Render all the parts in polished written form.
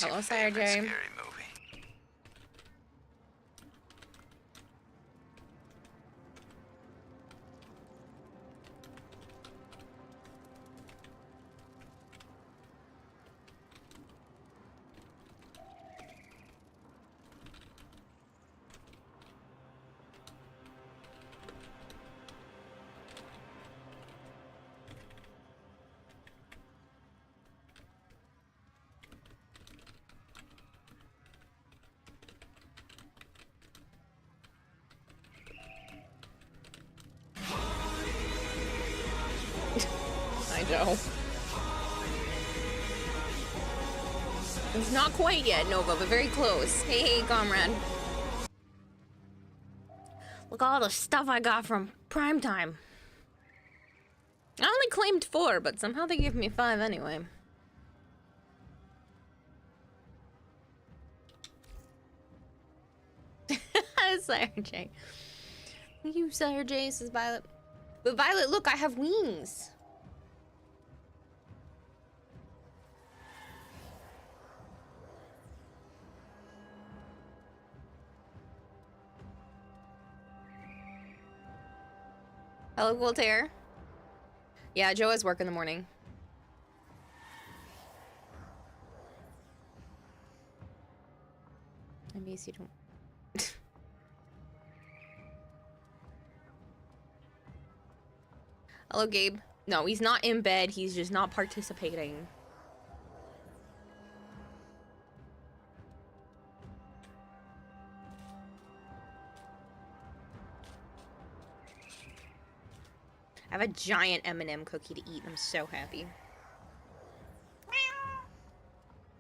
What's Hello, your favorite Sergey. scary movie? Hi, Joe. It's not quite yet, Nova, but very close. Hey, hey, comrade. Look at all the stuff I got from Primetime. I only claimed 4, but somehow they gave me 5 anyway. Sire J. Thank you, Sire J, says Violet. But Violet, look, I have wings. Hello, Voltaire. Yeah, Joe has work in the morning. NBC don't. Hello, Gabe. No, he's not in bed. He's just not participating. I have a giant M&M cookie to eat. I'm so happy.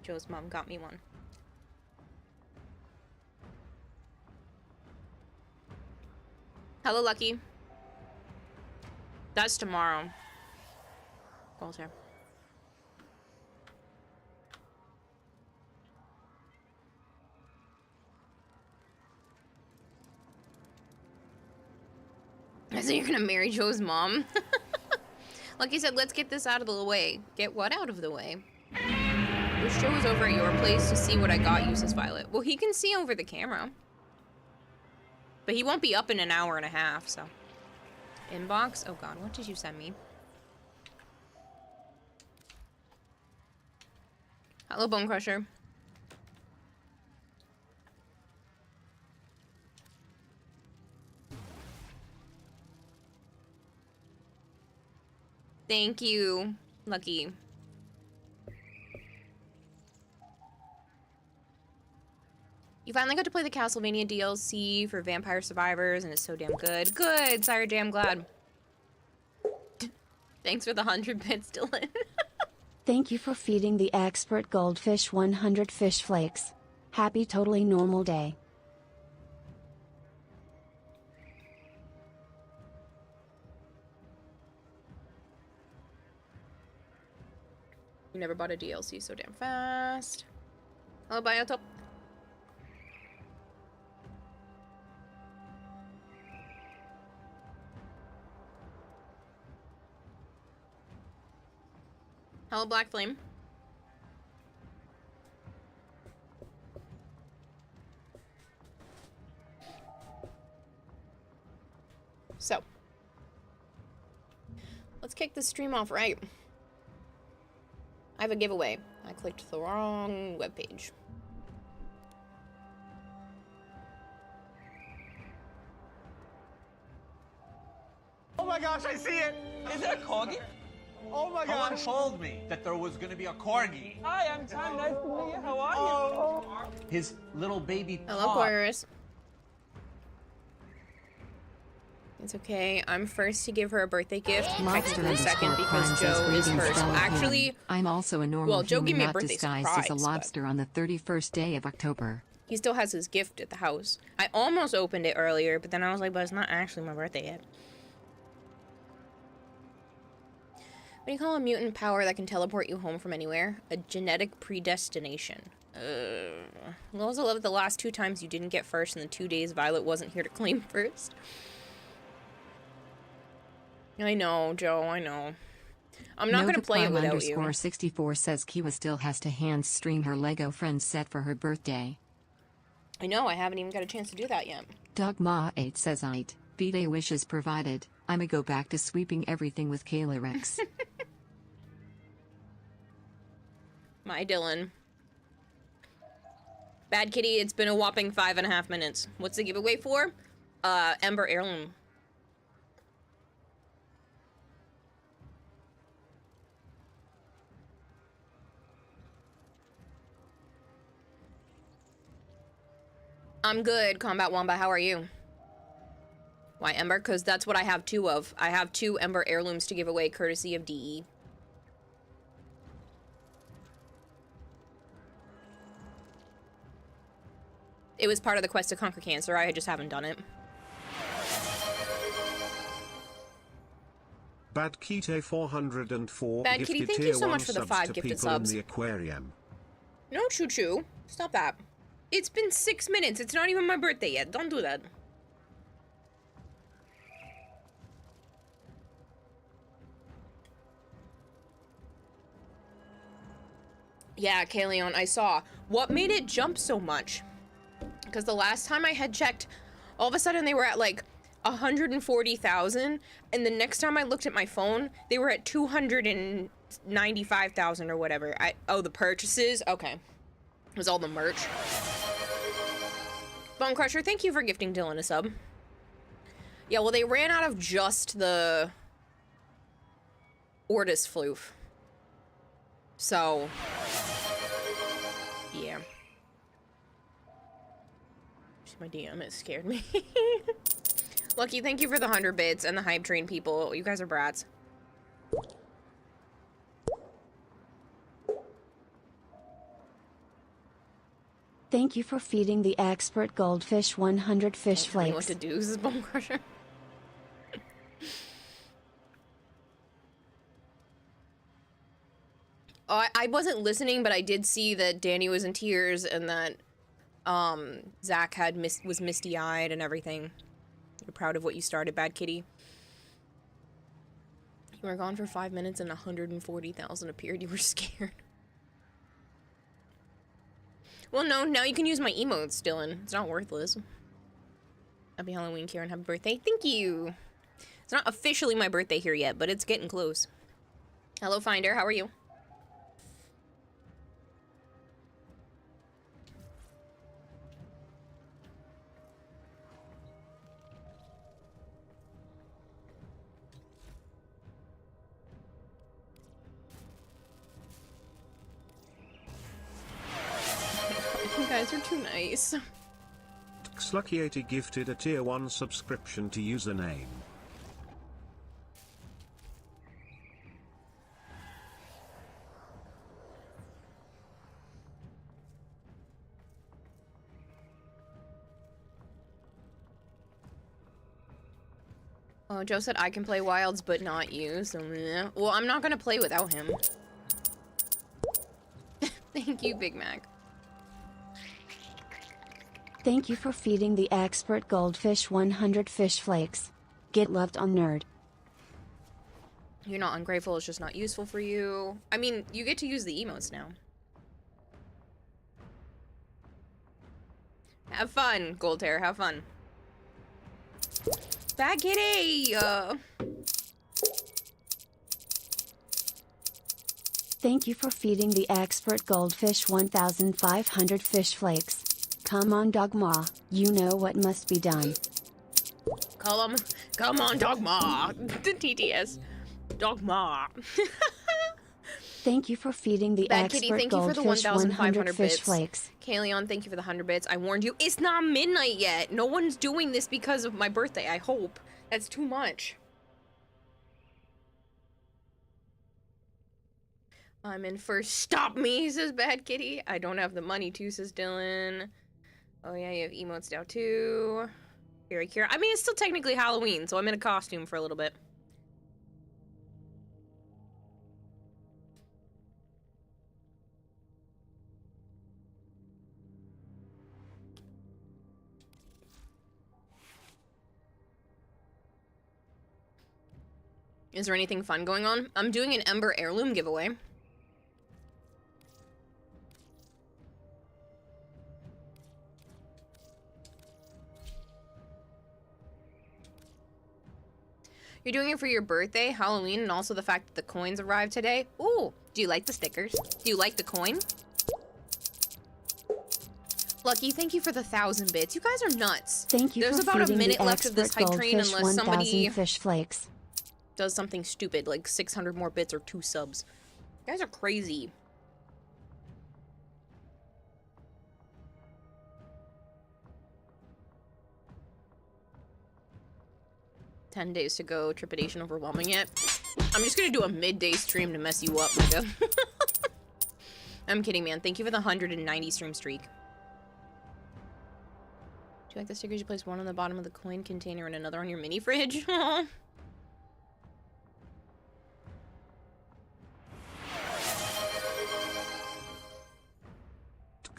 Joe's mom got me one. Hello, Lucky. That's tomorrow. Walter. So you're gonna marry Joe's mom? Lucky said, let's get this out of the way. Get what out of the way? Wish Joe was over at your place to see what I got you, says Violet. Well, he can see over the camera. But he won't be up in an hour and a half, so. Inbox? Oh god, what did you send me? Hello, Bone Crusher. Thank you, Lucky. You finally got to play the Castlevania DLC for Vampire Survivors, and it's so damn good. Good, Sire J, I'm glad. Thanks for the 100 bits, Dylan. Thank you for feeding the expert goldfish 100 fish flakes. Happy totally normal day. You never bought a DLC so damn fast. Hello, Biotop. Hello, Black Flame. So, let's kick this stream off right. I have a giveaway. I clicked the wrong webpage. Oh my gosh, I see it! Is it a corgi? Oh my Someone gosh! told me that there was going to be a corgi. Hi, I'm Tom. Nice to meet you. How are you? His little baby Hello, paw. Aquarius. It's okay. I'm first to give her a birthday gift. Technically second because Joe is first. Well, actually, I'm also a normal well, Joe gave me a not birthday disguised surprise, as a lobster on the 31st day of October. he still has his gift at the house. I almost opened it earlier, but then I was like, but it's not actually my birthday yet. What do you call a mutant power that can teleport you home from anywhere? A genetic predestination. I also love the last 2 times you didn't get first in the 2 days Violet wasn't here to claim first. I know, Joe, I know. I'm not gonna play it Novaprime without you. 64 says Kiwa still has to hand stream her Lego Friends set for her birthday. I know, I haven't even got a chance to do that yet. Dogma 8 says B-Day wishes provided. I'ma go back to sweeping everything with Kayla Rex. My Dylan. Bad Kitty, it's been a whopping 5.5 minutes. What's the giveaway for? Ember Heirloom. I'm good, Combat Wamba, how are you? Why Ember? Because that's what I have 2 of. I have 2 Ember Heirlooms to give away, courtesy of DE. It was part of the quest to conquer cancer, I just haven't done it. Bad Kite 404 Bad Kitty, gifted thank you tier so 1 much for the subs 5 to gifted people subs. in the aquarium. No, Choo Choo. Stop that. It's been 6 minutes. It's not even my birthday yet. Don't do that. Yeah, Kaleon, I saw. What made it jump so much? Because the last time I had checked, all of a sudden they were at like 140,000, and the next time I looked at my phone, they were at 295,000 or whatever. Oh, the purchases? Okay. It was all the merch. Bone Crusher, thank you for gifting Dylan a sub. Yeah, well, they ran out of just the Ortis floof. So, yeah. My DM, it scared me. Lucky, thank you for the 100 bits and the hype train people. You guys are brats. Thank you for feeding the expert goldfish 100 fish Don't tell me what flakes. to do. This is Bone Crusher. Oh, I wasn't listening, but I did see that Danny was in tears and that Zach was misty-eyed and everything. You're proud of what you started, Bad Kitty. You were gone for 5 minutes and 140,000 appeared. You were scared. Well, no, now you can use my emotes, Dylan. It's not worthless. Happy Halloween, Karen. Happy birthday. Thank you. It's not officially my birthday here yet, but it's getting close. Hello, Finder. How are you? You guys are too nice. Xlucky80 gifted a tier 1 subscription to username. Oh, Joe said I can play Wilds, but not you, so meh. Well, I'm not gonna play without him. Thank you, Big Mac. Thank you for feeding the expert goldfish 100 fish flakes. Get loved on Nerd. You're not ungrateful, it's just not useful for you. I mean, you get to use the emotes now. Have fun, Gold Hair, have fun. Bad Kitty! Thank you for feeding the expert goldfish 1,500 fish flakes. Come on, Dogma, you know what must be done. Come on, Dogma! The TTS. Dogma. Thank you for feeding the Bad Kitty, expert thank you for the goldfish 100 1,500 fish bits. flakes. Kaleon, thank you for the 100 bits. I warned you. It's not midnight yet. No one's doing this because of my birthday, I hope. That's too much. I'm in first. Stop me, says Bad Kitty. I don't have the money to, says Dylan. Oh yeah, you have emotes now too. Kira. I mean, it's still technically Halloween, so I'm in a costume for a little bit. Is there anything fun going on? I'm doing an Ember heirloom giveaway. You're doing it for your birthday, Halloween, and also the fact that the coins arrived today. Ooh, do you like the stickers? Do you like the coin? Lucky, thank you for the 1,000 bits. You guys are nuts. Thank you There's for about a feeding minute the left of this expert hype train goldfish unless 1,000 somebody fish flakes. does something stupid, like 600 more bits or 2 subs. You guys are crazy. $10 days to go. Trepidation overwhelming it. I'm just gonna do a midday stream to mess you up, nigga. I'm kidding, man. Thank you for the 190 stream streak. Do you like the stickers? You place one on the bottom of the coin container and another on your mini fridge? Aww.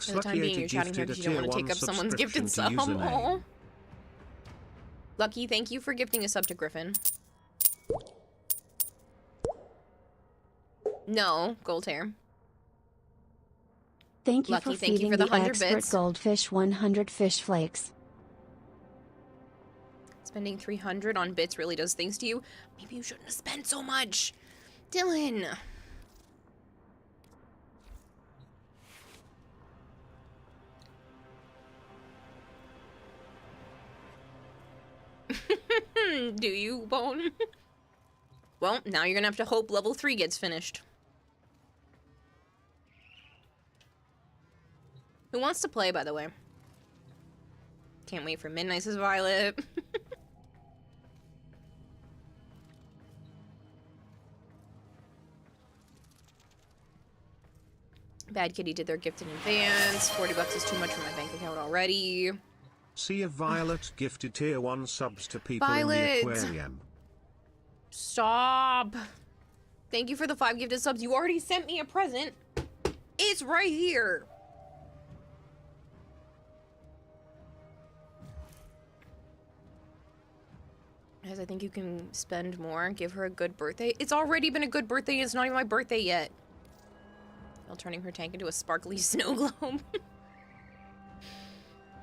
For the time being, you're chatting here because you don't want to take up someone's gifted sub. Aww. Lucky, thank you for gifting a sub to Griffin. No, gold hair. Thank you Lucky, for thank you feeding for the the 100 expert bits. goldfish 100 fish flakes. Spending 300 on bits really does things to you. Maybe you shouldn't have spent so much. Dylan. Do you, Bone? Well, now you're gonna have to hope level 3 gets finished. Who wants to play, by the way? Can't wait for Midnight's Violet. Bad Kitty did their gift in advance. 40 bucks is too much for my bank account already. See if Violet gifted tier 1 subs to people Violet! in the aquarium. Stop. Thank you for the 5 gifted subs. You already sent me a present. It's right here. Guys, I think you can spend more. Give her a good birthday. It's already been a good birthday. It's not even my birthday yet. While turning her tank into a sparkly snow globe.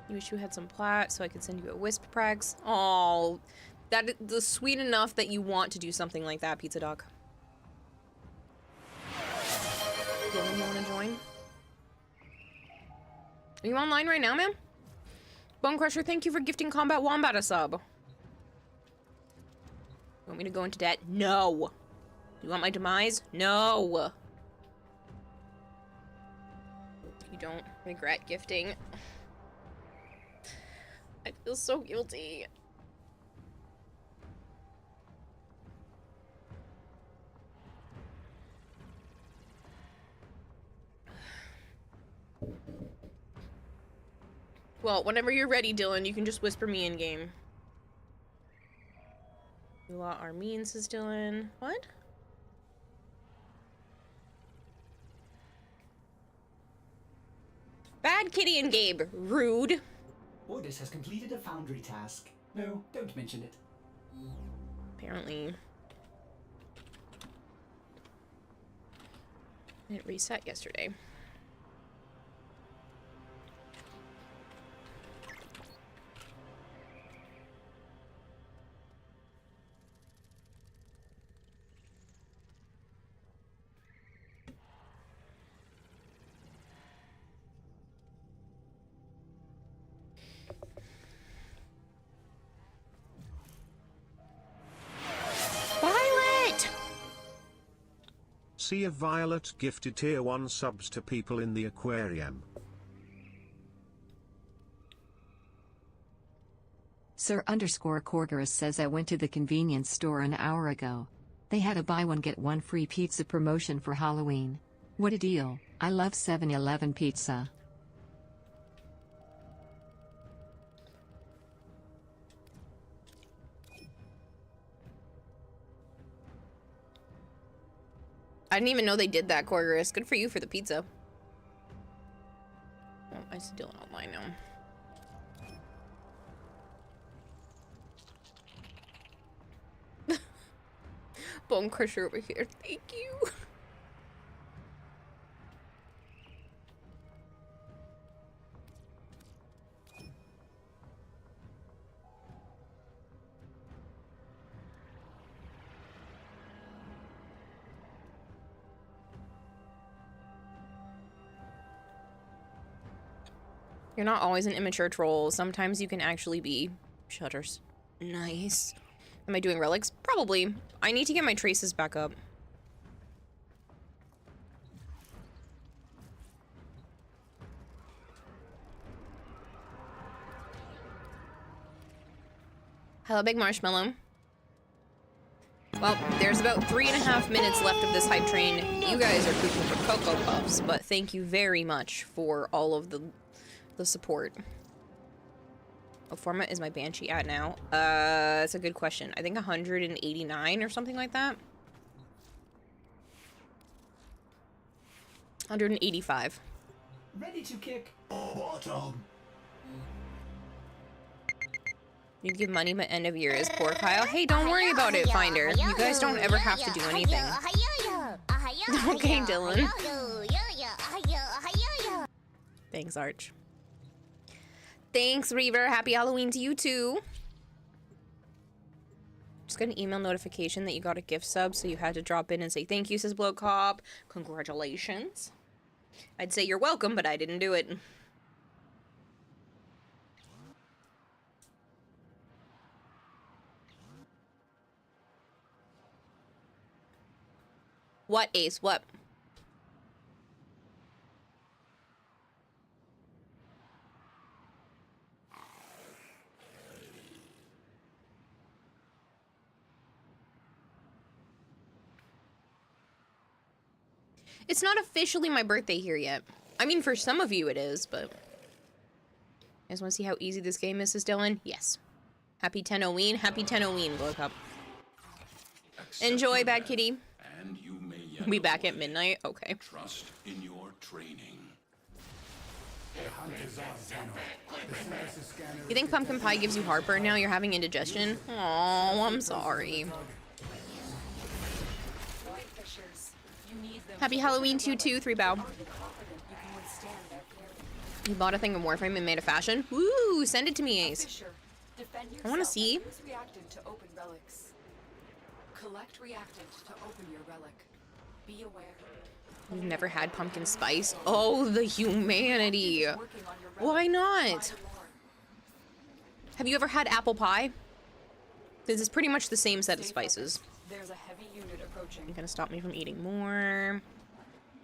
You wish you had some plat so I could send you a wisp prags. Oh, that is sweet enough that you want to do something like that, Pizza Dog. Dylan, you want to join? Are you online right now, ma'am? Bone Crusher, thank you for gifting Combat Wombat a sub. You want me to go into debt? No. You want my demise? No. You don't regret gifting. I feel so guilty. Well, whenever you're ready, Dylan, you can just whisper me in game. Ula Armin, says Dylan. What? Bad Kitty and Gabe. Rude. Ordis has completed a foundry task. No, don't mention it. Apparently. It reset yesterday. Violet! See if Violet gifted tier 1 subs to people in the aquarium. Sir underscore Corgerus says I went to the convenience store an hour ago. They had a buy one get one free pizza promotion for Halloween. What a deal. I love 7-Eleven pizza. I didn't even know they did that, Corgerus. Good for you for the pizza. Oh, I see Dylan online now. Bone Crusher over here. Thank you. You're not always an immature troll. Sometimes you can actually be shutters. Nice. Am I doing relics? Probably. I need to get my traces back up. Hello, Big Marshmallow. Well, there's about 3.5 minutes left of this hype train. You guys are cooking for Cocoa Puffs, but thank you very much for all of the support. What format is my Banshee at now? That's a good question. I think 189 or something like that. 185. Ready to kick. You'd give money by end of year is poor Kyle. Hey, don't worry about it, Finder. You guys don't ever have to do anything. Okay, Dylan. Thanks, Arch. Thanks, Reaver. Happy Halloween to you, too. Just got an email notification that you got a gift sub, so you had to drop in and say thank you, says Blow Cop. Congratulations. I'd say you're welcome, but I didn't do it. What, Ace? What? It's not officially my birthday here yet. I mean, for some of you it is, but... You guys want to see how easy this game is, says Dylan? Yes. Happy 10-Halloween. Happy 10-Halloween, Blow Cup. Enjoy, Bad Kitty. And you may We'll be back at midnight? Okay. trust in your training. You think pumpkin pie gives you heartburn now? You're having indigestion? Oh, I'm sorry. Happy Halloween to you too, 3 bow. You bought a thing of Warframe and made a fashion? Woo! Send it to me, Ace. I want to see. Collect reactant to open your relic. Be aware. You've never had pumpkin spice? Oh, the humanity. Why not? Have you ever had apple pie? This is pretty much the same set of spices. There's a heavy unit approaching. You're gonna stop me from eating more.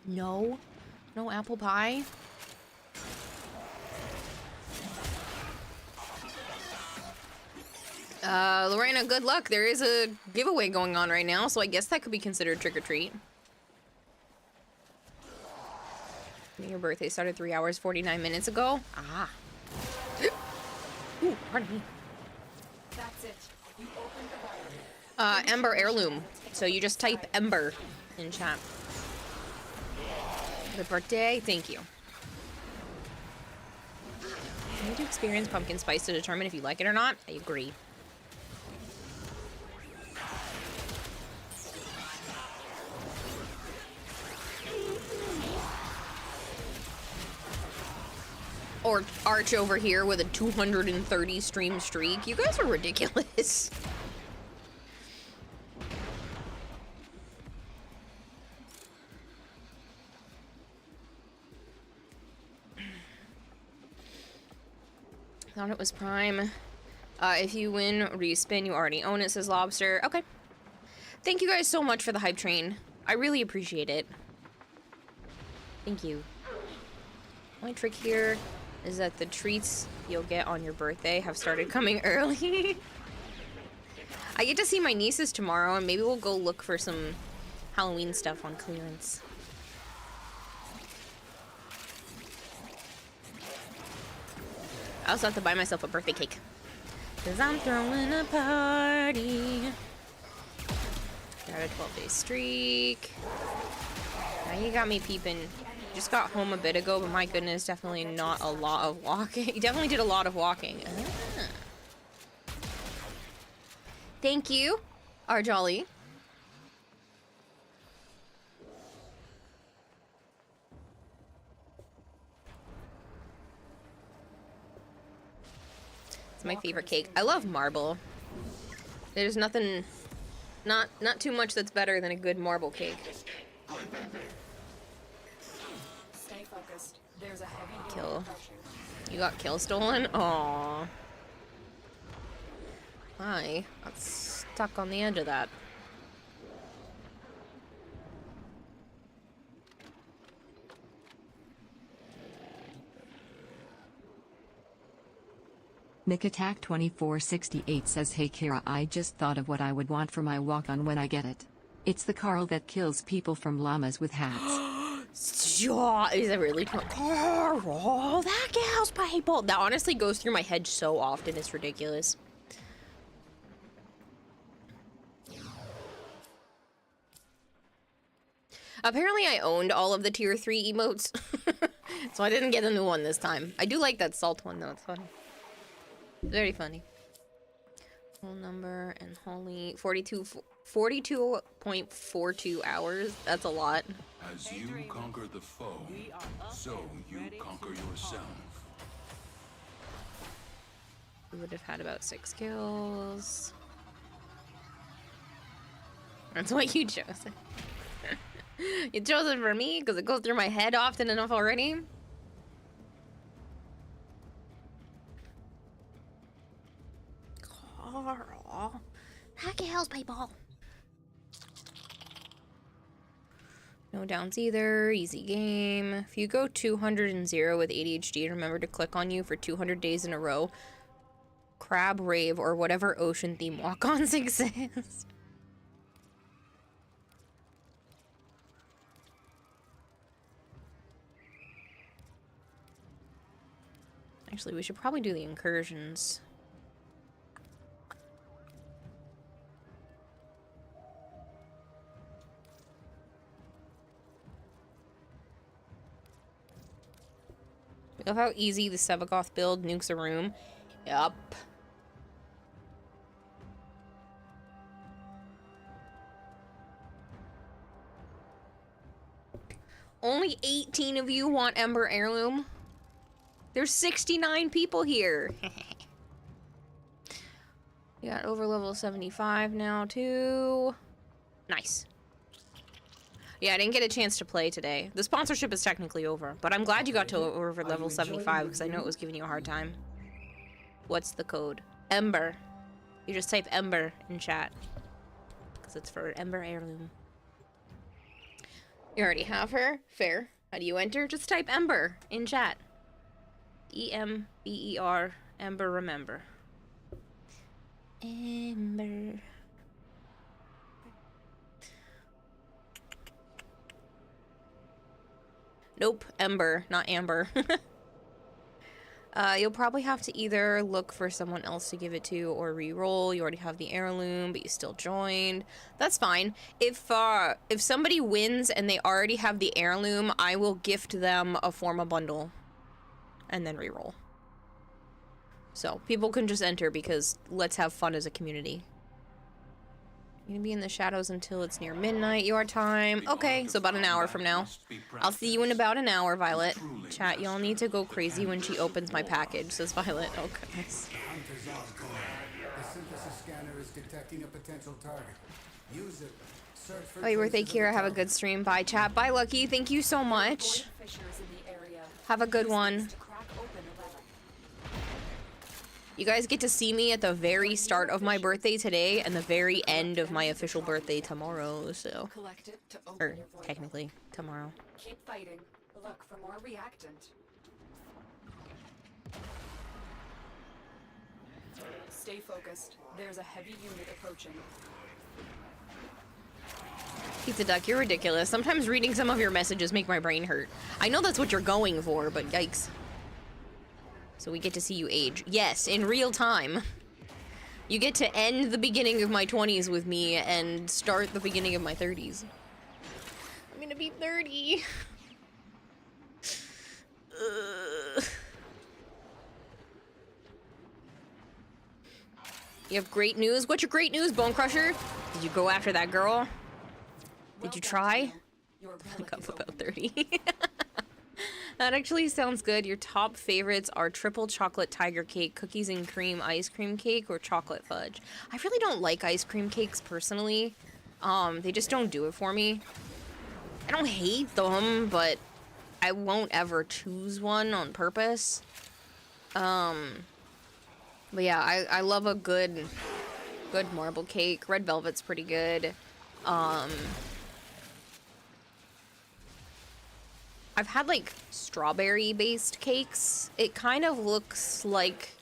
No? No apple pie? Lorena, good luck. There is a giveaway going on right now, so I guess that could be considered trick-or-treat. Your birthday started 3 hours, 49 minutes ago? Ah. Ooh, pardon me. That's it. You opened the button. Ember Heirloom. So you just type Ember in chat. Good birthday. Thank you. You need to experience pumpkin spice to determine if you like it or not. I agree. Or Arch over here with a 230 stream streak. You guys are ridiculous. Thought it was Prime. If you win respin, you already own it, says Lobster. Okay. Thank you guys so much for the hype train. I really appreciate it. Thank you. Only trick here is that the treats you'll get on your birthday have started coming early. I get to see my nieces tomorrow, and maybe we'll go look for some Halloween stuff on clearance. I also have to buy myself a birthday cake. Cause I'm throwing a party. Got a 12-day streak. Now you got me peeping. Just got home a bit ago, but my goodness, definitely not a lot of walking. You definitely did a lot of walking. Ah. Thank you, our Jolly. It's my favorite cake. I love marble. There's nothing, not too much that's better than a good marble cake. Stay focused. There's a heavy Kill. approaching. You got kill stolen? Aww. I got stuck on the edge of that. Nick Attack 2468 says, hey Kira, I just thought of what I would want for my walk-on when I get it. It's the Carl that kills people from llamas with hats. Yeah, is it really Carl? That kills people. That honestly goes through my head so often, it's ridiculous. Apparently I owned all of the tier 3 emotes, so I didn't get a new one this time. I do like that salt one though, it's funny. Very funny. Whole number and holy 42.42 hours. That's a lot. As you conquer the foe, so you conquer yourself. We would have had about 6 kills. That's what you chose. You chose it for me because it goes through my head often enough already. Carl. That kills people. No downs either. Easy game. If you go 200 and 0 with ADHD, remember to click on you for 200 days in a row. Crab Rave or whatever ocean theme walk-ons exist. Actually, we should probably do the incursions. Love how easy the Sevagoth build nukes a room. Yup. Only 18 of you want Ember Heirloom. There's 69 people here. We got over level 75 now too. Nice. Yeah, I didn't get a chance to play today. The sponsorship is technically over, but I'm glad you got to over level 75 because I know it was giving you a hard time. What's the code? Ember. You just type Ember in chat because it's for Ember Heirloom. You already have her? Fair. How do you enter? Just type Ember in chat. E-M-B-E-R. Ember, remember. Ember. Nope, Ember, not Amber. You'll probably have to either look for someone else to give it to or re-roll. You already have the heirloom, but you still joined. That's fine. If somebody wins and they already have the heirloom, I will gift them a Forma bundle and then re-roll. So people can just enter because let's have fun as a community. You're gonna be in the shadows until it's near midnight your time. Okay, so about an hour from now. I'll see you in about an hour, Violet. Chat, y'all need to go crazy when she opens my package, says Violet. Oh, goodness. The synthesis scanner is detecting a potential target. Use it. Search for Happy birthday, Kira. Have a good stream. Bye, chat. Bye, Lucky. Thank you so much. Have a good one. You guys get to see me at the very start of my birthday today and the very end of my official birthday tomorrow, so... Or, technically, tomorrow. Keep fighting. Look for more reactant. Stay focused. There's a heavy unit approaching. Pizza Duck, you're ridiculous. Sometimes reading some of your messages make my brain hurt. I know that's what you're going for, but yikes. So we get to see you age. Yes, in real time. You get to end the beginning of my 20s with me and start the beginning of my 30s. I'm gonna be 30. You have great news? What's your great news, Bone Crusher? Did you go after that girl? Did you try? I think I'm about 30. That actually sounds good. Your top favorites are triple chocolate tiger cake, cookies and cream ice cream cake, or chocolate fudge. I really don't like ice cream cakes personally. They just don't do it for me. I don't hate them, but I won't ever choose one on purpose. But yeah, I love a good marble cake. Red velvet's pretty good. I've had like strawberry based cakes. It kind of looks like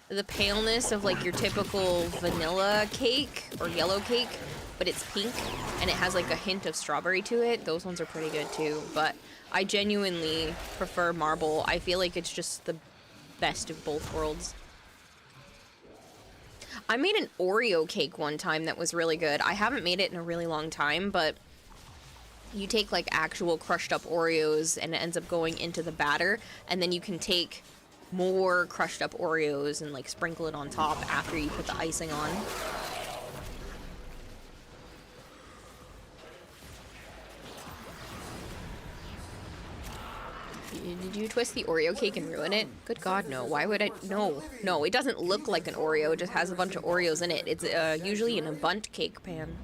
the paleness of like your typical vanilla cake or yellow cake, but it's pink and it has like a hint of strawberry to it. Those ones are pretty good too, but I genuinely prefer marble. I feel like it's just the best of both worlds. I made an Oreo cake one time that was really good. I haven't made it in a really long time, but you take like actual crushed up Oreos and it ends up going into the batter, and then you can take more crushed up Oreos and like sprinkle it on top after you put the icing on. Did you twist the Oreo cake and ruin it? Good God, no. Why would I? No, no, it doesn't look like an Oreo. It just has a bunch of Oreos in it. It's usually in a bundt cake pan.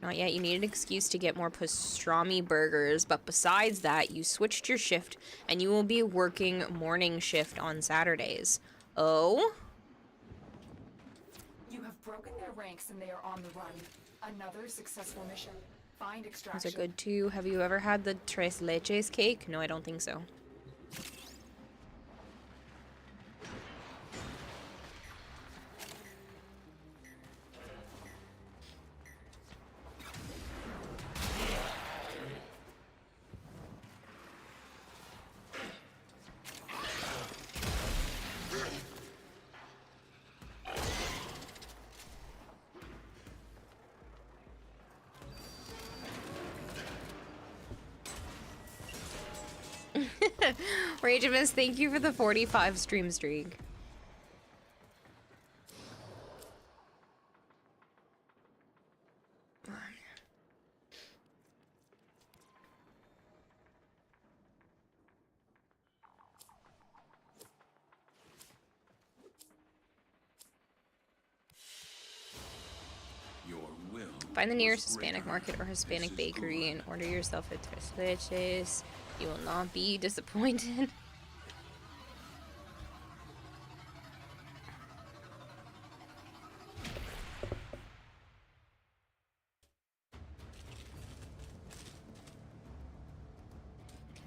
Not yet. You need an excuse to get more pastrami burgers, but besides that, you switched your shift and you will be working morning shift on Saturdays. Oh? You have broken their ranks and they are on the run. Another successful mission. Find extraction. Those are good too. Have you ever had the tres leches cake? No, I don't think so. Rageamus, thank you for the 45 stream streak. Your will. Find the nearest Hispanic market or Hispanic bakery and order yourself a tres leches. You will not be disappointed.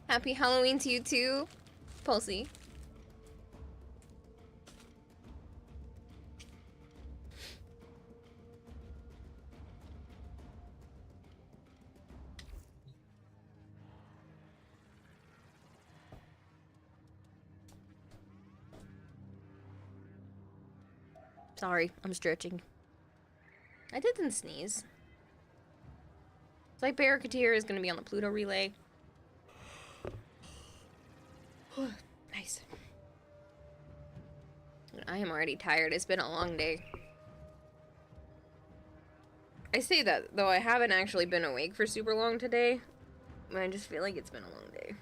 Happy Halloween to you too, Pulsey. Sorry, I'm stretching. I didn't sneeze. It's like Barracuteer is gonna be on the Pluto relay. Nice. I am already tired. It's been a long day. I say that, though I haven't actually been awake for super long today. I just feel like it's been a long day.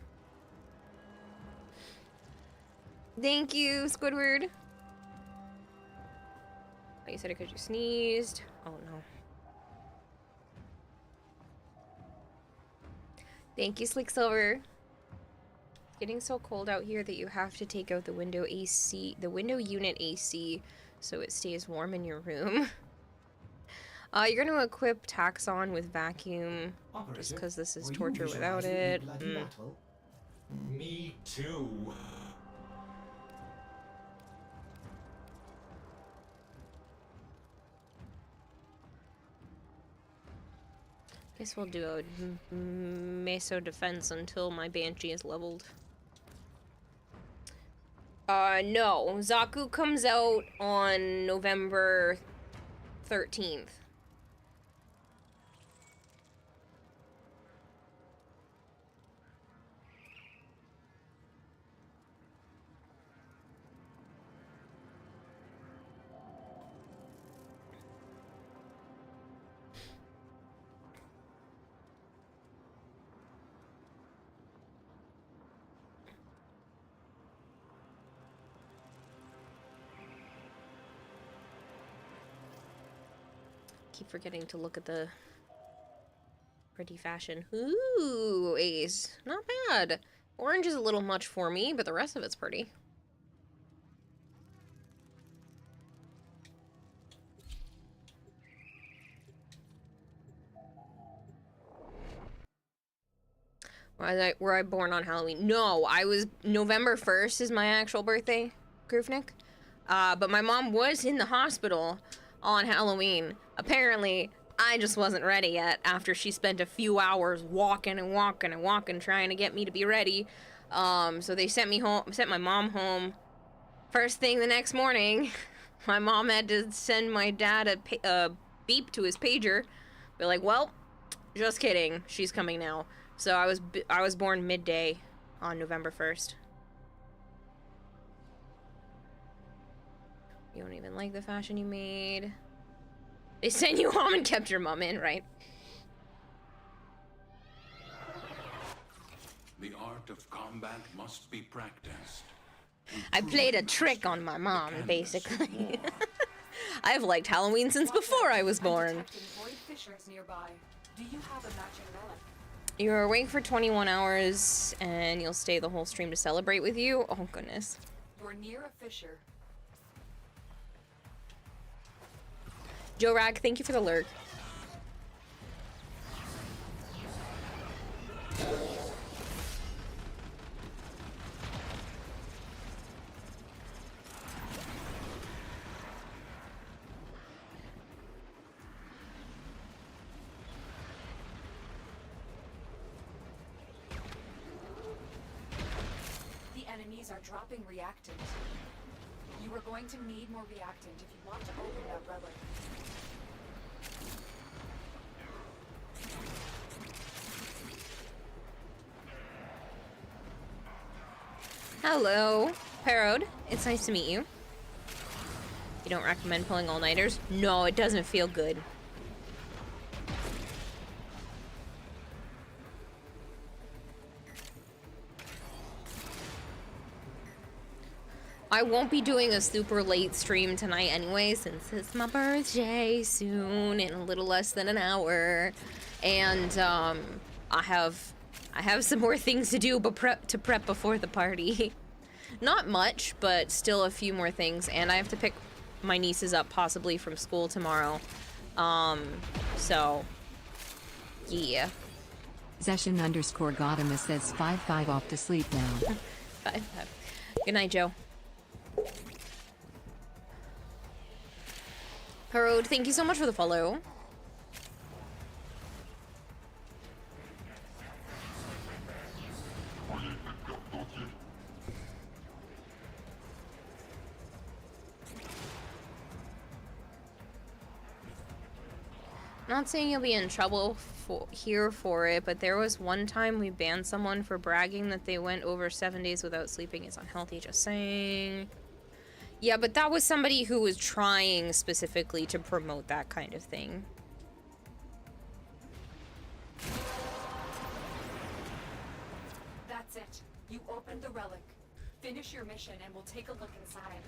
Thank you, Squidward. Oh, you said it because you sneezed. Oh, no. Thank you, Slick Silver. It's getting so cold out here that you have to take out the window AC, the window unit AC, so it stays warm in your room. You're going to equip Taxon with vacuum, just because this is torture without it. Me too. Guess we'll do a meso defense until my Banshee is leveled. No. Zaku comes out on November 13th. keep forgetting to look at the pretty fashion. Ooh, Ace. Not bad. Orange is a little much for me, but the rest of it's pretty. Were I born on Halloween? No, I was... November 1st is my actual birthday, Groovenick. But my mom was in the hospital on Halloween. Apparently, I just wasn't ready yet after she spent a few hours walking and walking and walking trying to get me to be ready. So they sent me home, sent my mom home. First thing the next morning, my mom had to send my dad a beep to his pager. Be like, well, just kidding, she's coming now. So I was born midday on November 1st. You don't even like the fashion you made. They sent you home and kept your mom in, right? The art of combat must be practiced. I played a trick on my mom, basically. I've liked Halloween since before I was born. Do you have a matching relic? You're awake for 21 hours, and you'll stay the whole stream to celebrate with you? Oh, goodness. You're near a fissure. Joe Rag, thank you for the lurk. Enemies are dropping reactant. You are going to need more reactant if you want to open that relic. Hello, Parode. It's nice to meet you. You don't recommend pulling all-nighters? No, it doesn't feel good. I won't be doing a super late stream tonight anyway, since it's my birthday soon in a little less than an hour, and I have some more things to do, but prep before the party. Not much, but still a few more things, and I have to pick my nieces up possibly from school tomorrow. So yeah. Zeshin_Gotama says 5-5 off to sleep now. 5-5. Good night, Joe. Parode, thank you so much for the follow. Not saying you'll be in trouble for it, but there was one time we banned someone for bragging that they went over 7 days without sleeping. It's unhealthy, just saying. Yeah, but that was somebody who was trying specifically to promote that kind of thing. That's it. You opened the relic. Finish your mission and we'll take a look inside.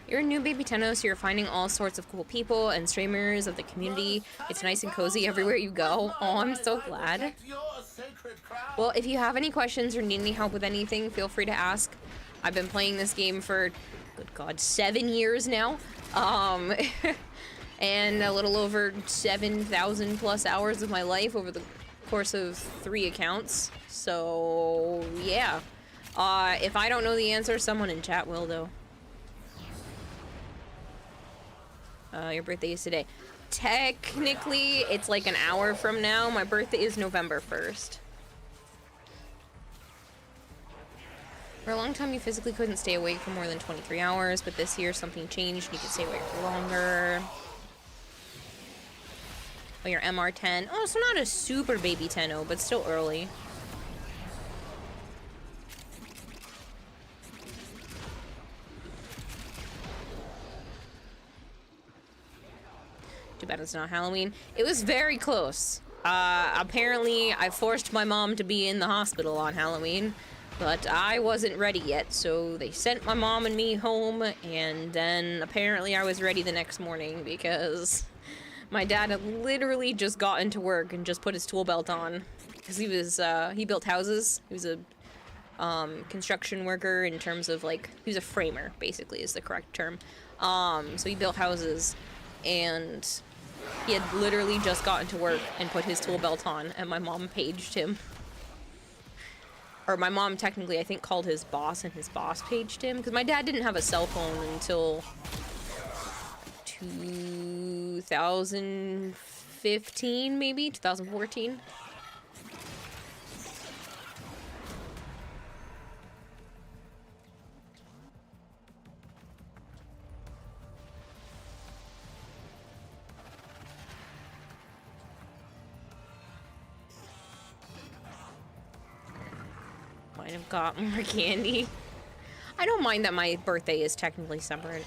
You're a new baby Tenno, so you're finding all sorts of cool people and streamers of the community. It's nice and cozy everywhere you go. Oh, I'm so glad. Well, if you have any questions or need any help with anything, feel free to ask. I've been playing this game for, good God, 7 years now. And a little over 7,000 plus hours of my life over the course of 3 accounts. So, yeah. If I don't know the answer, someone in chat will, though. Your birthday is today. Technically, it's like an hour from now. My birthday is November 1st. For a long time, you physically couldn't stay awake for more than 23 hours, but this year something changed and you can stay awake for longer. Oh, you're MR10. Oh, so not a super baby Tenno, but still early. it's not Halloween. It was very close. Apparently I forced my mom to be in the hospital on Halloween, but I wasn't ready yet, so they sent my mom and me home, and then apparently I was ready the next morning because my dad had literally just gotten to work and just put his tool belt on because he built houses. He was a construction worker in terms of, like, he was a framer, basically, is the correct term. So he built houses, and he had literally just gotten to work and put his tool belt on, and my mom paged him. Or my mom technically, I think, called his boss, and his boss paged him, because my dad didn't have a cell phone until 2015, maybe? 2014? Might have got more candy. I don't mind that my birthday is technically separate.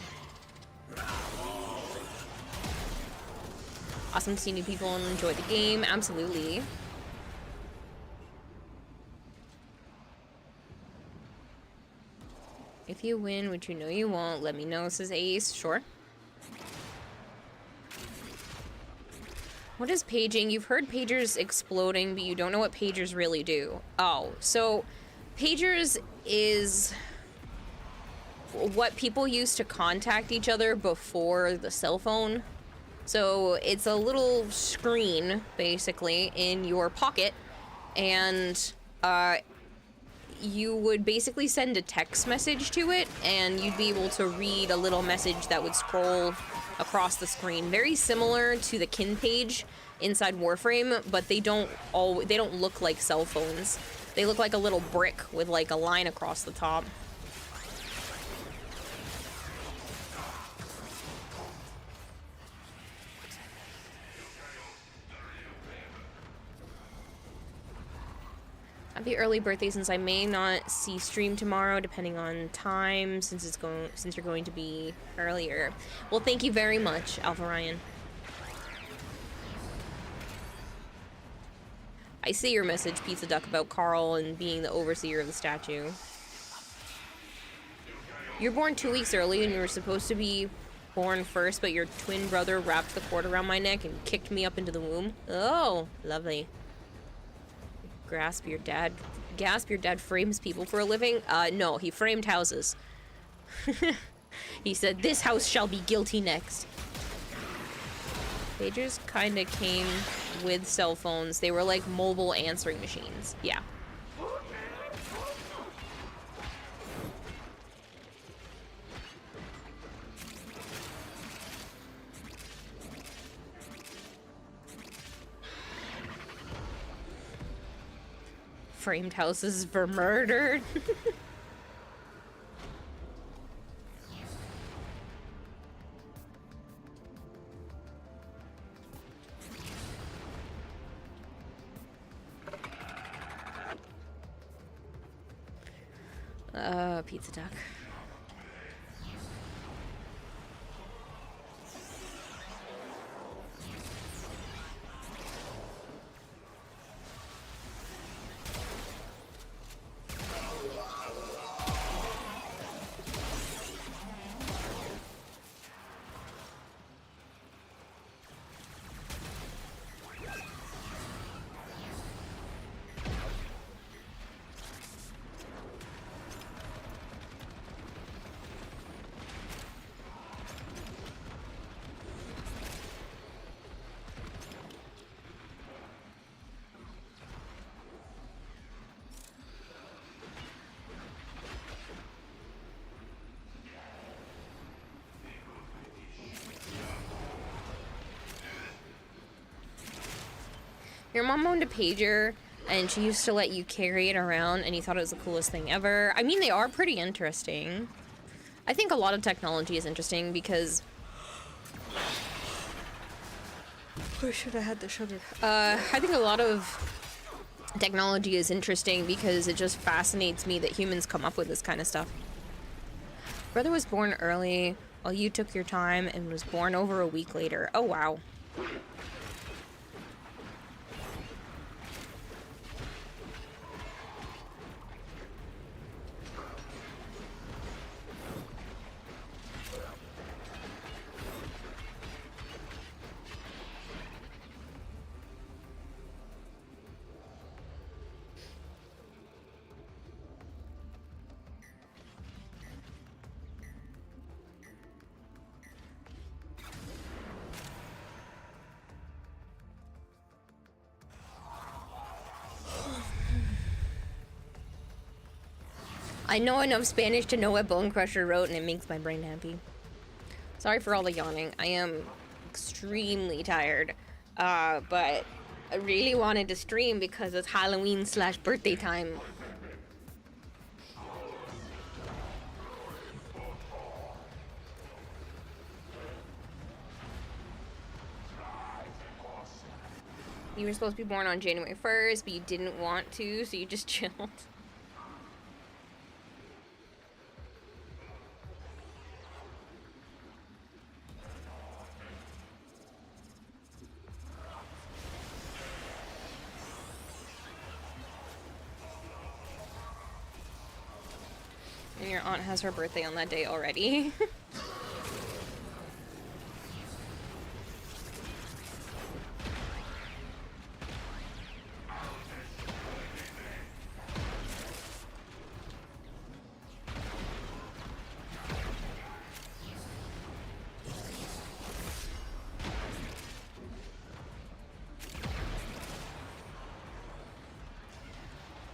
Awesome to see new people and enjoy the game. Absolutely. If you win, which you know you won't, let me know, says Ace. Sure. What is paging? You've heard pagers exploding, but you don't know what pagers really do. Oh, so pagers is what people used to contact each other before the cell phone. So it's a little screen, basically, in your pocket, and you would basically send a text message to it, and you'd be able to read a little message that would scroll across the screen. Very similar to the kin page inside Warframe, but they don't look like cell phones. They look like a little brick with, like, a line across the top. Happy early birthday, since I may not see stream tomorrow, depending on time, since you're going to be earlier. Well, thank you very much, Alpha Ryan. I see your message, Pizza Duck, about Carl and being the overseer of the statue. You're born 2 weeks early, and you were supposed to be born first, but your twin brother wrapped the cord around my neck and kicked me up into the womb. Oh, lovely. Gasp, your dad frames people for a living? No, he framed houses. He said, this house shall be guilty next. Pagers kinda came with cell phones. They were like mobile answering machines. Yeah. Framed houses for murder. Pizza Duck. Your mom owned a pager, and she used to let you carry it around, and you thought it was the coolest thing ever. I mean, they are pretty interesting. I think a lot of technology is interesting because... I should have had the sugar. I think a lot of technology is interesting because it just fascinates me that humans come up with this kind of stuff. Brother was born early while you took your time and was born over a week later. Oh, wow. I know enough Spanish to know what Bone Crusher wrote, and it makes my brain happy. Sorry for all the yawning. I am extremely tired. But I really wanted to stream because it's Halloween / birthday time. You were supposed to be born on January 1st, but you didn't want to, so you just chilled. And your aunt has her birthday on that day already.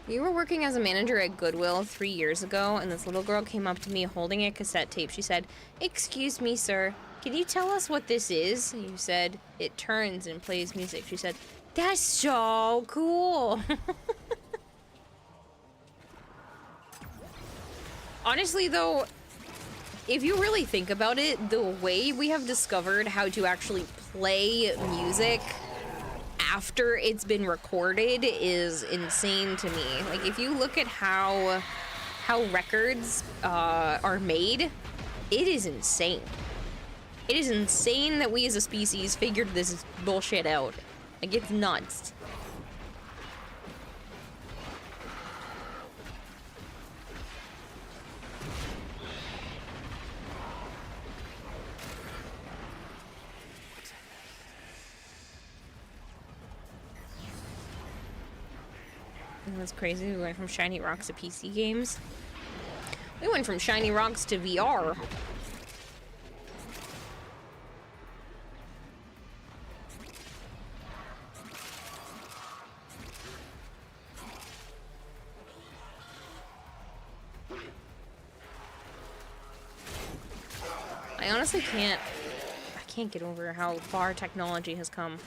We were working as a manager at Goodwill 3 years ago, and this little girl came up to me holding a cassette tape. She said, "Excuse me, sir, can you tell us what this is?" And you said, "It turns and plays music." She said, "That's so cool." Honestly, though, if you really think about it, the way we have discovered how to actually play music after it's been recorded is insane to me. Like, if you look at how records are made, it is insane. It is insane that we as a species figured this bullshit out. Like, it's nuts. It was crazy. We went from Shiny Rocks to PC games. We went from Shiny Rocks to VR. I honestly can't get over how far technology has come.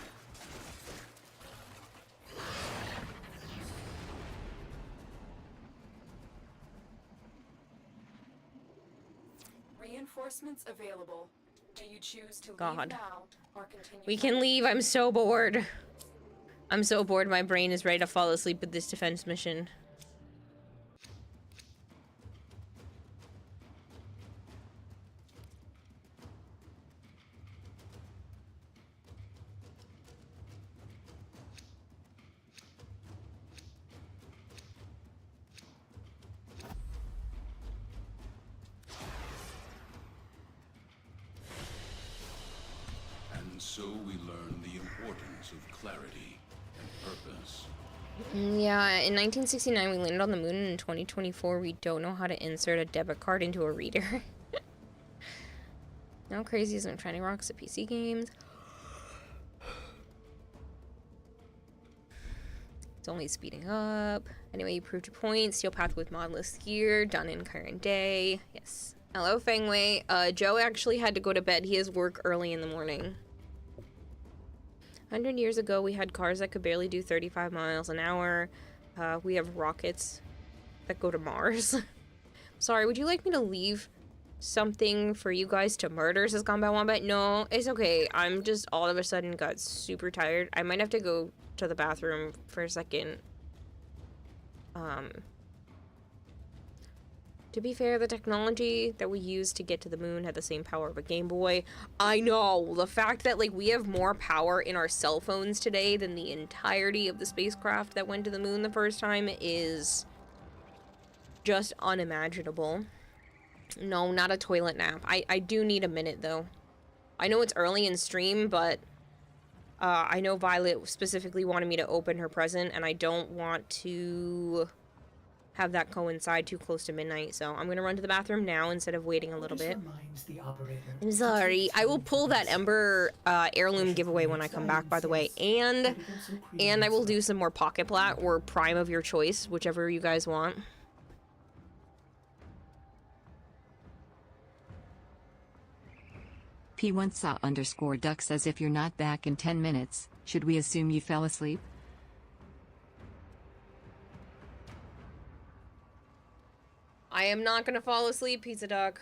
Reinforcements available. Do you choose to God. leave now or continue? We can leave. I'm so bored. I'm so bored. My brain is ready to fall asleep with this defense mission. And so we learn the importance of clarity and purpose. Yeah, in 1969 we landed on the moon, and in 2024 we don't know how to insert a debit card into a reader. How crazy is it? Shiny Rocks at PC games. It's only speeding up. Anyway, you proved your point. Steel Path with modless gear, done in current day. Yes. Hello, Fengwei. Joe actually had to go to bed. He has work early in the morning. 100 years ago, we had cars that could barely do 35 miles an hour. We have rockets that go to Mars. Sorry, would you like me to leave something for you guys to murder, says Combat Wombat? No, it's okay. I'm just all of a sudden got super tired. I might have to go to the bathroom for a second. To be fair, the technology that we used to get to the moon had the same power of a Game Boy. I know, the fact that, like, we have more power in our cell phones today than the entirety of the spacecraft that went to the moon the first time is just unimaginable. No, not a toilet nap. I do need a minute, though. I know it's early in stream, but I know Violet specifically wanted me to open her present, and I don't want to have that coincide too close to midnight, so I'm gonna run to the bathroom now instead of waiting a little bit. I'm sorry. I will pull that Ember heirloom giveaway when I come back, by the way, and I will do some more Pocket Plat or Prime of your choice, whichever you guys want. P1saw_duck says if you're not back in 10 minutes, should we assume you fell asleep? I am not gonna fall asleep, Pizza Duck.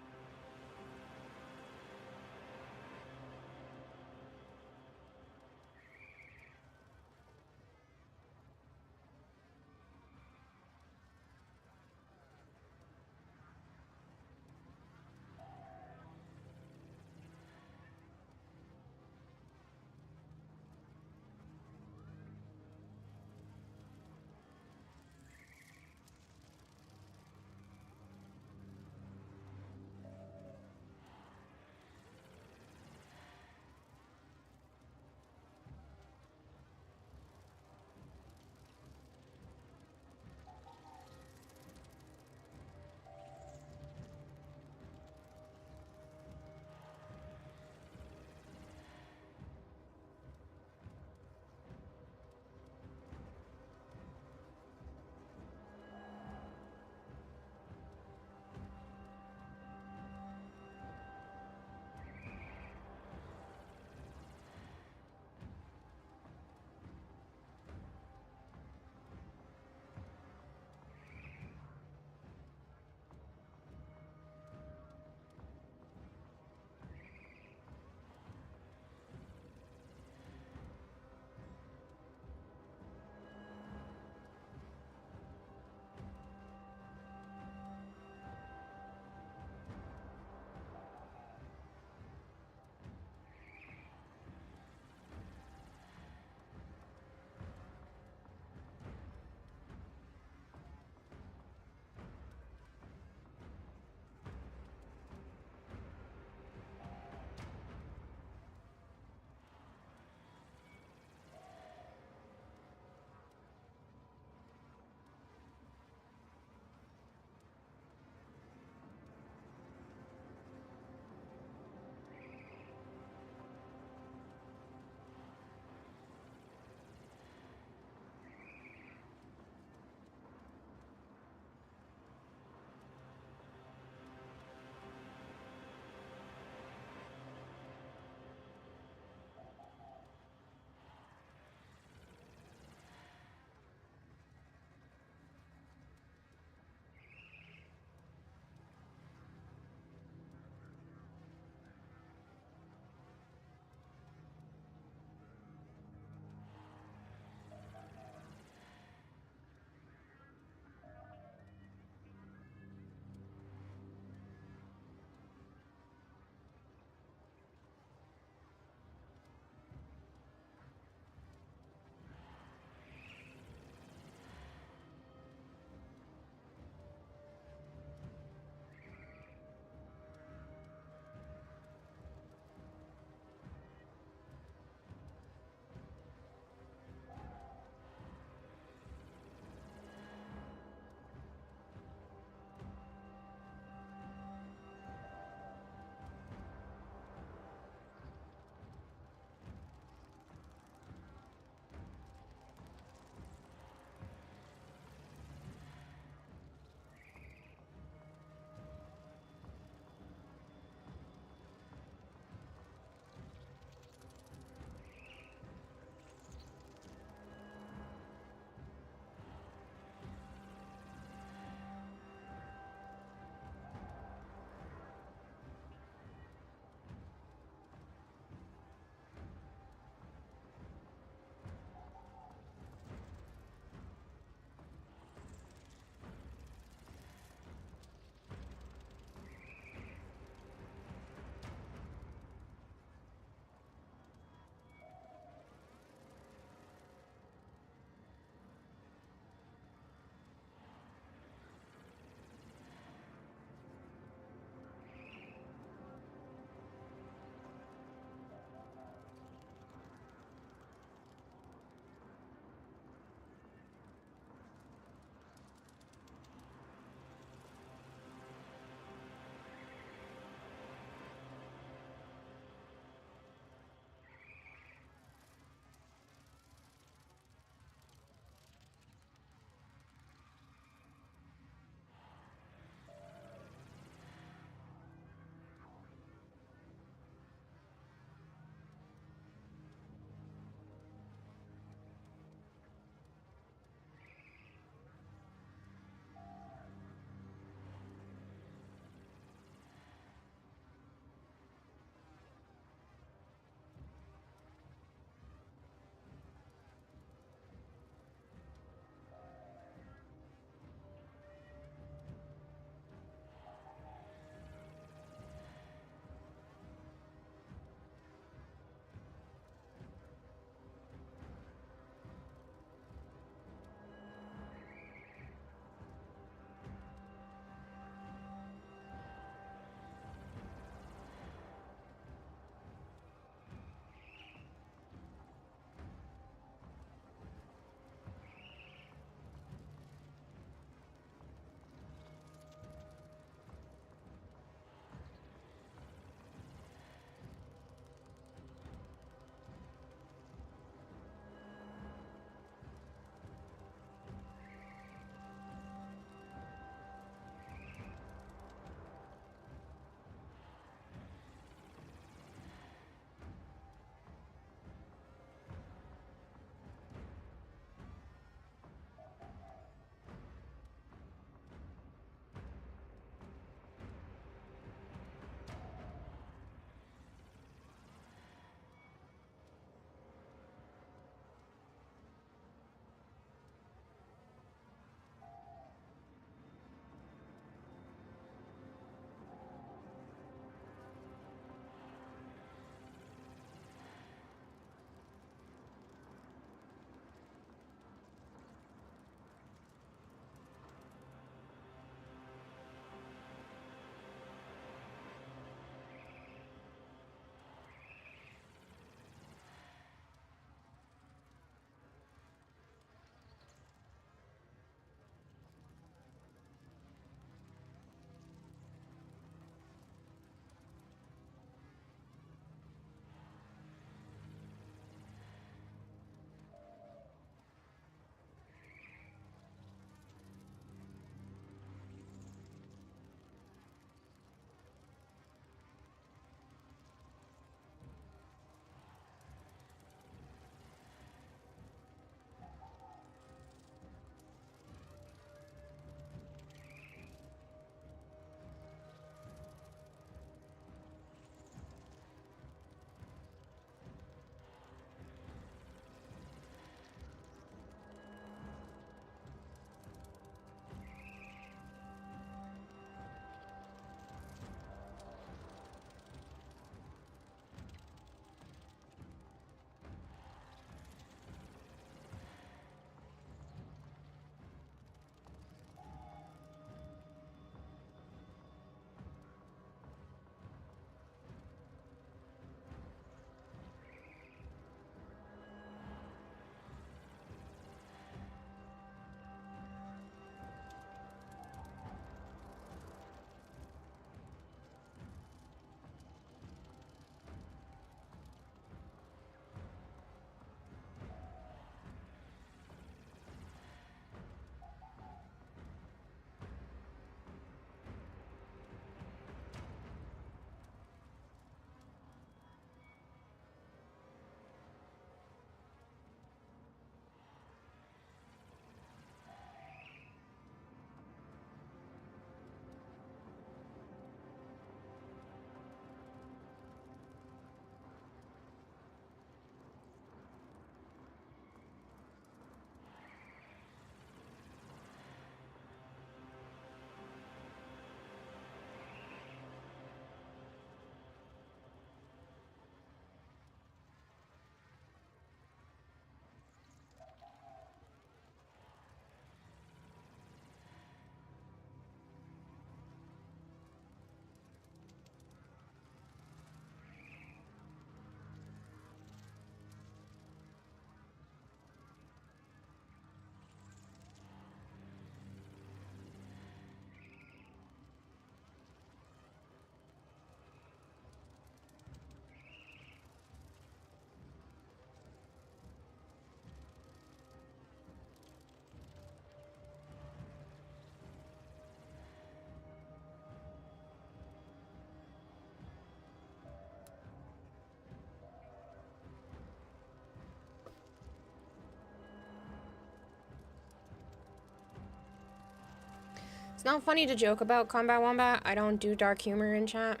not funny to joke about Combat Wombat. I don't do dark humor in chat.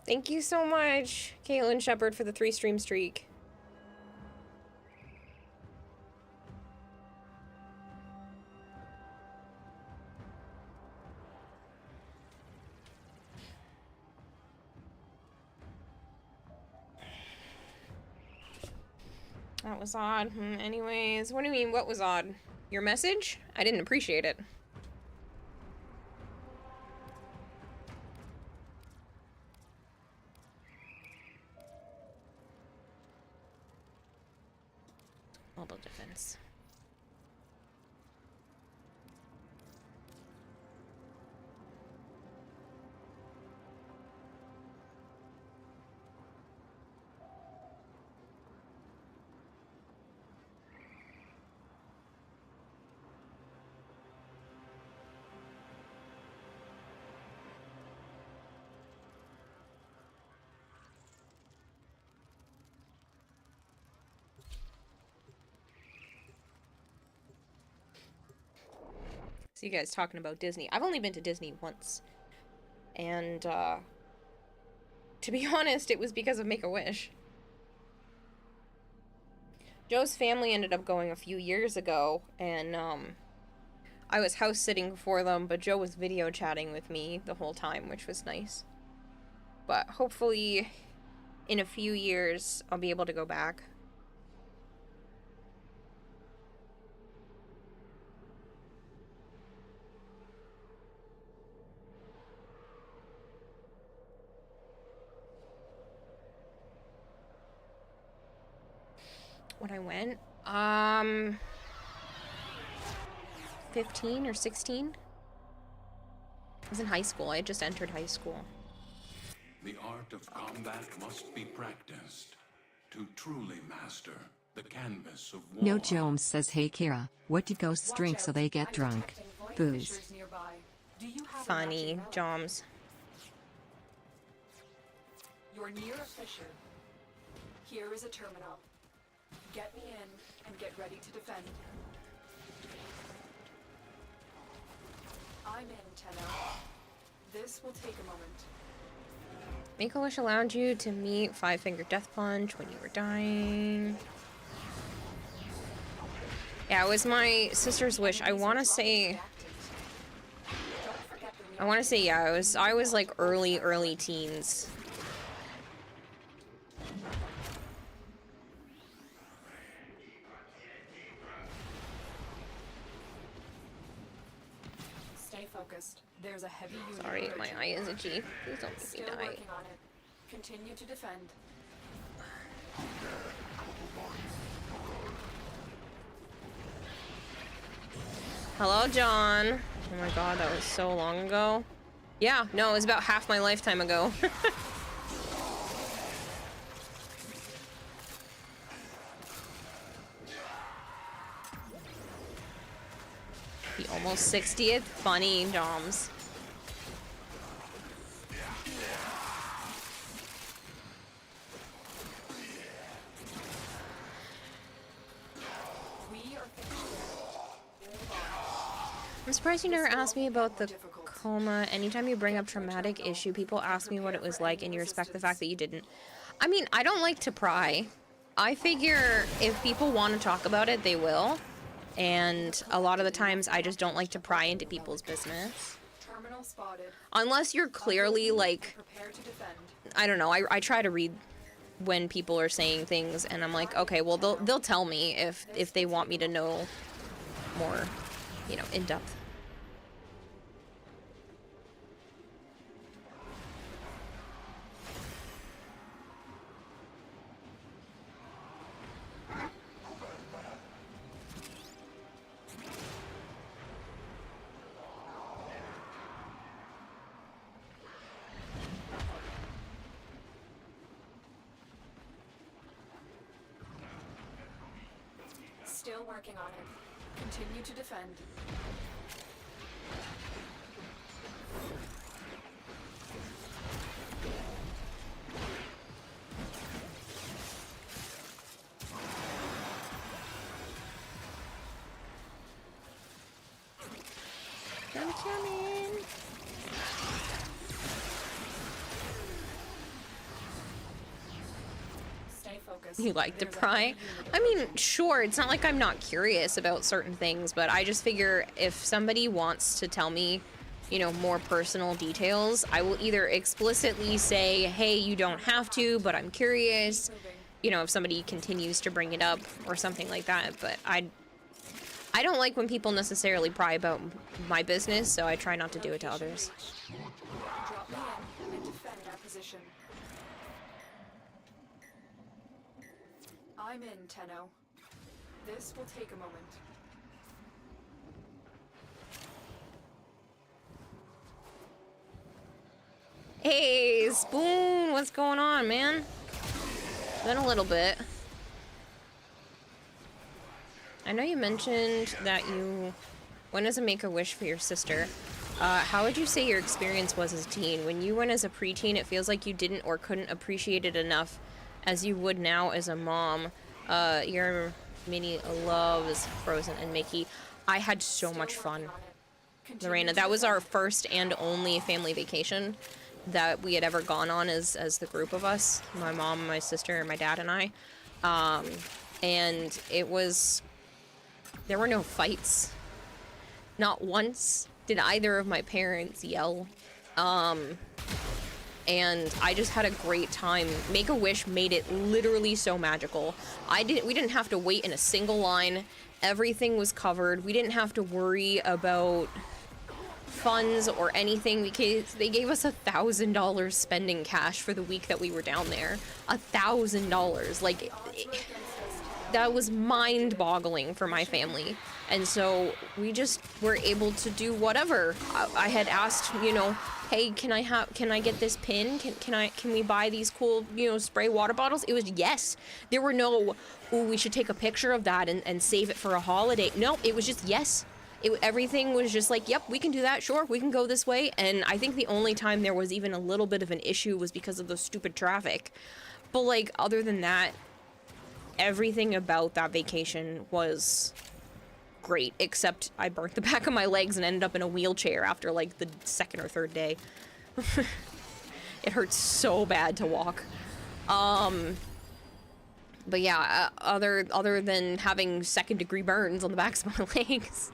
Thank you so much, Caitlin Shepard, for the 3-stream streak. That was odd. Anyways, what do you mean, what was odd? Your message? I didn't appreciate it. Mobile defense. So you guys talking about Disney. I've only been to Disney once. And, to be honest, it was because of Make-A-Wish. Joe's family ended up going a few years ago, and, I was house-sitting for them, but Joe was video chatting with me the whole time, which was nice. But hopefully, in a few years, I'll be able to go back. When I went, 15 or 16? I was in high school. I had just entered high school. The art of combat must be practiced to truly master the canvas of war. No Jones says, hey Kira, what do ghosts drink so they get drunk? Booze. Funny, Joms. You're near a fissure. Here is a terminal. Get me in and get ready to defend. I'm in, Tenno. This will take a moment. Make-A-Wish allowed you to meet Five Finger Death Punch when you were dying. Yeah, it was my sister's wish. I want to say, yeah, I was like early teens. Stay focused. There's a heavy unit. Sorry, my eye is itchy. Please don't make me Still die. working on it. Continue to defend. Hello, John. Oh my god, that was so long ago. Yeah, no, it was about half my lifetime ago. The almost 60th? Funny, Joms. I'm surprised you never asked me about the coma. Anytime you bring up traumatic issue, people ask me what it was like, and you respect the fact that you didn't. I mean, I don't like to pry. I figure if people want to talk about it, they will. And a lot of the times, I just don't like to pry into people's business. Terminal spotted. Unless you're clearly, like, Prepare to defend. I don't know, I try to read when people are saying things, and I'm like, okay, well, they'll tell me if they want me to know more, you know, in depth. Still working on it. Continue to defend. I'm coming. Stay focused. You like to There's a pry? heavy unit I mean, sure, it's not like I'm not curious about certain things, but I just figure if somebody wants to tell me, you know, more personal details, I will either explicitly say, hey, you don't have to, but I'm curious, you know, if somebody continues to bring it up or something like that, but I don't like when people necessarily pry about my business, so I try not to do it to others. Drop me in and defend our position. I'm in, Tenno. This will take a moment. Hey, Spoon, what's going on, man? Been a little bit. I know you mentioned that you went as a Make-A-Wish for your sister. How would you say your experience was as a teen? When you went as a preteen, it feels like you didn't or couldn't appreciate it enough as you would now as a mom. Your mini loves Frozen and Mickey. I had so much fun, Lorena. That was our first and only family vacation that we had ever gone on as the group of us. My mom, my sister, my dad, and I. And it was... There were no fights. Not once did either of my parents yell. And I just had a great time. Make-A-Wish made it literally so magical. We didn't have to wait in a single line. Everything was covered. We didn't have to worry about funds or anything because they gave us $1,000 spending cash for the week that we were down there. $1,000. Like, that was mind-boggling for my family. And so we just were able to do whatever. I had asked, you know, hey, can I get this pin? Can we buy these cool, you know, spray water bottles? It was yes. There were no, ooh, we should take a picture of that and save it for a holiday. No, it was just yes. Everything was just like, yep, we can do that. Sure, we can go this way. And I think the only time there was even a little bit of an issue was because of the stupid traffic. But like, other than that, everything about that vacation was great, except I burnt the back of my legs and ended up in a wheelchair after like the second or third day. It hurts so bad to walk. But yeah, other than having second-degree burns on the backs of my legs,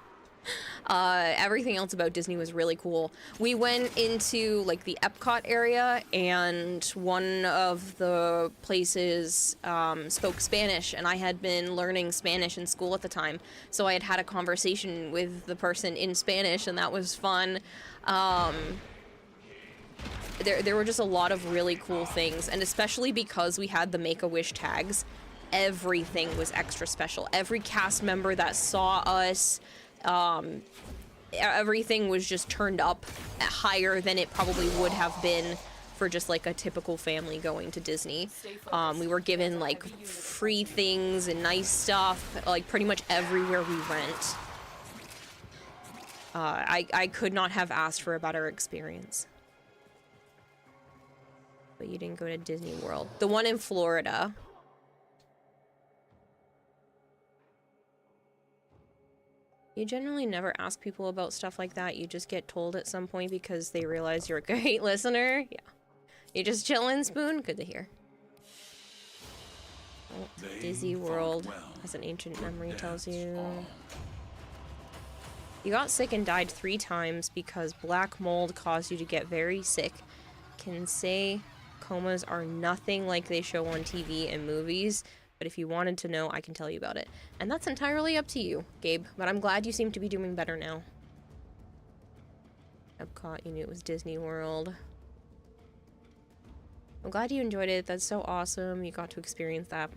everything else about Disney was really cool. We went into like the Epcot area, and one of the places spoke Spanish, and I had been learning Spanish in school at the time, so I had a conversation with the person in Spanish, and that was fun. There were just a lot of really cool things, and especially because we had the Make-A-Wish tags, everything was extra special. Every cast member that saw us, everything was just turned up higher than it probably would have been for just like a typical family going to Disney. We were given like free things and nice stuff, like pretty much everywhere we went. I could not have asked for a better experience. But you didn't go to Disney World. The one in Florida. You generally never ask people about stuff like that. You just get told at some point because they realize you're a great listener. Yeah. You just chillin', Spoon? Good to hear. Oh, Disney World has an ancient memory, tells you. You got sick and died 3 times because black mold caused you to get very sick. Can say comas are nothing like they show on TV and movies. But if you wanted to know, I can tell you about it. And that's entirely up to you, Gabe. But I'm glad you seem to be doing better now. Epcot, you knew it was Disney World. I'm glad you enjoyed it. That's so awesome. You got to experience that.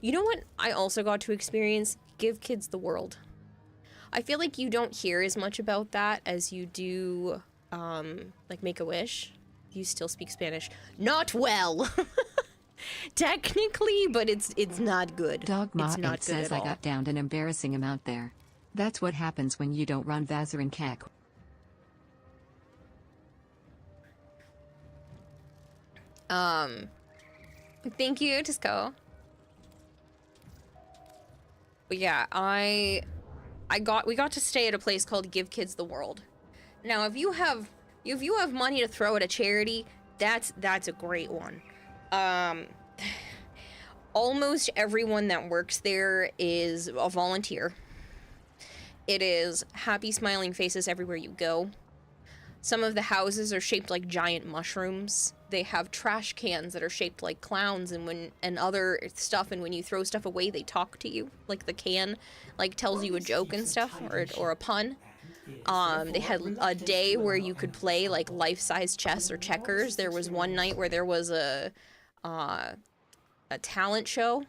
You know what I also got to experience? Give kids the world. I feel like you don't hear as much about that as you do, like Make-A-Wish. You still speak Spanish. Not well! Technically, but it's not good. Dogma it's not 8 good says at I all. got downed an embarrassing amount there. That's what happens when you don't run Vassar and Keck. Thank you, Tisco. But yeah, we got to stay at a place called Give Kids the World. Now, if you have money to throw at a charity, that's a great one. Almost everyone that works there is a volunteer. It is happy, smiling faces everywhere you go. Some of the houses are shaped like giant mushrooms. They have trash cans that are shaped like clowns and other stuff, and when you throw stuff away, they talk to you. Like the can, like, tells you a joke and stuff, or a pun. They had a day where you could play, like, life-size chess or checkers. There was one night where there was a talent show.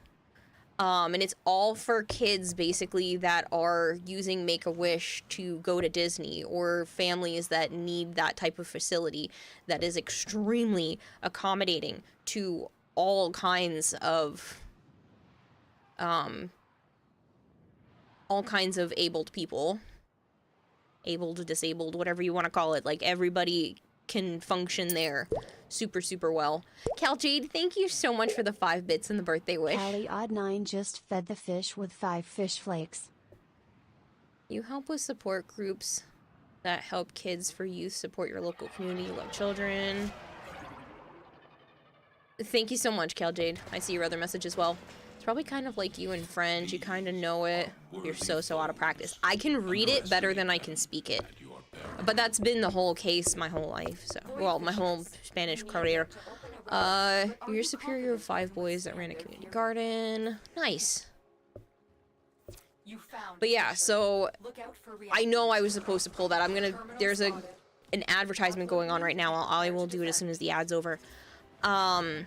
And it's all for kids, basically, that are using Make-A-Wish to go to Disney, or families that need that type of facility that is extremely accommodating to all kinds of abled people. Abled, disabled, whatever you want to call it. Like, everybody can function there super, super well. Cal Jade, thank you so much for the 5 bits and the birthday wish. Callie Odd 9 just fed the fish with 5 fish flakes. You help with support groups that help kids for youth, support your local community, love children. Thank you so much, Cal Jade. I see your other message as well. It's probably kind of like you in French. You kind of know it. You're so out of practice. I can read it better than I can speak it. But that's been the whole case my whole life, so, well, my whole Spanish career. You're superior of 5 boys that ran a community garden. Nice. But yeah, so, I know I was supposed to pull that. There's an advertisement going on right now. I will do it as soon as the ad's over. But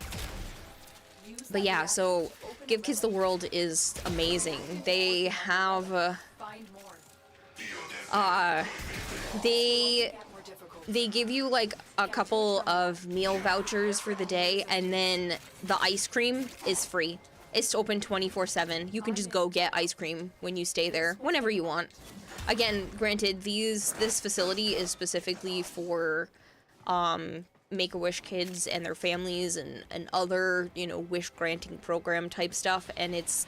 yeah, so, Give Kids the World is amazing. They have, they give you, like, a couple of meal vouchers for the day, and then the ice cream is free. It's open 24/7. You can just go get ice cream when you stay there, whenever you want. Again, granted, this facility is specifically for, Make-A-Wish kids and their families and other, you know, wish-granting program type stuff, and it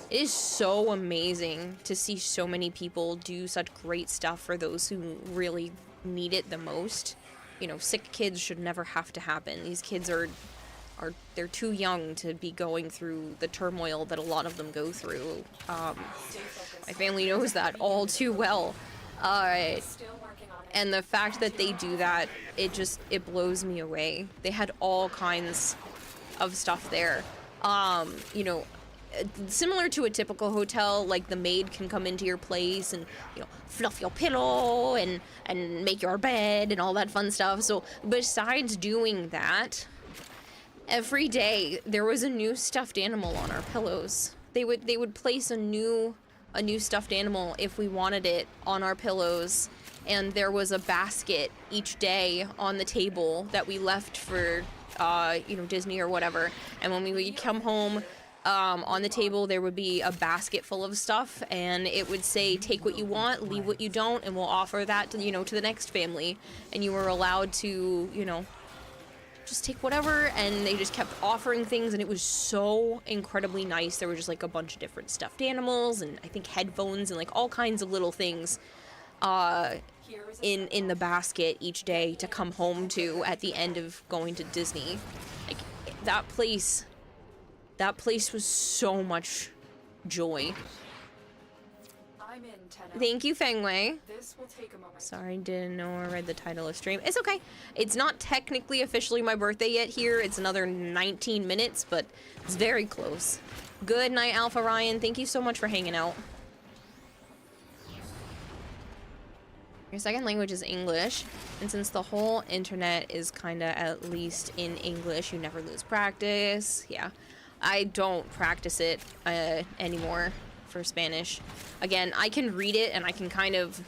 is so amazing to see so many people do such great stuff for those who really need it the most. You know, sick kids should never have to happen. These kids they're too young to be going through the turmoil that a lot of them go through. My family knows that all too well. And the fact that they do that, it blows me away. They had all kinds of stuff there. You know, similar to a typical hotel, like the maid can come into your place and, you know, fluff your pillow and make your bed and all that fun stuff. So besides doing that, every day there was a new stuffed animal on our pillows. They would place a new stuffed animal if we wanted it on our pillows, and there was a basket each day on the table that we left for you know, Disney or whatever. And when we would come home, on the table there would be a basket full of stuff, and it would say, take what you want, leave what you don't, and we'll offer that to, you know, to the next family. And you were allowed to, you know, just take whatever, and they just kept offering things, and it was so incredibly nice. There were just, like, a bunch of different stuffed animals, and I think headphones, and, like, all kinds of little things in the basket each day to come home to at the end of going to Disney. Like, that place was so much joy. Thank you, Fengwei. Sorry, didn't know or read the title of stream. It's okay. It's not technically officially my birthday yet here. It's another 19 minutes, but it's very close. Good night, Alpha Ryan. Thank you so much for hanging out. Your second language is English, and since the whole internet is kinda at least in English, you never lose practice. Yeah. I don't practice it anymore for Spanish. Again, I can read it and I can kind of,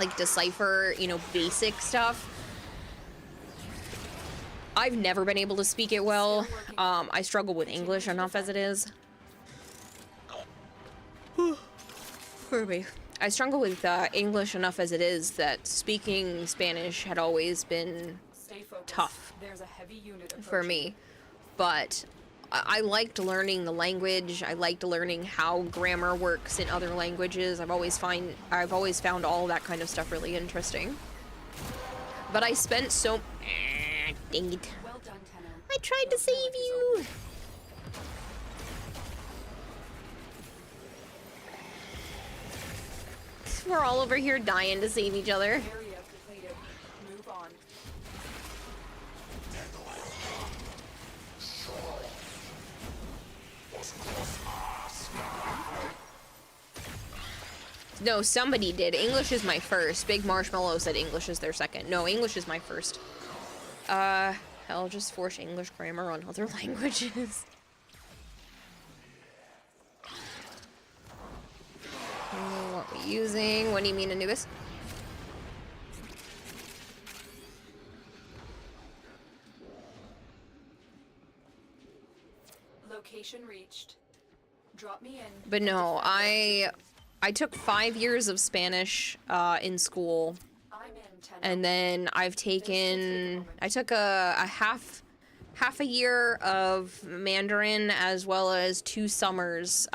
like, decipher, you know, basic stuff. I've never been able to speak it well. I struggle with English enough as it is. I struggle with English enough as it is that speaking Spanish had always been tough for me. But I liked learning the language. I liked learning how grammar works in other languages. I've always found all that kind of stuff really interesting. But I spent so... dang it. Well done, Tenno. I tried to save you! We're all over here dying to save each other. Area completed. Move on. No, somebody did. English is my first. Big Marshmallow said English is their second. No, English is my first. I'll just force English grammar on other languages. What are we using? What do you mean, Anubis? Location reached. Drop me in. But no, I took 5 years of Spanish in school, I'm in, Tenno. and then I took a half a year of Mandarin, as well as 2 summers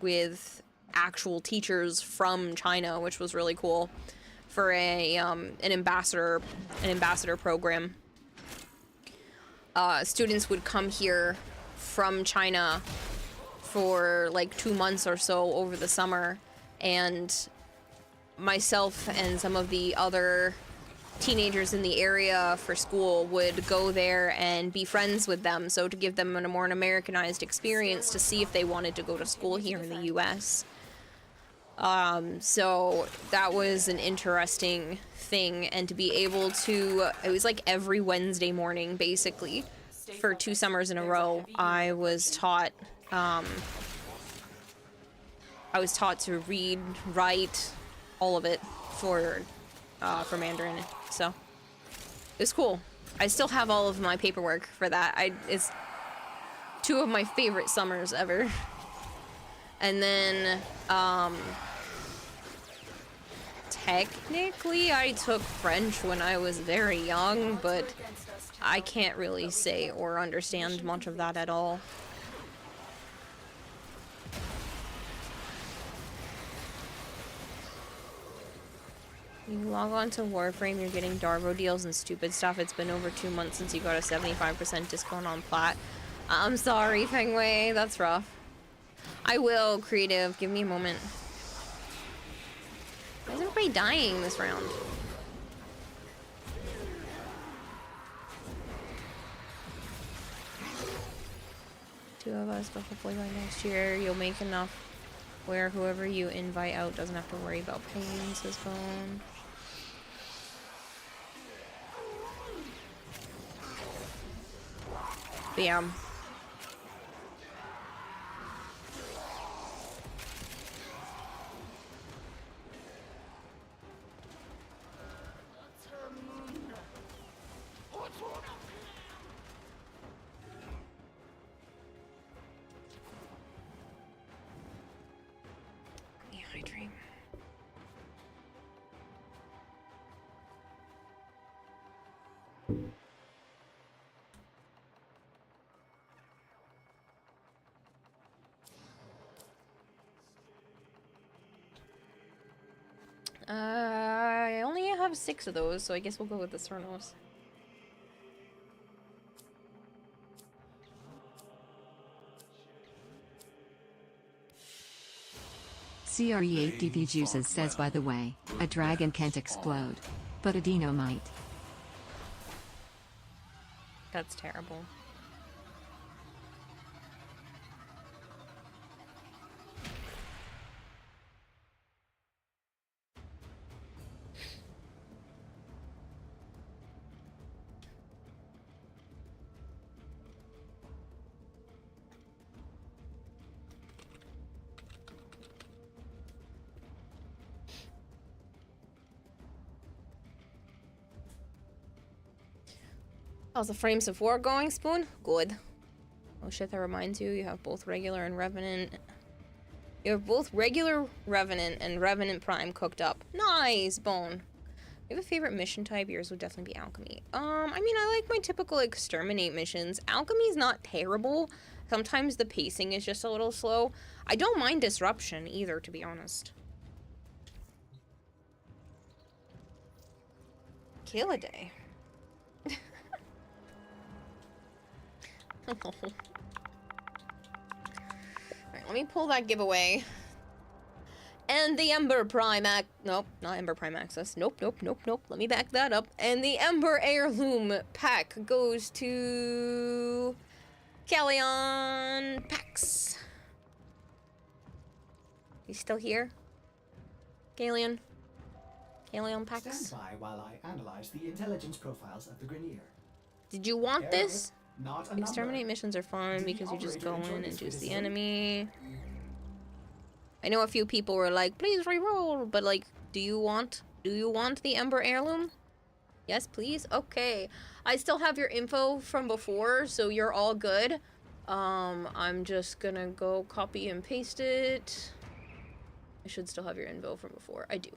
with actual teachers from China, which was really cool, for an ambassador program. Students would come here from China for like 2 months or so over the summer, and myself and some of the other teenagers in the area for school would go there and be friends with them, so to give them a more Americanized experience to see if they wanted to go to school here in the US. So that was an interesting thing, and to be able to, it was like every Wednesday morning basically for 2 summers in a row, I was taught to read, write, all of it for Mandarin. So it was cool. I still have all of my paperwork for that. It's 2 of my favorite summers ever. And then technically I took French when I was very young, but I can't really say or understand much of that at all. You log on to Warframe, you're getting Darvo deals and stupid stuff. It's been over 2 months since you got a 75% discount on Plat. I'm sorry, Fengwei, that's rough. I will, Creative, give me a moment. Why is everybody dying this round? Two of us, but hopefully by next year you'll make enough where whoever you invite out doesn't have to worry about paying, says phone. Bam. Yeah, I dream. I only have 6 of those, so I guess we'll go with the Cernos. CRE8 DP Juices says, by the way, a dragon can't explode, but a dino might. That's terrible. How's the Frames of War going, Spoon? Good. Oh shit, that reminds you, you have both regular and Revenant. You have both regular Revenant and Revenant Prime cooked up. Nice, Bone. You have a favorite mission type? Yours would definitely be alchemy. I mean, I like my typical exterminate missions. Alchemy's not terrible. Sometimes the pacing is just a little slow. I don't mind disruption either, to be honest. Kill a day. Alright, let me pull that giveaway. And the Ember Prime nope, not Ember Prime Access. Nope. Let me back that up. And the Ember Heirloom pack goes to Callion Pax. He's still here? Callion Pax. Stand by while I analyze the intelligence profiles of the Grenier. Did you want this? Not a Exterminate number. missions are fun because you just go operator in enjoy and this juice the criticism? enemy. I know a few people were like, please reroll, but like, do you want the Ember Heirloom? Yes, please? Okay. I still have your info from before, so you're all good. I'm just gonna go copy and paste it. I should still have your info from before. I do.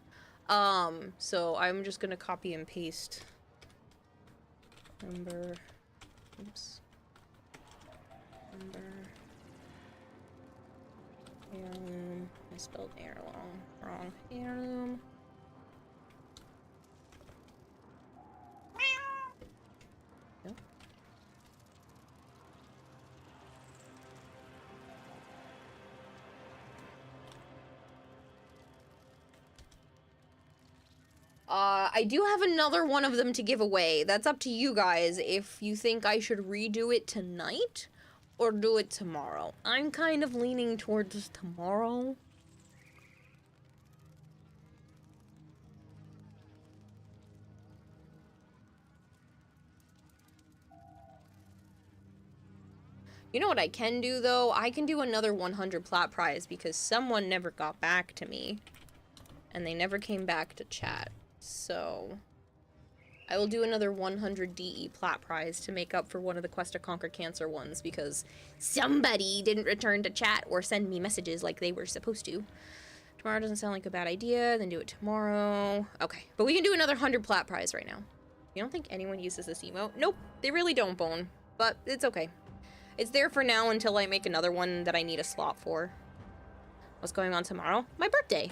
So I'm just gonna copy and paste Ember. Oops. Ember. Heirloom. I spelled heirloom wrong. Heirloom. Nope. I do have another one of them to give away. That's up to you guys if you think I should redo it tonight or do it tomorrow. I'm kind of leaning towards tomorrow. You know what I can do, though? I can do another 100 plat prize because someone never got back to me. And they never came back to chat. So I will do another 100 DE plat prize to make up for one of the Quest to Conquer Cancer ones because somebody didn't return to chat or send me messages like they were supposed to. Tomorrow doesn't sound like a bad idea, then do it tomorrow. Okay, but we can do another 100 plat prize right now. You don't think anyone uses this emote? Nope, they really don't, Bone. But it's okay. It's there for now until I make another one that I need a slot for. What's going on tomorrow? My birthday.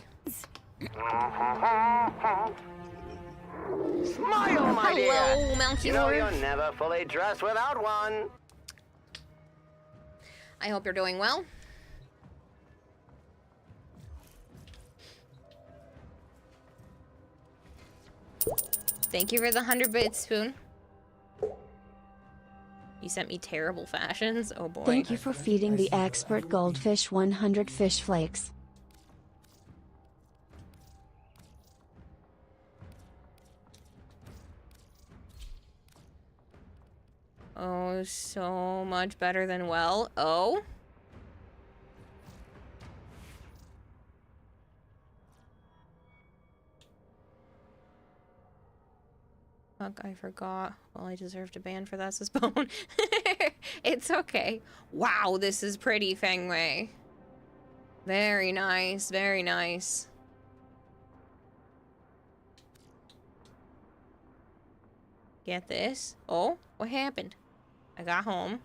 Smile, my dear. Hello, Mounty You know Lord. you're never fully dressed without one. I hope you're doing well. Thank you for the 100-bit spoon. You sent me terrible fashions. Oh boy. Thank you for feeding the expert goldfish 100 fish flakes. Oh, so much better than well. Oh? Fuck, I forgot. Well, I deserved a ban for that, says Bone. It's okay. Wow, this is pretty, Feng Wei. Very nice, very nice. Get this. Oh, what happened? I got home.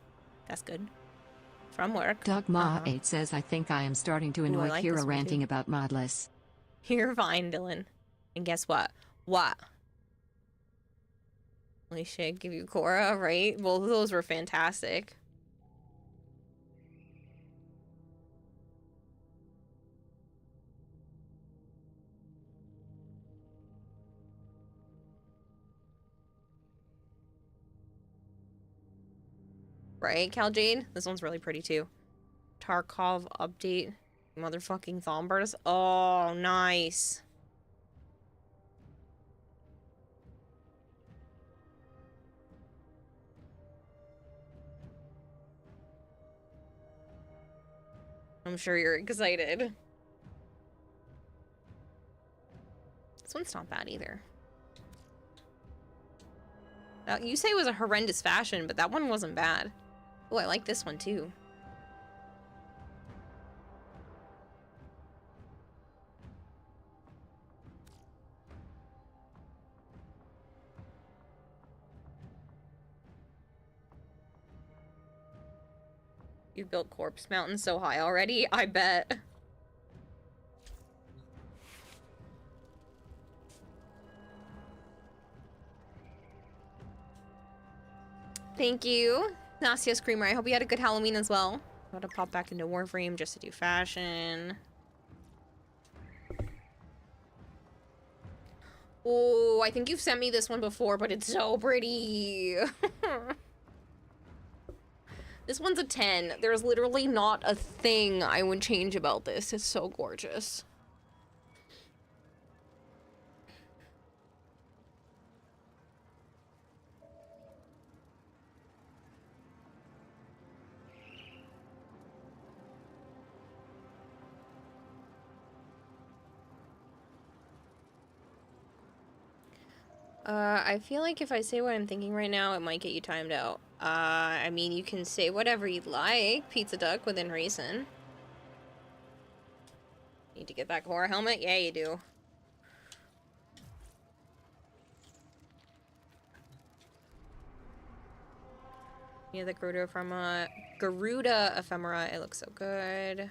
That's good. From work. Dogma 8 says, I think I am starting to annoy like this Kira one, ranting too. about modless. You're fine, Dylan. And guess what? What? Holy shit, give you Korra, right? Well, those were fantastic. Right, Cal Jade? This one's really pretty too. Tarkov update. Motherfucking Thomburst. Oh, nice. I'm sure you're excited. This one's not bad either. Now, you say it was a horrendous fashion, but that one wasn't bad. Oh, I like this one too. You built Corpse Mountain so high already? I bet. Thank you, Nastia Screamer. I hope you had a good Halloween as well. I'm about to pop back into Warframe just to do fashion. Oh, I think you've sent me this one before, but it's so pretty. This one's a 10. There's literally not a thing I would change about this. It's so gorgeous. I feel like if I say what I'm thinking right now, it might get you timed out. I mean, you can say whatever you'd like, Pizza Duck, within reason. Need to get that horror helmet? Yeah, you do. Yeah, the Garuda ephemera. It looks so good.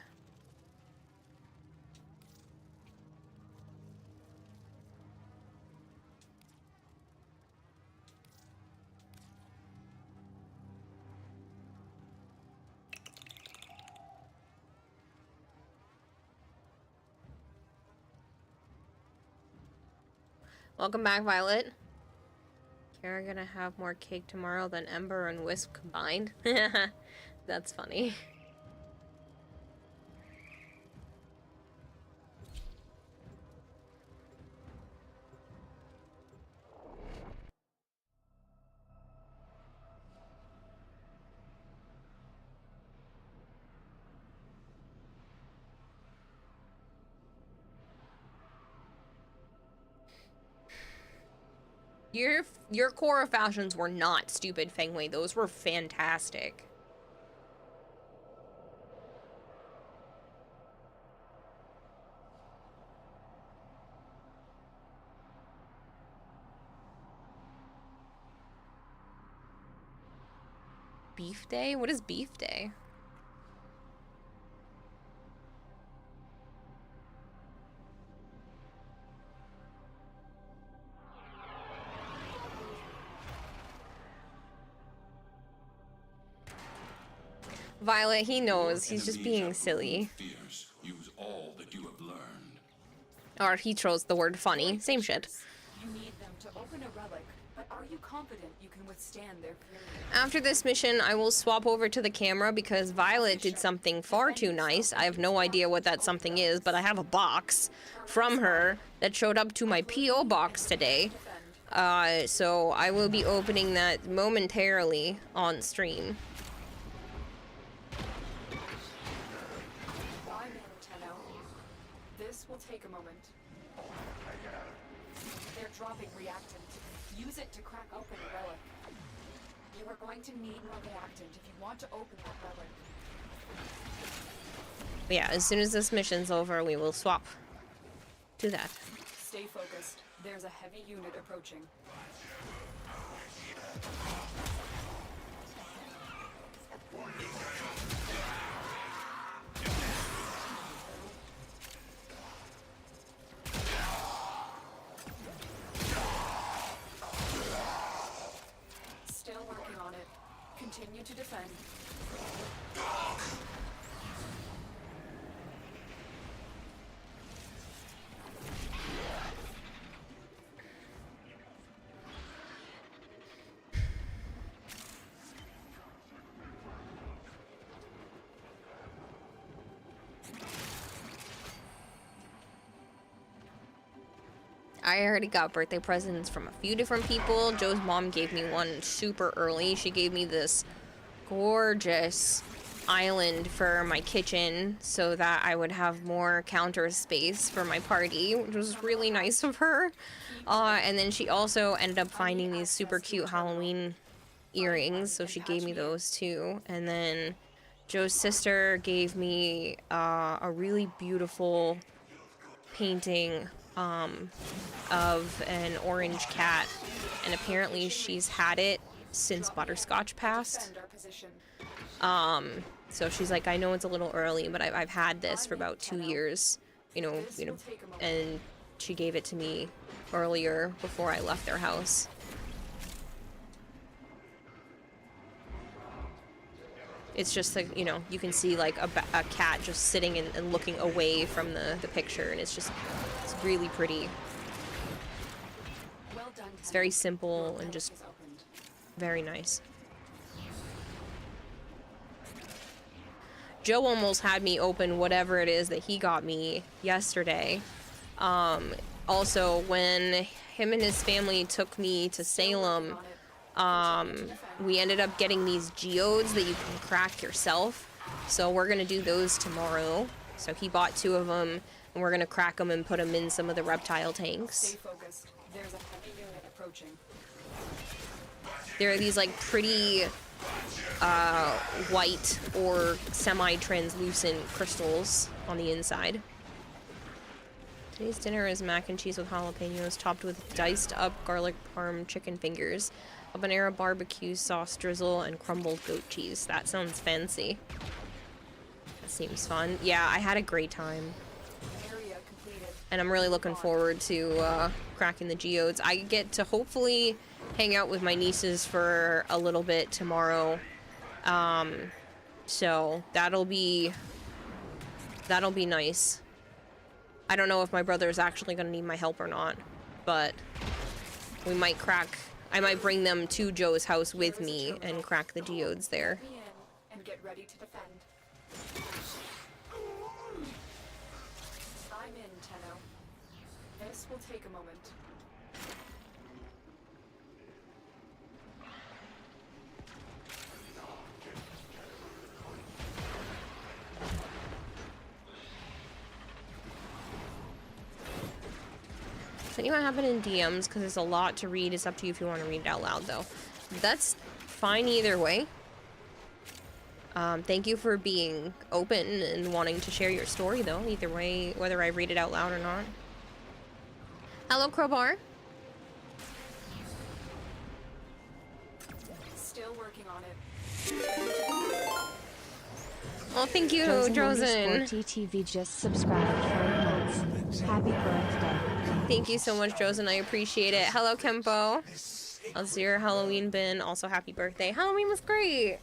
Welcome back, Violet. Kara gonna have more cake tomorrow than Ember and Wisp combined. That's funny. Your Korra fashions were not stupid, Fengwei. Those were fantastic. Beef Day? What is Beef Day? Violet, he knows. He's just being silly. Fierce. Use all that you have learned. Or he chose the word funny. Same shit. You need them to open a relic, but are you confident you can withstand their fury? After this mission, I will swap over to the camera because Violet did something far too nice. I have no idea what that something is, but I have a box from her that showed up to my P.O. box today. So I will be opening that momentarily on stream. This will take a moment. They're dropping reactant. Use it to crack open a relic. You are going to need more reactant if you want to open that relic. Yeah, as soon as this mission's over, we will swap to that. Stay focused. There's a heavy unit approaching. Still working on it. Continue to defend. I already got birthday presents from a few different people. Joe's mom gave me one super early. She gave me this gorgeous island for my kitchen so that I would have more counter space for my party, which was really nice of her. And then she also ended up finding these super cute Halloween earrings, so she gave me those too. And then Joe's sister gave me a really beautiful painting of an orange cat, and apparently she's had it since Butterscotch passed. So she's like, I know it's a little early, but I've had this for about 2 years, you know, and she gave it to me earlier before I left their house. It's just like, you know, you can see like a cat just sitting and looking away from the picture, and it's really pretty. It's very simple and just very nice. Joe almost had me open whatever it is that he got me yesterday. Also, when him and his family took me to Salem, we ended up getting these geodes that you can crack yourself. So we're gonna do those tomorrow. So he bought 2 of them, and we're gonna crack them and put them in some of the reptile tanks. Stay focused. There's a heavy unit approaching. There are these like pretty white or semi-translucent crystals on the inside. Today's dinner is mac and cheese with jalapenos topped with diced up garlic parm chicken fingers, habanero barbecue sauce drizzle, and crumbled goat cheese. That sounds fancy. That seems fun. Yeah, I had a great time. And I'm really looking forward to cracking the geodes. I get to hopefully hang out with my nieces for a little bit tomorrow. So that'll be nice. I don't know if my brother is actually going to need my help or not, but we might I might bring them to Joe's house with me and crack the geodes there. And get ready to defend. I'm in, Tenno. This will take a moment. Does anyone have it in DMs? Because there's a lot to read. It's up to you if you want to read it out loud, though. That's fine either way. Thank you for being open and wanting to share your story, though. Either way, whether I read it out loud or not. Hello, Crowbar. Still working on it. Oh, thank you, Josen. TTV just subscribed for months. Happy birthday. Thank you so much, Josen. I appreciate it. Hello, Kempo. How's your Halloween been? Also, happy birthday. Halloween was great.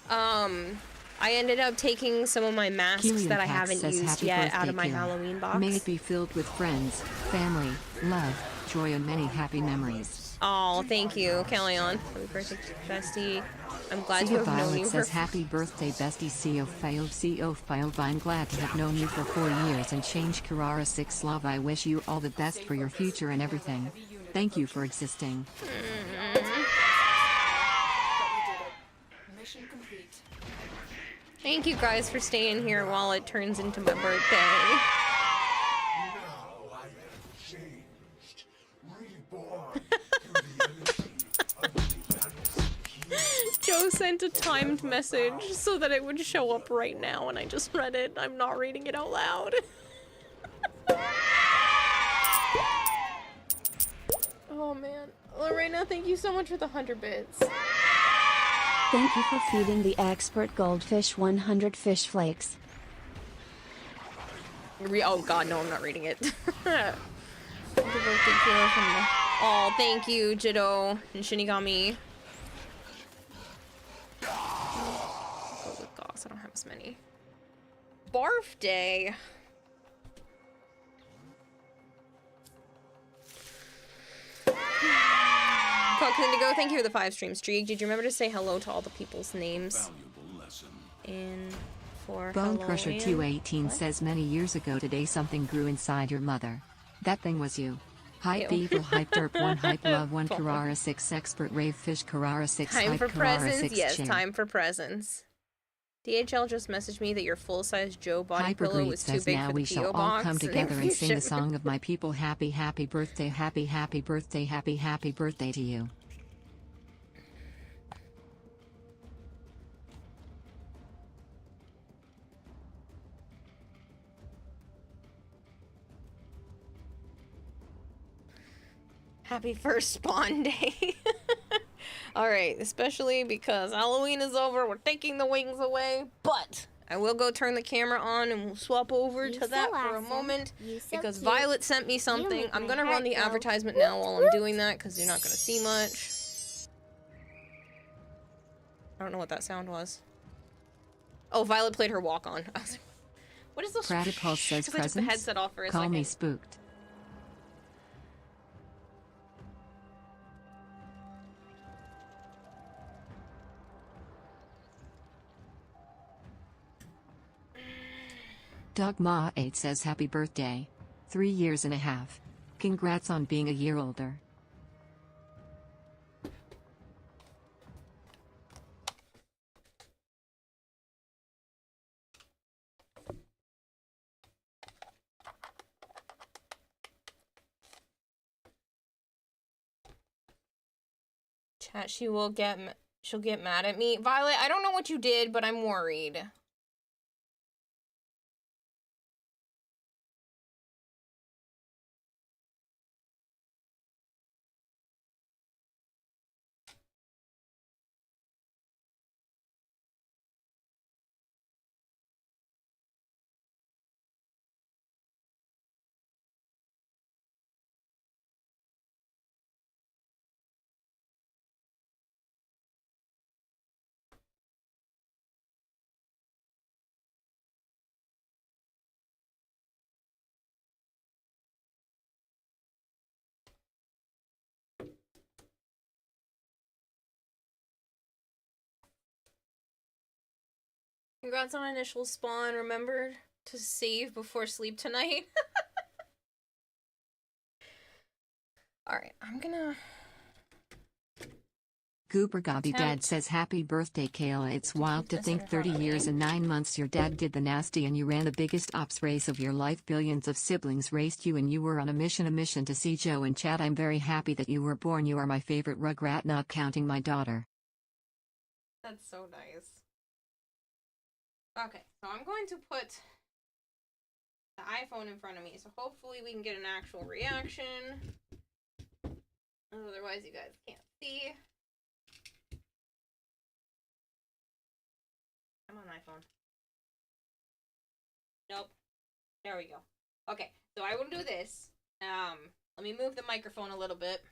I ended up taking some of my masks Helium that I Pack haven't says, used "Happy yet birthday, out of my Kira. Halloween box. May it be filled with friends, family, love, joy, and many happy memories." Oh, thank you, Kellyon. Happy birthday, bestie. I'm glad to have known Violet you says, for... "Happy birthday, bestie. CO failed. I'm glad to have known you for 4 years and change Kirara 6 love. I wish you all the best for your future and everything. Thank you for existing." Mission complete. Thank you guys for staying here while it turns into my birthday. Joe sent a timed message so that it would show up right now, and I just read it. I'm not reading it out loud. Oh man. Lorena, thank you so much for the 100 bits. Thank you for feeding the expert goldfish 100 fish flakes. Oh god, no, I'm not reading it. Happy birthday, Kira, from the... Oh, thank you, Jiddo and Shinigami. Go with Goss, I don't have as many. Barf day. Cook Indigo, thank you for the 5 streams. Streak, did you remember to say hello to all the people's names? In for Bone Crusher Halloween? 218 says, "Many years ago today something grew inside your mother. That thing was you. Hype Ew. evil, hype derp 1, hype love 1, Kirara 6 expert, rave fish, Kirara 6, Time hype for Kirara presents? 6 Yes, chair." time for presents. DHL just messaged me that your full-size Joe body pillow Hypergreed was too says, big "Now for we the shall PO all box. come together and sing the should- song of my people. Happy, happy birthday, happy, happy birthday, happy, happy birthday to you." Happy first spawn day. Alright, especially because Halloween is over, we're taking the wings away, but I will go turn the camera on and we'll swap over to that for a moment because Violet sent me something. I'm gonna run the advertisement now while I'm doing that because you're not gonna see much. I don't know what that sound was. Oh, Violet played her walk on. I was like, what is this? Platypus says I took the presents. headset off for a Call second. me spooked. Dogma8 says happy birthday. 3 years and a half. Congrats on being a year older. Chat, she'll get mad at me. Violet, I don't know what you did, but I'm worried. Congrats on initial spawn. Remember to save before sleep tonight. Alright, I'm gonna... Goober Gobby Dad says happy birthday Kayla. It's wild to think 30 years and 9 months your dad did the nasty and you ran the biggest ops race of your life. Billions of siblings raced you and you were on a mission to see Joe and Chad. I'm very happy that you were born. You are my favorite Rugrat, not counting my daughter. That's so nice. Okay, so I'm going to put the iPhone in front of me, so hopefully we can get an actual reaction. Otherwise you guys can't see. I'm on iPhone. Nope. There we go. Okay, so I will do this. Let me move the microphone a little bit.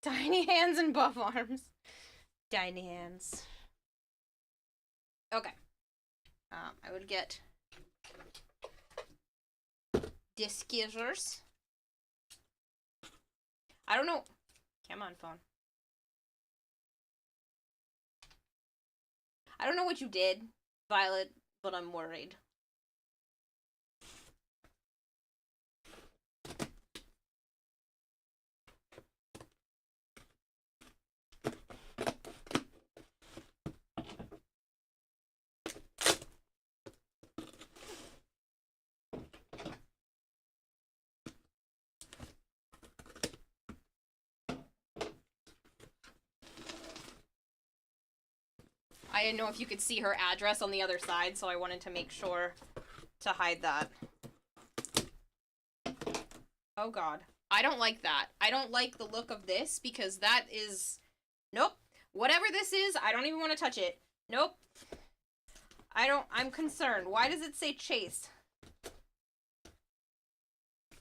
Tiny hands and buff arms. Tiny hands. Okay. I would get disc scissors. I don't know. Come on, phone. I don't know what you did, Violet, but I'm worried. I didn't know if you could see her address on the other side, so I wanted to make sure to hide that. Oh god. I don't like that. I don't like the look of this because that is... Nope. Whatever this is, I don't even want to touch it. Nope. I'm concerned. Why does it say Chase?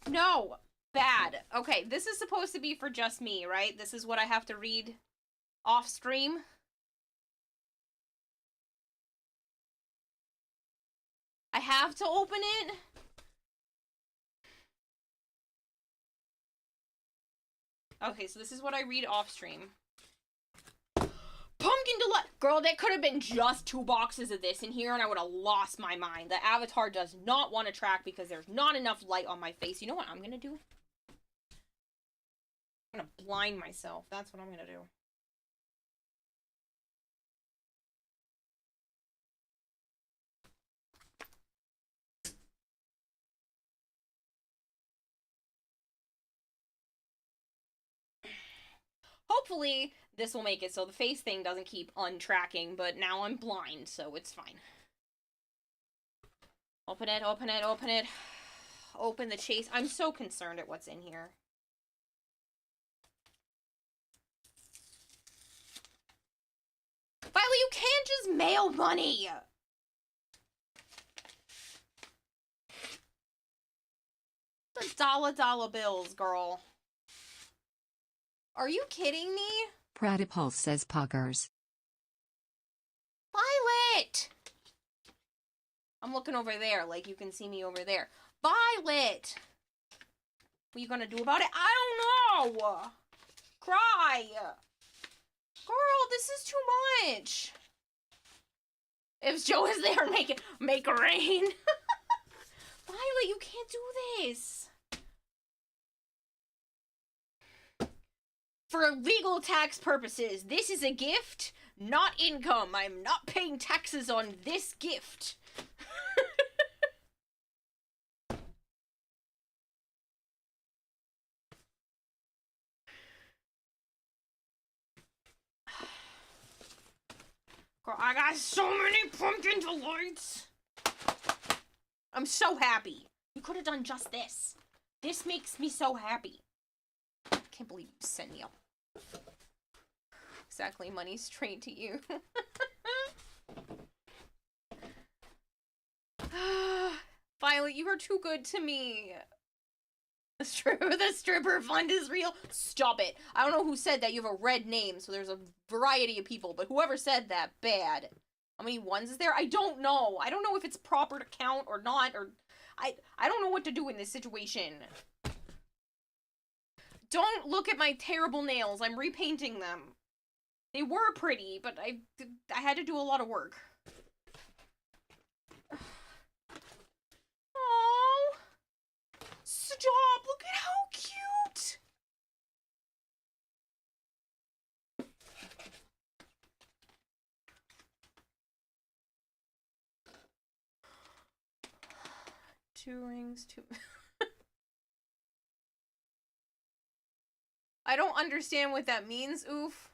No. Bad. Okay, this is supposed to be for just me, right? This is what I have to read off stream. I have to open it? Okay, so this is what I read off stream. Pumpkin Delight! Girl, there could have been just 2 boxes of this in here and I would have lost my mind. The avatar does not want to track because there's not enough light on my face. You know what I'm gonna do? I'm gonna blind myself. That's what I'm gonna do. hopefully this will make it so the face thing doesn't keep untracking, but now I'm blind, so it's fine. Open it, open it, open it. Open the chase. I'm so concerned at what's in here. Violet, you can't just mail money! The dollar bills, girl. Are you kidding me? Pratipulse says poggers. Violet! I'm looking over there, like you can see me over there. Violet! What are you gonna do about it? I don't know! Cry! Girl, this is too much! If Joe is there, make it rain! Violet, you can't do this! For legal tax purposes, this is a gift, not income. I'm not paying taxes on this gift. Girl, I got so many pumpkin delights. I'm so happy. You could have done just this. This makes me so happy. I can't believe you sent me up. Exactly, money straight to you. Violet, you are too good to me. The stripper fund is real. Stop it. I don't know who said that. You have a red name, so there's a variety of people, but whoever said that, bad. How many ones is there? I don't know. I don't know if it's proper to count or not, or I don't know what to do in this situation. Don't look at my terrible nails. I'm repainting them. They were pretty, but I had to do a lot of work. Oh, stop! Look at how cute! Two rings, two... I don't understand what that means, oof.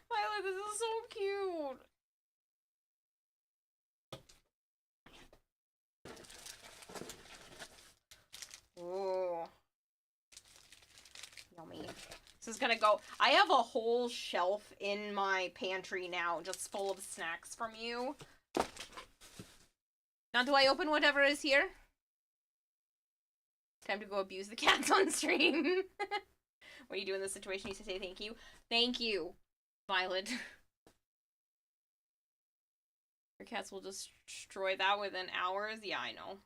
Violet, this is so cute. Oh. Yummy. This is gonna go... I have a whole shelf in my pantry now, just full of snacks from you. Now do I open whatever is here? Time to go abuse the cats on stream. What do you do in this situation? You used to say thank you. Thank you, Violet. Your cats will destroy that within hours. Yeah, I know.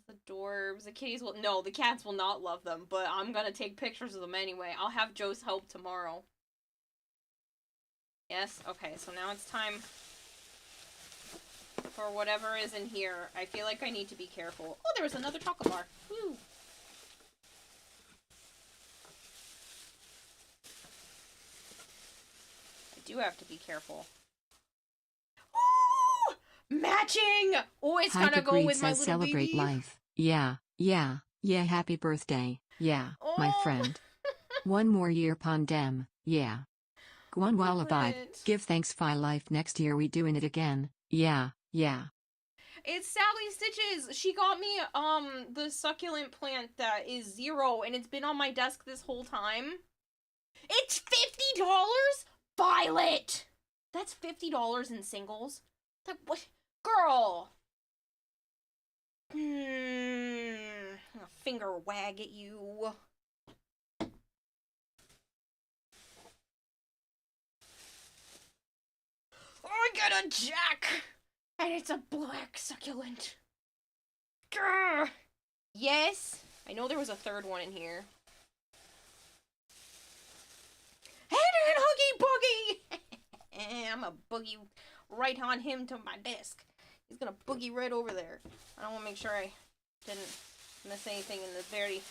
The adorbs. The kitties will... No, the cats will not love them, but I'm gonna take pictures of them anyway. I'll have Joe's help tomorrow. Yes? Okay, so now it's time for whatever is in here. I feel like I need to be careful. Oh, there was another chocolate bar. Woo! I do have to be careful. Ooh! Matching! Oh, it's gonna go with my little celebrate baby. Life. Yeah, yeah, yeah, happy birthday. Yeah, my friend. One more year pandem. Yeah. Gwan Wallaby. Give thanks fi life next year we doing it again. Yeah, yeah. It's Sally Stitches. She got me the succulent plant that is 0 and it's been on my desk this whole time. It's $50? Violet! That's $50 in singles. That what? Girl! A finger wag at you. I get a jack! And it's a black succulent. Grr! Yes? I know there was a third one in here. And Huggy Boogie! I'm a boogie right on him to my desk. He's gonna boogie right over there. I want to make sure I didn't miss anything in the very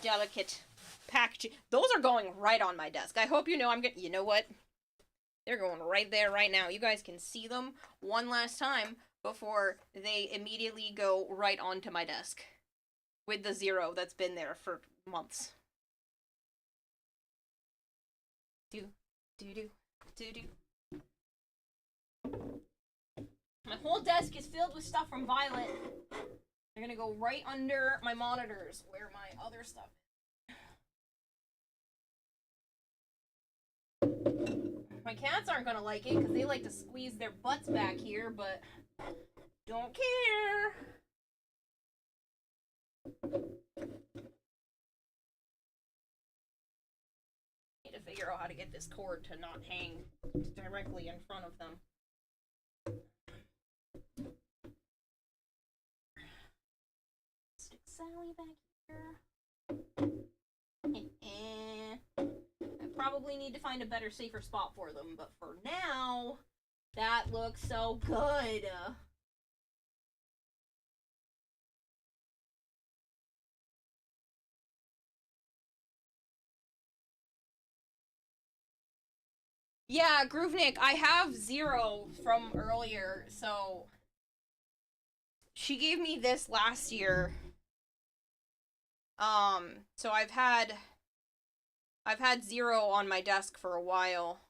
delicate packaging. Those are going right on my desk. I hope you know I'm gonna... You know what? They're going right there right now. You guys can see them one last time before they immediately go right onto my desk with the 0 that's been there for months. Do, do, do, do, do. My whole desk is filled with stuff from Violet. They're gonna go right under my monitors where my other stuff is. My cats aren't gonna like it because they like to squeeze their butts back here, but don't care. Need to figure out how to get this cord to not hang directly in front of them. Stick Sally back here. I probably need to find a better, safer spot for them, but for now, that looks so good. Yeah, Groovenick, I have 0 from earlier, so she gave me this last year. So I've had 0 on my desk for a while.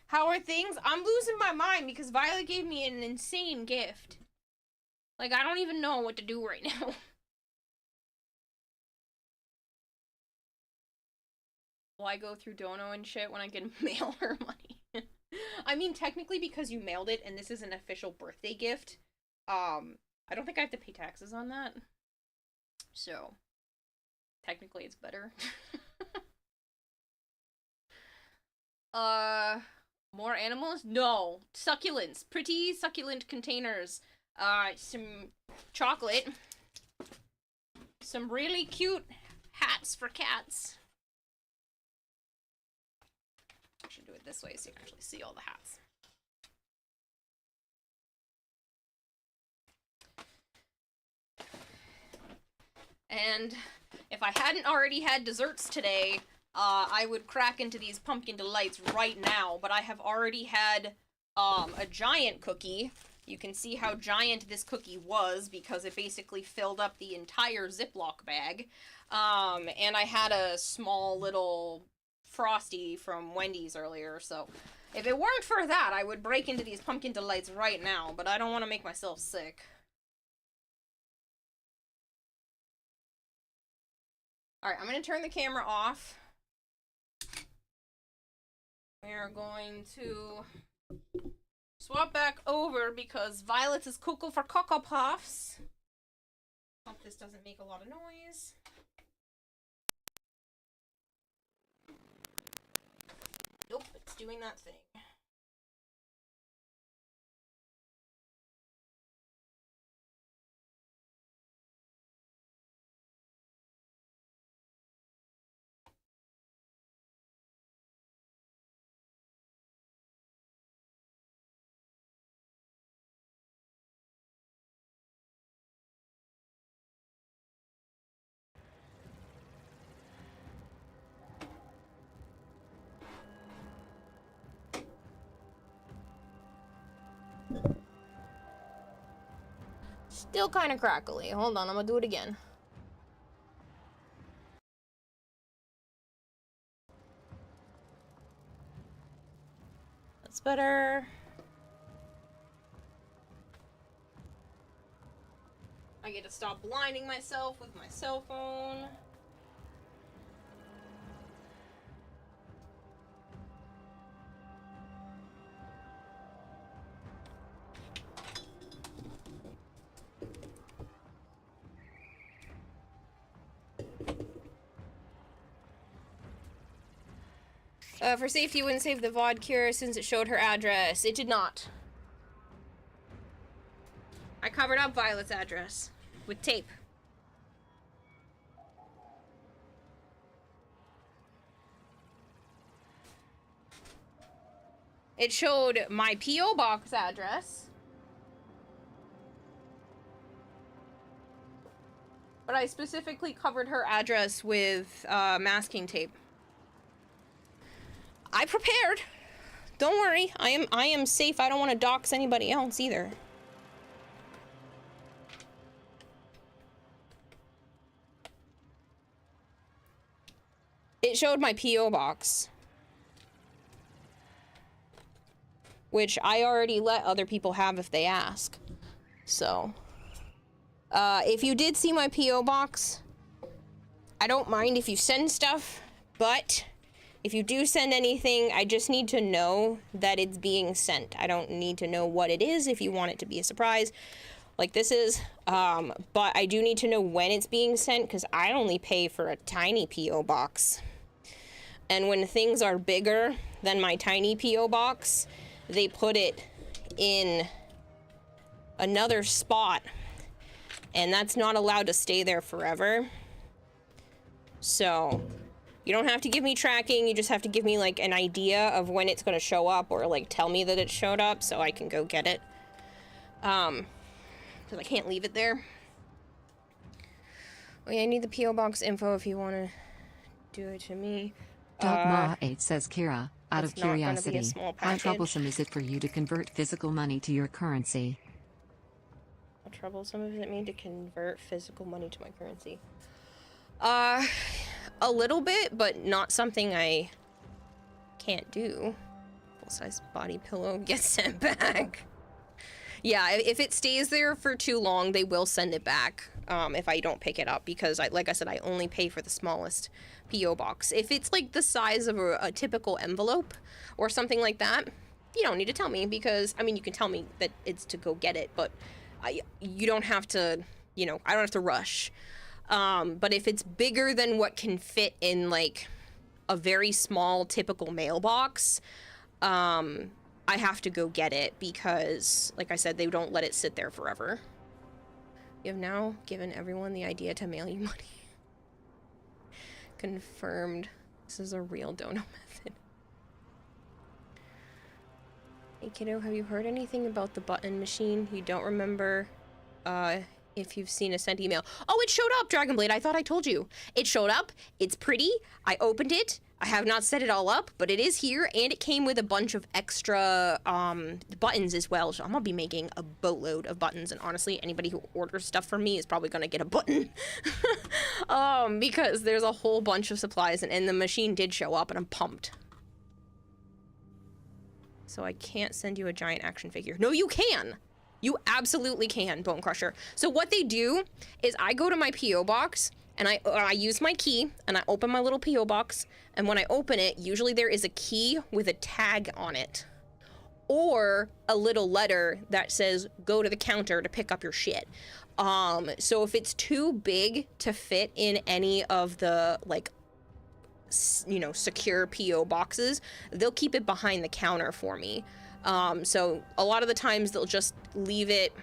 How are things? I'm losing my mind because Violet gave me an insane gift. Like, I don't even know what to do right now. Will I go through Dono and shit when I can mail her money? I mean, technically, because you mailed it and this is an official birthday gift, I don't think I have to pay taxes on that. So, technically it's better. More animals? No. Succulents. Pretty succulent containers. Some chocolate. Some really cute hats for cats. I should do it this way so you can actually see all the hats. And if I hadn't already had desserts today, I would crack into these pumpkin delights right now, but I have already had a giant cookie. You can see how giant this cookie was because it basically filled up the entire Ziploc bag. And I had a small little Frosty from Wendy's earlier, so if it weren't for that, I would break into these pumpkin delights right now, but I don't want to make myself sick. Alright, I'm going to turn the camera off. We're going to swap back over because Violet's is cuckoo for Cocoa Puffs. Hope this doesn't make a lot of noise. Nope, it's doing that thing. Still kind of crackly. Hold on, I'm gonna do it again. That's better. I get to stop blinding myself with my cell phone. For safety, you wouldn't save the VOD cure since it showed her address. It did not. I covered up Violet's address with tape. It showed my P.O. box address. But I specifically covered her address with masking tape. I prepared. Don't worry. I am safe. I don't want to dox anybody else either. It showed my P.O. box, which I already let other people have if they ask. So, if you did see my P.O. box, I don't mind if you send stuff, but if you do send anything, I just need to know that it's being sent. I don't need to know what it is if you want it to be a surprise, like this is, but I do need to know when it's being sent, because I only pay for a tiny P.O. box. And when things are bigger than my tiny P.O. box, they put it in another spot, and that's not allowed to stay there forever. So you don't have to give me tracking, you just have to give me like an idea of when it's going to show up, or like tell me that it showed up so I can go get it. Because I can't leave it there. Oh yeah, I need the P.O. box info if you want to do it to me. Dogma 8 says, Kira, out of it's not gonna be a curiosity, small how package. troublesome is it for you to convert physical money to your currency? How troublesome does it mean to convert physical money to my currency? A little bit, but not something I can't do. Full-size body pillow gets sent back. Yeah, if it stays there for too long, they will send it back if I don't pick it up, because, like I said, I only pay for the smallest P.O. box. If it's like the size of a typical envelope or something like that, you don't need to tell me, because, I mean, you can tell me that it's to go get it, but you don't have to, you know, I don't have to rush. But if it's bigger than what can fit in, like, a very small typical mailbox, I have to go get it, because, like I said, they don't let it sit there forever. You have now given everyone the idea to mail you money. Confirmed. This is a real dono method. Hey kiddo, have you heard anything about the button machine? You don't remember, if you've seen a sent email. Oh, it showed up, Dragonblade. I thought I told you. It showed up. It's pretty. I opened it. I have not set it all up, but it is here, and it came with a bunch of extra buttons as well. So I'm gonna be making a boatload of buttons, and honestly, anybody who orders stuff from me is probably gonna get a button. Because there's a whole bunch of supplies, and the machine did show up, and I'm pumped. So I can't send you a giant action figure. No, you can! You absolutely can, Bone Crusher. So what they do is I go to my P.O. box, and I use my key, and I open my little P.O. box, and when I open it, usually there is a key with a tag on it, or a little letter that says, go to the counter to pick up your shit. So if it's too big to fit in any of the, like, you know, secure P.O. boxes, they'll keep it behind the counter for me. So a lot of the times they'll just leave it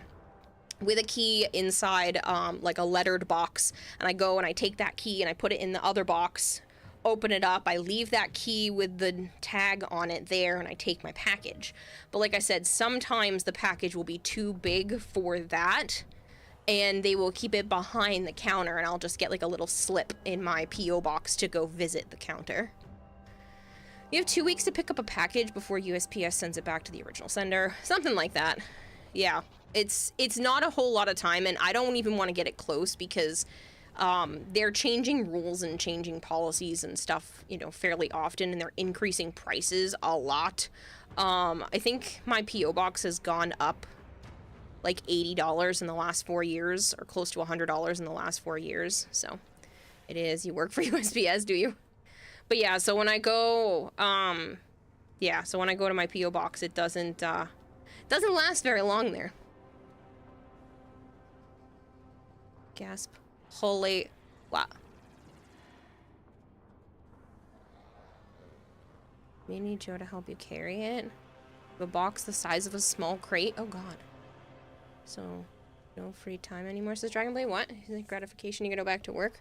with a key inside, like a lettered box, and I go and I take that key and I put it in the other box, open it up, I leave that key with the tag on it there, and I take my package. But like I said, sometimes the package will be too big for that, and they will keep it behind the counter, and I'll just get like a little slip in my P.O. box to go visit the counter. You have 2 weeks to pick up a package before USPS sends it back to the original sender. Something like that. Yeah, it's not a whole lot of time, and I don't even want to get it close, because they're changing rules and changing policies and stuff, you know, fairly often, and they're increasing prices a lot. I think my P.O. box has gone up like $80 in the last 4 years, or close to $100 in the last 4 years. So it is. You work for USPS, do you? But yeah, so when I go, so when I go to my P.O. box, it doesn't last very long there. Gasp. Holy, wow. We need Joe to help you carry it. A box the size of a small crate. Oh god. So, no free time anymore, says Dragonblade. What? Is it gratification? You gotta go back to work?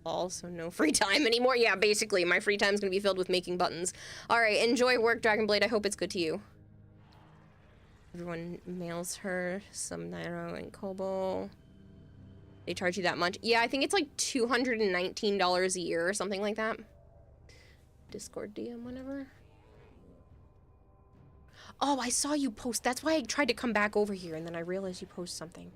Also no free time anymore. Yeah, basically, my free time's gonna be filled with making buttons. Alright, enjoy work, Dragonblade. I hope it's good to you. Everyone mails her some Nairo and Kobo. They charge you that much? Yeah, I think it's like $219 a year or something like that. Discord DM, whatever. Oh, I saw you post. That's why I tried to come back over here, and then I realized you post something.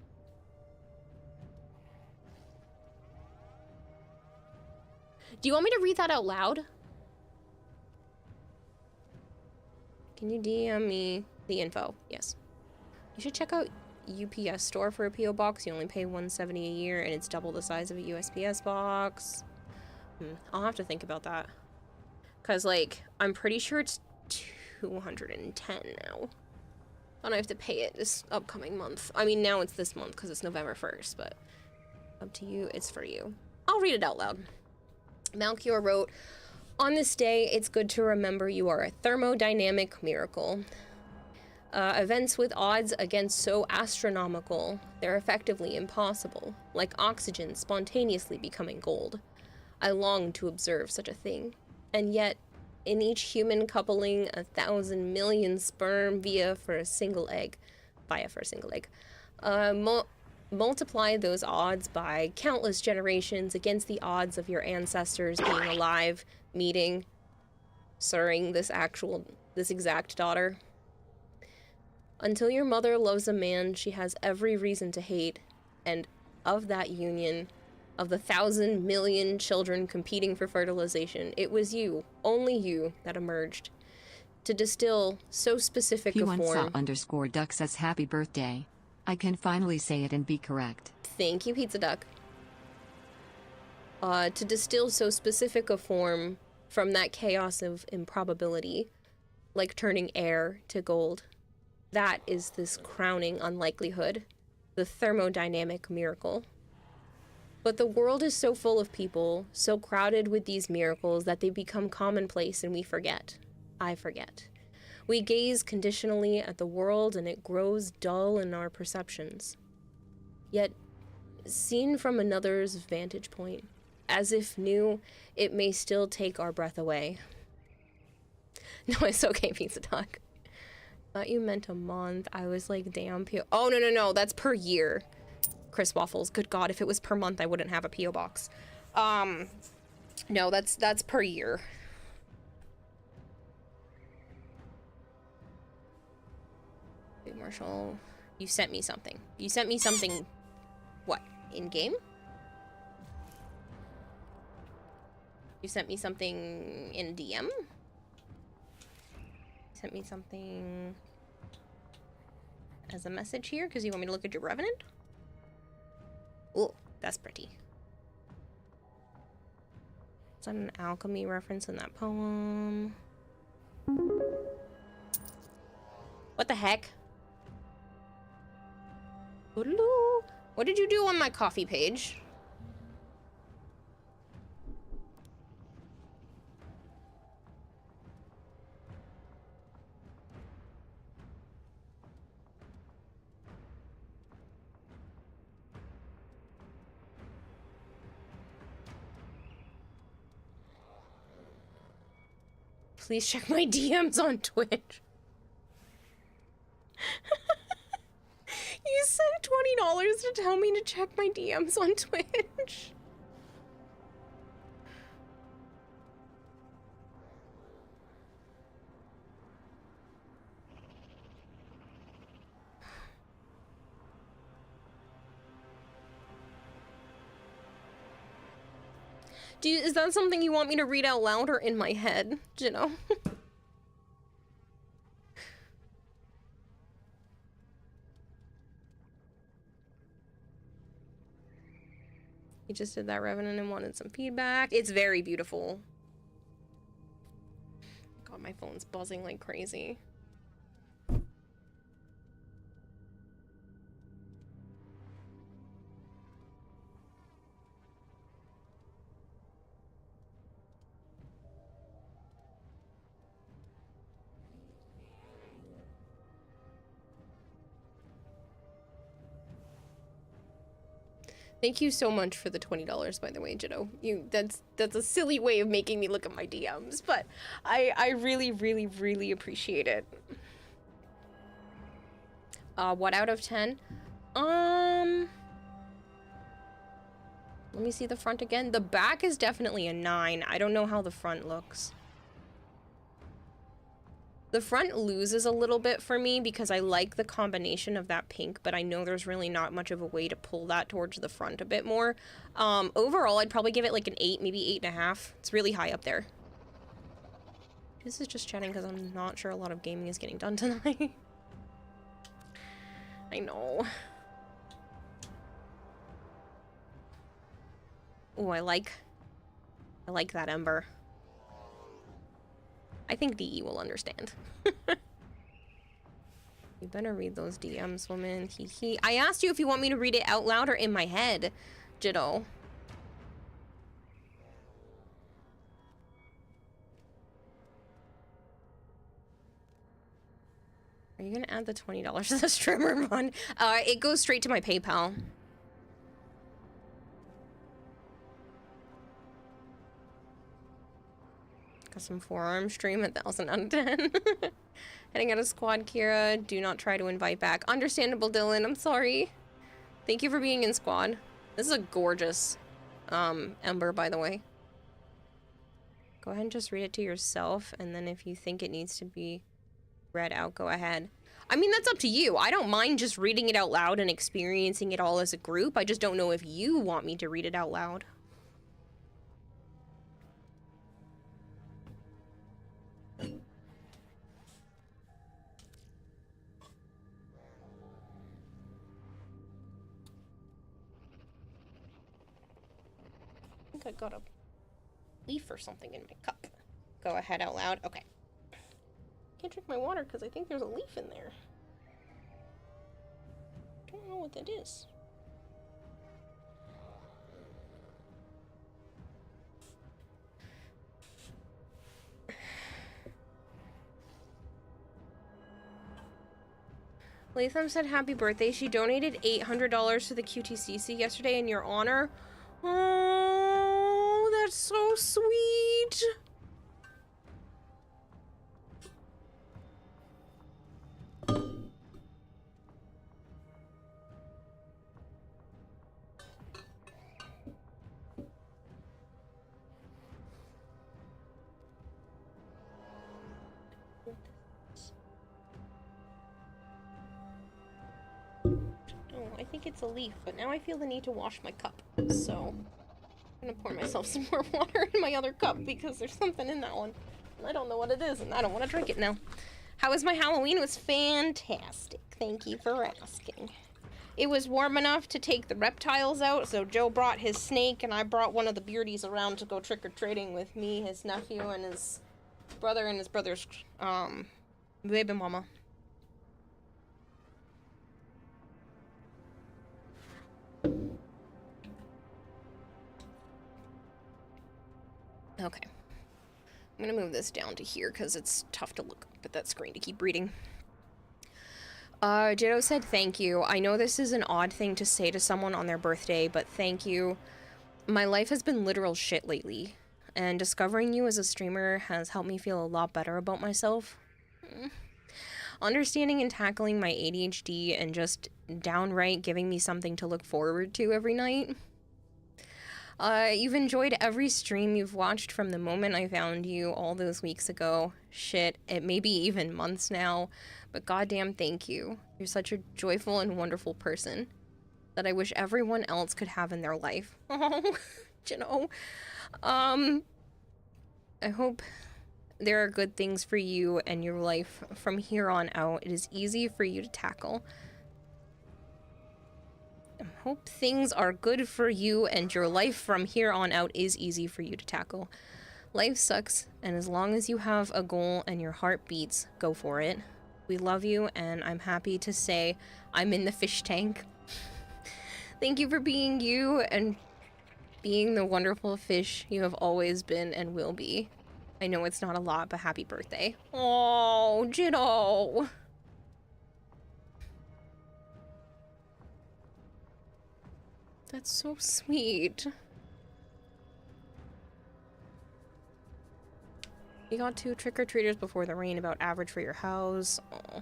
Do you want me to read that out loud? Can you DM me the info? Yes. You should check out UPS store for a PO box. You only pay $170 a year, and it's double the size of a USPS box. I'll have to think about that. Cause like, I'm pretty sure it's $210 now. And I have to pay it this upcoming month. I mean, now it's this month because it's November 1st, but up to you, it's for you. I'll read it out loud. Malchior wrote, "On this day, it's good to remember you are a thermodynamic miracle. Events with odds against so astronomical, they're effectively impossible, like oxygen spontaneously becoming gold. I long to observe such a thing. And yet, in each human coupling, 1,000 million sperm via for a single egg. Multiply those odds by countless generations against the odds of your ancestors being alive, meeting, serving this exact daughter. Until your mother loves a man she has every reason to hate, and of that union, of the 1,000 million children competing for fertilization, it was you, only you, that emerged. To distill so specific a form..." P1saw_duck says happy birthday. I can finally say it and be correct. Thank you, Pizza Duck. To distill so specific a form from that chaos of improbability, like turning air to gold, that is this crowning unlikelihood, the thermodynamic miracle. But the world is so full of people, so crowded with these miracles that they become commonplace and we forget. I forget. We gaze conditionally at the world and it grows dull in our perceptions. Yet, seen from another's vantage point, as if new, it may still take our breath away. No, it's okay, Pizza Duck. Thought you meant a month. I was like, damn, PO. Oh, no, that's per year. Chris Waffles, good God, if it was per month, I wouldn't have a PO box. No, that's per year. Marshall, you sent me something. You sent me something, what, in-game? You sent me something in DM? You sent me something as a message here because you want me to look at your Revenant? Oh, that's pretty. Is that an alchemy reference in that poem? What the heck? What did you do on my coffee page? Please check my DMs on Twitch. You sent $20 to tell me to check my DMs on Twitch. Is that something you want me to read out loud or in my head? Do you know? You just did that, Revenant, and wanted some feedback. It's very beautiful. God, my phone's buzzing like crazy. Thank you so much for the $20, by the way, Jitto. That's a silly way of making me look at my DMs, but I really, really, really appreciate it. What out of 10? Let me see the front again. The back is definitely a 9. I don't know how the front looks. The front loses a little bit for me because I like the combination of that pink, but I know there's really not much of a way to pull that towards the front a bit more. Overall, I'd probably give it like an 8, maybe 8.5. It's really high up there. This is just chatting because I'm not sure a lot of gaming is getting done tonight. I know. Oh, I like that ember. I think DE will understand. You better read those DMs, woman. I asked you if you want me to read it out loud or in my head, Jitto. Are you gonna add the $20 to the streamer one? It goes straight to my PayPal. Got some forearm stream at 1,000 out of 10. Heading out of squad, Kira. Do not try to invite back. Understandable, Dylan. I'm sorry. Thank you for being in squad. This is a gorgeous ember, by the way. Go ahead and just read it to yourself, and then if you think it needs to be read out, go ahead. I mean, that's up to you. I don't mind just reading it out loud and experiencing it all as a group. I just don't know if you want me to read it out loud. I think I got a leaf or something in my cup. Go ahead out loud. Okay. Can't drink my water because I think there's a leaf in there. Don't know what that is. Latham said happy birthday. She donated $800 to the QTCC yesterday in your honor. Oh, that's so sweet. I think it's a leaf, but now I feel the need to wash my cup, so I'm gonna pour myself some more water in my other cup because there's something in that one. And I don't know what it is, and I don't want to drink it now. How was my Halloween? It was fantastic. Thank you for asking. It was warm enough to take the reptiles out, so Joe brought his snake, and I brought one of the beardies around to go trick-or-treating with me, his nephew, and his brother's, baby mama. Okay. I'm gonna move this down to here because it's tough to look up at that screen to keep reading. Jitto said thank you. I know this is an odd thing to say to someone on their birthday, but thank you. My life has been literal shit lately, and discovering you as a streamer has helped me feel a lot better about myself. Understanding and tackling my ADHD and just downright giving me something to look forward to every night. You've enjoyed every stream you've watched from the moment I found you all those weeks ago. Shit, it may be even months now, but goddamn thank you. You're such a joyful and wonderful person that I wish everyone else could have in their life. Oh, you know. I hope there are good things for you and your life from here on out. It is easy for you to tackle. I hope things are good for you and your life from here on out is easy for you to tackle. Life sucks, and as long as you have a goal and your heart beats, go for it. We love you, and I'm happy to say I'm in the fish tank. Thank you for being you and being the wonderful fish you have always been and will be. I know it's not a lot, but happy birthday. Oh, Jitto. That's so sweet. You got 2 trick-or-treaters before the rain, about average for your house. Aw.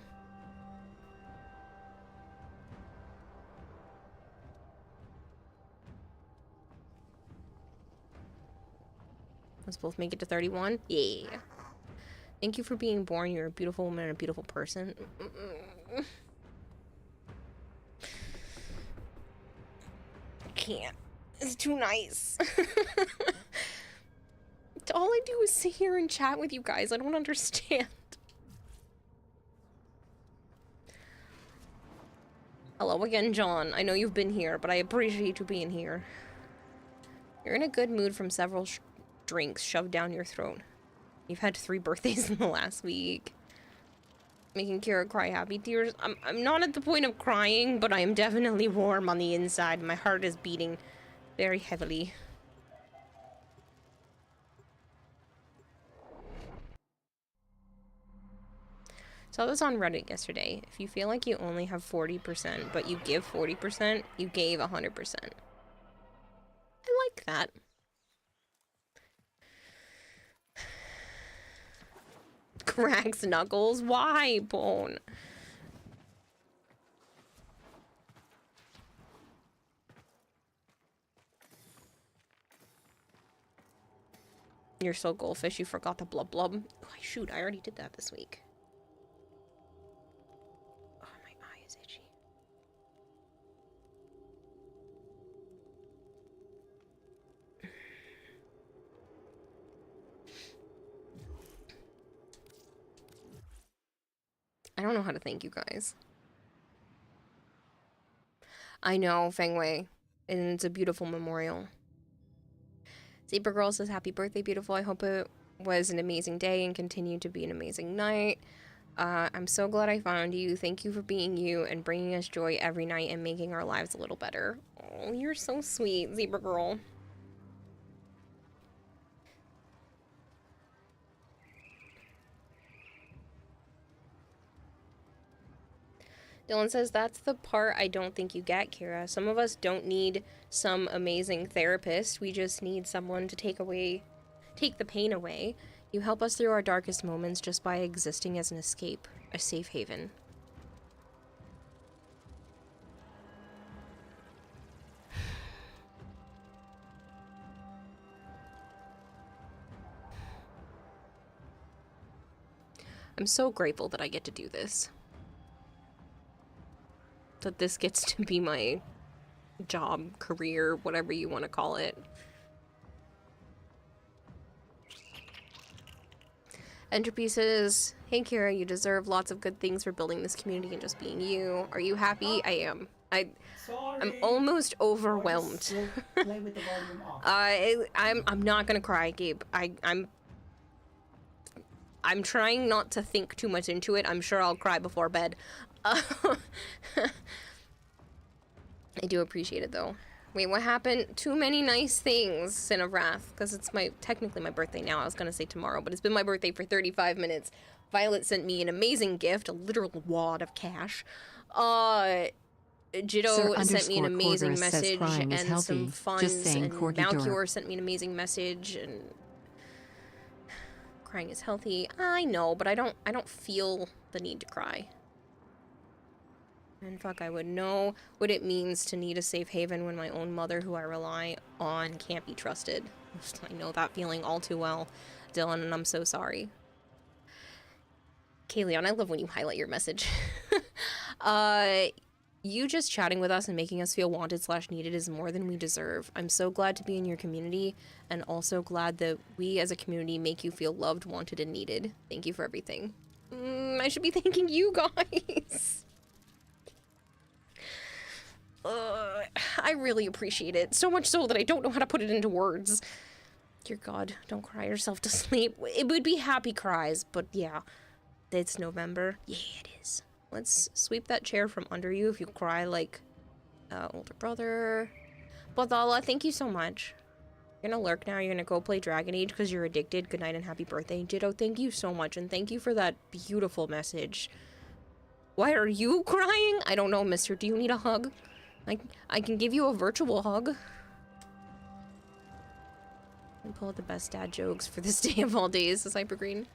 Let's both make it to 31. Yeah. Thank you for being born. You're a beautiful woman and a beautiful person. I can't. It's too nice. All I do is sit here and chat with you guys. I don't understand. Hello again, John. I know you've been here, but I appreciate you being here. You're in a good mood from several drinks shoved down your throat. You've had 3 birthdays in the last week. Making Kira cry happy tears. I'm not at the point of crying, but I am definitely warm on the inside. My heart is beating very heavily. Saw this on Reddit yesterday. If you feel like you only have 40%, but you give 40%, you gave 100%. I like that. Cracks knuckles? Why, Bone? You're so goldfish, you forgot the blub blub. Oh, shoot, I already did that this week. Oh, my eye is itchy. I don't know how to thank you guys. I know, Fengwei. And it's a beautiful memorial. Zebra Girl says, happy birthday, beautiful. I hope it was an amazing day and continued to be an amazing night. I'm so glad I found you. Thank you for being you and bringing us joy every night and making our lives a little better. Oh, you're so sweet, Zebra Girl. Dylan says, that's the part I don't think you get, Kira. Some of us don't need some amazing therapist. We just need someone to take the pain away. You help us through our darkest moments just by existing as an escape, a safe haven. I'm so grateful that I get to do this. That this gets to be my job, career, whatever you want to call it. Entropy says, hey Kira, you deserve lots of good things for building this community and just being you. Are you happy? I am. I'm almost overwhelmed. Play with the volume off. I'm not gonna cry, Gabe. I'm trying not to think too much into it. I'm sure I'll cry before bed. I do appreciate it though. Wait, what happened? Too many nice things, Sin of Wrath, because it's technically my birthday now. I was gonna say tomorrow, but it's been my birthday for 35 minutes. Violet sent me an amazing gift, a literal wad of cash. Jiddo sent me an amazing message and some funds, and Malchior sent me an amazing message, and crying is healthy. I know, but I don't feel the need to cry. And fuck, I would know what it means to need a safe haven when my own mother, who I rely on, can't be trusted. I know that feeling all too well, Dylan, and I'm so sorry. Kayleon, I love when you highlight your message. You just chatting with us and making us feel wanted/needed is more than we deserve. I'm so glad to be in your community, and also glad that we as a community make you feel loved, wanted, and needed. Thank you for everything. I should be thanking you guys. I really appreciate it. So much so that I don't know how to put it into words. Dear God, don't cry yourself to sleep. It would be happy cries, but yeah. It's November. Yeah, it is. Let's sweep that chair from under you if you cry like older brother. Badala, thank you so much. You're gonna lurk now. You're gonna go play Dragon Age because you're addicted. Good night and happy birthday. Jiddo, thank you so much. And thank you for that beautiful message. Why are you crying? I don't know, mister. Do you need a hug? I can give you a virtual hug. And pull out the best dad jokes for this day of all days, says Hypergreen.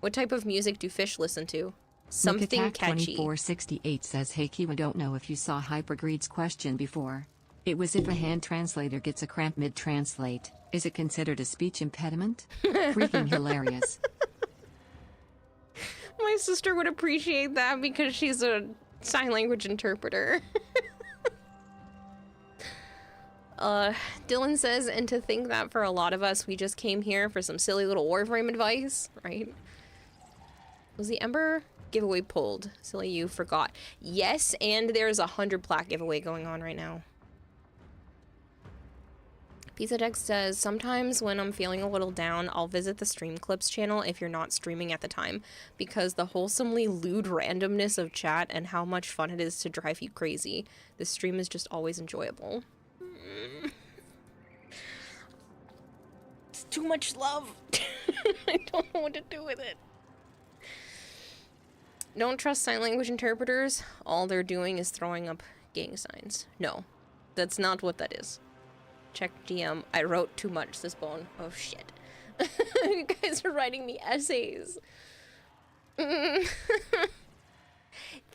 What type of music do fish listen to? Something catchy. 2468 says, hey Kiwa, don't know if you saw Hypergreed's question before. It was if a hand translator gets a cramp mid-translate, is it considered a speech impediment? Freaking hilarious. My sister would appreciate that because she's a sign language interpreter. Dylan says, and to think that for a lot of us, we just came here for some silly little Warframe advice, right? Was the Ember giveaway pulled? Silly you forgot. Yes, and there's a 100 plaque giveaway going on right now. Pizza Dex says, sometimes when I'm feeling a little down, I'll visit the Stream Clips channel if you're not streaming at the time, because the wholesomely lewd randomness of chat and how much fun it is to drive you crazy. The stream is just always enjoyable. It's too much love. I don't know what to do with it. Don't trust sign language interpreters. All they're doing is throwing up gang signs. No, that's not what that is. Check DM. I wrote too much, says Bone. Oh shit. You guys are writing me essays.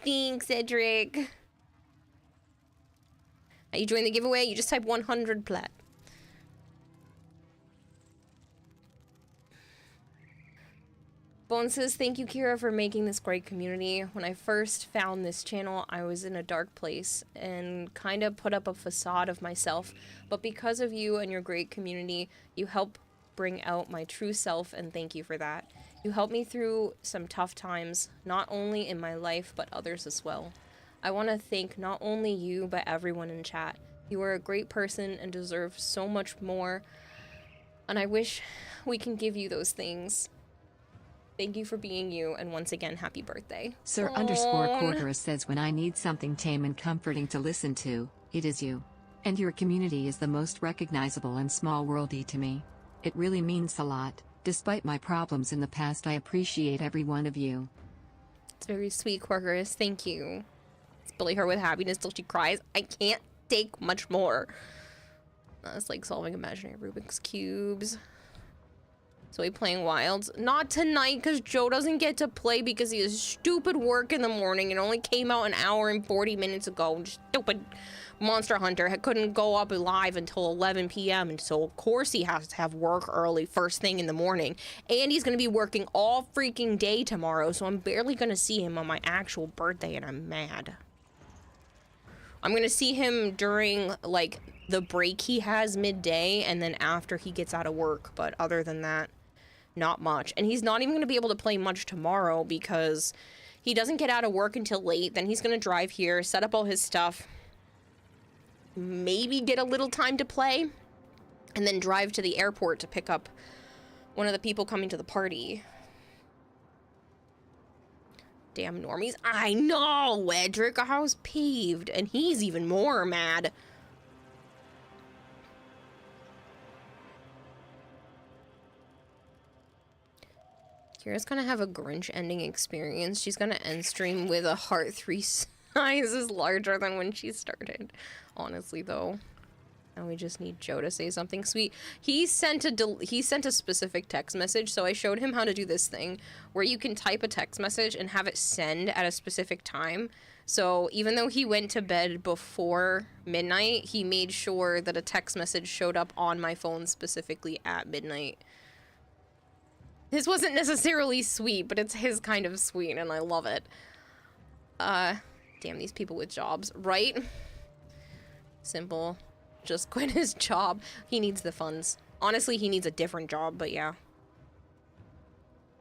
Thanks, Cedric. You join the giveaway, you just type 100 plat. Bone says, thank you, Kira, for making this great community. When I first found this channel, I was in a dark place and kind of put up a facade of myself. But because of you and your great community, you help bring out my true self, and thank you for that. You helped me through some tough times, not only in my life, but others as well. I want to thank not only you, but everyone in chat. You are a great person and deserve so much more, and I wish we can give you those things. Thank you for being you, and once again, happy birthday. Sir _Corkerus says, when I need something tame and comforting to listen to, it is you. And your community is the most recognizable and small-worldy to me. It really means a lot. Despite my problems in the past, I appreciate every one of you. It's very sweet, Corkerus. Thank you. Bully her with happiness till she cries. I can't take much more. It's like solving imaginary Rubik's Cubes. So we playing Wilds? Not tonight, because Joe doesn't get to play because he has stupid work in the morning. It only came out an hour and 40 minutes ago. Stupid Monster Hunter couldn't go up live until 11 p.m. And so, of course, he has to have work early, first thing in the morning. And he's going to be working all freaking day tomorrow, so I'm barely going to see him on my actual birthday, and I'm mad. I'm going to see him during, like, the break he has midday, and then after he gets out of work. But other than that, not much. And he's not even going to be able to play much tomorrow because he doesn't get out of work until late. Then he's going to drive here, set up all his stuff, maybe get a little time to play, and then drive to the airport to pick up one of the people coming to the party. Damn normies. I know, Edric. Our house paved, and he's even more mad. Kira's gonna have a Grinch ending experience. She's gonna end stream with a heart 3 sizes larger than when she started. Honestly, though. And we just need Joe to say something sweet. He sent a specific text message, so I showed him how to do this thing where you can type a text message and have it send at a specific time. So even though he went to bed before midnight, he made sure that a text message showed up on my phone specifically at midnight. His wasn't necessarily sweet, but it's his kind of sweet, and I love it. Damn these people with jobs, right? Simple. Just quit his job. He needs the funds. Honestly, he needs a different job, but yeah.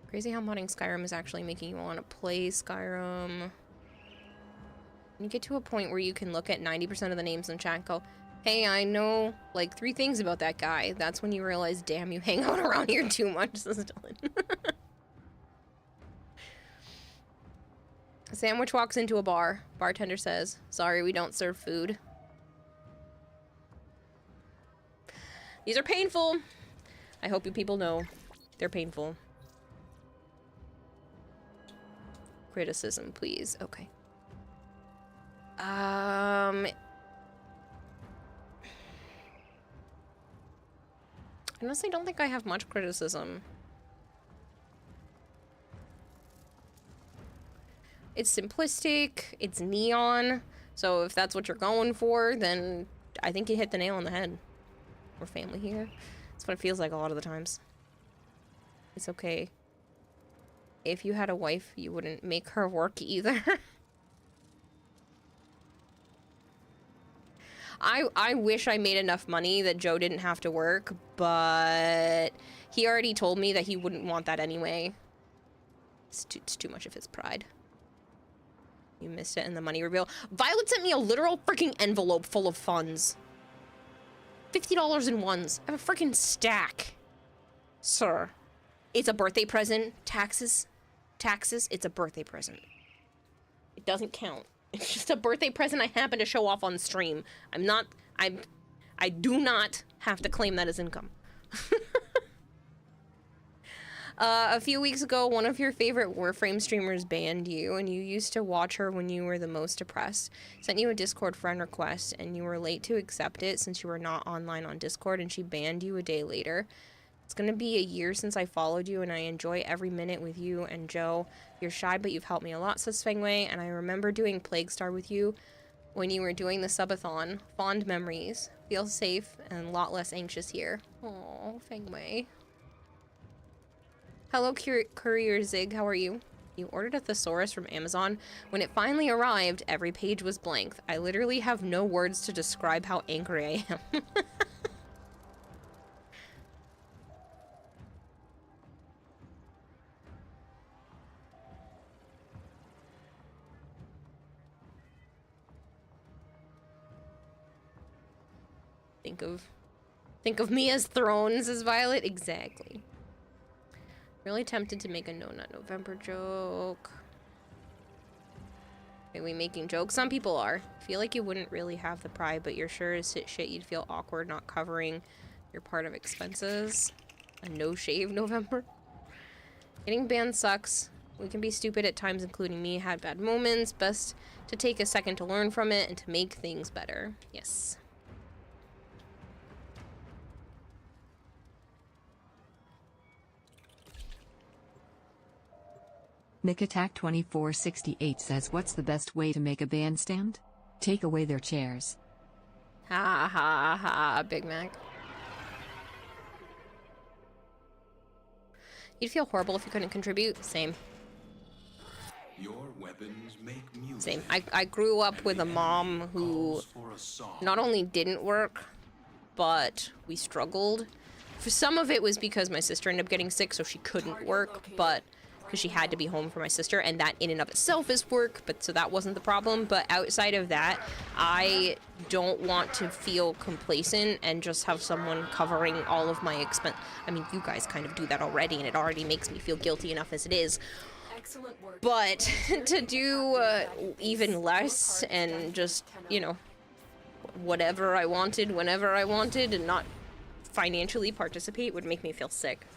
Crazy how modding Skyrim is actually making you want to play Skyrim. When you get to a point where you can look at 90% of the names in chat and go, hey, I know, like, 3 things about that guy. That's when you realize, damn, you hang out around here too much, says Dylan. A sandwich walks into a bar. Bartender says, sorry, we don't serve food. These are painful. I hope you people know. They're painful. Criticism, please. Okay. I honestly don't think I have much criticism. It's simplistic, it's neon, so if that's what you're going for, then I think you hit the nail on the head. We're family here. That's what it feels like a lot of the times. It's okay. If you had a wife, you wouldn't make her work either. I wish I made enough money that Joe didn't have to work, but he already told me that he wouldn't want that anyway. It's too much of his pride. You missed it in the money reveal. Violet sent me a literal freaking envelope full of funds. $50 in ones. I have a freaking stack. Sir. It's a birthday present. Taxes. It's a birthday present. It doesn't count. It's just a birthday present I happen to show off on stream. I do not have to claim that as income. A few weeks ago, one of your favorite Warframe streamers banned you, and you used to watch her when you were the most depressed. Sent you a Discord friend request, and you were late to accept it since you were not online on Discord, and she banned you a day later. It's gonna be a year since I followed you, and I enjoy every minute with you and Joe. You're shy, but you've helped me a lot, says Fengwei, and I remember doing Plague Star with you when you were doing the subathon. Fond memories. Feel safe and a lot less anxious here. Aww, Fengwei. Hello, Courier Zig, how are you? You ordered a thesaurus from Amazon. When it finally arrived, every page was blank. I literally have no words to describe how angry I am. Think of me as Thrones, says Violet. Exactly. Really tempted to make a No Nut November joke. Are we making jokes? Some people are. Feel like you wouldn't really have the pride, but you're sure as shit you'd feel awkward not covering your part of expenses. A no shave November. Getting banned sucks. We can be stupid at times, including me. Had bad moments. Best to take a second to learn from it and to make things better. Yes. Nick Attack 2468 says, what's the best way to make a bandstand? Take away their chairs. Ha ha ha, Big Mac. You'd feel horrible if you couldn't contribute. Same. Your weapons make music. Same. I grew up with a mom who not only didn't work, but we struggled. For some of it was because my sister ended up getting sick, so she couldn't work, but because she had to be home for my sister, and that in and of itself is work, but so that wasn't the problem. But outside of that, I don't want to feel complacent and just have someone covering all of my expense. I mean, you guys kind of do that already, and it already makes me feel guilty enough as it is. Excellent work. But to do even less and just, you know, whatever I wanted, whenever I wanted, and not financially participate would make me feel sick.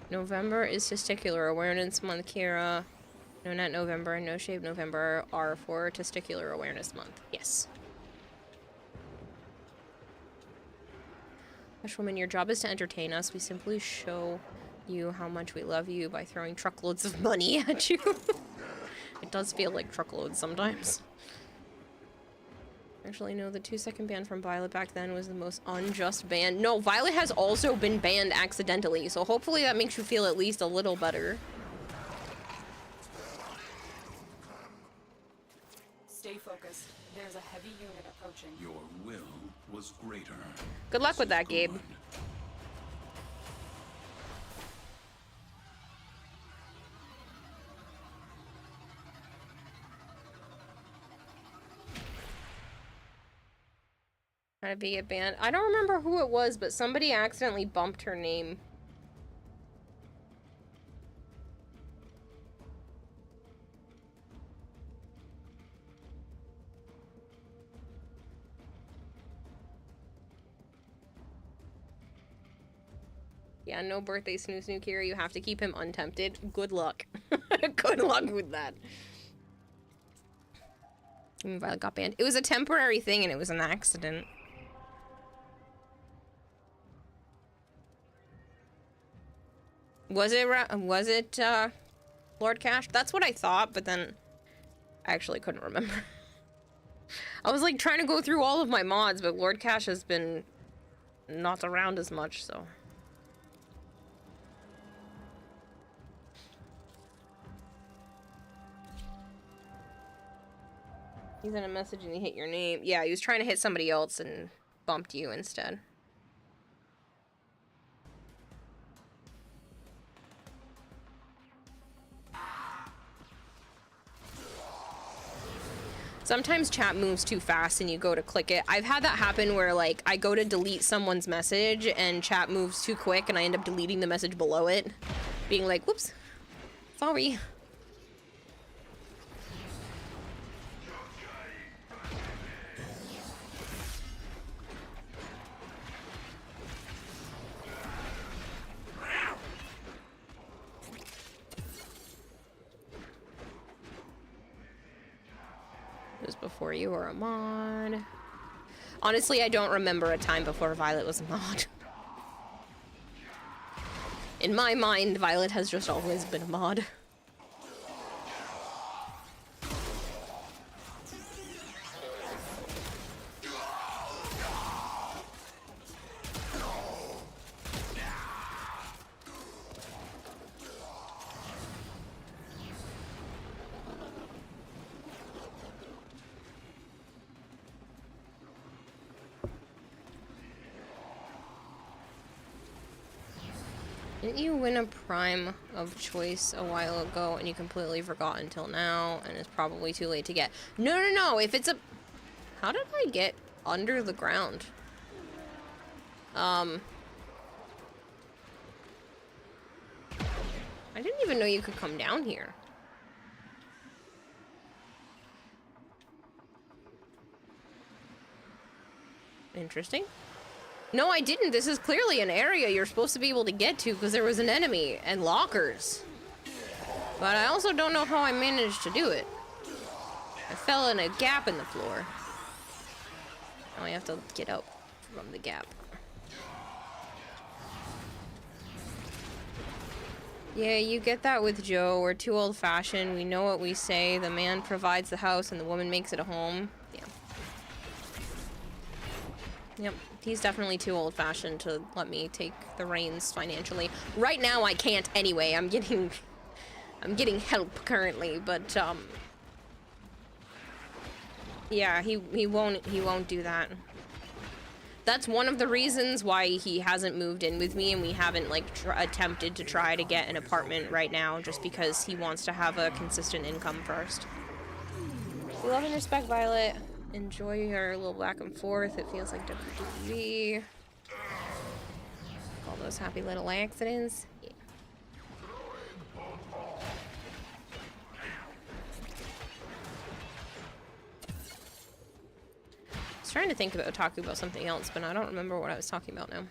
November is Testicular Awareness Month, Kira. No Nut November and No Shave November are for Testicular Awareness Month. Yes. Hushwoman, your job is to entertain us. We simply show you how much we love you by throwing truckloads of money at you. It does feel like truckloads sometimes. Actually, no, the 2-second ban from Violet back then was the most unjust ban. No, Violet has also been banned accidentally, so hopefully that makes you feel at least a little better. Stay focused. There's a heavy unit approaching. Your will was greater. Good luck with that, Gabe. How to be a band? I don't remember who it was, but somebody accidentally bumped her name. Yeah, no birthday snoo snoo, Kira. You have to keep him untempted. Good luck. Good luck with that. Violet got banned. It was a temporary thing and it was an accident. Was it Lord Cash? That's what I thought, but then I actually couldn't remember. I was like trying to go through all of my mods, but Lord Cash has been not around as much, so. He's in a message and he hit your name. Yeah, he was trying to hit somebody else and bumped you instead. Sometimes chat moves too fast and you go to click it. I've had that happen where, like, I go to delete someone's message and chat moves too quick and I end up deleting the message below it. Being like, whoops, sorry. It was before you were a mod. Honestly, I don't remember a time before Violet was a mod. In my mind, Violet has just always been a mod. Didn't you win a Prime of Choice a while ago and you completely forgot until now and it's probably too late to get? No, if it's a... How did I get under the ground? I didn't even know you could come down here. Interesting. No, I didn't. This is clearly an area you're supposed to be able to get to because there was an enemy and lockers. But I also don't know how I managed to do it. I fell in a gap in the floor. Now I have to get out from the gap. Yeah, you get that with Joe. We're too old-fashioned. We know what we say. The man provides the house and the woman makes it a home. Yeah. Yep. He's definitely too old-fashioned to let me take the reins financially. Right now, I can't anyway. I'm getting help currently, but yeah, he won't do that. That's one of the reasons why he hasn't moved in with me and we haven't like attempted to try to get an apartment right now, just because he wants to have a consistent income first. We love and respect Violet. Enjoy your little back and forth. It feels like WWE. All those happy little accidents. Yeah. I was trying to think about talking about something else, but I don't remember what I was talking about now.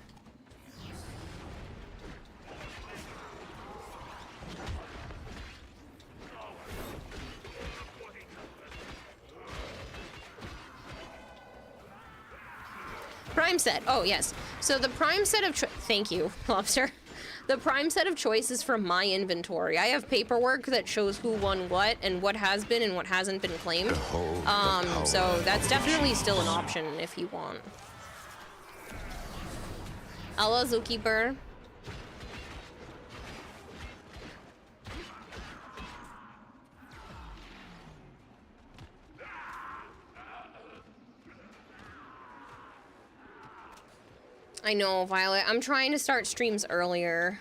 Prime set. Oh, yes. So the prime set of thank you, Lobster. The prime set of choice is from my inventory. I have paperwork that shows who won what and what has been and what hasn't been claimed. So that's definitely still an option if you want. Allah Zookeeper. I know, Violet. I'm trying to start streams earlier.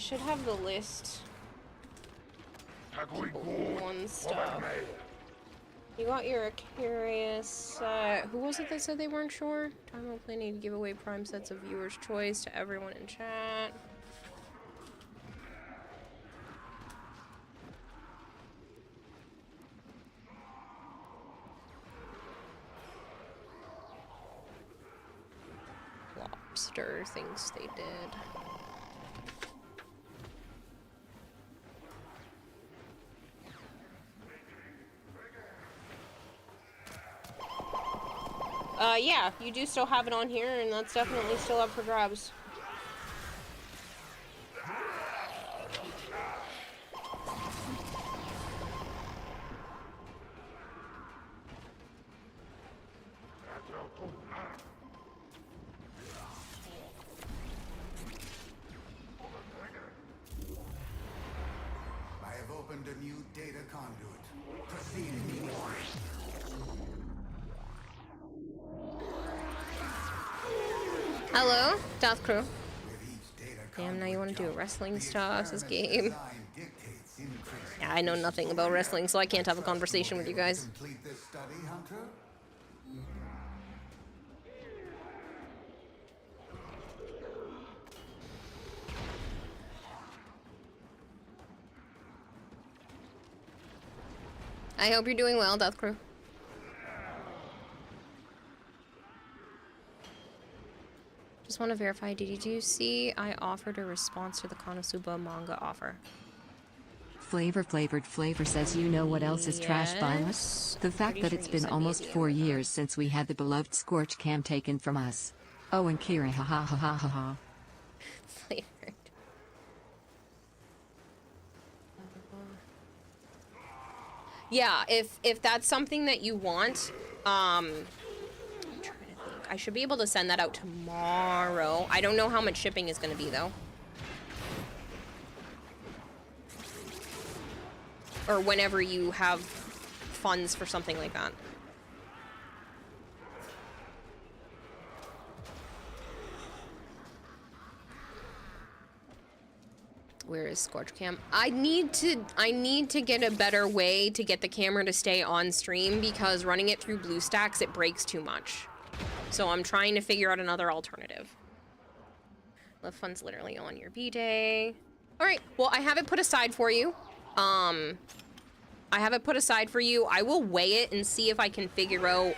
should have the list. One stuff. You got your curious. Who was it that said they weren't sure? Time of planning to give away prime sets of viewers' choice to everyone in chat. Lobster thinks they did. Yeah, you do still have it on here, and that's definitely still up for grabs. I have opened a new data conduit. Proceed immediately. Hello, Death Crew. Damn, now you want to do wrestling stuff, this game. Yeah, I know nothing about wrestling, so I can't have a conversation with you guys. Complete this study, Hunter? I hope you're doing well, Death Crew. Just want to verify, did you see I offered a response to the Konosuba manga offer? Flavor says, you know what else is trash by us? The fact Pretty that sure it's you been sent me almost the 4 years since we had the beloved Scorch Cam taken from us. Oh, and Kira, ha ha ha ha ha ha. Flavored. Yeah, if that's something that you want, I'm trying to think. I should be able to send that out tomorrow. I don't know how much shipping is going to be, though. Or whenever you have funds for something like that. Where is Scorch Cam? I need to get a better way to get the camera to stay on stream, because running it through BlueStacks, it breaks too much. So I'm trying to figure out another alternative. The fun's literally on your B-Day. All right, well, I have it put aside for you. I have it put aside for you. I will weigh it and see if I can figure out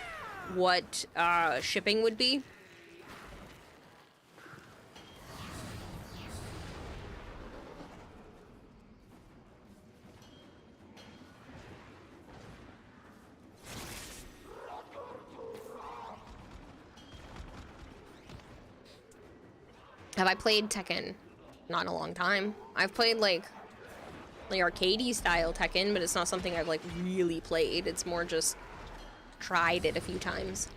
what shipping would be. Have I played Tekken? Not in a long time. I've played like arcadey style Tekken, but it's not something I've like really played. It's more just tried it a few times.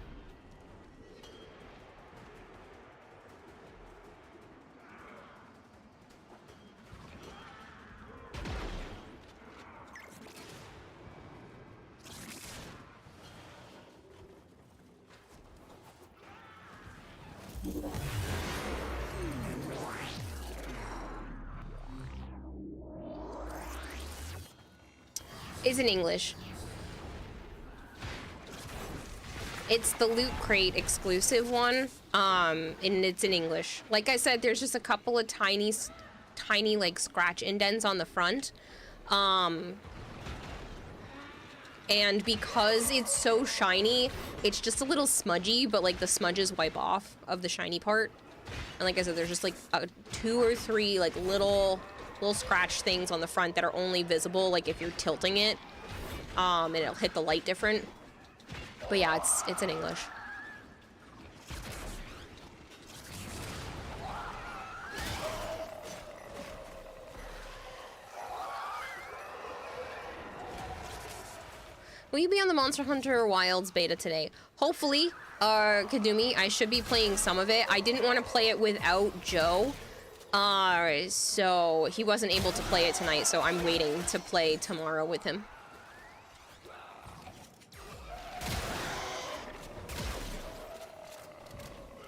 It's in English. It's the Loot Crate exclusive one, and it's in English. Like I said, there's just a couple of tiny like scratch indents on the front. And because it's so shiny, it's just a little smudgy, but like the smudges wipe off of the shiny part. And like I said, there's just like 2 or 3 like little scratch things on the front that are only visible like if you're tilting it, and it'll hit the light different. But yeah, it's in English. Will you be on the Monster Hunter Wilds beta today? Hopefully, Kadumi. I should be playing some of it. I didn't want to play it without Joe. So he wasn't able to play it tonight, so I'm waiting to play tomorrow with him.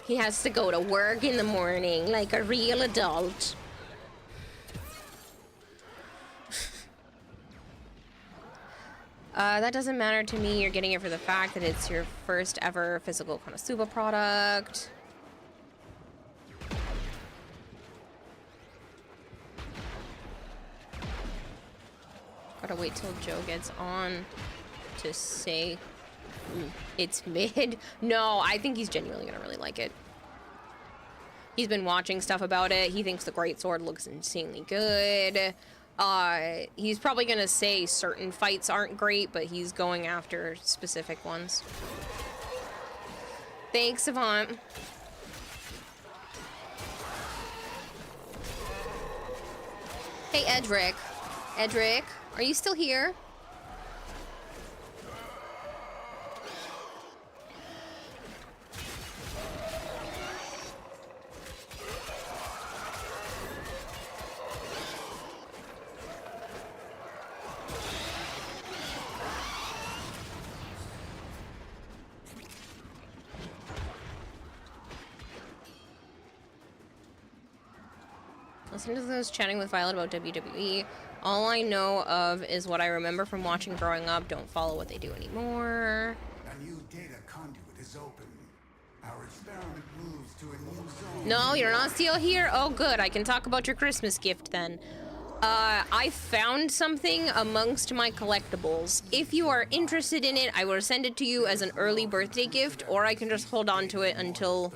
He has to go to work in the morning like a real adult. That doesn't matter to me. You're getting it for the fact that it's your first ever physical Konosuba product. Gotta wait till Joe gets on to say it's mid. No, I think he's genuinely gonna really like it. He's been watching stuff about it. He thinks the greatsword looks insanely good. He's probably gonna say certain fights aren't great, but he's going after specific ones. Thanks, Savant. Hey, Edric. Edric, are you still here? Listen to those chatting with Violet about WWE. All I know of is what I remember from watching growing up. Don't follow what they do anymore. A new data conduit is open. Our experiment moves to a new zone. No, you're not still here? Oh, good. I can talk about your Christmas gift then. I found something amongst my collectibles. If you are interested in it, I will send it to you as an early birthday gift, or I can just hold on to it until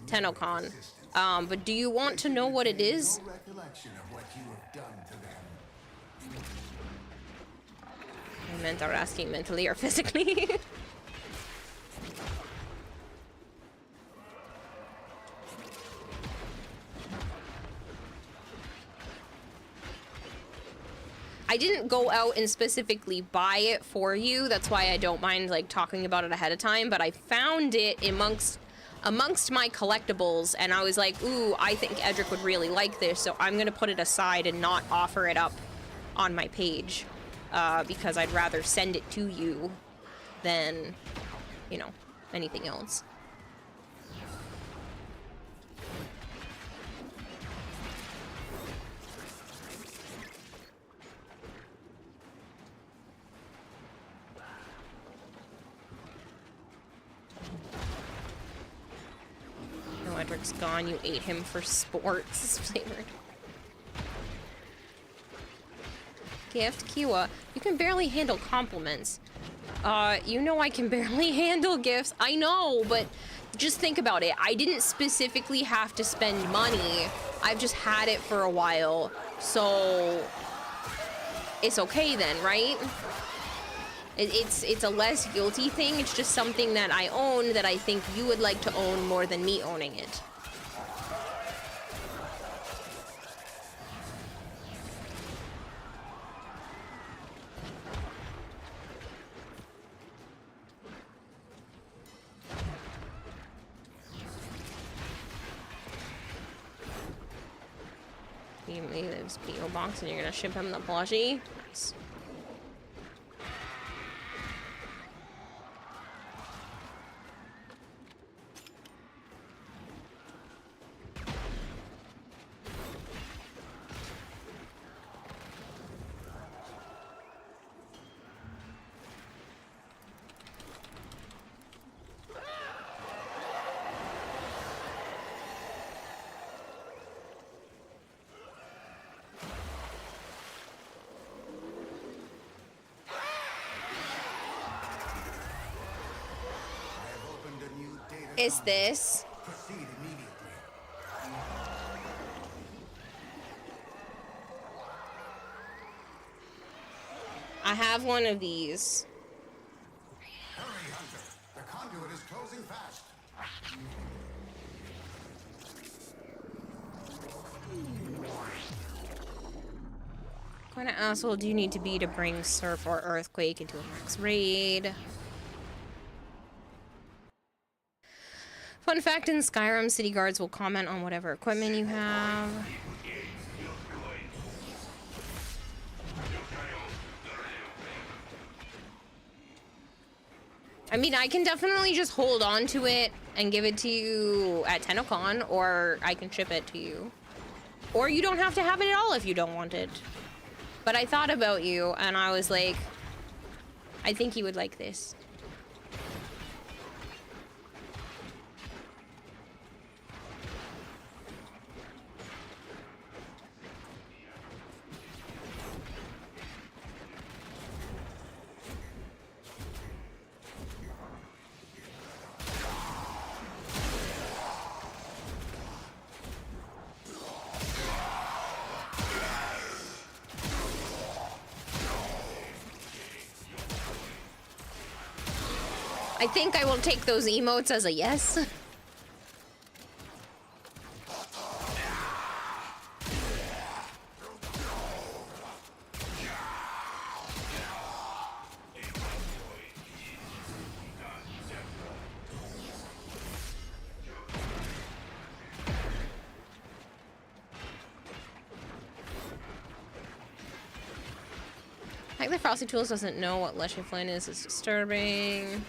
TennoCon. But do you want to know what it is? No recollection of what you have done to them. I meant are asking mentally or physically. I didn't go out and specifically buy it for you. That's why I don't mind like talking about it ahead of time, but I found it amongst my collectibles, and I was like, ooh, I think Edric would really like this, so I'm gonna put it aside and not offer it up on my page, because I'd rather send it to you than, you know, anything else. Edric's gone. You ate him for sports flavored. Gift, Kiwa. You can barely handle compliments. You know I can barely handle gifts. I know, but just think about it. I didn't specifically have to spend money. I've just had it for a while. So it's okay then, right? It's a less guilty thing. It's just something that I own that I think you would like to own more than me owning it. He lives P.O. Box and you're gonna ship him the plushie? Nice. Is this? Proceed immediately. I have one of these. Hurry, Hunter. The conduit is closing fast. What kind of asshole do you need to be to bring Surf or Earthquake into a max raid? Fun fact, in Skyrim, city guards will comment on whatever equipment you have. I mean, I can definitely just hold on to it and give it to you at TennoCon, or I can ship it to you. Or you don't have to have it at all if you don't want it. But I thought about you, and I was like, I think he would like this. I think I will take those emotes as a yes. I think the Frosty Tools doesn't know what Leshy Flynn is. It's disturbing.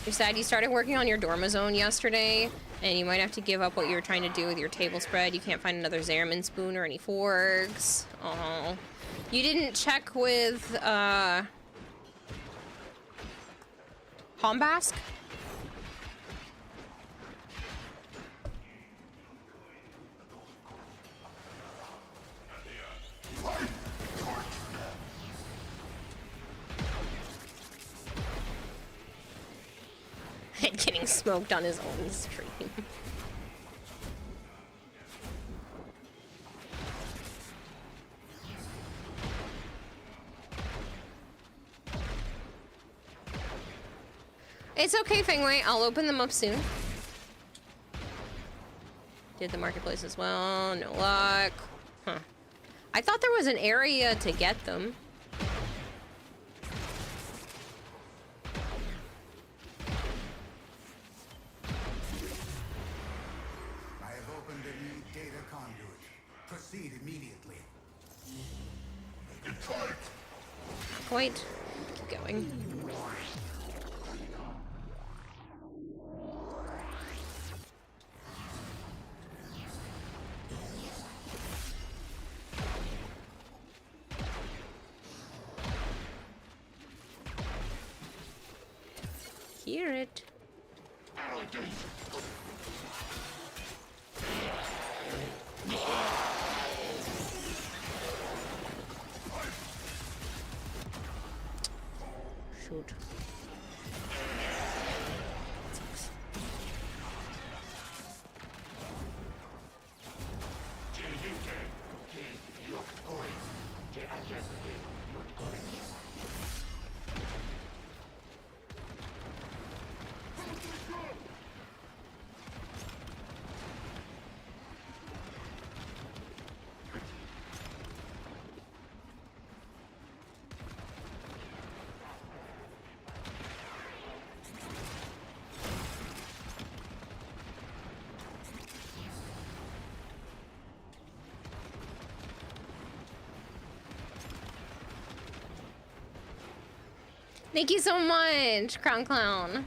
You're sad you started working on your Dormazone yesterday, and you might have to give up what you're trying to do with your table spread. You can't find another Zerman spoon or any forks. Oh. You didn't check with, Hombask? Getting smoked on his own stream. It's okay, Fengwei. I'll open them up soon. Did the marketplace as well. No luck. Huh. I thought there was an area to get them. Quite. Keep going. Hear it. Shoot. Thank you so much, Crown Clown.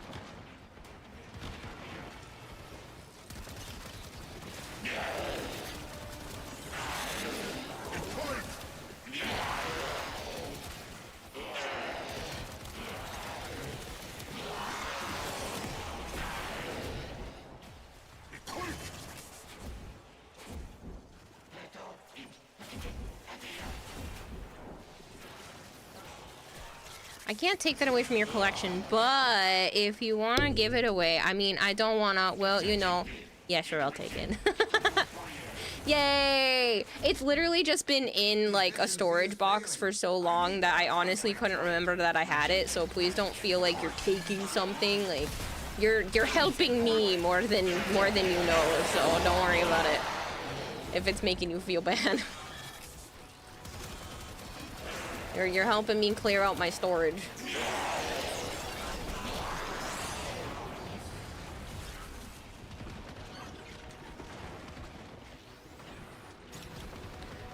I can't take that away from your collection, but if you want to give it away, I mean, I don't want to, well, you know, yeah, sure, I'll take it. Yay! It's literally just been in, like, a storage box for so long that I honestly couldn't remember that I had it, so please don't feel like you're taking something, like, you're helping me more than you know, so don't worry about it if it's making you feel bad. You're helping me clear out my storage.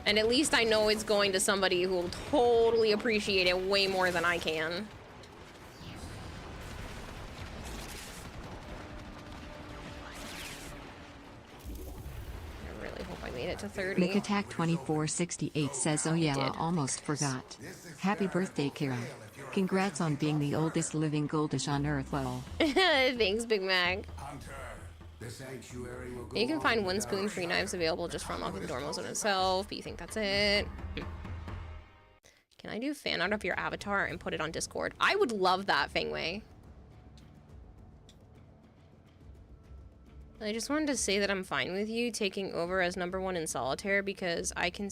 And at least I know it's going to somebody who will totally appreciate it way more than I can. I really hope I made it. to 30. McAttack 2468 says, oh yeah, I almost forgot. Happy birthday, Kira. Congrats on being the oldest living goldish on Earth, lol. Thanks, Big Mac. The sanctuary will go You can find on one with spoon, our 3 knives available just for unlocking the door mode itself, but you think that's it? Can I do fan art of your avatar and put it on Discord? I would love that, Fengwei. I just wanted to say that I'm fine with you taking over as #1 in solitaire because I can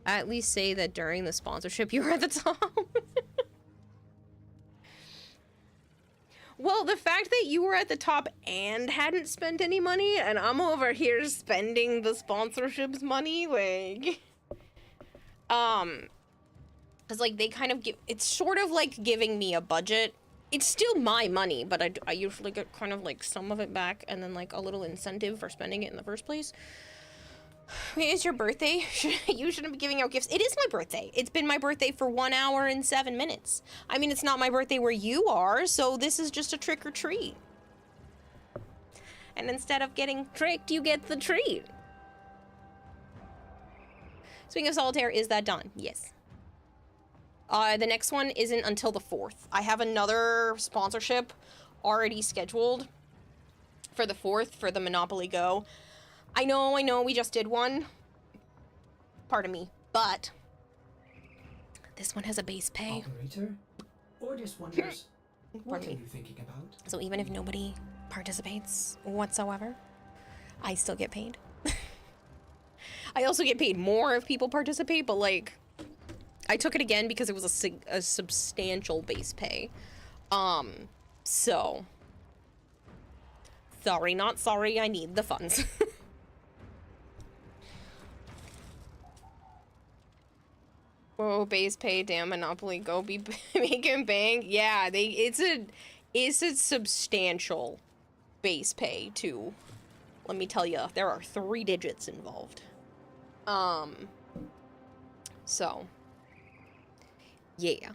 at least say that during the sponsorship you were at the top. Well, the fact that you were at the top and hadn't spent any money, and I'm over here spending the sponsorship's money, like, because, like, they kind of give, it's sort of like giving me a budget. It's still my money, but I usually get kind of, like, some of it back, and then, like, a little incentive for spending it in the first place. Wait, it's your birthday? You shouldn't be giving out gifts. It is my birthday. It's been my birthday for 1 hour and 7 minutes. I mean, it's not my birthday where you are, so this is just a trick or treat. And instead of getting tricked, you get the treat. Speaking of solitaire, is that done? Yes. The next one isn't until the 4th. I have another sponsorship already scheduled for the 4th for the Monopoly Go. I know, we just did one. Pardon me, but this one has a base pay. Operator, Ordis wonders, what are Pardon me. you thinking about? So even if nobody participates whatsoever, I still get paid. I also get paid more if people participate, but like, I took it again because it was a substantial base pay. So, sorry, not sorry, I need the funds. Whoa, base pay, damn Monopoly, go be making bank. Yeah, it's a substantial base pay too. Let me tell you, there are 3 digits involved. So, yeah.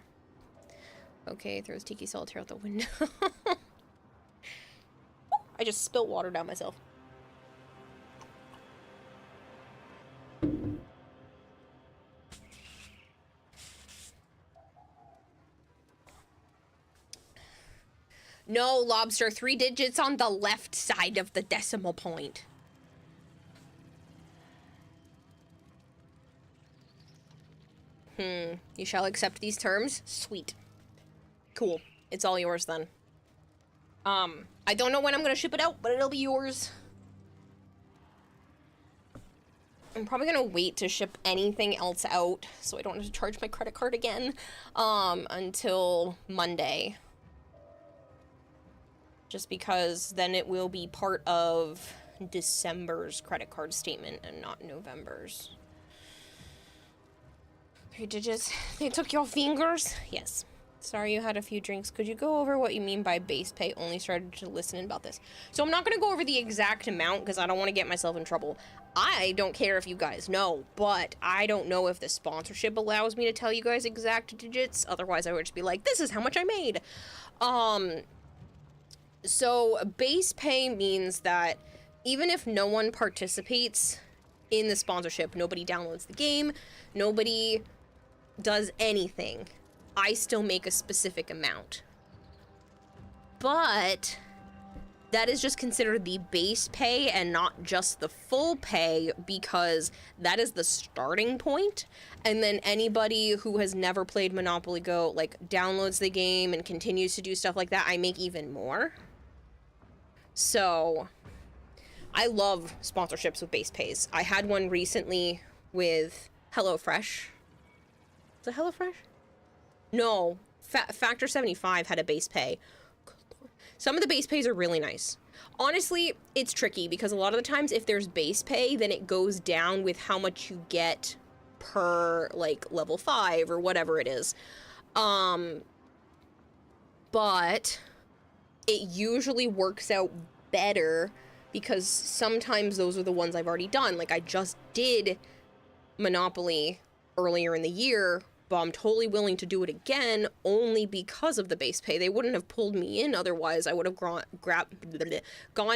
Okay, throws Tiki Solitaire out the window. I just spilled water down myself. No, Lobster, 3 digits on the left side of the decimal point. You shall accept these terms? Sweet. Cool. It's all yours then. I don't know when I'm gonna ship it out, but it'll be yours. I'm probably gonna wait to ship anything else out so I don't have to charge my credit card again, until Monday. Just because then it will be part of December's credit card statement and not November's. 3 digits. They took your fingers? Yes. Sorry you had a few drinks. Could you go over what you mean by base pay? Only started to listen about this. So I'm not going to go over the exact amount because I don't want to get myself in trouble. I don't care if you guys know, but I don't know if the sponsorship allows me to tell you guys exact digits. Otherwise, I would just be like, this is how much I made. So base pay means that even if no one participates in the sponsorship, nobody downloads the game, nobody does anything, I still make a specific amount. But that is just considered the base pay and not just the full pay because that is the starting point. And then anybody who has never played Monopoly Go, like, downloads the game and continues to do stuff like that, I make even more. So, I love sponsorships with base pays. I had one recently with HelloFresh. Is it HelloFresh? No. Factor 75 had a base pay. Some of the base pays are really nice. Honestly, it's tricky because a lot of the times if there's base pay, then it goes down with how much you get per, like, level 5 or whatever it is. But it usually works out better because sometimes those are the ones I've already done. Like, I just did Monopoly earlier in the year, but I'm totally willing to do it again only because of the base pay. They wouldn't have pulled me in otherwise. I would have gone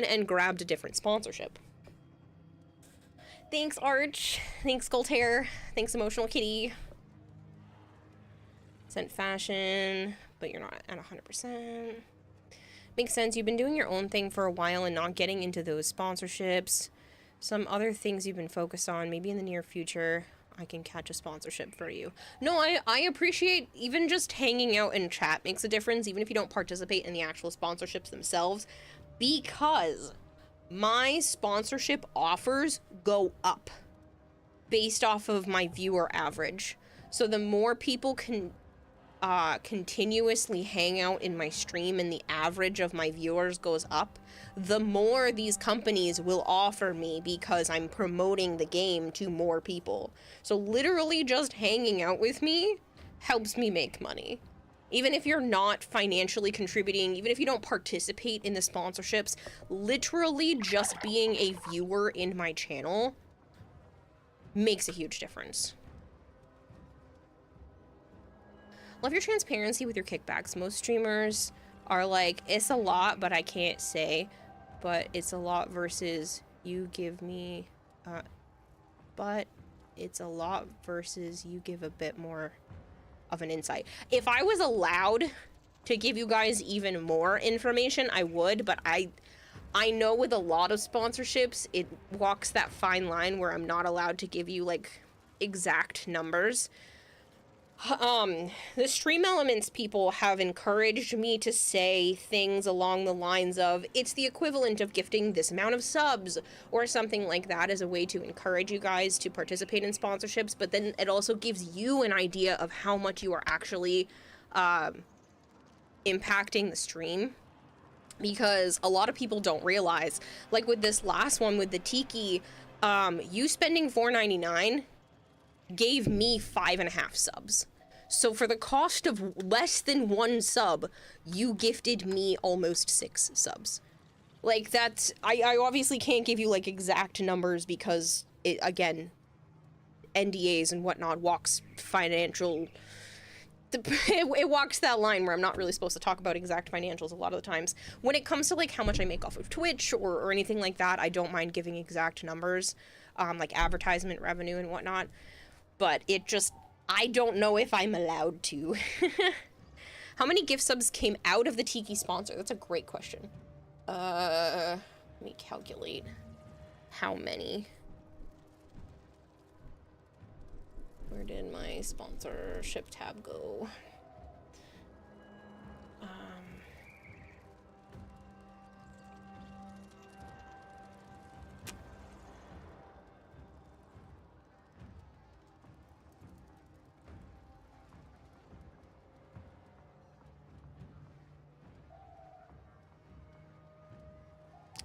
and grabbed a different sponsorship. Thanks, Arch. Thanks, Hair. Thanks, Emotional Kitty. Sent Fashion, but you're not at 100%. Makes sense. You've been doing your own thing for a while and not getting into those sponsorships. Some other things you've been focused on, maybe in the near future, I can catch a sponsorship for you. No, I appreciate even just hanging out in chat makes a difference, even if you don't participate in the actual sponsorships themselves, because my sponsorship offers go up based off of my viewer average. So the more people can continuously hang out in my stream and the average of my viewers goes up, the more these companies will offer me because I'm promoting the game to more people. So literally just hanging out with me helps me make money. Even if you're not financially contributing, even if you don't participate in the sponsorships, literally just being a viewer in my channel makes a huge difference. Love your transparency with your kickbacks. Most streamers are like, it's a lot, but I can't say. But it's a lot versus you give me, but it's a lot versus you give a bit more of an insight. If I was allowed to give you guys even more information, I would, but I know with a lot of sponsorships, it walks that fine line where I'm not allowed to give you like exact numbers. The Stream Elements people have encouraged me to say things along the lines of, it's the equivalent of gifting this amount of subs, or something like that as a way to encourage you guys to participate in sponsorships, but then it also gives you an idea of how much you are actually, impacting the stream. Because a lot of people don't realize, like with this last one with the Tiki, you spending $4.99 gave me 5.5 subs. So for the cost of less than 1 sub, you gifted me almost 6 subs. Like that's, I obviously can't give you like exact numbers because it, again, NDAs and whatnot walks financial, it walks that line where I'm not really supposed to talk about exact financials a lot of the times. When it comes to like how much I make off of Twitch or anything like that, I don't mind giving exact numbers, like advertisement revenue and whatnot. But it just, I don't know if I'm allowed to. How many gift subs came out of the Tiki sponsor? That's a great question. Let me calculate how many. Where did my sponsorship tab go?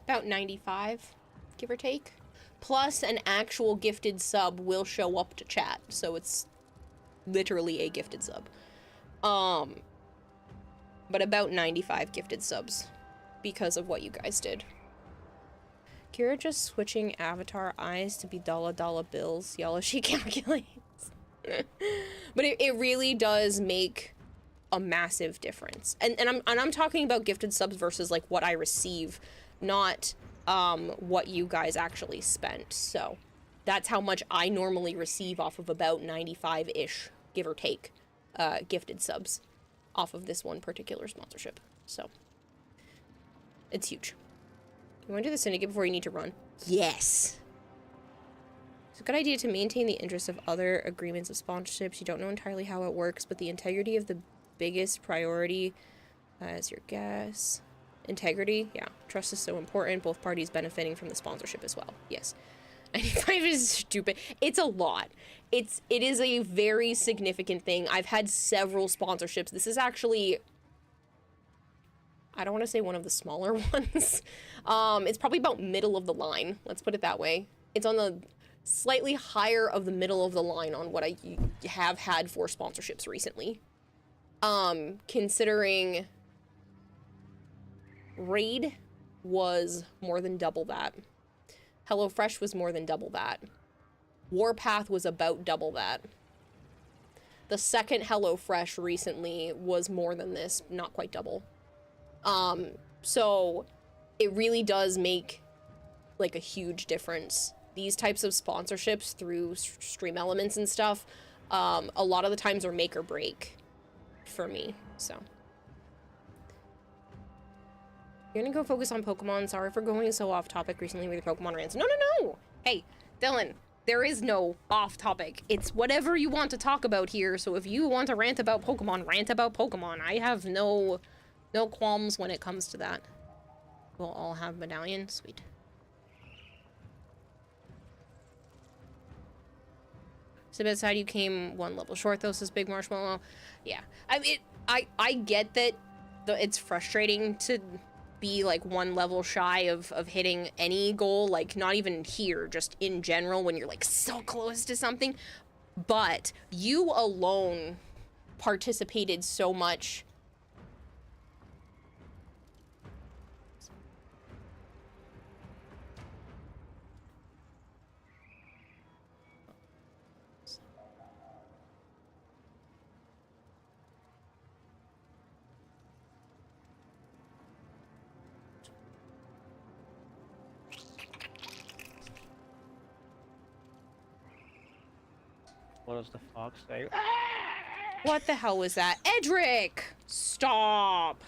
About 95, give or take. Plus an actual gifted sub will show up to chat, so it's literally a gifted sub. But about 95 gifted subs because of what you guys did. Kira just switching avatar eyes to be dollar bills. Y'all, she calculates. But it really does make a massive difference. And I'm talking about gifted subs versus like what I receive, not what you guys actually spent. So that's how much I normally receive off of about 95-ish, give or take, gifted subs off of this one particular sponsorship. So it's huge. You want to do the syndicate before you need to run? Yes. It's a good idea to maintain the interests of other agreements of sponsorships. You don't know entirely how it works, but the integrity of the biggest priority as your guess. Integrity, yeah. Trust is so important. Both parties benefiting from the sponsorship as well. Yes. 95 is stupid. It's a lot. It is a very significant thing. I've had several sponsorships. This is actually, I don't want to say one of the smaller ones. It's probably about middle of the line. Let's put it that way. It's on the slightly higher of the middle of the line on what I have had for sponsorships recently. Considering Raid was more than double that. HelloFresh was more than double that. Warpath was about double that. The second HelloFresh recently was more than this, not quite double. So it really does make like a huge difference these types of sponsorships through stream elements and stuff, a lot of the times are make or break for me, so. You're gonna go focus on Pokemon. Sorry for going so off topic recently with your Pokemon rants. No, no, no! Hey, Dylan, there is no off topic. It's whatever you want to talk about here, so if you want to rant about Pokemon, rant about Pokemon. I have no qualms when it comes to that. We'll all have medallions. Sweet. So beside you came one level short though, says Big Marshmallow. Yeah. I mean, I get that it's frustrating to be like one level shy of hitting any goal, like not even here, just in general when you're like so close to something. But you alone participated so much. What does the fox say? What the hell was that? Edric! Stop!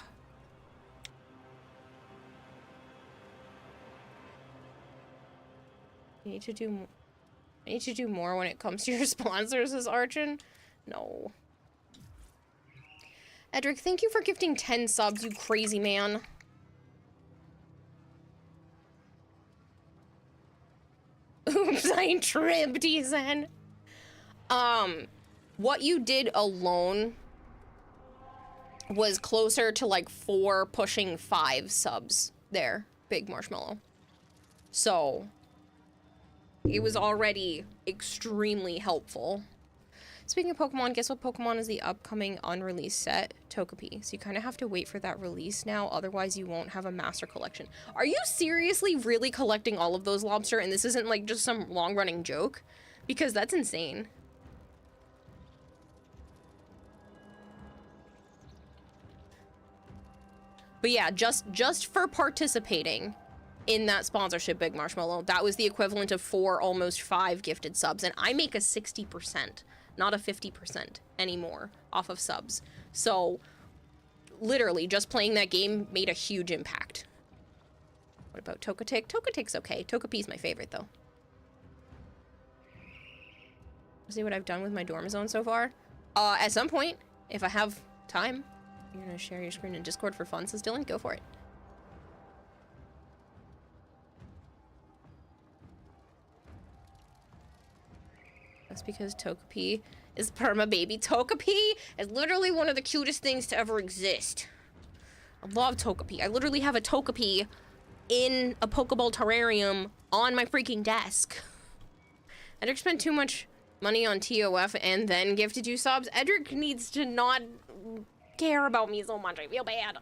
I need to do more when it comes to your sponsors, as Archon. No. Edric, thank you for gifting 10 subs, you crazy man. Oops, I tripped, Ethan. What you did alone was closer to like 4 pushing 5 subs there, Big Marshmallow. So, it was already extremely helpful. Speaking of Pokemon, guess what Pokemon is the upcoming unreleased set? Togepi. So you kind of have to wait for that release now, otherwise you won't have a master collection. Are you seriously really collecting all of those, Lobster, and this isn't like just some long-running joke? Because that's insane. But yeah, just for participating in that sponsorship, Big Marshmallow, that was the equivalent of 4, almost 5 gifted subs. And I make a 60%, not a 50% anymore off of subs. So literally just playing that game made a huge impact. What about Togetic? Togetic's okay. Togepi's my favorite though. See what I've done with my Dormazone so far? At some point, if I have time. You're gonna share your screen in Discord for fun, says Dylan? Go for it. That's because Togepi is perma baby. Togepi is literally one of the cutest things to ever exist. I love Togepi. I literally have a Togepi in a Pokeball terrarium on my freaking desk. Edric spent too much money on TOF and then gifted you subs. Edric needs to not care about me so much. I feel bad.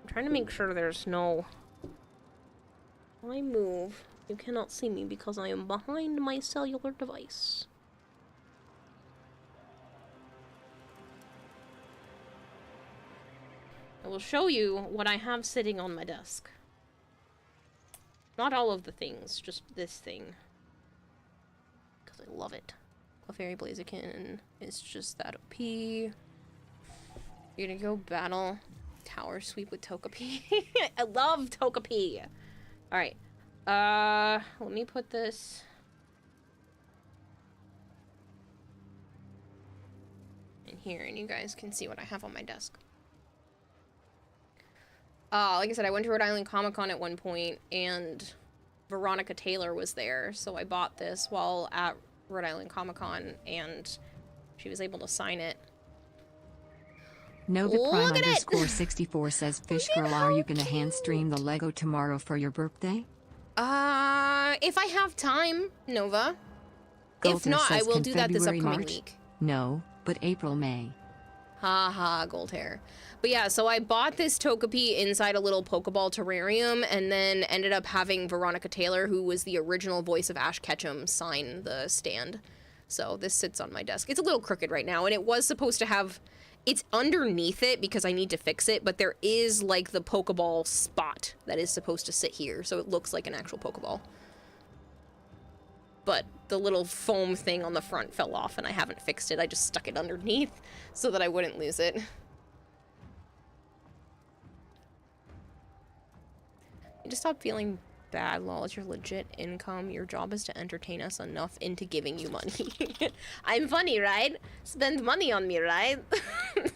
I'm trying to make sure there's no... When I move, you cannot see me because I am behind my cellular device. I will show you what I have sitting on my desk. Not all of the things, just this thing. Because I love it. Clefairy Blaziken is just that OP. You're gonna go battle Tower Sweep with Togepi. I love Togepi. Alright. Let me put this... in here, and you guys can see what I have on my desk. Like I said, I went to Rhode Island Comic Con at one point, and Veronica Taylor was there, so I bought this while at Rhode Island Comic Con, and she was able to sign it. Nova Prime underscore 64 says, Fish Girl, are you gonna hand stream the Lego tomorrow for your birthday? If I have time, Nova. Golter If not, I says, will can do that this February, upcoming March? week. No, but April, May. Ha ha, gold hair. But yeah, so I bought this Togepi inside a little Pokeball terrarium, and then ended up having Veronica Taylor, who was the original voice of Ash Ketchum, sign the stand. So this sits on my desk. It's a little crooked right now, and it was supposed to have It's underneath it because I need to fix it, but there is like the Pokeball spot that is supposed to sit here, so it looks like an actual Pokeball. But the little foam thing on the front fell off and I haven't fixed it. I just stuck it underneath so that I wouldn't lose it. You just stop feeling bad, lol. It's your legit income. Your job is to entertain us enough into giving you money. I'm funny, right? Spend money on me, right? I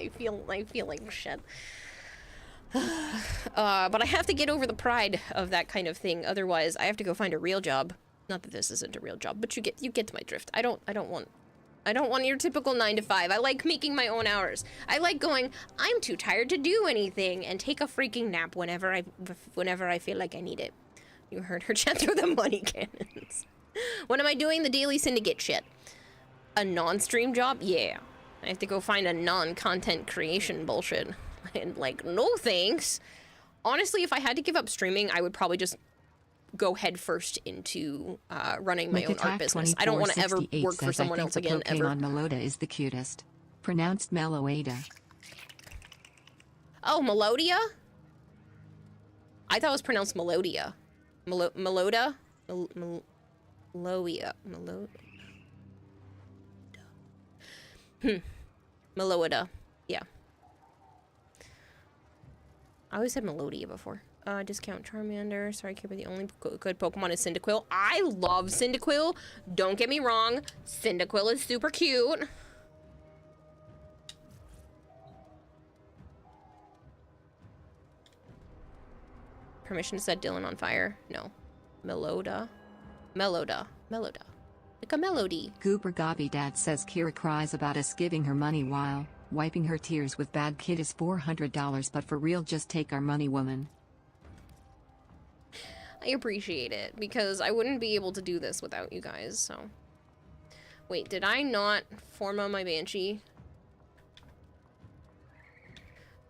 feel like shit. But I have to get over the pride of that kind of thing. Otherwise, I have to go find a real job. Not that this isn't a real job, but you get to my drift. I don't want your typical 9 to 5. I like making my own hours. I like going, I'm too tired to do anything, and take a freaking nap whenever I feel like I need it. You heard her chat through the money cannons. What am I doing? The Daily Syndicate shit. A non-stream job? Yeah. I have to go find a non-content creation bullshit. And like, no thanks. Honestly, if I had to give up streaming, I would probably just go head first into running my own art business. I don't want to ever work for someone else again, ever. Pokemon Meloda is the cutest. Pronounced Meloada. Oh, Melodia? I thought it was pronounced Melodia. Meloda? Melodia. Meloda. Yeah. I always said Melodia before. Discount Charmander. Sorry, Kipper, the only good Pokemon is Cyndaquil. I love Cyndaquil. Don't get me wrong. Cyndaquil is super cute. Permission to set Dylan on fire. No. Meloda. Like a melody. Goober Gobby Dad says Kira cries about us giving her money while wiping her tears with bad kid is $400, but for real, just take our money, woman. I appreciate it, because I wouldn't be able to do this without you guys, so. Wait, did I not forma my Banshee?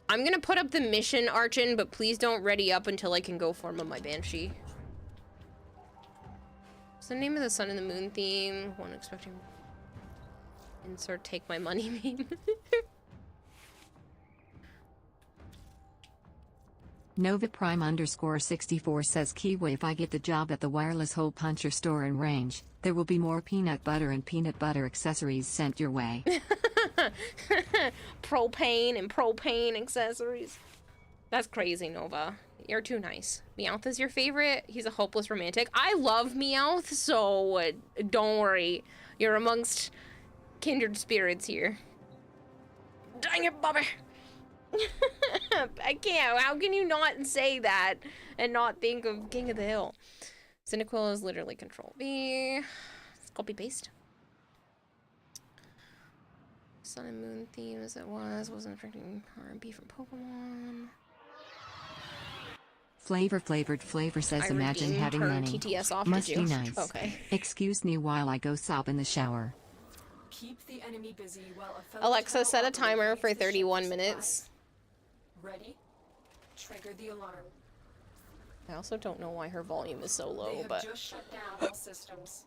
I'm gonna put up the mission, Archon, but please don't ready up until I can go forma my Banshee. What's the name of the Sun and the Moon theme? One expecting... Insert take my money meme. Nova Prime _64 says Kiwi, if I get the job at the wireless hole puncher store in range, there will be more peanut butter and peanut butter accessories sent your way. Propane and propane accessories. That's crazy, Nova. You're too nice. Meowth is your favorite? He's a hopeless romantic. I love Meowth, so don't worry. You're amongst kindred spirits here. Dang it, Bobby! I can't. How can you not say that and not think of King of the Hill? Cyndaquil is literally Control V. It's copy paste. Sun and Moon theme as it wasn't affecting R&B from Pokemon. Flavored Flavor says imagine having money. TTS off, must did be you? nice. Okay. Excuse me while I go sob in the shower. Keep the enemy busy while a fellow Alexa, set a timer for 31 minutes. Ready? Trigger the alarm. I also don't know why her volume is so low, They have but... just shut down all systems.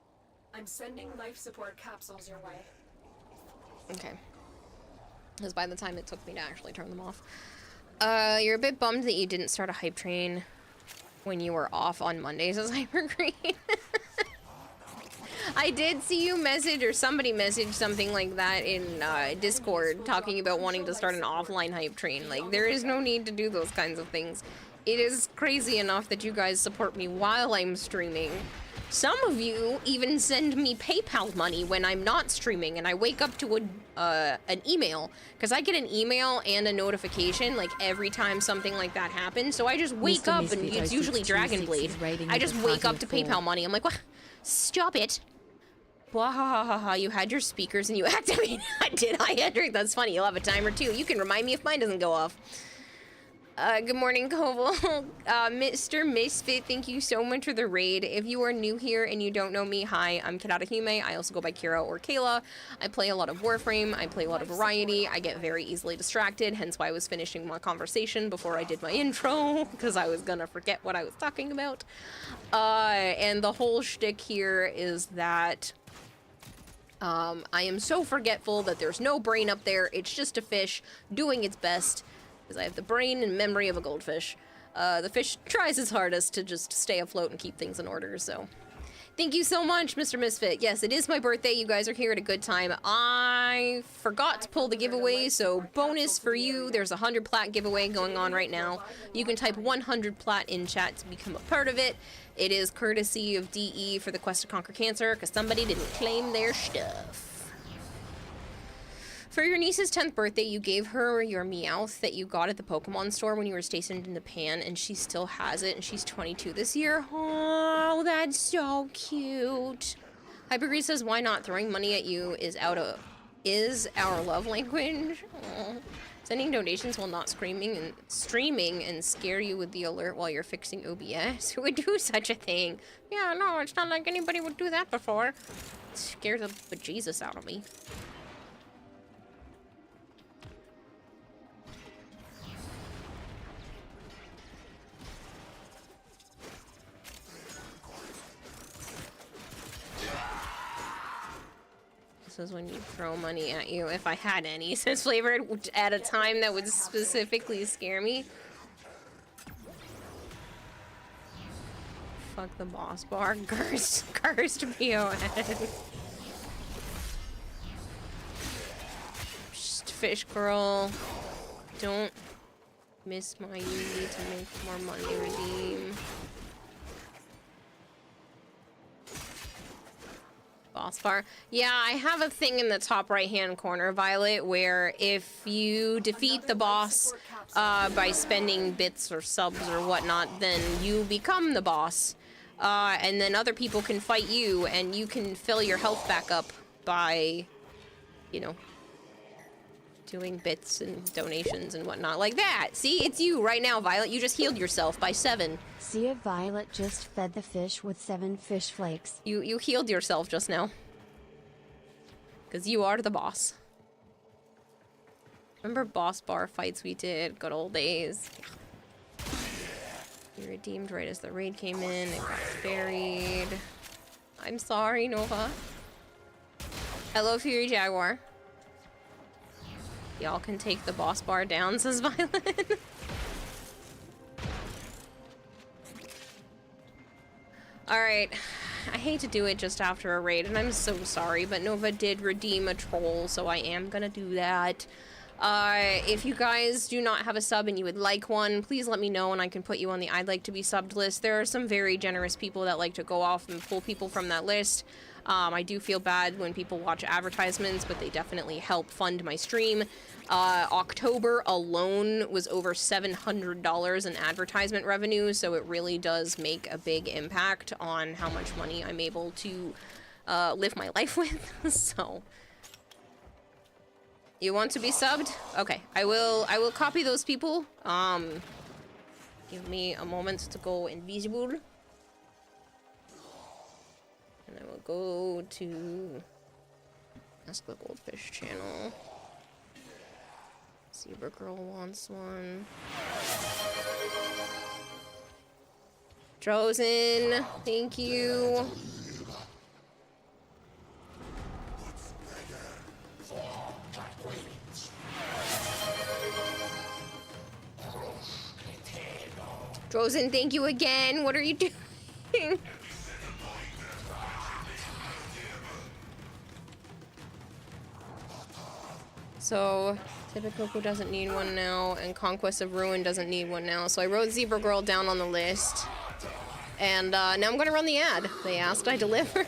I'm sending life support capsules your way. Okay. Because by the time it took me to actually turn them off. You're a bit bummed that you didn't start a hype train when you were off on Mondays as Hypergreen. I did see you message, or somebody messaged something like that in Discord, talking about wanting to start an offline hype train. Like, there is no need to do those kinds of things. It is crazy enough that you guys support me while I'm streaming. Some of you even send me PayPal money when I'm not streaming, and I wake up to an email, because I get an email and a notification like every time something like that happens. So I just wake up, and it's usually Dragon Blade. I just wake up to PayPal money. I'm like, what? Stop it. Wahahaha, you had your speakers and you activated. Did I, Hendrik? That's funny. You'll have a timer too. You can remind me if mine doesn't go off. Good morning, Koval. Mr. Misfit, thank you so much for the raid. If you are new here and you don't know me, hi, I'm Kirarahime. I also go by Kira or Kayla. I play a lot of Warframe. I play a lot of Variety. I get very easily distracted, hence why I was finishing my conversation before I did my intro, because I was gonna forget what I was talking about. And the whole shtick here is that I am so forgetful that there's no brain up there. It's just a fish doing its best, because I have the brain and memory of a goldfish. The fish tries its hardest to just stay afloat and keep things in order, so... Thank you so much, Mr. Misfit. Yes, it is my birthday. You guys are here at a good time. I forgot to pull the giveaway, so bonus for you. There's a 100 plat giveaway going on right now. You can type 100 plat in chat to become a part of it. It is courtesy of DE for the Quest to Conquer Cancer, because somebody didn't claim their stuff. For your niece's 10th birthday, you gave her your Meowth that you got at the Pokemon store when you were stationed in Japan, and she still has it, and she's 22 this year. Oh, that's so cute. Hypergrease says, why not? Throwing money at you is our love language. Aww. Sending donations while not streaming and scare you with the alert while you're fixing OBS. Who would do such a thing? Yeah, no, it's not like anybody would do that before. It scares the bejesus out of me. This is when you throw money at you, if I had any, since flavored at a time that would specifically scare me. Fuck the boss bar. Cursed PON. Just fish girl. Don't miss my Yugi to make more money redeem. Boss bar. Yeah, I have a thing in the top right-hand corner, Violet, where if you defeat the boss by spending bits or subs or whatnot, then you become the boss. And then other people can fight you, and you can fill your health back up by, you know, doing bits and donations and whatnot like that. See, it's you right now, Violet. You just healed yourself by 7. See if Violet just fed the fish with 7 fish flakes. You healed yourself just now. Because you are the boss. Remember boss bar fights we did? Good old days. You redeemed right as the raid came in. It got buried. I'm sorry, Nova. Hello, Fury Jaguar. Y'all can take the boss bar down, says Violet. Alright. I hate to do it just after a raid, and I'm so sorry, but Nova did redeem a troll, so I am gonna do that. If you guys do not have a sub and you would like one, please let me know and I can put you on the I'd like to be subbed list. There are some very generous people that like to go off and pull people from that list. I do feel bad when people watch advertisements, but they definitely help fund my stream. October alone was over $700 in advertisement revenue, so it really does make a big impact on how much money I'm able to live my life with. So, you want to be subbed? Okay, I will copy those people. Give me a moment to go invisible. And I will go to Ask the Goldfish channel. Zebra Girl wants one. Drozen, thank you. Drozen, thank you again. What are you doing? So, Tipicoco doesn't need one now, and Conquest of Ruin doesn't need one now. So I wrote Zebra Girl down on the list. And now I'm gonna run the ad. They asked, I delivered.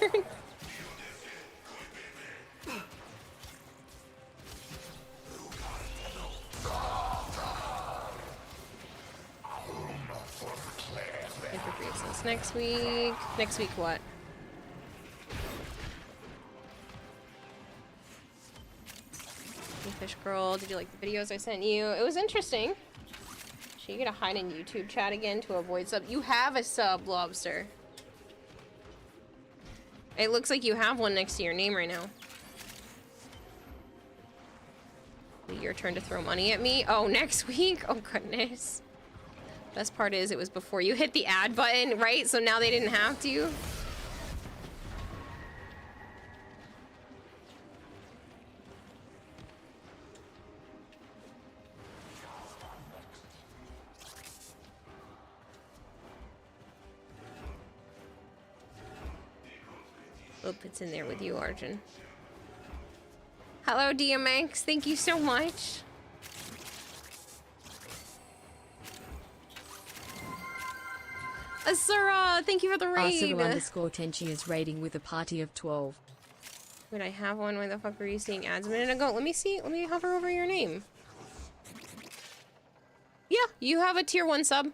Next week. Next week what? Fish Girl, did you like the videos I sent you? It was interesting. Should you get a hide in YouTube chat again to avoid sub? You have a sub, Lobster. It looks like you have one next to your name right now. Your turn to throw money at me? Oh, next week? Oh, goodness. Best part is it was before you hit the add button, right? So now they didn't have to. Oh, it's in there with you, Arjun. Hello, DMX. Thank you so much. Asura, thank you for the raid. Arsenal_Tenchi is raiding with a party of 12. Wait, I have one. Why the fuck were you seeing ads a minute ago? Let me see. Let me hover over your name. Yeah, you have a tier 1 sub.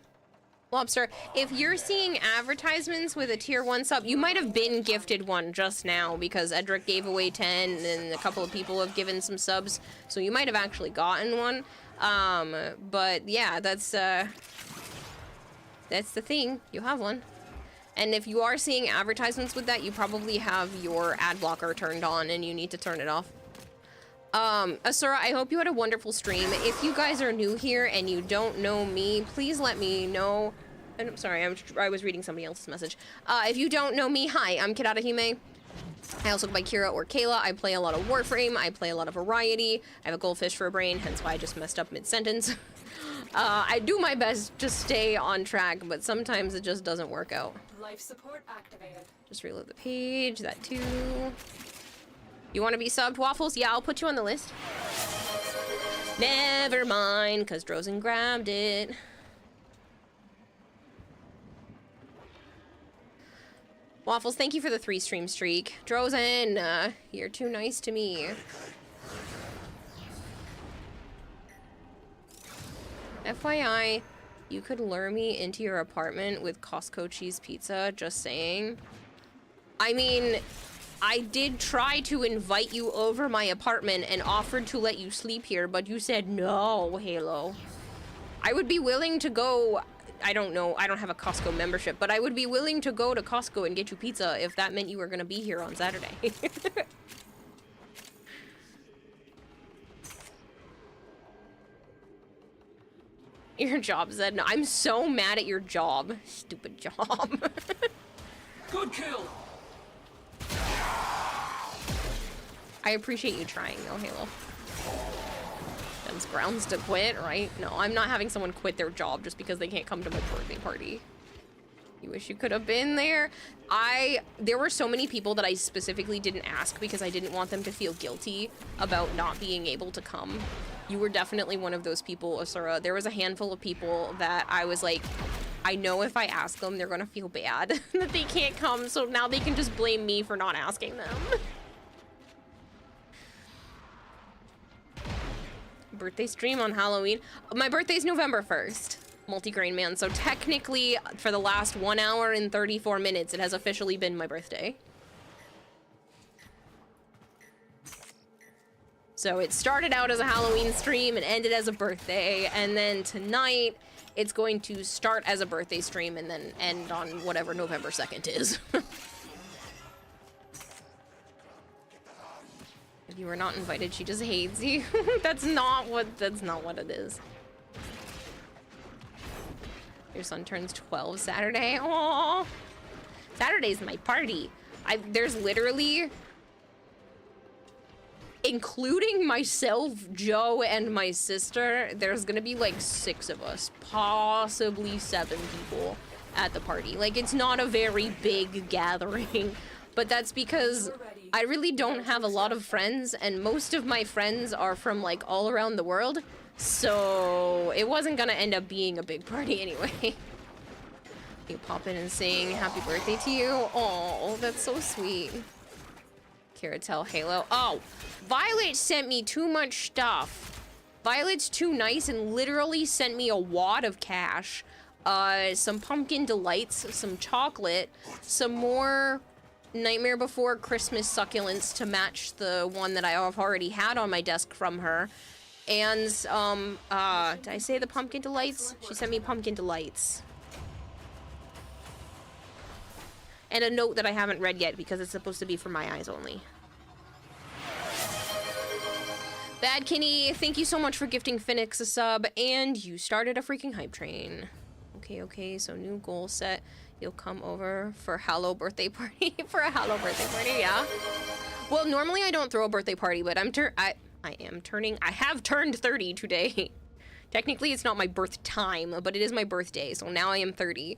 Lobster, if you're seeing advertisements with a tier 1 sub, you might have been gifted one just now because Edric gave away 10 and a couple of people have given some subs. So you might have actually gotten one. But yeah, that's the thing. You have one. And if you are seeing advertisements with that, you probably have your ad blocker turned on and you need to turn it off. Asura, I hope you had a wonderful stream. If you guys are new here and you don't know me, please let me know. I'm sorry, I was reading somebody else's message. If you don't know me, hi, I'm Kirarahime. I also go by Kira or Kayla. I play a lot of Warframe. I play a lot of Variety. I have a goldfish for a brain, hence why I just messed up mid-sentence. I do my best to stay on track, but sometimes it just doesn't work out. Life support activated. Just reload the page, that too. You want to be subbed, Waffles? Yeah, I'll put you on the list. Never mind, because Drozen grabbed it. Waffles, thank you for the 3 stream streak. Drozen, you're too nice to me. FYI, you could lure me into your apartment with Costco cheese pizza, just saying. I mean, I did try to invite you over my apartment and offered to let you sleep here, but you said no, Halo. I would be willing to go, I don't know, I don't have a Costco membership, but I would be willing to go to Costco and get you pizza if that meant you were gonna be here on Saturday. Your job said no. I'm so mad at your job. Stupid job. Good kill. I appreciate you trying though, Halo. Them's grounds to quit, right? No, I'm not having someone quit their job just because they can't come to my birthday party. You wish you could have been there. There were so many people that I specifically didn't ask because I didn't want them to feel guilty about not being able to come. You were definitely one of those people, Asura. There was a handful of people that I was like, I know if I ask them, they're gonna feel bad that they can't come, so now they can just blame me for not asking them. Birthday stream on Halloween. My birthday's November 1st, Multigrain Man, so technically for the last 1 hour and 34 minutes, it has officially been my birthday. So it started out as a Halloween stream and ended as a birthday, and then tonight it's going to start as a birthday stream and then end on whatever November 2nd is. If you were not invited, she just hates you. That's not what it is. Your son turns 12 Saturday. Aww. Saturday's my party. There's literally, including myself, Joe, and my sister, there's gonna be like 6 of us, possibly 7 people at the party. Like, it's not a very big gathering, but that's because I really don't have a lot of friends, and most of my friends are from like all around the world, so it wasn't gonna end up being a big party anyway. You pop in and sing happy birthday to you. Oh, that's so sweet. Kira, tell Halo. Oh, Violet sent me too much stuff. Violet's too nice and literally sent me a wad of cash. Some pumpkin delights, some chocolate, some more Nightmare Before Christmas succulents to match the one that I have already had on my desk from her. And, did I say the pumpkin delights? She sent me pumpkin delights. And a note that I haven't read yet because it's supposed to be for my eyes only. Bad Kenny, thank you so much for gifting Phoenix a sub, and you started a freaking hype train. Okay, so new goal set. You'll come over for Hallow birthday party. For a Hallow birthday party, yeah? Well, normally I don't throw a birthday party, but I have turned 30 today. Technically, it's not my birth time, but it is my birthday, so now I am 30.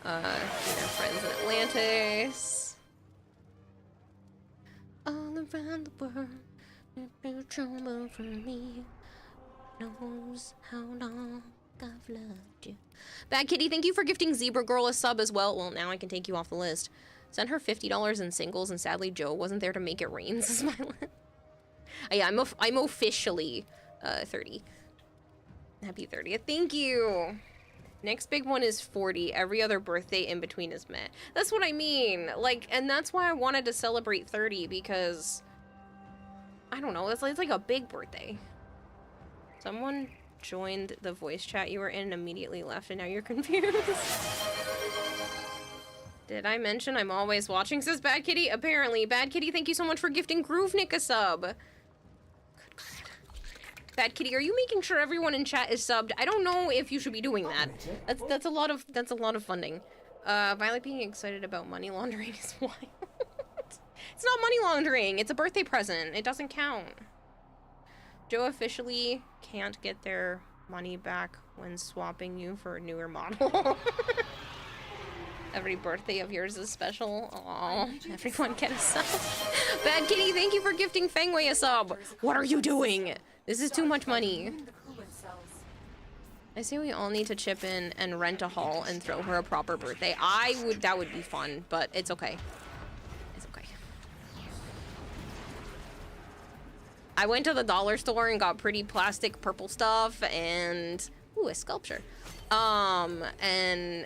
Friends in Atlantis. around the world. No trouble for me. Knows how long I've loved you. Bad Kitty, thank you for gifting Zebra Girl a sub as well. Well, now I can take you off the list. Sent her $50 in singles, and sadly Joe wasn't there to make it rain. Yeah, I'm officially 30. Happy 30th. Thank you. Next big one is 40. Every other birthday in between is met. That's what I mean. Like, and that's why I wanted to celebrate 30, because I don't know, it's like a big birthday. Someone joined the voice chat you were in and immediately left, and now you're confused. Did I mention I'm always watching, says Bad Kitty? Apparently. Bad Kitty, thank you so much for gifting Groovenick a sub. Good God. Bad Kitty, are you making sure everyone in chat is subbed? I don't know if you should be doing that. That's a lot of funding. Violet being excited about money laundering is wild. It's not money laundering. It's a birthday present. It doesn't count. Joe officially can't get their money back when swapping you for a newer model. Every birthday of yours is special. Aww, everyone get a sub. Bad Kitty, thank you for gifting Fangwei a sub. What are you doing? This is too much money. I say we all need to chip in and rent a hall and throw her a proper birthday. That would be fun, but it's okay. It's okay. I went to the dollar store and got pretty plastic purple stuff and ooh, a sculpture. And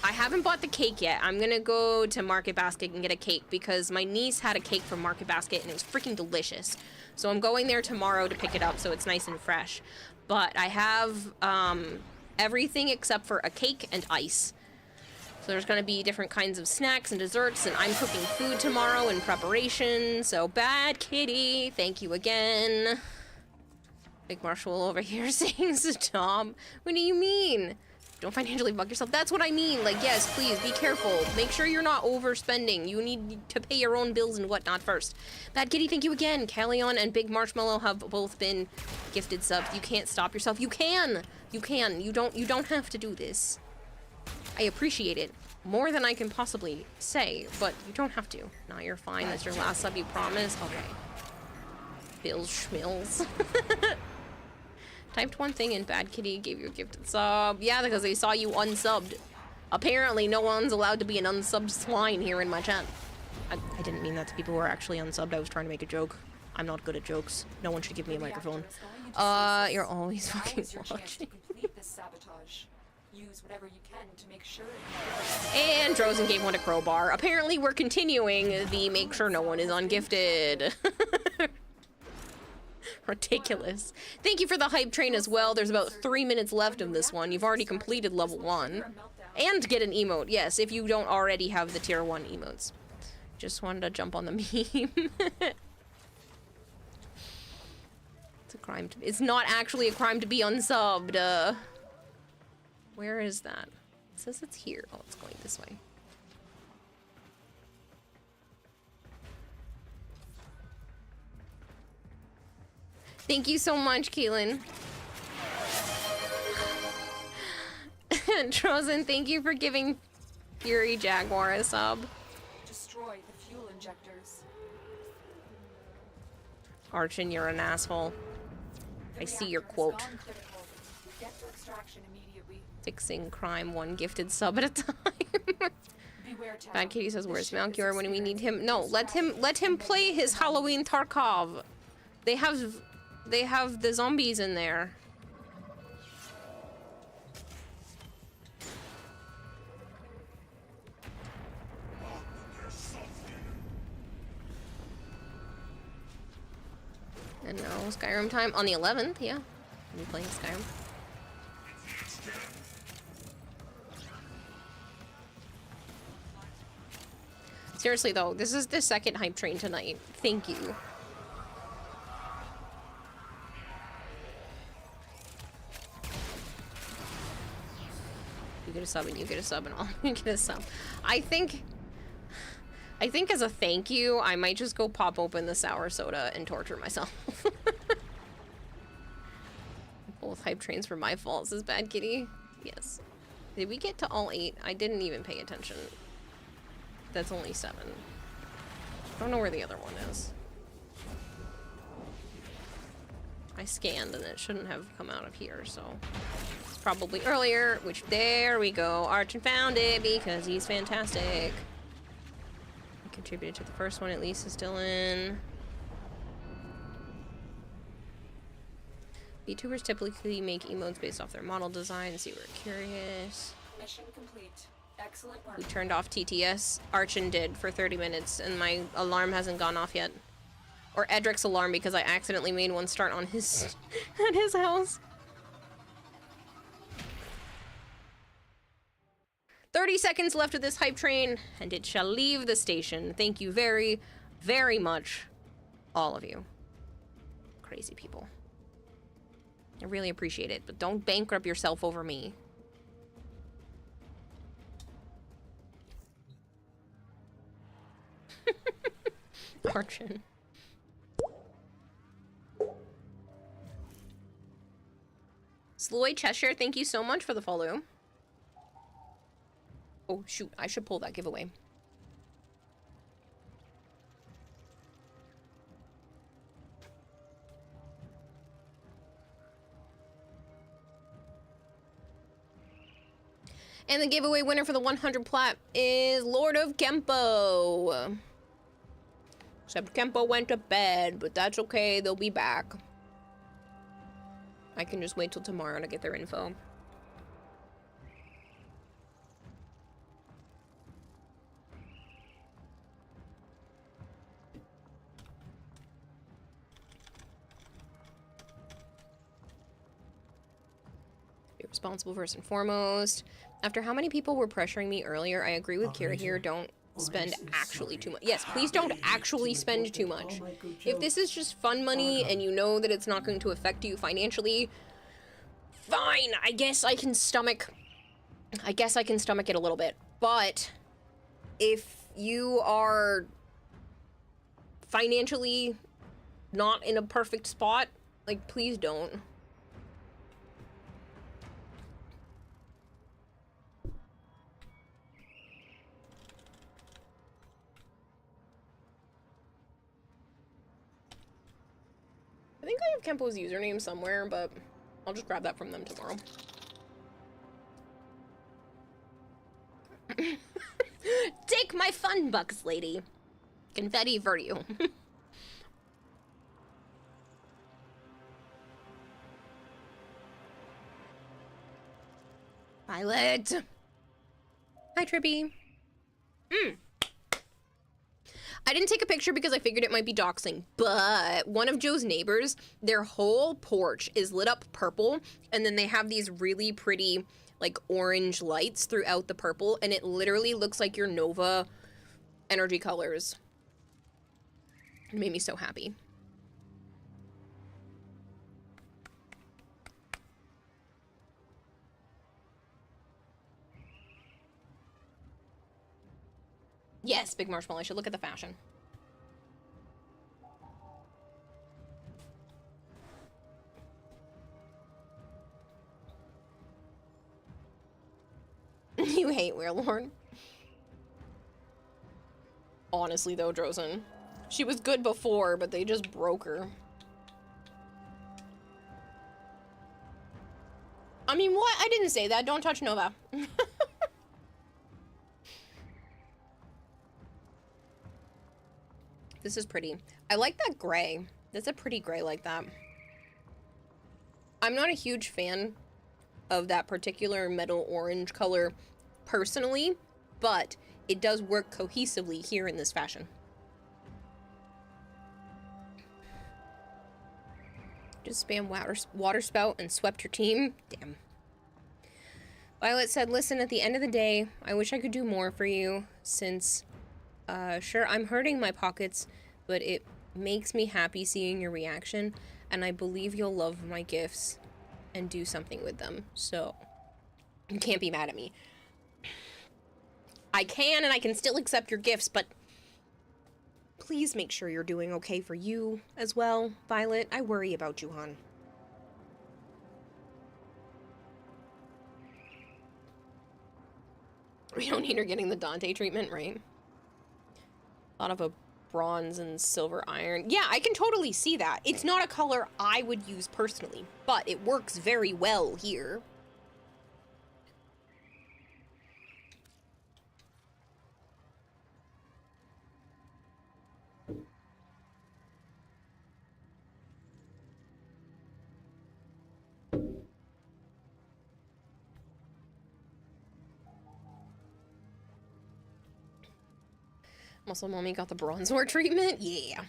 I haven't bought the cake yet. I'm gonna go to Market Basket and get a cake because my niece had a cake from Market Basket and it was freaking delicious. So I'm going there tomorrow to pick it up so it's nice and fresh. But I have everything except for a cake and ice. So there's gonna be different kinds of snacks and desserts, and I'm cooking food tomorrow in preparation. So Bad Kitty, thank you again. Big Marshall over here saying Tom. What do you mean? Don't financially bug yourself. That's what I mean. Like, yes, please be careful. Make sure you're not overspending. You need to pay your own bills and whatnot first. Bad Kitty, thank you again. Callion and Big Marshmallow have both been gifted subs. You can't stop yourself. You can. You can. You don't have to do this. I appreciate it more than I can possibly say, but you don't have to. Now you're fine. That's your last sub, you promise? Okay. Bills schmills. Typed one thing and Bad Kitty gave you a gifted sub. Yeah, because they saw you unsubbed. Apparently, no one's allowed to be an unsubbed swine here in my chat. I didn't mean that to people who are actually unsubbed. I was trying to make a joke. I'm not good at jokes. No one should give me a microphone. You're always fucking watching. Use whatever you can to make sure. And Drozen gave one to Crowbar. Apparently, we're continuing the make sure no one is ungifted. Ridiculous. Thank you for the hype train as well. There's about 3 minutes left of this one. You've already completed level 1. And get an emote, yes, if you don't already have the tier 1 emotes. Just wanted to jump on the meme. It's a crime to be. It's not actually a crime to be unsubbed. Where is that? It says it's here. Oh, it's going this way. Thank you so much, Keelan. Trozen, thank you for giving Fury Jaguar a sub. Destroy the fuel injectors. Archon, you're an asshole. I see your quote. Get to extraction immediately. Fixing crime, one gifted sub at a time. Bad Kitty says, where's Malkior when we need him? No, let him play his Halloween Tarkov. They have the zombies in there. And now Skyrim time on the 11th, yeah. I'll be playing Skyrim. Seriously though, this is the second hype train tonight. Thank you. You get a sub and you get a sub and all you get a sub. I think as a thank you, I might just go pop open the sour soda and torture myself. Both hype trains were my fault, says Bad Kitty. Yes. Did we get to all 8? I didn't even pay attention. that's only 7. I don't know where the other one is. I scanned and it shouldn't have come out of here, so it's probably earlier, which there we go. Archon found it because he's fantastic. I contributed to the first one, at least is still in. VTubers typically make emotes based off their model design, so you were curious. Mission complete. Excellent work. We turned off TTS. Archon did for 30 minutes, and my alarm hasn't gone off yet. Or Edric's alarm, because I accidentally made one start on his at his house. 30 seconds left of this hype train, and it shall leave the station. Thank you very, very much, all of you. Crazy people. I really appreciate it, but don't bankrupt yourself over me. Archon. Sloy Cheshire, thank you so much for the follow. Oh shoot, I should pull that giveaway. And the giveaway winner for the 100 plat is Lord of Kempo. Except Kempo went to bed, but that's okay, they'll be back. I can just wait till tomorrow to get their info. Be responsible first and foremost. After how many people were pressuring me earlier, I agree with Kira here, don't spend actually too much. Yes, please don't actually spend too much. If this is just fun money and you know that it's not going to affect you financially, fine, I guess I can stomach it a little bit. But if you are financially not in a perfect spot, like, please don't. I think I have Kempo's username somewhere, but I'll just grab that from them tomorrow. Take my fun bucks, lady. Confetti for you. Violet. Hi, Trippy. I didn't take a picture because I figured it might be doxing, but one of Joe's neighbors, their whole porch is lit up purple, and then they have these really pretty, like, orange lights throughout the purple, and it literally looks like your Nova energy colors. It made me so happy. Yes, Big Marshmallow, I should look at the fashion. You hate Warlord. Honestly though, Drozen. She was good before, but they just broke her. I mean, what? I didn't say that. Don't touch Nova. This is pretty. I like that gray. That's a pretty gray like that. I'm not a huge fan of that particular metal orange color personally, but it does work cohesively here in this fashion. Just spam water spout and swept your team. Damn. Violet said, listen, at the end of the day, I wish I could do more for you since... sure, I'm hurting my pockets, but it makes me happy seeing your reaction, and I believe you'll love my gifts and do something with them, so you can't be mad at me. I can, and I can still accept your gifts, but please make sure you're doing okay for you as well, Violet. I worry about you, hon. We don't need her getting the Dante treatment, right? A lot of a bronze and silver iron. Yeah, I can totally see that. It's not a color I would use personally, but it works very well here. Muscle Mommy got the bronze ore treatment? Yeah.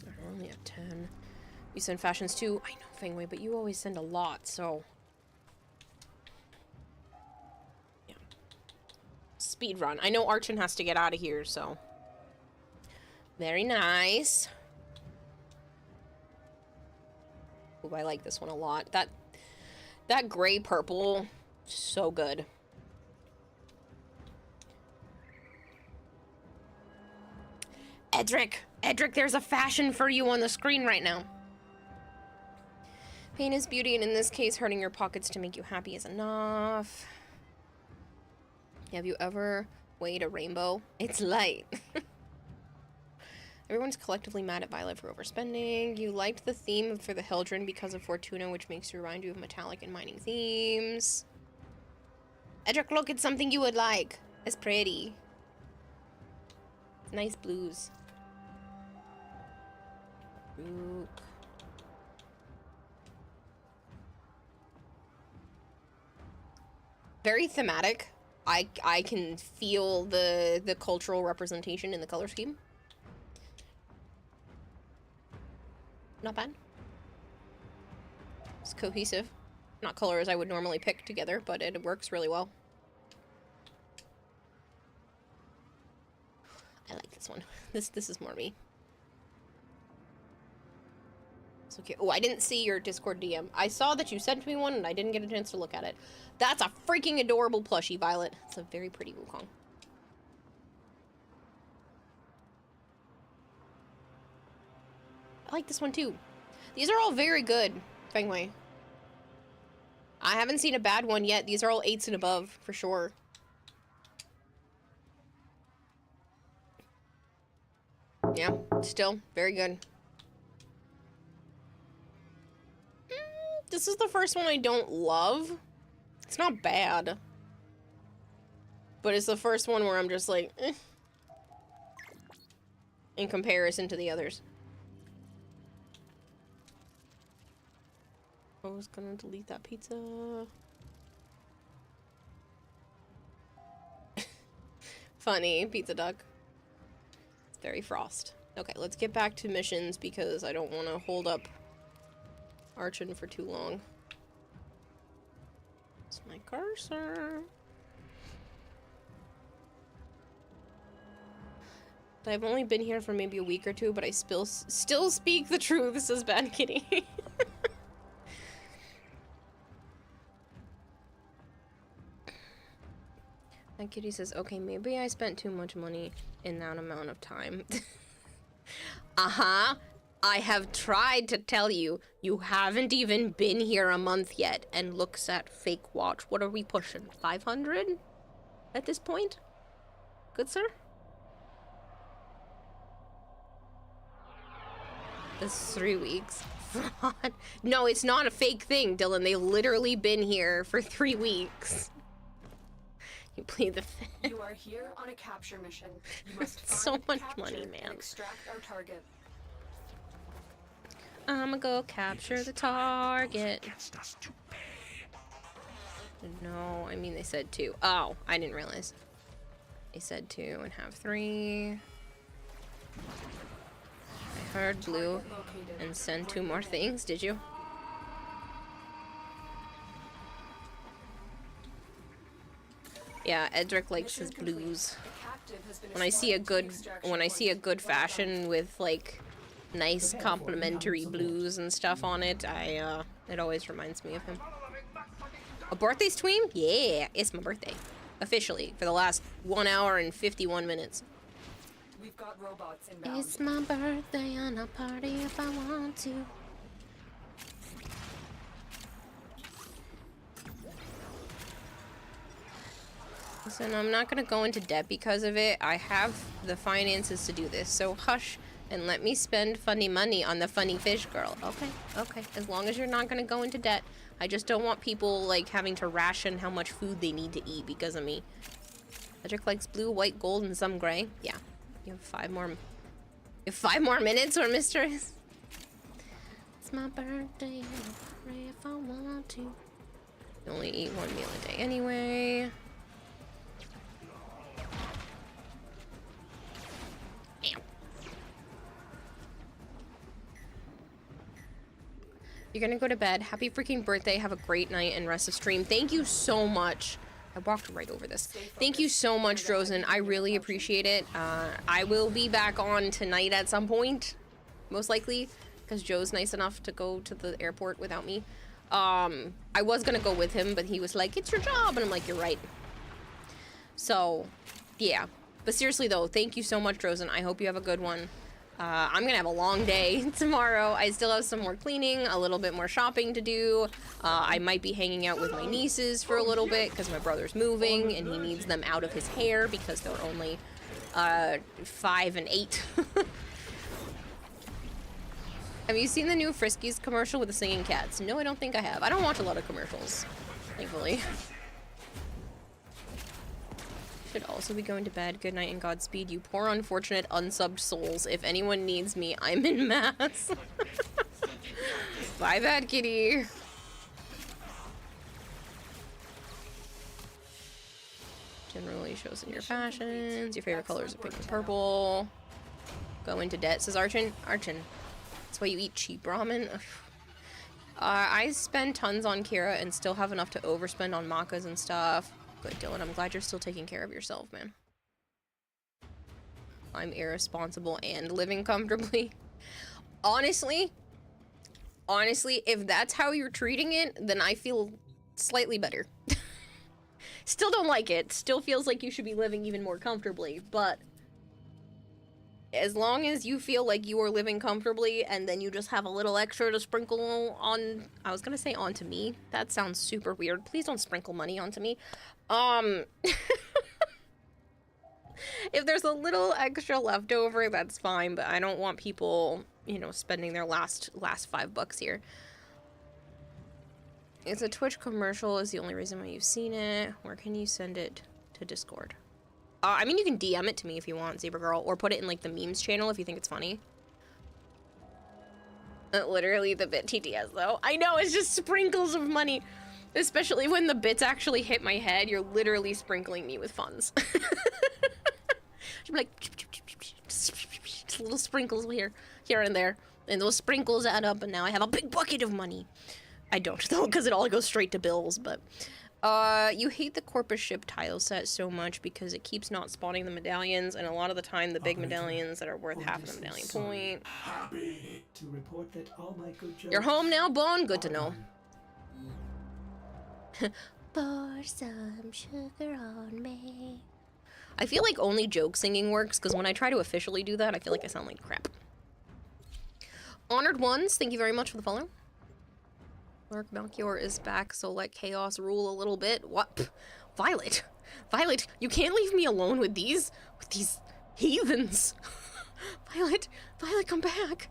We're only at 10. You send fashions too? I know, Fengwei, but you always send a lot, so... Yeah. Speed run. I know Archon has to get out of here, so... Very nice. Ooh, I like this one a lot. That gray purple, so good. Edric, there's a fashion for you on the screen right now. Pain is beauty, and in this case, hurting your pockets to make you happy is enough. Have you ever weighed a rainbow? It's light. Everyone's collectively mad at Violet for overspending. You liked the theme for the Hildren because of Fortuna, which makes you remind you of metallic and mining themes. Edric, look, it's something you would like. It's pretty. Nice blues. Oop. Very thematic. I can feel the cultural representation in the color scheme. Not bad. It's cohesive. Not colors I would normally pick together, but it works really well. I like this one. This is more me. So cute. Oh, I didn't see your Discord DM. I saw that you sent me one and I didn't get a chance to look at it. That's a freaking adorable plushie, Violet. It's a very pretty Wukong. I like this one too. These are all very good, Fengwei. I haven't seen a bad one yet. These are all 8s and above, for sure. Yeah, still very good. This is the first one I don't love. It's not bad. But it's the first one where I'm just like, eh, in comparison to the others. I was gonna delete that pizza. Funny, pizza duck. It's very frost. Okay, let's get back to missions because I don't want to hold up Archon for too long. It's my cursor. I've only been here for maybe a week or two, but I still speak the truth, says Bad Kitty. Bad Kitty says, okay, maybe I spent too much money in that amount of time. Uh-huh. I have tried to tell you, you haven't even been here a month yet, and looks at fake watch. What are we pushing? 500 at this point? Good sir? This is 3 weeks. Fraud. No, it's not a fake thing, Dylan. They've literally been here for 3 weeks. You play the You are here on a capture mission. You must find, so much capture, money, man. and extract our target. I'ma go capture the target. No, I mean they said 2. Oh, I didn't realize. They said 2 and have 3. I heard blue and send 2 more things, did you? Yeah, Edric likes his blues. When I see a good fashion with like nice complimentary blues and stuff on it, it always reminds me of him. A birthday stream? Yeah, it's my birthday. Officially, for the last 1 hour and 51 minutes. We've got robots inbound. It's my birthday and I'll party if I want to. Listen, I'm not gonna go into debt because of it. I have the finances to do this, so hush and let me spend funny money on the funny fish girl. Okay, okay. As long as you're not gonna go into debt. I just don't want people, like, having to ration how much food they need to eat because of me. Magic likes blue, white, gold, and some gray. Yeah. You have 5 more... You have 5 more minutes, or mistress? It's my birthday, I'll pray if I want to. You only eat 1 meal a day anyway. You're gonna go to bed. Happy freaking birthday. Have a great night and rest of stream. Thank you so much. I walked right over this. Thank you so much, Drozen. I really appreciate it. I will be back on tonight at some point, most likely, because Joe's nice enough to go to the airport without me. I was gonna go with him, but he was like, it's your job, and I'm like, you're right. So, yeah. But seriously, though, thank you so much, Drozen. I hope you have a good one. I'm gonna have a long day tomorrow. I still have some more cleaning, a little bit more shopping to do. I might be hanging out with my nieces for a little bit because my brother's moving and he needs them out of his hair because they're only 5 and 8. Have you seen the new Friskies commercial with the singing cats? No, I don't think I have. I don't watch a lot of commercials, thankfully. Should also be going to bed. Good night and Godspeed, you poor unfortunate unsubbed souls. If anyone needs me, I'm in mass. Bye, bad kitty. Generally shows in your fashions. Your favorite colors are pink and purple. Go into debt, says Archon. Archon. That's why you eat cheap ramen. I spend tons on Kira and still have enough to overspend on makas and stuff. Good, Dylan. I'm glad you're still taking care of yourself, man. I'm irresponsible and living comfortably. Honestly, if that's how you're treating it, then I feel slightly better. Still don't like it. Still feels like you should be living even more comfortably, but as long as you feel like you are living comfortably and then you just have a little extra to sprinkle on, I was gonna say onto me. That sounds super weird. Please don't sprinkle money onto me. If there's a little extra left over, that's fine, but I don't want people, you know, spending their last $5 here. It's a Twitch commercial is the only reason why you've seen it. Where can you send it to Discord? I mean, you can DM it to me if you want, Zebra Girl, or put it in, like, the memes channel if you think it's funny. Literally the bit TTS, though. I know, it's just sprinkles of money. Especially when the bits actually hit my head, you're literally sprinkling me with funds. She'd be like, just little sprinkles here and there. And those sprinkles add up, and now I have a big bucket of money. I don't, though, because it all goes straight to bills, but... you hate the Corpus ship tile set so much because it keeps not spawning the medallions, and a lot of the time the big medallions that are worth half of the medallion point. To report that all my good jokes You're home now, Bone? Good to know. Pour some sugar on me. I feel like only joke singing works, because when I try to officially do that, I feel like I sound like crap. Honored Ones, thank you very much for the follow. Lord Melchior is back, so let chaos rule a little bit. What? Pff, Violet! Violet, you can't leave me alone with these heathens! Violet, come back!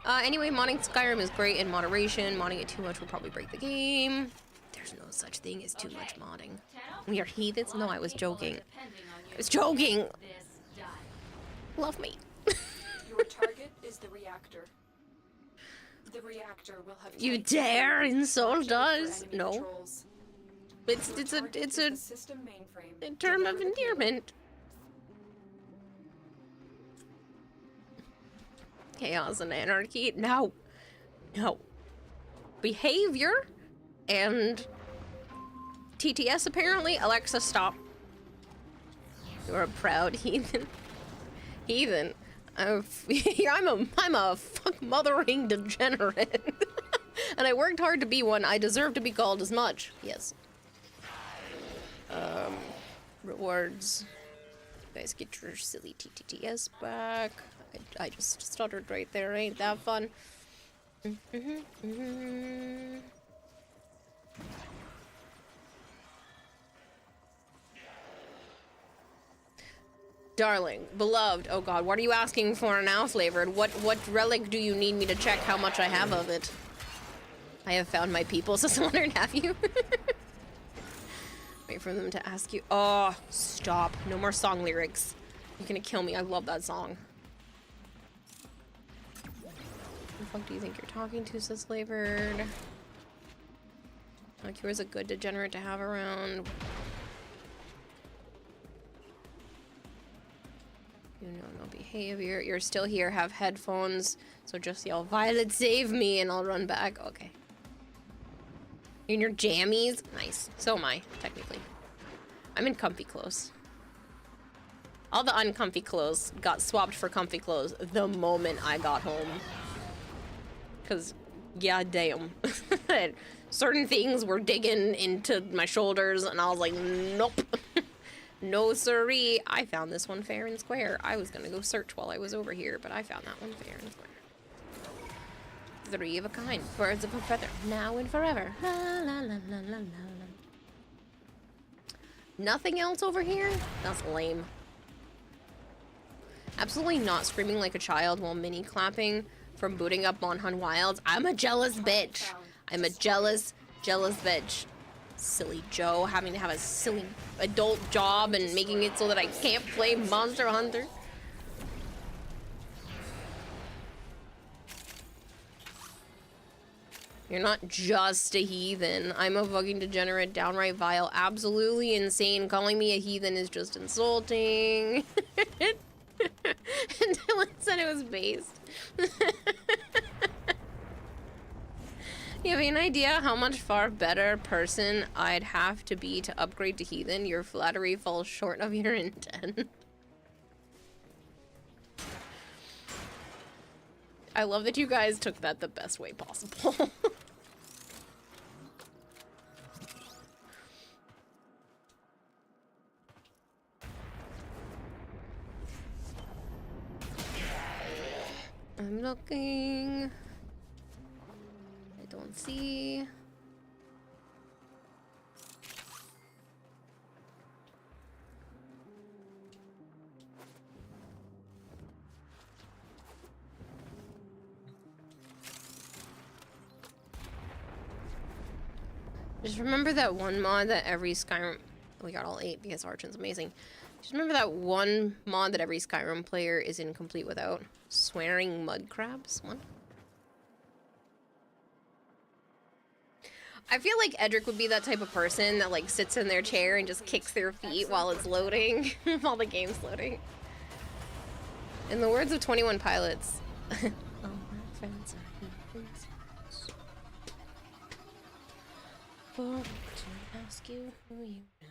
Anyway, modding Skyrim is great in moderation. Modding it too much will probably break the game. There's no such thing as too much modding. We are heathens? No, I was joking. I was joking! Love me. Your target is the reactor. The reactor will have You dare insult us? No. Controls. It's a system mainframe. a term of endearment. Chaos and anarchy? No. No. Behavior and TTS apparently. Alexa, stop. You're a proud heathen. Heathen. I'm a fuck mothering degenerate. And I worked hard to be one. I deserve to be called as much. Yes. Rewards. You guys get your silly TTTS back. I just stuttered right there. Ain't that fun? Darling, beloved, oh god, what are you asking for now, flavored? What relic do you need me to check how much I have of it? I have found my people, so wondered, have you? Wait for them to ask you. Oh, stop. No more song lyrics. You're gonna kill me. I love that song. Who the fuck do you think you're talking to, says flavored? Like, here's a good degenerate to have around. You know no behavior. You're still here, have headphones, so just yell, Violet, save me, and I'll run back. Okay. In your jammies? Nice. So am I, technically. I'm in comfy clothes. All the uncomfy clothes got swapped for comfy clothes the moment I got home. Because, yeah, damn. Certain things were digging into my shoulders, and I was like, nope. No siree. I found this one fair and square. I was gonna go search while I was over here, but I found that one fair and square. 3 of a kind. Birds of a feather. Now and forever. La la la la la la. Nothing else over here? That's lame. Absolutely not screaming like a child while mini clapping from booting up Monhan Wilds. I'm a jealous bitch. I'm a jealous bitch. Silly Joe having to have a silly adult job and making it so that I can't play Monster Hunter. You're not just a heathen. I'm a fucking degenerate, downright vile, absolutely insane. Calling me a heathen is just insulting. And Dylan said it was based. You have any idea how much far better person I'd have to be to upgrade to heathen? Your flattery falls short of your intent. I love that you guys took that the best way possible. I'm looking. I don't see. Just remember that one mod that every Skyrim... We got all 8 because Archon's amazing. Just remember that one mod that every Skyrim player is incomplete without. Swearing mud crabs? What? I feel like Edric would be that type of person that like sits in their chair and just kicks their feet while it's loading, while the game's loading. In the words of 21 Pilots, all my friends are heathens. For to ask you who you know.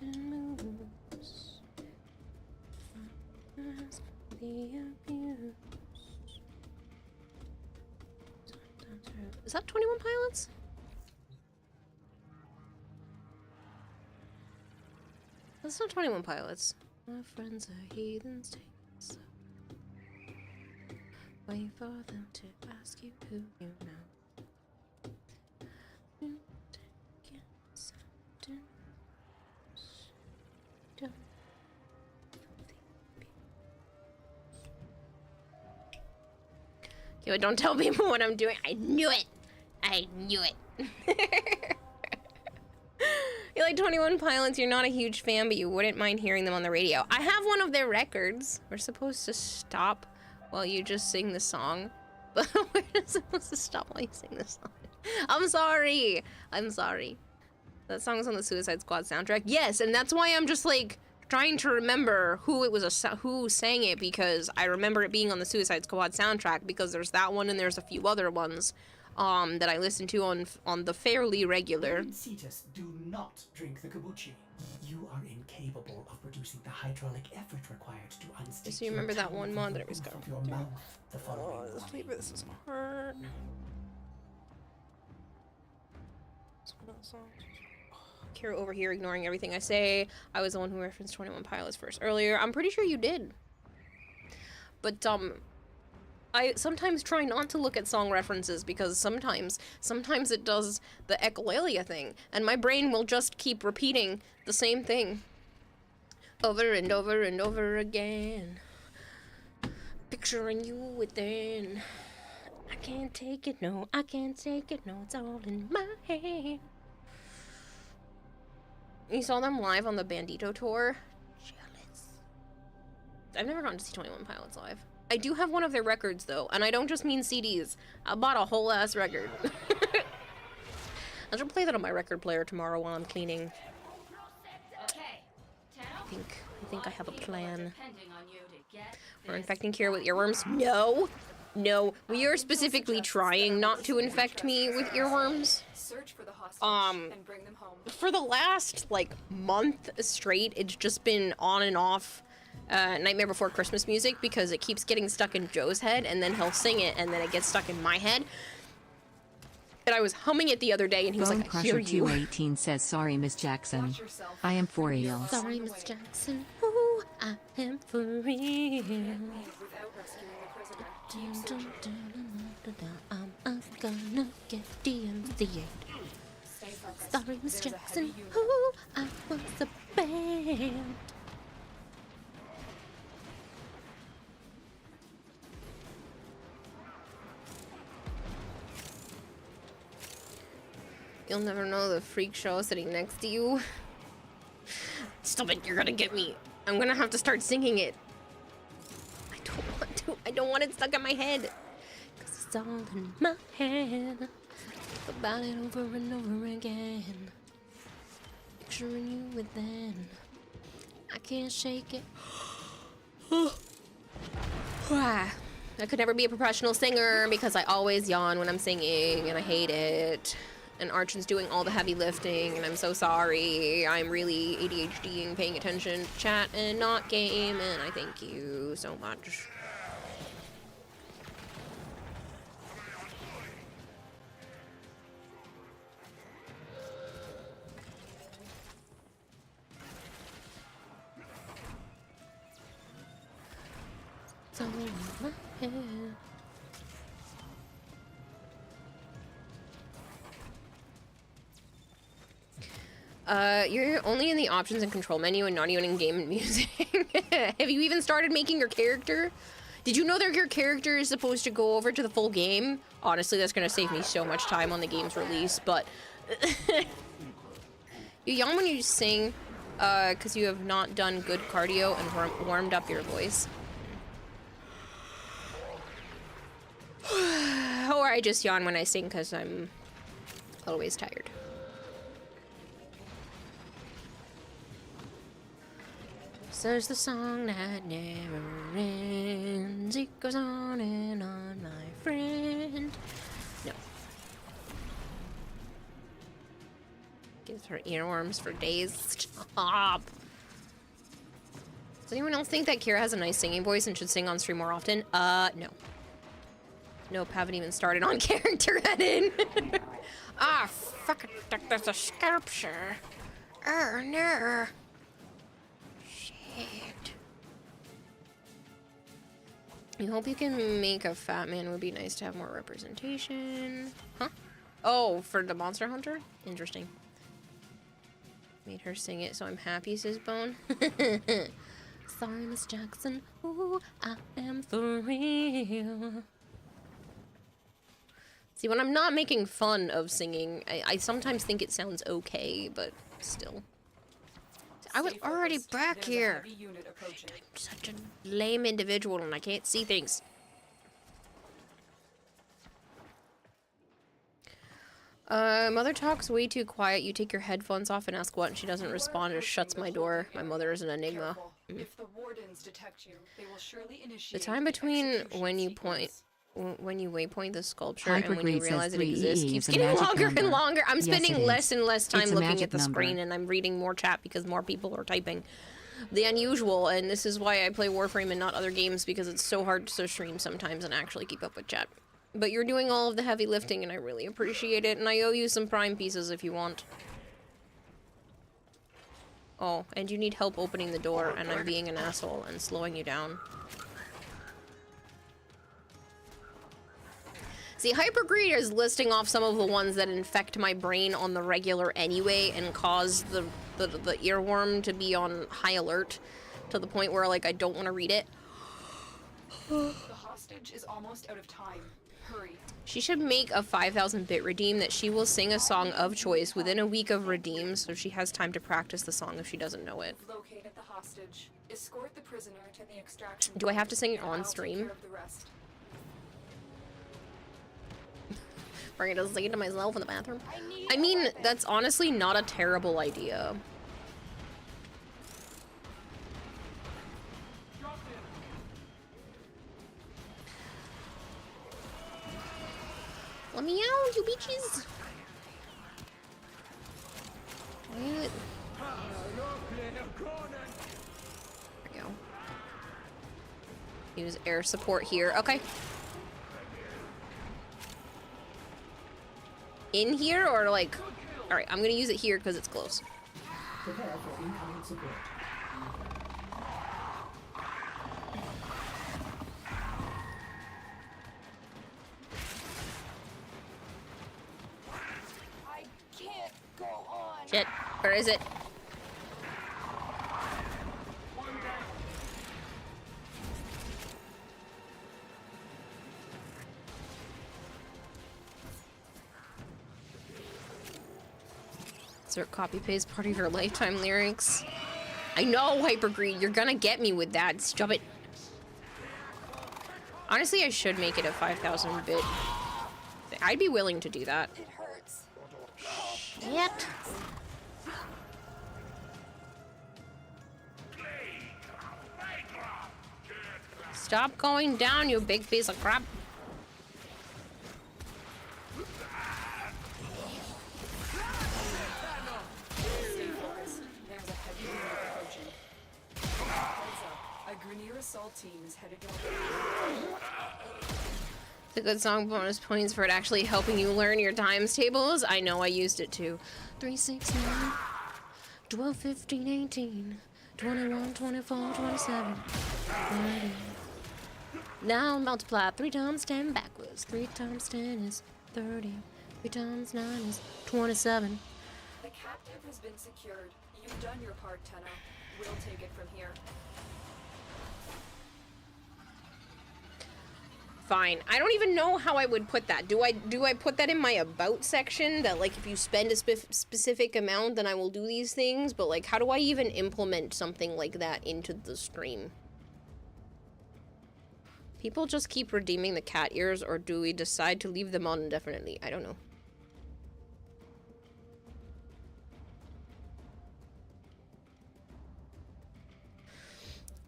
Moves. The abuse. Is that 21 Pilots? That's not 21 Pilots. My friends are heathens, take us up. Wait for them to ask you who you know. Yo, don't tell people what I'm doing. I knew it. I knew it. You're like 21 Pilots. You're not a huge fan, but you wouldn't mind hearing them on the radio. I have one of their records. We're supposed to stop while you just sing the song. But we're not supposed to stop while you sing the song. I'm sorry. I'm sorry. That song was on the Suicide Squad soundtrack. Yes, and that's why I'm just like trying to remember who it was, who sang it, because I remember it being on the Suicide Squad soundtrack because there's that one and there's a few other ones that I listen to on the fairly regular. Cetus, do not drink the kombucha. You are incapable of producing the hydraulic effort required to unstick. So you remember that one mod that I was going your mouth the following this is hard. Kira over here ignoring everything I say. I was the one who referenced 21 Pilots first earlier. I'm pretty sure you did. But I sometimes try not to look at song references because sometimes it does the echolalia thing, and my brain will just keep repeating the same thing over and over and over again. Picturing you within. I can't take it, no, I can't take it, no, it's all in my hand. You saw them live on the Bandito tour? Jealous. I've never gotten to see 21 Pilots live. I do have one of their records, though, and I don't just mean CDs. I bought a whole ass record. I should play that on my record player tomorrow while I'm cleaning. I think I have a plan. We're infecting Kira with earworms? No! No, we are specifically trying not to infect me with earworms. For the last, like, month straight, it's just been on and off Nightmare Before Christmas music because it keeps getting stuck in Joe's head, and then he'll sing it, and then it gets stuck in my head. And I was humming it the other day, and he was Bone like, I hear you. 218 says, sorry, Miss Jackson. I am for real. Sorry, Miss Jackson. Ooh, I am for real. I'm gonna get DMCA'd. Sorry, Miss Jackson. Ooh, I was a band. You'll never know the freak show sitting next to you. Stop it, you're gonna get me. I'm gonna have to start singing it. I don't want to. I don't want it stuck in my head. Cause it's all in my head. Think about it over and over again. Picturing you within. I can't shake it. I could never be a professional singer because I always yawn when I'm singing and I hate it. And Archon's doing all the heavy lifting, and I'm so sorry. I'm really ADHDing, paying attention to chat and not game, and I thank you so much. It's all in my head. You're only in the options and control menu and not even in game and music. Have you even started making your character? Did you know that your character is supposed to go over to the full game? Honestly, that's gonna save me so much time on the game's release, but... You yawn when you sing, because you have not done good cardio and warmed up your voice. Or I just yawn when I sing because I'm always tired. There's the song that never ends. It goes on and on, my friend. No. Gives her earworms for days. Stop. Does anyone else think that Kira has a nice singing voice and should sing on stream more often? No. Nope, haven't even started on character edit. Ah, fuck it, there's a sculpture. No. I hope you can make a fat man. Would be nice to have more representation. Huh? Oh, for the Monster Hunter? Interesting. Made her sing it, so I'm happy, says Bone. Sorry, Miss Jackson. Ooh, I am for real. See, when I'm not making fun of singing, I sometimes think it sounds okay, but still. I was already back here. I'm such a lame individual and I can't see things. Mother talks way too quiet. You take your headphones off and ask what, and she doesn't respond. It shuts my door. My mother is an enigma. If the wardens detect you, they will surely initiate the time between when you waypoint the sculpture and when you Hypergreed realize says it exists 3E keeps is a getting magic longer number. and longer. I'm Yes, spending it less is. and less time It's a looking magic at the number. screen, and I'm reading more chat because more people are typing the unusual, and this is why I play Warframe and not other games, because it's so hard to stream sometimes and actually keep up with chat. But you're doing all of the heavy lifting, and I really appreciate it, and I owe you some Prime pieces if you want. Oh, and you need help opening the door, and I'm being an asshole and slowing you down. See, Hypergreed is listing off some of the ones that infect my brain on the regular anyway and cause the earworm to be on high alert to the point where, like, I don't want to read it. The hostage is almost out of time. Hurry. She should make a 5,000-bit redeem that she will sing a song of choice within a week of redeem, so she has time to practice the song if she doesn't know it. Located the hostage. Escort the prisoner to the extraction. Do I have to sing it on stream? Or I just sing it to myself in the bathroom? I mean, that's honestly not a terrible idea. Let me out, you bitches! What? There we go. Use air support here. Okay. In here or like... Alright, I'm gonna use it here because it's close. Prepare for incoming support. I can't go on. Shit. Where is it? Insert copy paste part of your lifetime lyrics. I know, Hypergreed, you're gonna get me with that. Stop it. Honestly, I should make it a 5,000-bit. I'd be willing to do that. It hurts. Shit. Stop going down, you big piece of crap. Stay focused. There's a heavy wind approaching. Heads up. A Grenier assault team is headed over. It's a good song, bonus points for it actually helping you learn your times tables. I know, I used it too. 3, 6, 9, 12, 15, 18, 21, 24, 27, 30. Now multiply 3 times 10 backwards. 3 times 10 is 30. 3 times 9 is 27. The captive has been secured. You've done your part, Tenno. We'll take it from here. Fine. I don't even know how I would put that. Do I put that in my about section that like if you spend a specific amount then I will do these things, but like how do I even implement something like that into the stream? People just keep redeeming the cat ears, or do we decide to leave them on indefinitely? I don't know.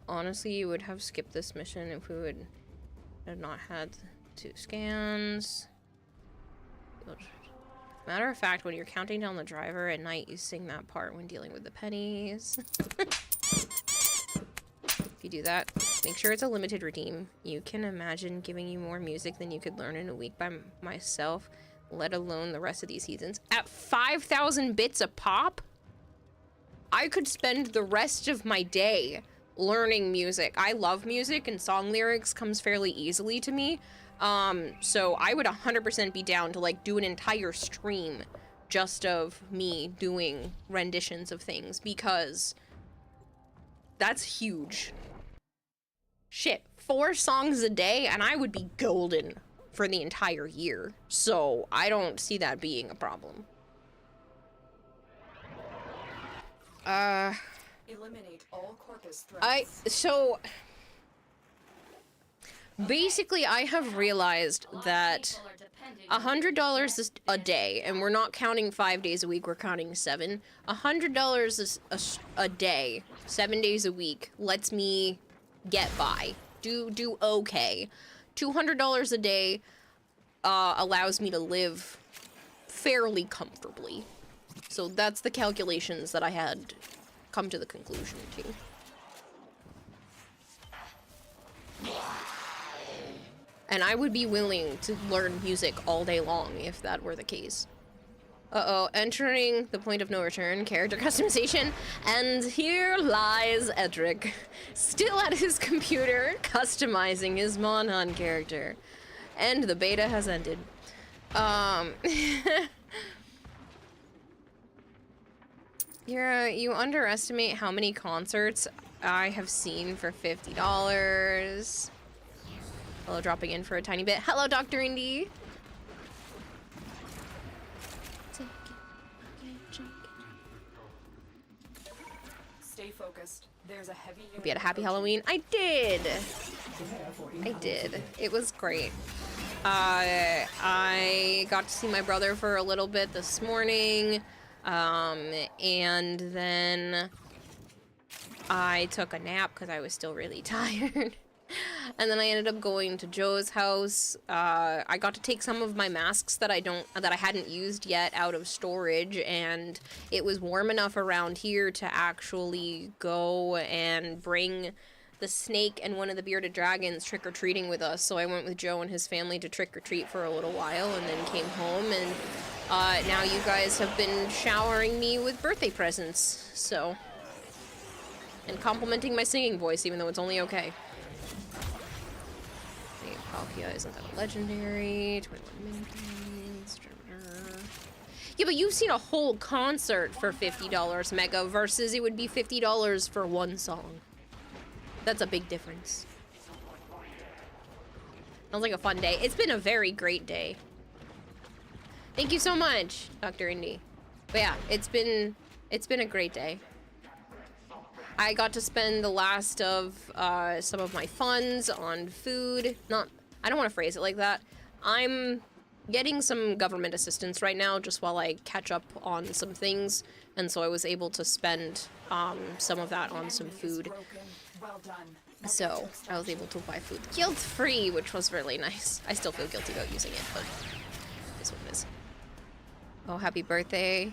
Honestly, you would have skipped this mission if we would have not had 2 scans. Matter of fact, when you're counting down the driver at night, you sing that part when dealing with the pennies. If you do that, make sure it's a limited redeem. You can imagine giving you more music than you could learn in a week by myself, let alone the rest of these seasons. At 5,000 bits a pop, I could spend the rest of my day learning music. I love music and song lyrics comes fairly easily to me. So I would 100% be down to like do an entire stream just of me doing renditions of things because that's huge. Shit, 4 songs a day and I would be golden for the entire year. So I don't see that being a problem. Eliminate all corpus threats. Basically, I have realized that $100 a day, and we're not counting 5 days a week, we're counting 7. $100 a day, 7 days a week, lets me get by, do okay. $200 a day allows me to live fairly comfortably. So that's the calculations that I had come to the conclusion to. And I would be willing to learn music all day long if that were the case. Uh-oh, entering the point of no return, character customization, and here lies Edric, still at his computer, customizing his Monon character. And the beta has ended. You underestimate how many concerts I have seen for $50. Hello, dropping in for a tiny bit. Hello, Dr. Indy. Stay focused. There's a heavy unit. Hope you had a happy Halloween. I did. I did. It was great. I got to see my brother for a little bit this morning. And then I took a nap because I was still really tired. And then I ended up going to Joe's house. I got to take some of my masks that I hadn't used yet out of storage, and it was warm enough around here to actually go and bring the snake and one of the bearded dragons trick-or-treating with us. So I went with Joe and his family to trick-or-treat for a little while and then came home, and now you guys have been showering me with birthday presents, so. And complimenting my singing voice, even though it's only okay. Palkia isn't that a legendary? 21 minutes. Yeah, but you've seen a whole concert for $50, Mega, versus it would be $50 for one song. That's a big difference. Sounds like a fun day. It's been a very great day. Thank you so much, Dr. Indy. But yeah, it's been a great day. I got to spend the last of some of my funds on food. I don't want to phrase it like that. I'm getting some government assistance right now just while I catch up on some things. And so I was able to spend some of that on some food. So I was able to buy food guilt-free, which was really nice. I still feel guilty about using it, but it's what it is. Oh, happy birthday.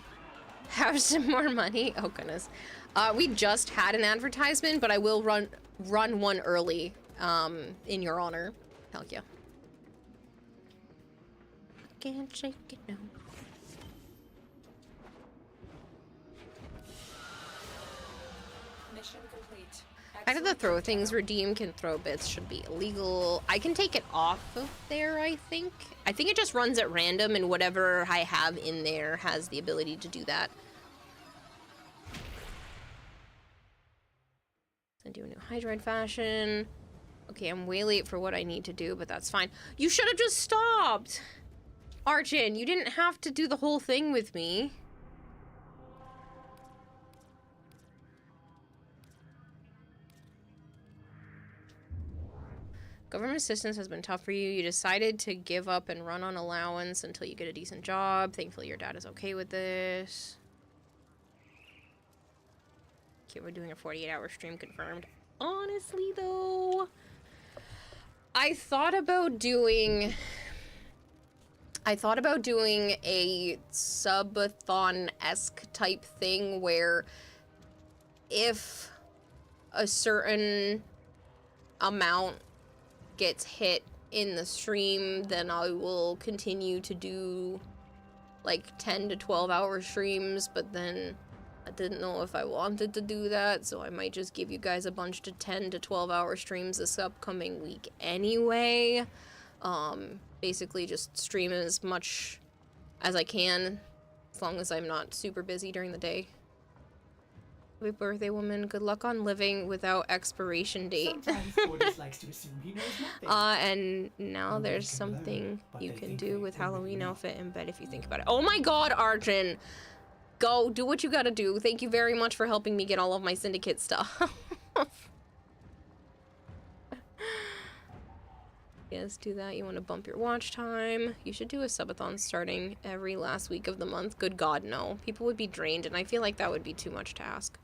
Have some more money. Oh, goodness. We just had an advertisement, but I will run one early in your honor. Hell yeah. Can't shake it now. Mission complete. Out of the throw things, redeem can throw bits should be illegal. I can take it off of there, I think. I think it just runs at random, and whatever I have in there has the ability to do that. I do a new Hydroid fashion. Okay, I'm way late for what I need to do, but that's fine. You should have just stopped! Archon, you didn't have to do the whole thing with me. Government assistance has been tough for you. You decided to give up and run on allowance until you get a decent job. Thankfully, your dad is okay with this. Okay, we're doing a 48-hour stream confirmed. Honestly, though, I thought about doing a subathon-esque type thing where if a certain amount gets hit in the stream, then I will continue to do like 10 to 12 hour streams, but then I didn't know if I wanted to do that, so I might just give you guys a bunch to 10 to 12 hour streams this upcoming week anyway. Basically just stream as much as I can, as long as I'm not super busy during the day. Happy birthday, woman. Good luck on living without expiration date. Likes to assume he knows nothing. And now there's something you can do with Halloween outfit in bed if you think about it. Oh my god, Arjun! Go, do what you gotta do. Thank you very much for helping me get all of my syndicate stuff. Yes, do that. You want to bump your watch time. You should do a subathon starting every last week of the month. Good god, no. People would be drained, and I feel like that would be too much to ask.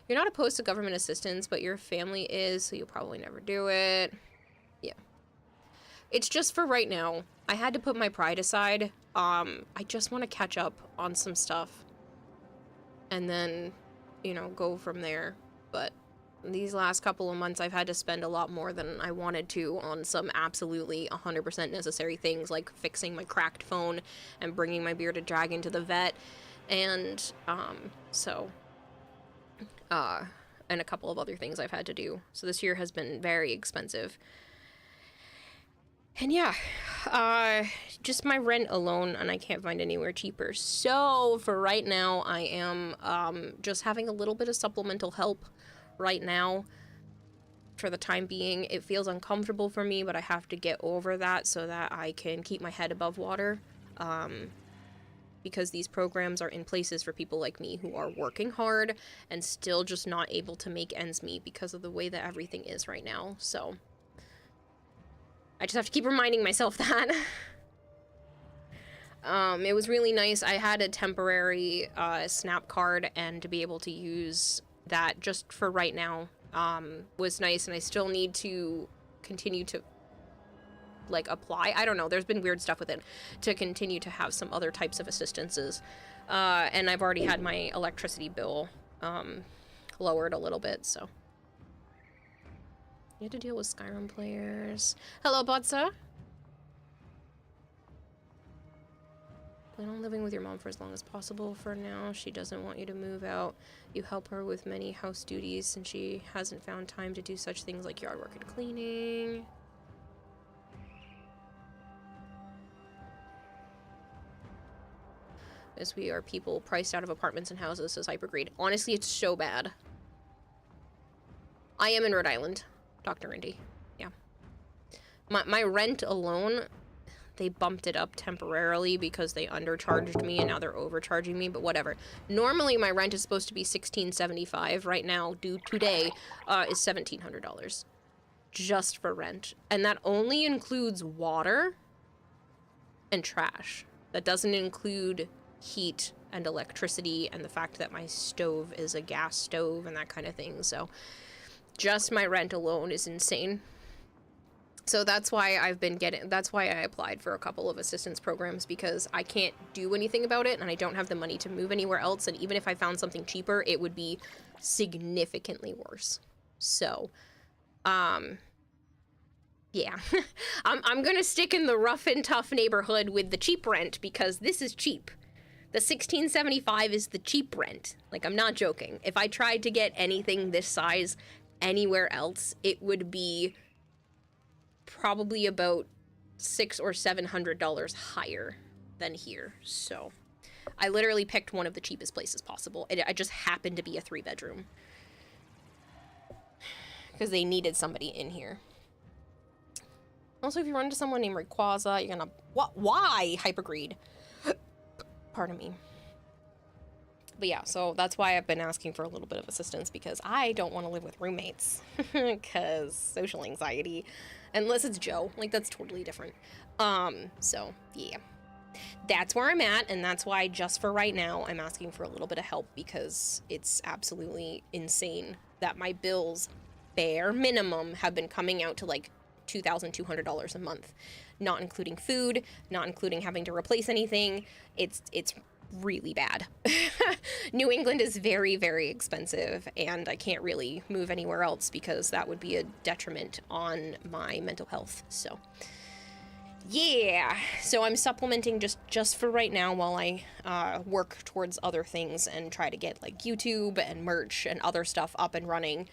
You're not opposed to government assistance, but your family is, so you'll probably never do it. Yeah. It's just for right now. I had to put my pride aside. I just want to catch up on some stuff. And then, you know, go from there. But these last couple of months, I've had to spend a lot more than I wanted to on some absolutely 100% necessary things, like fixing my cracked phone and bringing my bearded dragon to the vet. And, and a couple of other things I've had to do. So this year has been very expensive. And yeah, just my rent alone, and I can't find anywhere cheaper. So for right now, I am just having a little bit of supplemental help right now. For the time being, it feels uncomfortable for me, but I have to get over that so that I can keep my head above water. Because these programs are in places for people like me who are working hard and still just not able to make ends meet because of the way that everything is right now. So I just have to keep reminding myself that. It was really nice. I had a temporary snap card, and to be able to use that just for right now was nice, and I still need to continue to like apply. I don't know, there's been weird stuff with it to continue to have some other types of assistances. And I've already had my electricity bill lowered a little bit, so. You have to deal with Skyrim players. Hello, Botsa. Plan on living with your mom for as long as possible for now. She doesn't want you to move out. You help her with many house duties, and she hasn't found time to do such things like yard work and cleaning. As we are people priced out of apartments and houses, says Hypergreed. Honestly, it's so bad. I am in Rhode Island, Dr. Indy. Yeah. My rent alone, they bumped it up temporarily because they undercharged me, and now they're overcharging me, but whatever. Normally, my rent is supposed to be $1,675. Right now, due today, is $1,700. Just for rent. And that only includes water and trash. That doesn't include heat and electricity and the fact that my stove is a gas stove and that kind of thing. So just my rent alone is insane. So that's why that's why I applied for a couple of assistance programs, because I can't do anything about it and I don't have the money to move anywhere else, and even if I found something cheaper, it would be significantly worse. So yeah. I'm gonna stick in the rough and tough neighborhood with the cheap rent, because this is cheap. The $1,675 is the cheap rent. Like, I'm not joking. If I tried to get anything this size anywhere else, it would be probably about $600 or $700 higher than here. So I literally picked one of the cheapest places possible. I just happened to be a 3-bedroom because they needed somebody in here. Also, if you run into someone named Rayquaza, you're gonna... What? Why? Hypergreed. Pardon me. But yeah, so that's why I've been asking for a little bit of assistance, because I don't want to live with roommates. Because social anxiety. Unless it's Joe. Like, that's totally different. So, yeah. That's where I'm at, and that's why, just for right now, I'm asking for a little bit of help, because it's absolutely insane that my bills, bare minimum, have been coming out to, like, $2,200 a month, not including food, not including having to replace anything. It's really bad. New England is very, very expensive, and I can't really move anywhere else because that would be a detriment on my mental health. So yeah, so I'm supplementing just for right now while I work towards other things and try to get like YouTube and merch and other stuff up and running,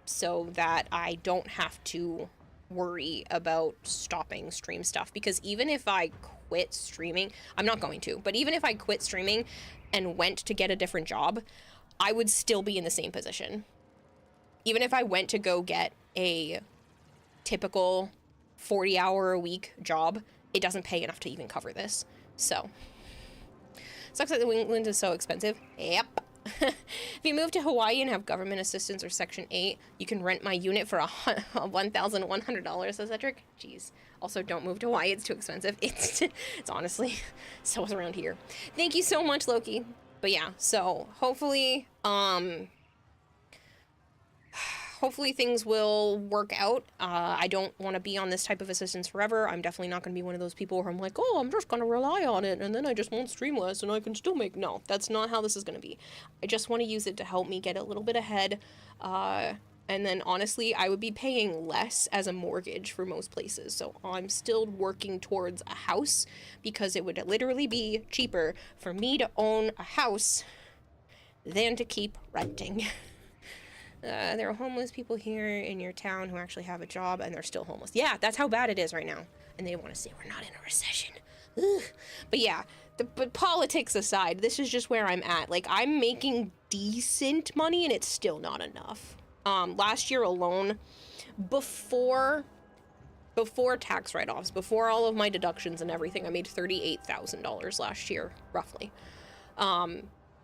so that I don't have to worry about stopping stream stuff. Because even if I quit streaming, I'm not going to, but even if I quit streaming and went to get a different job, I would still be in the same position. Even if I went to go get a typical 40-hour-a-week job, it doesn't pay enough to even cover this. So sucks that New England is so expensive. Yep. If you move to Hawaii and have government assistance or Section 8, you can rent my unit for $1,100, says Cedric. Jeez. Also, don't move to Hawaii. It's too expensive. It's honestly so is around here. Thank you so much, Loki. But yeah, so hopefully things will work out. I don't want to be on this type of assistance forever. I'm definitely not going to be one of those people where I'm like, oh, I'm just going to rely on it, and then I just won't stream less, and I can still make... No, that's not how this is going to be. I just want to use it to help me get a little bit ahead, and then honestly, I would be paying less as a mortgage for most places, so I'm still working towards a house, because it would literally be cheaper for me to own a house than to keep renting. There are homeless people here in your town who actually have a job and they're still homeless. Yeah, that's how bad it is right now. And they want to say we're not in a recession. Ugh. But yeah, but politics aside, this is just where I'm at. Like, I'm making decent money and it's still not enough. Last year alone, before tax write-offs, before all of my deductions and everything, I made $38,000 last year, roughly.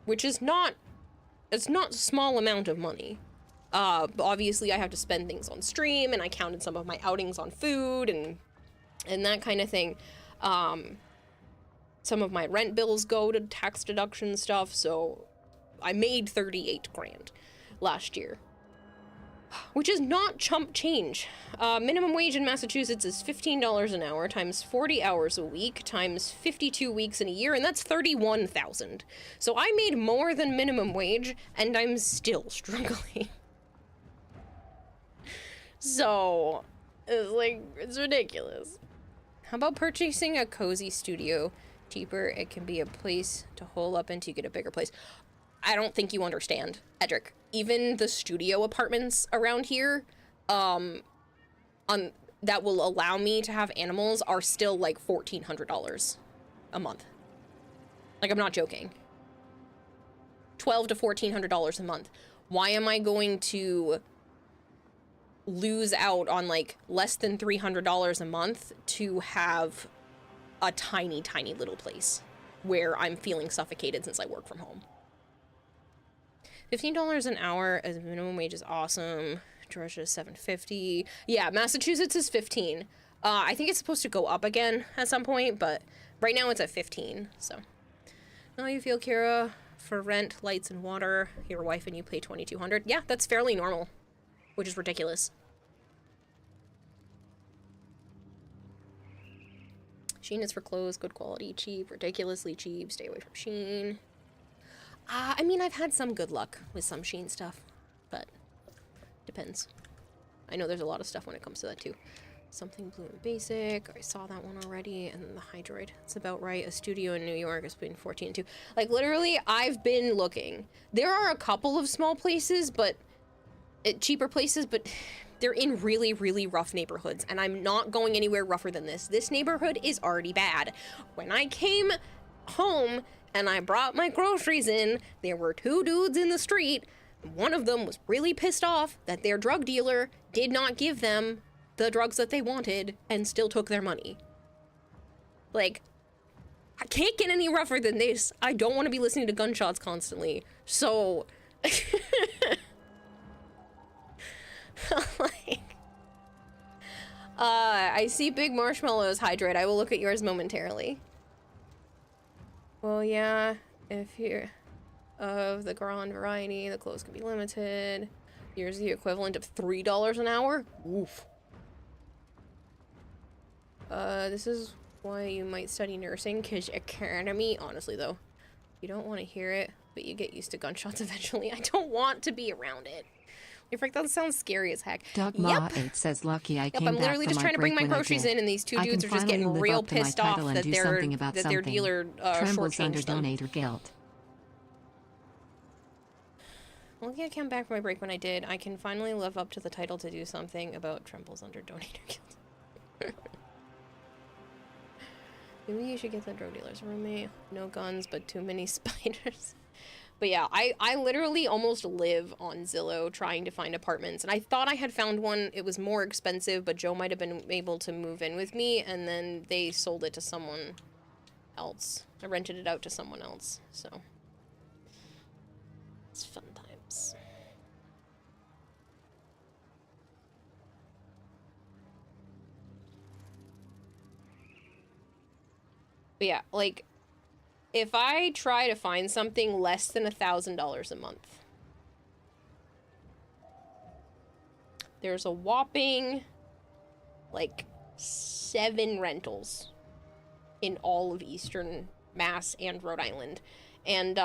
Which is not, it's not a small amount of money. Obviously I have to spend things on stream, and I counted some of my outings on food and that kind of thing. Some of my rent bills go to tax deduction stuff, so I made 38 grand last year. Which is not chump change. Minimum wage in Massachusetts is $15 an hour times 40 hours a week times 52 weeks in a year, and that's $31,000. So I made more than minimum wage, and I'm still struggling. So, it's like, it's ridiculous. How about purchasing a cozy studio? Cheaper, it can be a place to hole up until you get a bigger place. I don't think you understand, Edric. Even the studio apartments around here, that will allow me to have animals are still like $1,400 a month. Like, I'm not joking. $1,200 to $1,400 a month. Why am I going to lose out on like less than $300 a month to have a tiny, tiny little place where I'm feeling suffocated since I work from home? $15 an hour as minimum wage is awesome. Georgia is $7.50. Yeah, Massachusetts is 15. I think it's supposed to go up again at some point, but right now it's at 15. So, how you feel, Kira? For rent, lights, and water, your wife and you pay $2,200. Yeah, that's fairly normal, which is ridiculous. Shein is for clothes, good quality, cheap, ridiculously cheap. Stay away from Shein. I mean, I've had some good luck with some Shein stuff, but depends. I know there's a lot of stuff when it comes to that too. Something blue and basic. I saw that one already. And then the Hydroid. It's about right. A studio in New York is between 14 and 2. Like, literally, I've been looking. There are a couple of small places, but cheaper places, but they're in really, really rough neighborhoods. And I'm not going anywhere rougher than this. This neighborhood is already bad. When I came home and I brought my groceries in, there were two dudes in the street. One of them was really pissed off that their drug dealer did not give them the drugs that they wanted and still took their money. Like, I can't get any rougher than this. I don't want to be listening to gunshots constantly. So, like, I see Big Marshmallows, Hydrate. I will look at yours momentarily. Well, yeah, if you're of the Grand variety, the clothes can be limited. Here's the equivalent of $3 an hour. Oof. This is why you might study nursing, because academy, honestly though, you don't want to hear it, but you get used to gunshots eventually. I don't want to be around it. In fact, that sounds scary as heck. Dogma 8 says, lucky I came back I'm literally just trying to bring my groceries in, and these two dudes are just getting real pissed off that their dealer shortchanged them. Donator guilt. Lucky I came back from my break when I did. I can finally live up to the title to do something about Trembles under Donator guilt. Maybe you should get the drug dealer's roommate. No guns, but too many spiders. But yeah, I literally almost live on Zillow trying to find apartments. And I thought I had found one. It was more expensive, but Joe might have been able to move in with me. And then they sold it to someone else. I rented it out to someone else. So, it's fun times. But yeah, like, if I try to find something less than $1,000 a month, there's a whopping, like, 7 rentals in all of Eastern Mass and Rhode Island. And,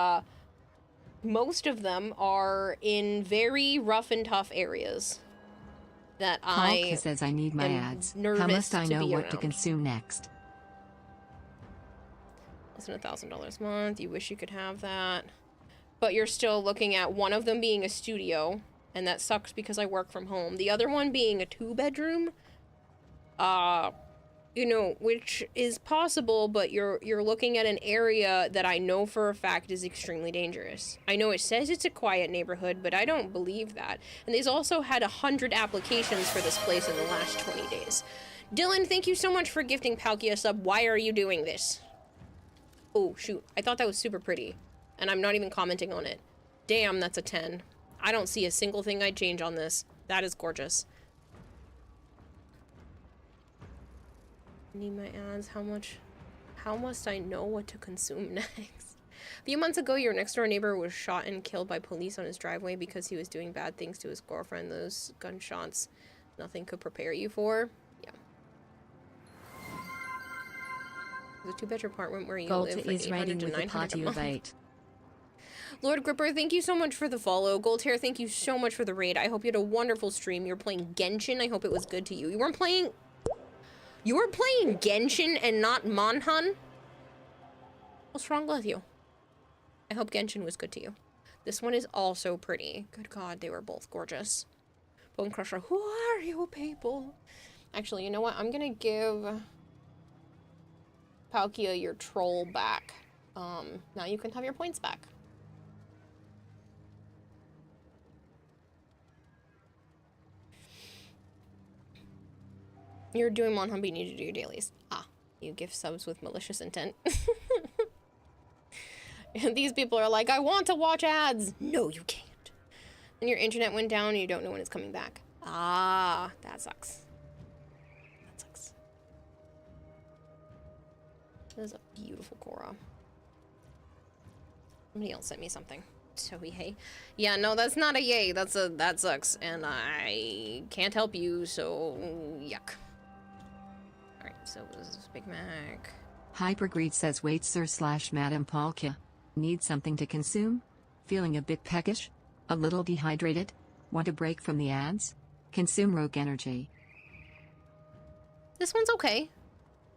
most of them are in very rough and tough areas that Hulk says I need my ads. How must I know what to consume next? Less than $1,000 a month. You wish you could have that, but you're still looking at one of them being a studio, and that sucks because I work from home. The other one being a 2-bedroom, you know, which is possible, but you're looking at an area that I know for a fact is extremely dangerous. I know it says it's a quiet neighborhood, but I don't believe that. And they've also had 100 applications for this place in the last 20 days. Dylan, thank you so much for gifting Palkia a sub. Why are you doing this? Oh, shoot. I thought that was super pretty. And I'm not even commenting on it. Damn, that's a 10. I don't see a single thing I'd change on this. That is gorgeous. Need my ads. How must I know what to consume next? A few months ago, your next door neighbor was shot and killed by police on his driveway because he was doing bad things to his girlfriend. Those gunshots, nothing could prepare you for. Yeah. The 2-bedroom apartment where you live for is raiding with a party of 8. Lord Gripper, thank you so much for the follow. Goldhair, thank you so much for the raid. I hope you had a wonderful stream. You were playing Genshin. I hope it was good to you. You were playing Genshin and not Monhan? What's wrong with you? I hope Genshin was good to you. This one is also pretty. Good God, they were both gorgeous. Bone Crusher, who are you people? Actually, you know what? I'm gonna give Palkia your troll back. Now you can have your points back. You're doing Monhan, but you need to do your dailies. Ah, you give subs with malicious intent. And these people are like, I want to watch ads. No, you can't. And your internet went down and you don't know when it's coming back. Ah, that sucks. That sucks. This is a beautiful Korra. Somebody else sent me something. So hey. Yeah, no, that's not a yay. That sucks. And I can't help you, so yuck. Alright, so this is Big Mac. Hypergreed says, wait sir / Madam Palkia. Need something to consume? Feeling a bit peckish? A little dehydrated? Want a break from the ads? Consume Rogue Energy. This one's okay.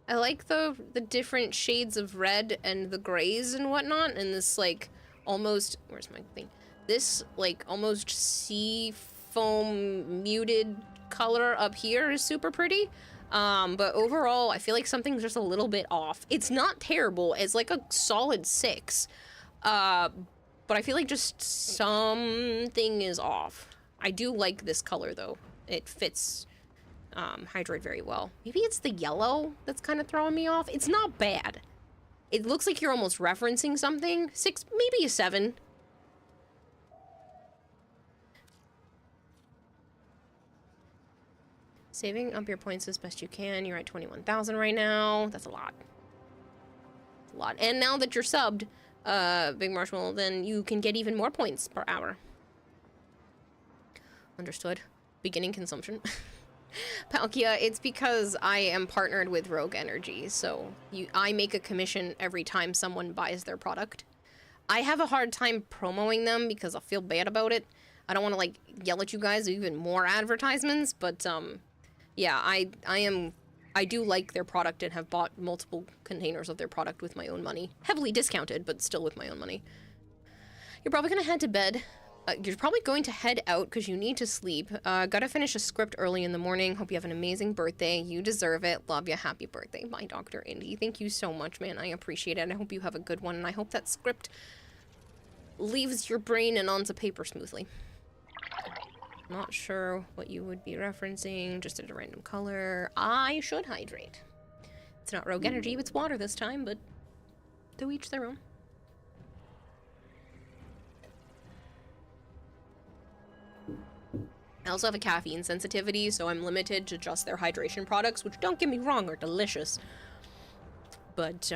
I like the different shades of red and the grays and whatnot, and this like almost, where's my thing? This like almost sea foam muted color up here is super pretty. But overall, I feel like something's just a little bit off. It's not terrible. It's like a solid 6. But I feel like just something is off. I do like this color, though. It fits, Hydroid very well. Maybe it's the yellow that's kind of throwing me off. It's not bad. It looks like you're almost referencing something. 6, maybe a 7. Saving up your points as best you can. You're at 21,000 right now. That's a lot. That's a lot. And now that you're subbed, Big Marshmallow, then you can get even more points per hour. Understood. Beginning consumption. Palkia, it's because I am partnered with Rogue Energy, so I make a commission every time someone buys their product. I have a hard time promoting them because I feel bad about it. I don't want to, like, yell at you guys with even more advertisements, but, yeah, I do like their product and have bought multiple containers of their product with my own money. Heavily discounted, but still with my own money. You're probably gonna head to bed. You're probably going to head out because you need to sleep. Gotta finish a script early in the morning. Hope you have an amazing birthday. You deserve it. Love you. Happy birthday. Bye, Dr. Indy. Thank you so much, man. I appreciate it. I hope you have a good one, and I hope that script leaves your brain and onto paper smoothly. Not sure what you would be referencing, just at a random color. I should hydrate. It's not Rogue Energy, it's water this time, but to each their own. I also have a caffeine sensitivity, so I'm limited to just their hydration products, which, don't get me wrong, are delicious. But,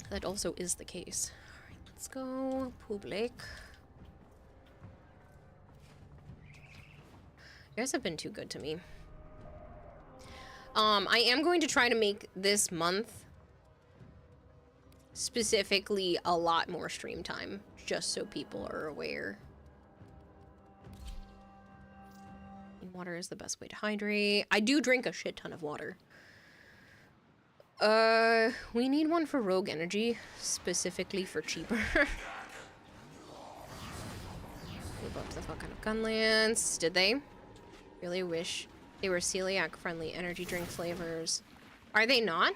that also is the case. Alright, let's go. Public. You guys have been too good to me. I am going to try to make this month specifically a lot more stream time, just so people are aware. Water is the best way to hydrate. I do drink a shit ton of water. We need one for Rogue Energy, specifically for cheaper. live up to the fuck out of Gunlance. Did they? Really wish they were celiac-friendly energy drink flavors. Are they not?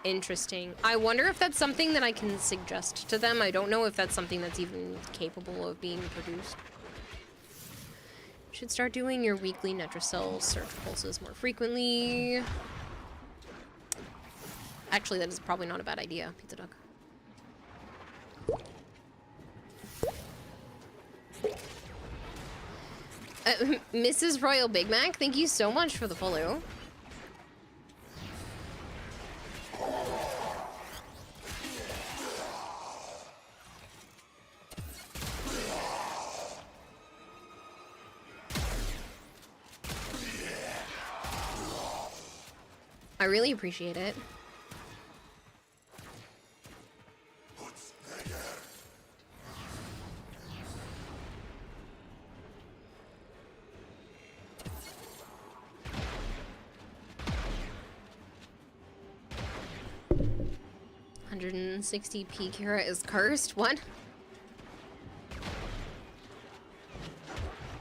Interesting. I wonder if that's something that I can suggest to them. I don't know if that's something that's even capable of being produced. Should start doing your weekly Netracell search pulses more frequently. Actually, that is probably not a bad idea, Pizza Duck. Mrs. Royal Big Mac, thank you so much for the follow. I really appreciate it. $160p Kira is cursed. What?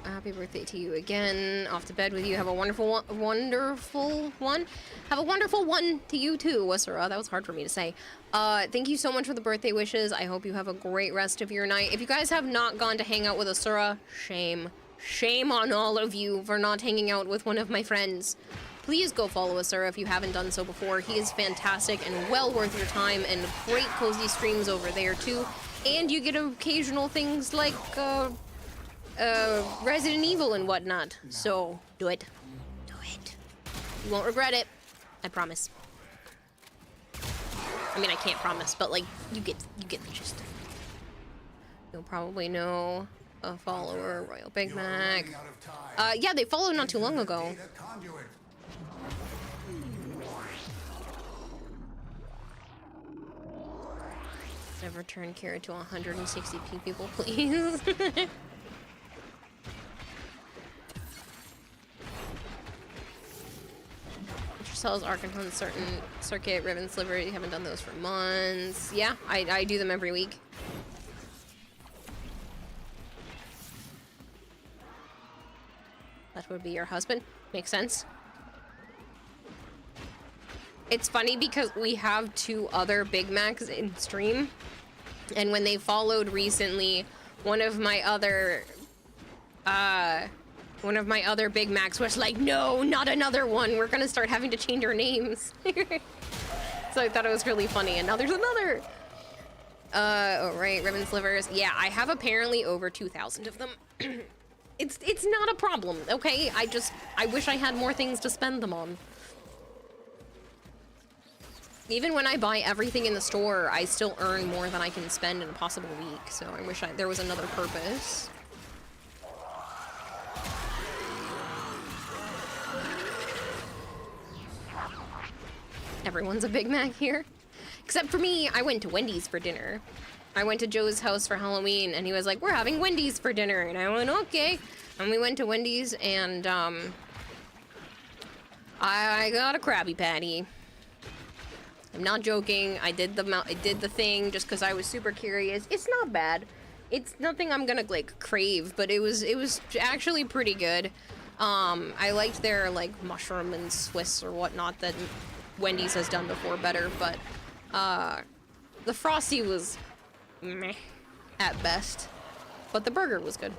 Happy birthday to you again. Off to bed with you. Have a wonderful one. Have a wonderful one to you too, Wasura. That was hard for me to say. Thank you so much for the birthday wishes. I hope you have a great rest of your night. If you guys have not gone to hang out with Asura, shame. Shame on all of you for not hanging out with one of my friends. Please go follow Asura if you haven't done so before. He is fantastic and well worth your time, and great cozy streams over there too. And you get occasional things like, Resident Evil and whatnot. So, do it. Do it. You won't regret it. I promise. I mean, I can't promise, but like, you get the gist. You'll probably know a follower, Royal Big Mac. Yeah, they followed not too long ago. Never turn Kira to 160p people, please. Sells Arcanton certain circuit, ribbon sliver. You haven't done those for months. Yeah, I do them every week. That would be your husband. Makes sense. It's funny because we have two other Big Macs in stream, and when they followed recently, one of my other Big Macs was like, no, not another one. We're gonna start having to change our names. So I thought it was really funny. And now there's another. Oh, right, ribbon slivers. Yeah, I have apparently over 2,000 of them. It's not a problem, okay? I wish I had more things to spend them on. Even when I buy everything in the store, I still earn more than I can spend in a possible week. So I wish there was another purpose. Everyone's a Big Mac here. Except for me, I went to Wendy's for dinner. I went to Joe's house for Halloween, and he was like, we're having Wendy's for dinner. And I went, okay. And we went to Wendy's, and I got a Krabby Patty. I'm not joking. I did the thing just because I was super curious. It's not bad. It's nothing I'm gonna like crave, but it was actually pretty good. I liked their like mushroom and Swiss or whatnot that Wendy's has done before better, but the Frosty was meh at best, but the burger was good.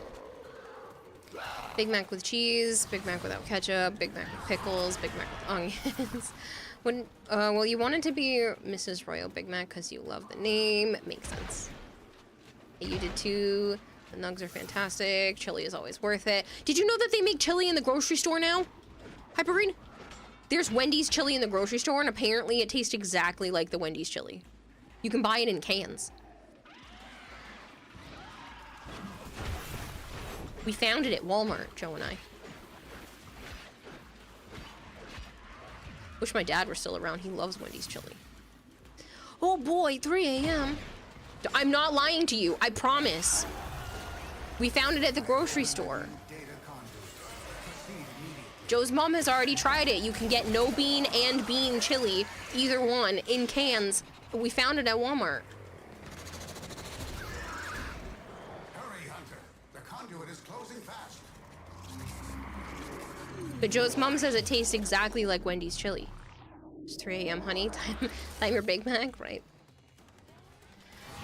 Big Mac with cheese, Big Mac without ketchup, Big Mac with pickles, Big Mac with onions. Well, you wanted to be Mrs. Royal Big Mac because you love the name. It makes sense. You did too. The nugs are fantastic. Chili is always worth it. Did you know that they make chili in the grocery store now? Hypergreen? There's Wendy's chili in the grocery store, and apparently it tastes exactly like the Wendy's chili. You can buy it in cans. We found it at Walmart, Joe and I. Wish my dad were still around. He loves Wendy's chili. Oh boy, 3 a.m. I'm not lying to you. I promise. We found it at the grocery store. Joe's mom has already tried it. You can get no bean and bean chili, either one, in cans. We found it at Walmart. Hurry, Hunter. The conduit is But Joe's mom says it tastes exactly like Wendy's chili. It's 3 a.m. honey, time your Big Mac, right?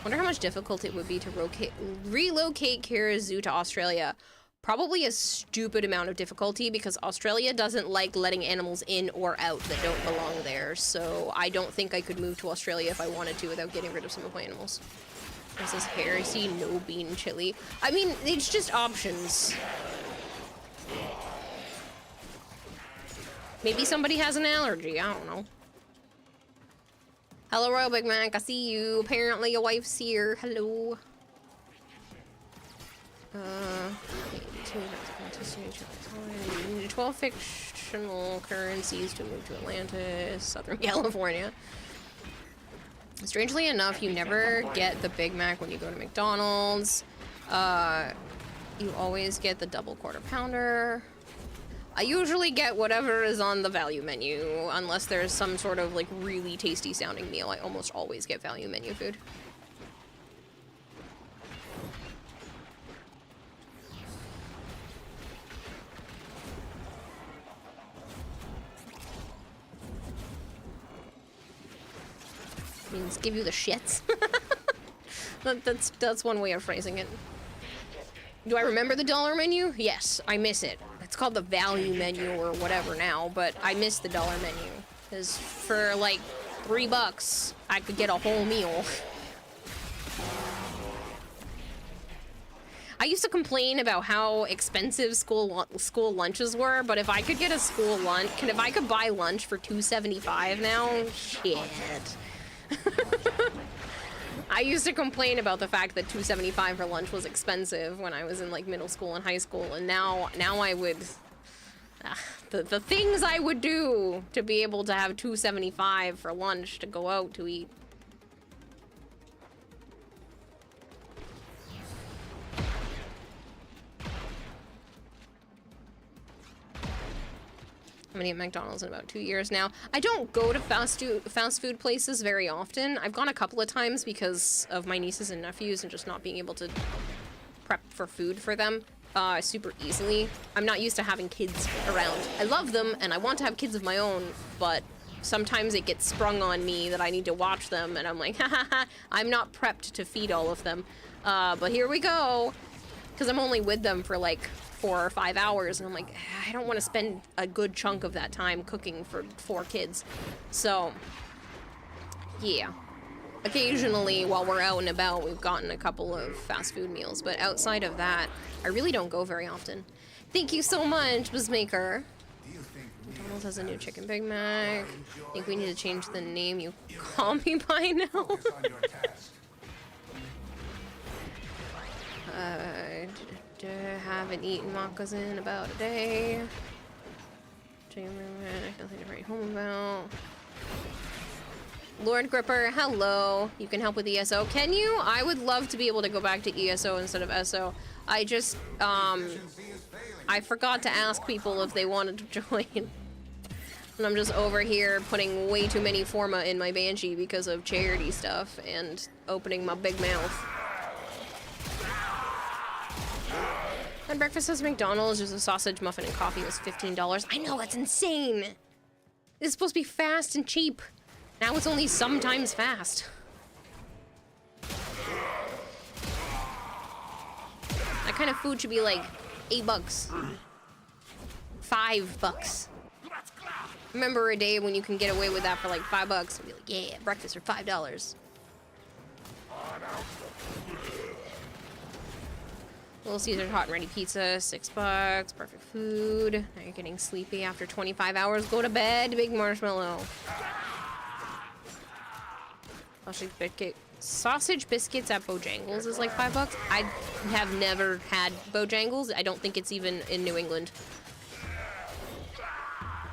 Wonder how much difficult it would be to relocate Kira's zoo to Australia. Probably a stupid amount of difficulty because Australia doesn't like letting animals in or out that don't belong there. So I don't think I could move to Australia if I wanted to without getting rid of some of my animals. This is heresy, no bean chili. I mean, it's just options. Maybe somebody has an allergy, I don't know. Hello, Royal Big Mac, I see you. Apparently your wife's here. Hello. 12 fictional currencies to move to Atlantis, Southern California. Strangely enough, you never get the Big Mac when you go to McDonald's. You always get the double quarter pounder. I usually get whatever is on the value menu, unless there's some sort of like really tasty sounding meal. I almost always get value menu food. Means give you the shits. That's one way of phrasing it. Do I remember the dollar menu? Yes, I miss it. It's called the value menu or whatever now, but I miss the dollar menu. Because for like $3, I could get a whole meal. I used to complain about how expensive school lunches were, but if I could get a school lunch, if I could buy lunch for $2.75 now, shit. I used to complain about the fact that $2.75 for lunch was expensive when I was in like middle school and high school, and now I would the things I would do to be able to have $2.75 for lunch to go out to eat. I'm gonna eat McDonald's in about 2 years now. I don't go to fast food places very often. I've gone a couple of times because of my nieces and nephews and just not being able to prep for food for them super easily. I'm not used to having kids around. I love them and I want to have kids of my own, but sometimes it gets sprung on me that I need to watch them and I'm like, ha, I'm not prepped to feed all of them. But here we go. Because I'm only with them for like 4 or 5 hours, and I'm like, I don't want to spend a good chunk of that time cooking for 4 kids. So, yeah. Occasionally, while we're out and about, we've gotten a couple of fast food meals, but outside of that, I really don't go very often. Thank you so much, Buzzmaker. McDonald's has a new chicken Big Mac. I think we need to change the name you call me by now. Haven't eaten macas in about a day. Nothing to write home about. Lord Gripper, hello. You can help with ESO. Can you? I would love to be able to go back to ESO instead of SO. I just, I forgot to ask people if they wanted to join. And I'm just over here putting way too many forma in my Banshee because of charity stuff and opening my big mouth. And breakfast says McDonald's, just a sausage, muffin, and coffee was $15. I know, that's insane! It's supposed to be fast and cheap. Now it's only sometimes fast. That kind of food should be like $8. $5. Remember a day when you can get away with that for like $5? Be like, yeah, breakfast for $5. Little Caesars hot and ready pizza, $6. Perfect food. Now you're getting sleepy after 25 hours. Go to bed, big marshmallow. Sausage biscuits at Bojangles is like $5. I have never had Bojangles. I don't think it's even in New England.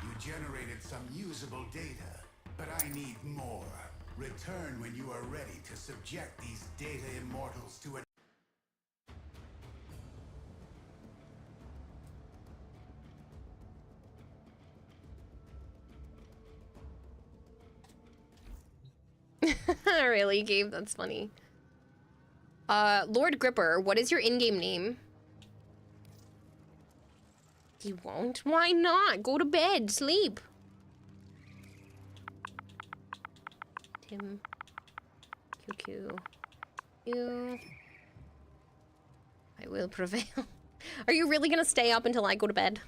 You generated some usable data, but I need more. Return when you are ready to subject these data immortals to a Really, Gabe? That's funny. Lord Gripper, what is your in-game name? You won't? Why not? Go to bed. Sleep. Tim. QQ. You. I will prevail. Are you really gonna stay up until I go to bed?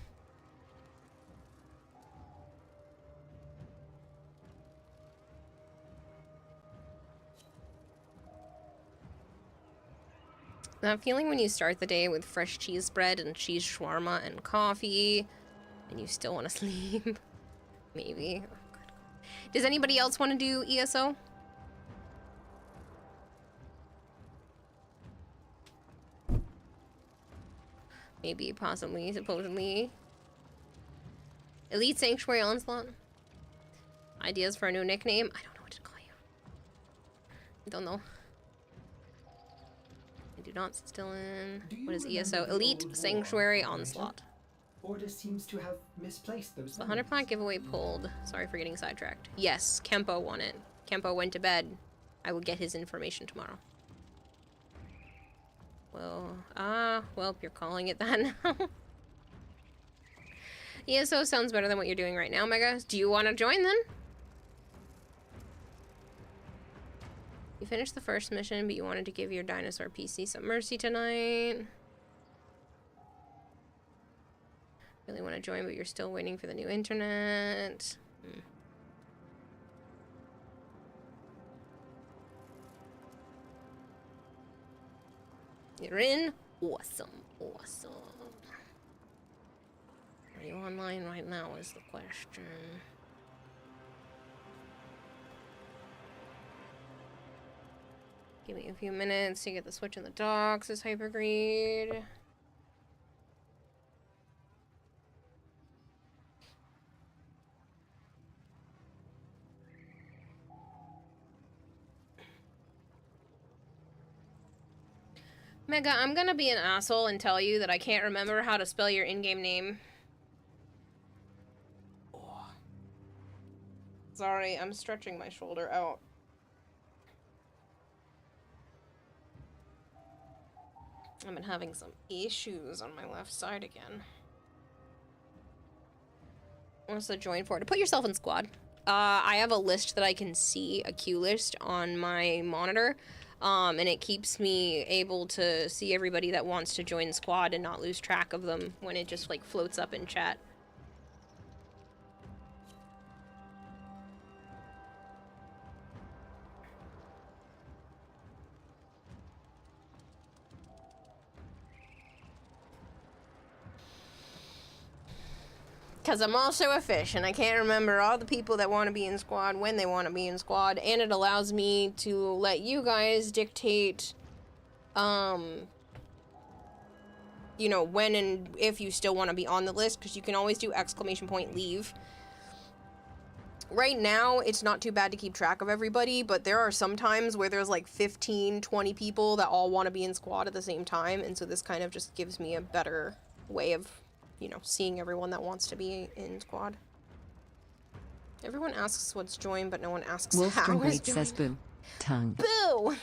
That feeling when you start the day with fresh cheese bread and cheese shawarma and coffee, and you still want to sleep. Maybe. Oh, God. Does anybody else want to do ESO? Maybe, possibly, supposedly. Elite Sanctuary Onslaught. Ideas for a new nickname? I don't know what to call you. I don't know. I do not still in. What is ESO? Elite Sanctuary Onslaught. Order seems to have misplaced those. The 100 plant giveaway pulled. Sorry for getting sidetracked. Yes, Kempo won it. Kempo went to bed. I will get his information tomorrow. Well, well, you're calling it that now. ESO sounds better than what you're doing right now, Mega. Do you want to join then? You finished the first mission, but you wanted to give your dinosaur PC some mercy tonight. Really want to join, but you're still waiting for the new internet. You're in? Awesome. Awesome. Are you online right now is the question. Give me a few minutes to get the switch in the docks, says Hypergreed. Mega, I'm gonna be an asshole and tell you that I can't remember how to spell your in-game name. Oh. Sorry, I'm stretching my shoulder out. I've been having some issues on my left side again. What's the join for? To put yourself in squad. I have a list that I can see, a queue list on my monitor. And it keeps me able to see everybody that wants to join squad and not lose track of them when it just like floats up in chat. Because I'm also a fish, and I can't remember all the people that want to be in squad, when they want to be in squad, and it allows me to let you guys dictate, you know, when and if you still want to be on the list, because you can always do ! Leave. Right now, it's not too bad to keep track of everybody, but there are some times where there's like 15, 20 people that all want to be in squad at the same time, and so this kind of just gives me a better way of, you know, seeing everyone that wants to be in squad. Everyone asks what's joined, but no one asks how is joined. Says boo. Tongue. Boo!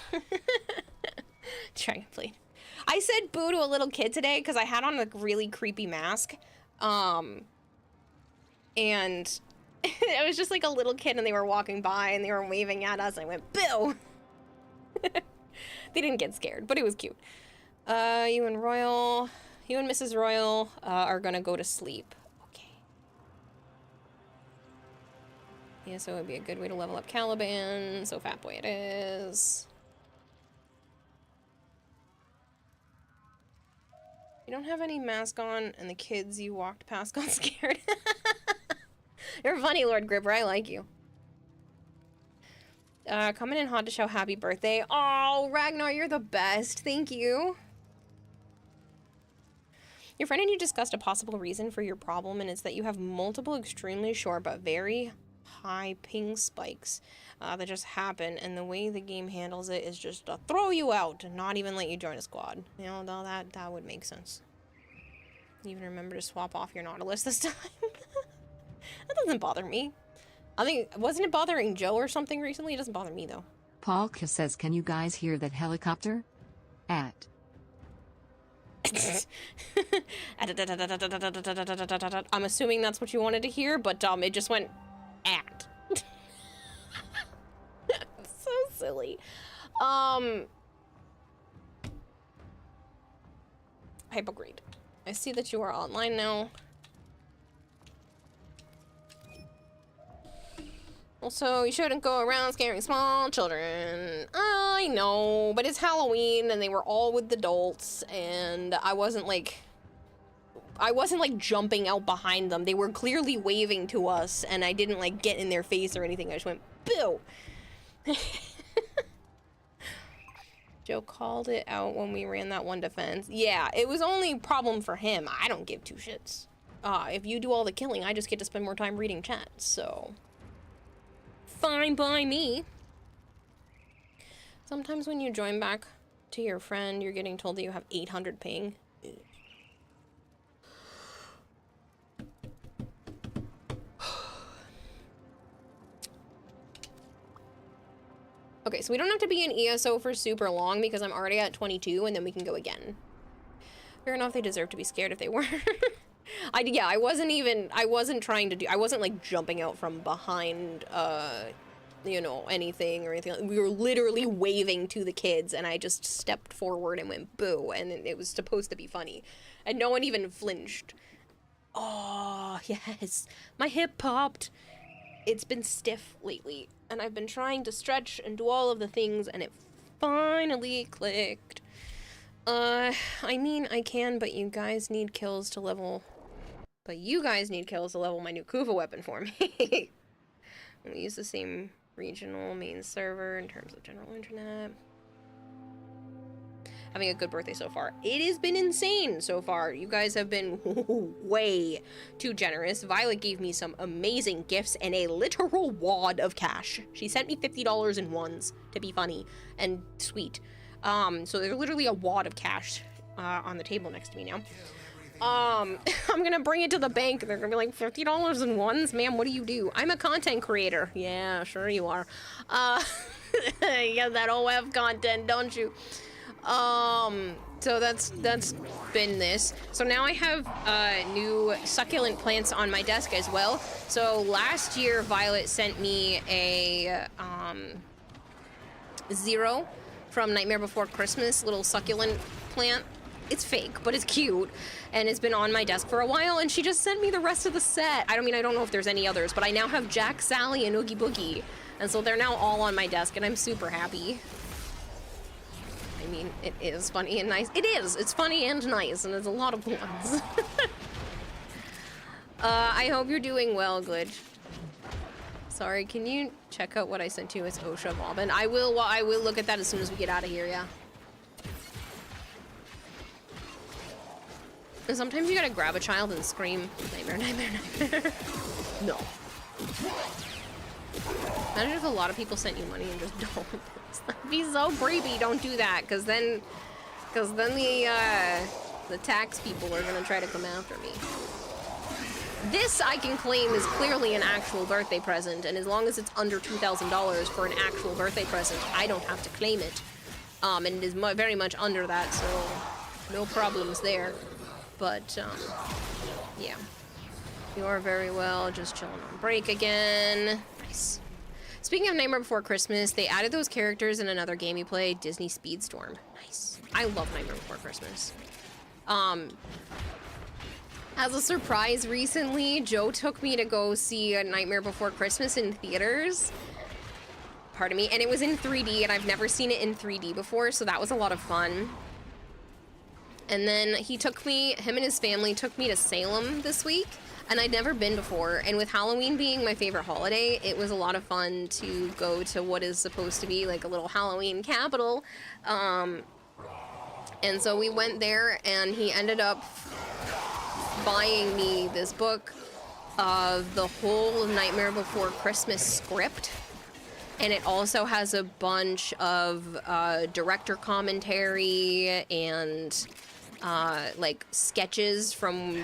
Trying to play. I said boo to a little kid today because I had on a really creepy mask. And it was just like a little kid and they were walking by and they were waving at us. I went, boo! They didn't get scared, but it was cute. You and Royal... You and Mrs. Royal are gonna go to sleep. Okay. Yeah, so it would be a good way to level up Caliban. So fat boy it is. You don't have any mask on, and the kids you walked past got scared. You're funny, Lord Gripper. I like you. Coming in hot to show happy birthday. Oh, Ragnar, you're the best. Thank you. Your friend and you discussed a possible reason for your problem, and it's that you have multiple extremely short but very high ping spikes that just happen, and the way the game handles it is just to throw you out and not even let you join a squad. You know, that would make sense. Even remember to swap off your Nautilus this time. That doesn't bother me. I think, wasn't it bothering Joe or something recently? It doesn't bother me, though. Paulka says, can you guys hear that helicopter? I'm assuming that's what you wanted to hear, but it just went at. So silly. Hypogreed. I see that you are online now. Also, you shouldn't go around scaring small children. I know, but it's Halloween and they were all with adults and I wasn't like jumping out behind them. They were clearly waving to us and I didn't like get in their face or anything. I just went, boo! Joe called it out when we ran that one defense. Yeah, it was only a problem for him. I don't give two shits. If you do all the killing, I just get to spend more time reading chat, so... fine by me. Sometimes when you join back to your friend, you're getting told that you have 800 ping. Okay, so we don't have to be in ESO for super long because I'm already at 22 and then we can go again. Fair enough, they deserve to be scared if they were. I wasn't trying to do, I wasn't like jumping out from behind, you know, anything or anything. We were literally waving to the kids and I just stepped forward and went boo and it was supposed to be funny. And no one even flinched. Oh, yes. My hip popped. It's been stiff lately and I've been trying to stretch and do all of the things and it finally clicked. I mean, I can, but you guys need kills to level... But you guys need kills to level my new Kuva weapon for me. We use the same regional main server in terms of general internet. Having a good birthday so far. It has been insane so far. You guys have been way too generous. Violet gave me some amazing gifts and a literal wad of cash. She sent me $50 in ones to be funny and sweet. So there's literally a wad of cash on the table next to me now. I'm gonna bring it to the bank. They're gonna be like, $50 in ones? Ma'am, what do you do? I'm a content creator. Yeah, sure you are. You got that OF content, don't you? So that's been this. So now I have new succulent plants on my desk as well. So last year, Violet sent me a Zero from Nightmare Before Christmas, little succulent plant. It's fake, but it's cute, and it's been on my desk for a while, and she just sent me the rest of the set. I don't know if there's any others, but I now have Jack, Sally, and Oogie Boogie, and so they're now all on my desk, and I'm super happy. I mean, it is funny and nice. It is! It's funny and nice, and there's a lot of ones. I hope you're doing well, Glitch. Sorry, can you check out what I sent you as OSHA Bobbin? I will look at that as soon as we get out of here, yeah. And sometimes you gotta grab a child and scream, nightmare, nightmare, nightmare. No. Imagine if a lot of people sent you money and just don't. That'd be so creepy. Don't do that, cause then the tax people are gonna try to come after me. This I can claim is clearly an actual birthday present, and as long as it's under $2,000 for an actual birthday present, I don't have to claim it. And it is very much under that, so no problems there. But, yeah. You are very well, just chilling on break again. Nice. Speaking of Nightmare Before Christmas, they added those characters in another game you play, Disney Speedstorm. Nice. I love Nightmare Before Christmas. As a surprise recently, Joe took me to go see A Nightmare Before Christmas in theaters. Pardon me. And it was in 3D, and I've never seen it in 3D before, so that was a lot of fun. And then him and his family took me to Salem this week, and I'd never been before. And with Halloween being my favorite holiday, it was a lot of fun to go to what is supposed to be like a little Halloween capital. And so we went there, and he ended up buying me this book of the whole Nightmare Before Christmas script. And it also has a bunch of director commentary and like sketches from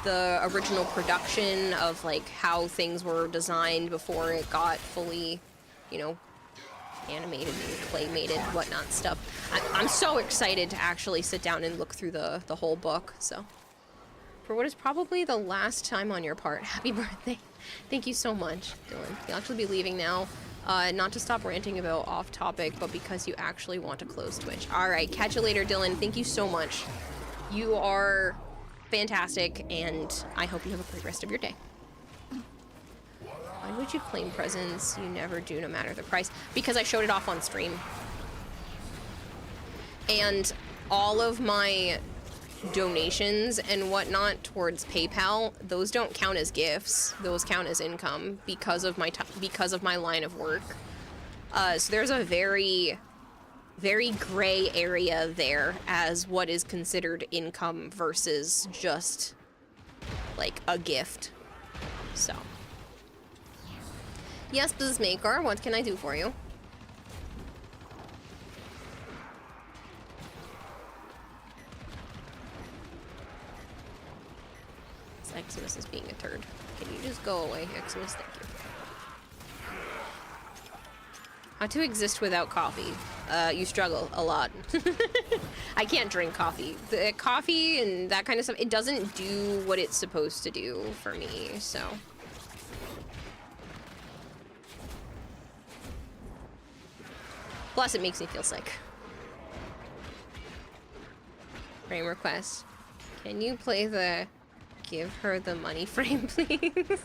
the original production of like how things were designed before it got fully, you know, animated and claymated whatnot stuff. I'm so excited to actually sit down and look through the whole book. So, for what is probably the last time on your part, happy birthday. Thank you so much, Dylan. You'll actually be leaving now. Not to stop ranting about off topic, but because you actually want to close Twitch. Alright, catch you later, Dylan. Thank you so much. You are fantastic, and I hope you have a great rest of your day. Why would you claim presents? You never do, no matter the price. Because I showed it off on stream. And all of my donations and whatnot towards PayPal, those don't count as gifts. Those count as income because of my line of work. So there's a very, very gray area there as what is considered income versus just like a gift. So. Yes, Businessmaker, what can I do for you? Eximus is being a turd. Can you just go away, Eximus? Thank you. How to exist without coffee? You struggle a lot. I can't drink coffee. The coffee and that kind of stuff, it doesn't do what it's supposed to do for me, so. Plus, it makes me feel sick. Frame request. Can you play the... Give her the money frame, please?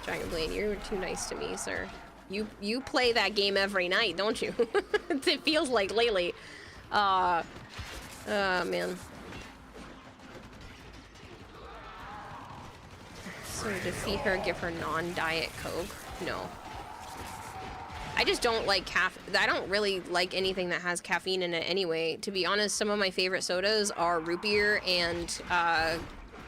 Dragon Blade, you're too nice to me, sir. You play that game every night, don't you? It feels like lately. Man. So to defeat her, give her non-diet Coke? No. I just don't like I don't really like anything that has caffeine in it anyway. To be honest, some of my favorite sodas are root beer and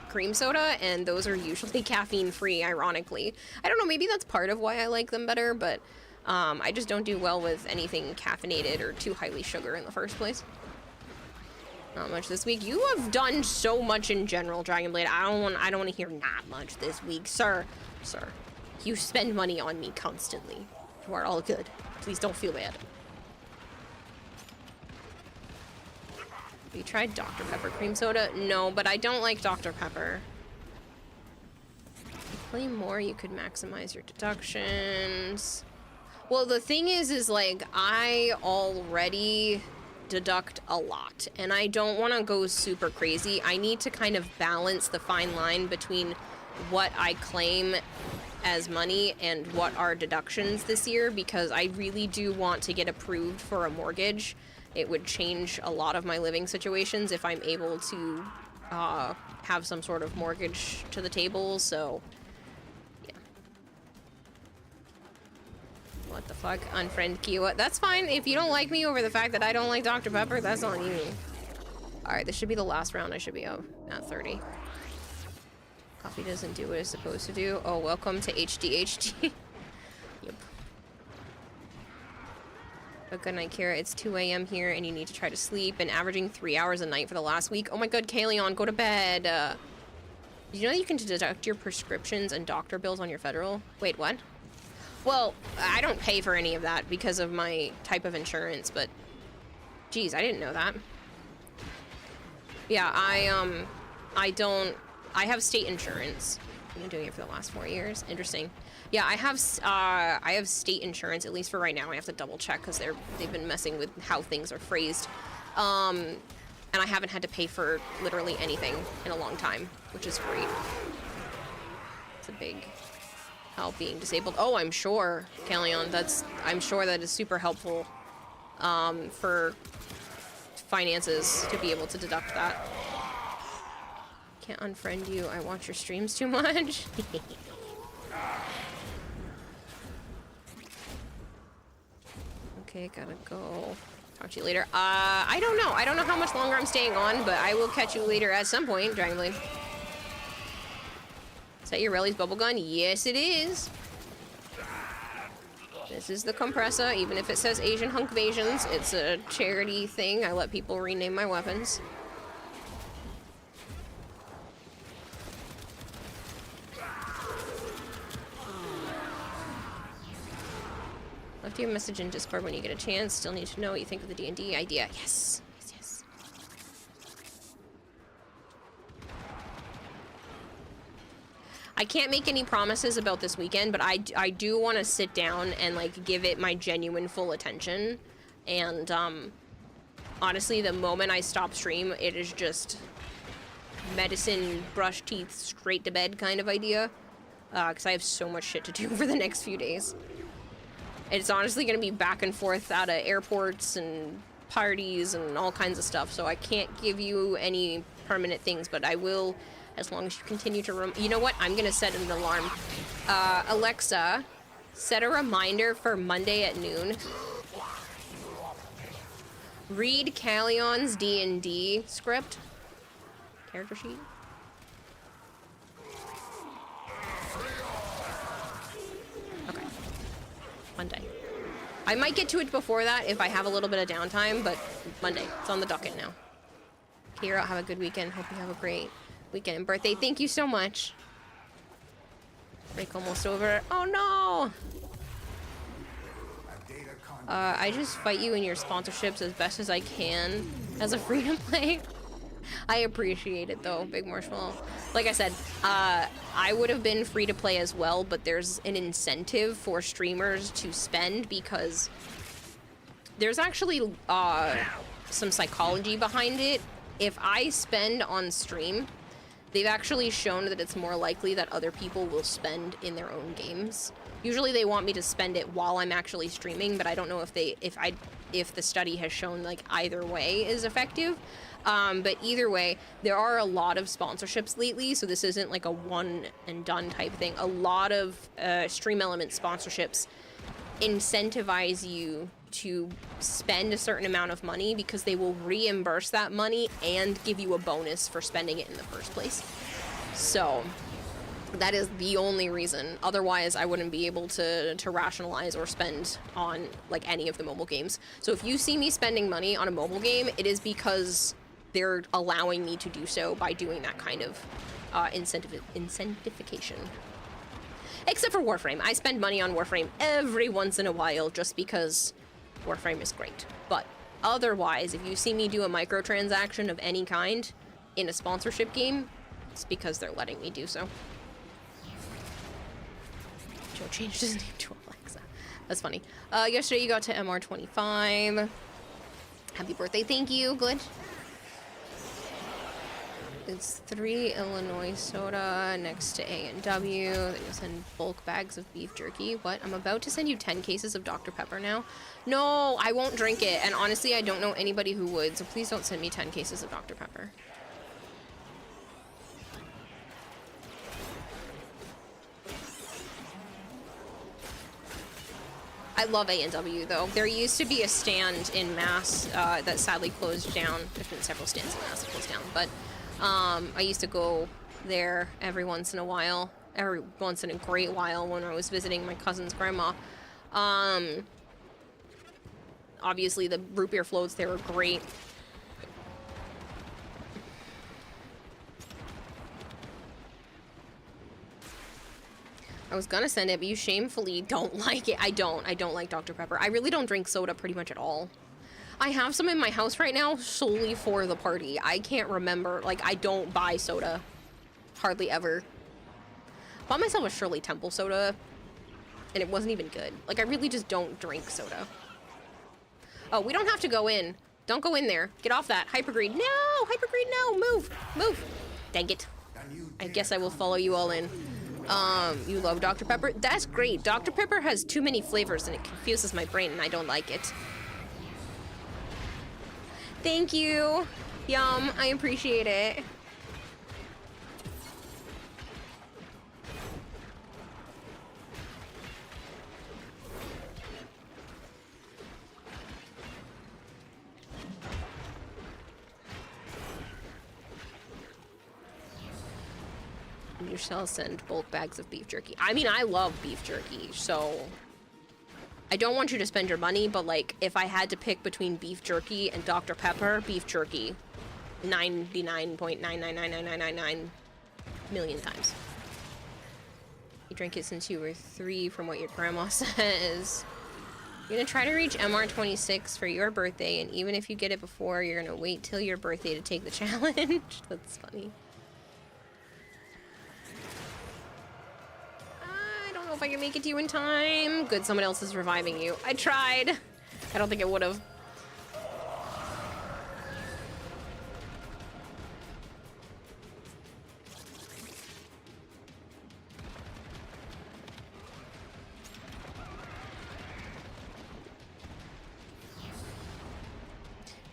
cream soda, and those are usually caffeine free, ironically. I don't know, maybe that's part of why I like them better, but I just don't do well with anything caffeinated or too highly sugar in the first place. Not much this week. You have done so much in general, Dragon Blade. I don't want to hear not much this week, sir. Sir, you spend money on me constantly. You are all good. Please don't feel bad. Have you tried Dr. Pepper cream soda? No, but I don't like Dr. Pepper. If you play more, you could maximize your deductions. Well, the thing is like, I already deduct a lot, and I don't want to go super crazy. I need to kind of balance the fine line between what I claim as money and what are deductions this year, because I really do want to get approved for a mortgage. It would change a lot of my living situations if I'm able to have some sort of mortgage to the table, so yeah. What the fuck? Unfriend Kiwa. That's fine. If you don't like me over the fact that I don't like Dr. Pepper, that's on you. Alright, this should be the last round. I should be out at 30. Coffee doesn't do what it's supposed to do. Oh, welcome to HDHD. Yep. But good night, Kira. It's 2 a.m. here, and you need to try to sleep. And averaging 3 hours a night for the last week. Oh my god, Kaleon, go to bed. Did you know that you can deduct your prescriptions and doctor bills on your federal? Wait, what? Well, I don't pay for any of that because of my type of insurance, but... Geez, I didn't know that. Yeah, I have state insurance. I've been doing it for the last 4 years. Interesting. Yeah, I have state insurance, at least for right now. I have to double check because they've been messing with how things are phrased. And I haven't had to pay for literally anything in a long time, which is great. It's a big help being disabled. Oh, I'm sure, Kaleon, I'm sure that is super helpful for finances to be able to deduct that. Can't unfriend you. I watch your streams too much. Okay, gotta go. Talk to you later. I don't know. I don't know how much longer I'm staying on, but I will catch you later at some point, Dragon Blade. Is that your Relly's bubble gun? Yes, it is. This is the compressor, even if it says Asian Hunkvasions. It's a charity thing. I let people rename my weapons. Left you a message in Discord when you get a chance. Still need to know what you think of the D&D idea. Yes. Yes, yes. I can't make any promises about this weekend, but I do want to sit down and, like, give it my genuine full attention. And, honestly, the moment I stop stream, it is just medicine, brush teeth, straight to bed kind of idea. Because I have so much shit to do for the next few days. It's honestly going to be back and forth out of airports and parties and all kinds of stuff, so I can't give you any permanent things, but I will, as long as you continue to you know what? I'm going to set an alarm. Alexa, set a reminder for Monday at noon. Read Callion's D&D script. Character sheet. Okay. Monday. I might get to it before that if I have a little bit of downtime, but Monday. It's on the docket now. Kira, have a good weekend. Hope you have a great weekend and birthday. Thank you so much. Break almost over. Oh no! I just fight you in your sponsorships as best as I can as a free-to-play. I appreciate it though, Big Marshmallow. Like I said, I would have been free to play as well, but there's an incentive for streamers to spend because there's actually some psychology behind it. If I spend on stream, they've actually shown that it's more likely that other people will spend in their own games. Usually they want me to spend it while I'm actually streaming, but I don't know if the study has shown like either way is effective. But either way, there are a lot of sponsorships lately, so this isn't like a one and done type thing. A lot of Stream Element sponsorships incentivize you to spend a certain amount of money because they will reimburse that money and give you a bonus for spending it in the first place. So that is the only reason. Otherwise, I wouldn't be able to rationalize or spend on like any of the mobile games. So if you see me spending money on a mobile game, it is because they're allowing me to do so by doing that kind of incentivification. Except for Warframe. I spend money on Warframe every once in a while just because Warframe is great. But otherwise, if you see me do a microtransaction of any kind in a sponsorship game, it's because they're letting me do so. Joe changed his name to Alexa. That's funny. Yesterday you got to MR25. Happy birthday. Thank you. Glitch. It's 3 Illinois soda next to A&W. Then you'll send bulk bags of beef jerky. What? I'm about to send you 10 cases of Dr. Pepper now? No, I won't drink it. And honestly, I don't know anybody who would, so please don't send me 10 cases of Dr. Pepper. I love A&W though. There used to be a stand in Mass that sadly closed down. There's been several stands in Mass that closed down, but I used to go there every once in a while. Every once in a great while when I was visiting my cousin's grandma. Obviously the root beer floats there were great. I was gonna send it, but you shamefully don't like it. I don't like Dr. Pepper. I really don't drink soda pretty much at all. I have some in my house right now solely for the party. I can't remember, like, I don't buy soda. Hardly ever. Bought myself a Shirley Temple soda, and it wasn't even good. Like, I really just don't drink soda. Oh, we don't have to go in. Don't go in there. Get off that. Hypergreed. No! Hypergreed, no! Move! Move! Dang it. I guess I will follow you all in. You love Dr. Pepper? That's great. Dr. Pepper has too many flavors and it confuses my brain and I don't like it. Thank you. Yum, I appreciate it. You shall send bulk bags of beef jerky. I mean, I love beef jerky, so I don't want you to spend your money, but like, if I had to pick between beef jerky and Dr. Pepper, beef jerky, 99.9999999 million times. You drank it since you were 3, from what your grandma says. You're gonna try to reach MR26 for your birthday, and even if you get it before, you're gonna wait till your birthday to take the challenge. That's funny. I don't know if I can make it to you in time. Good, someone else is reviving you. I tried. I don't think it would have.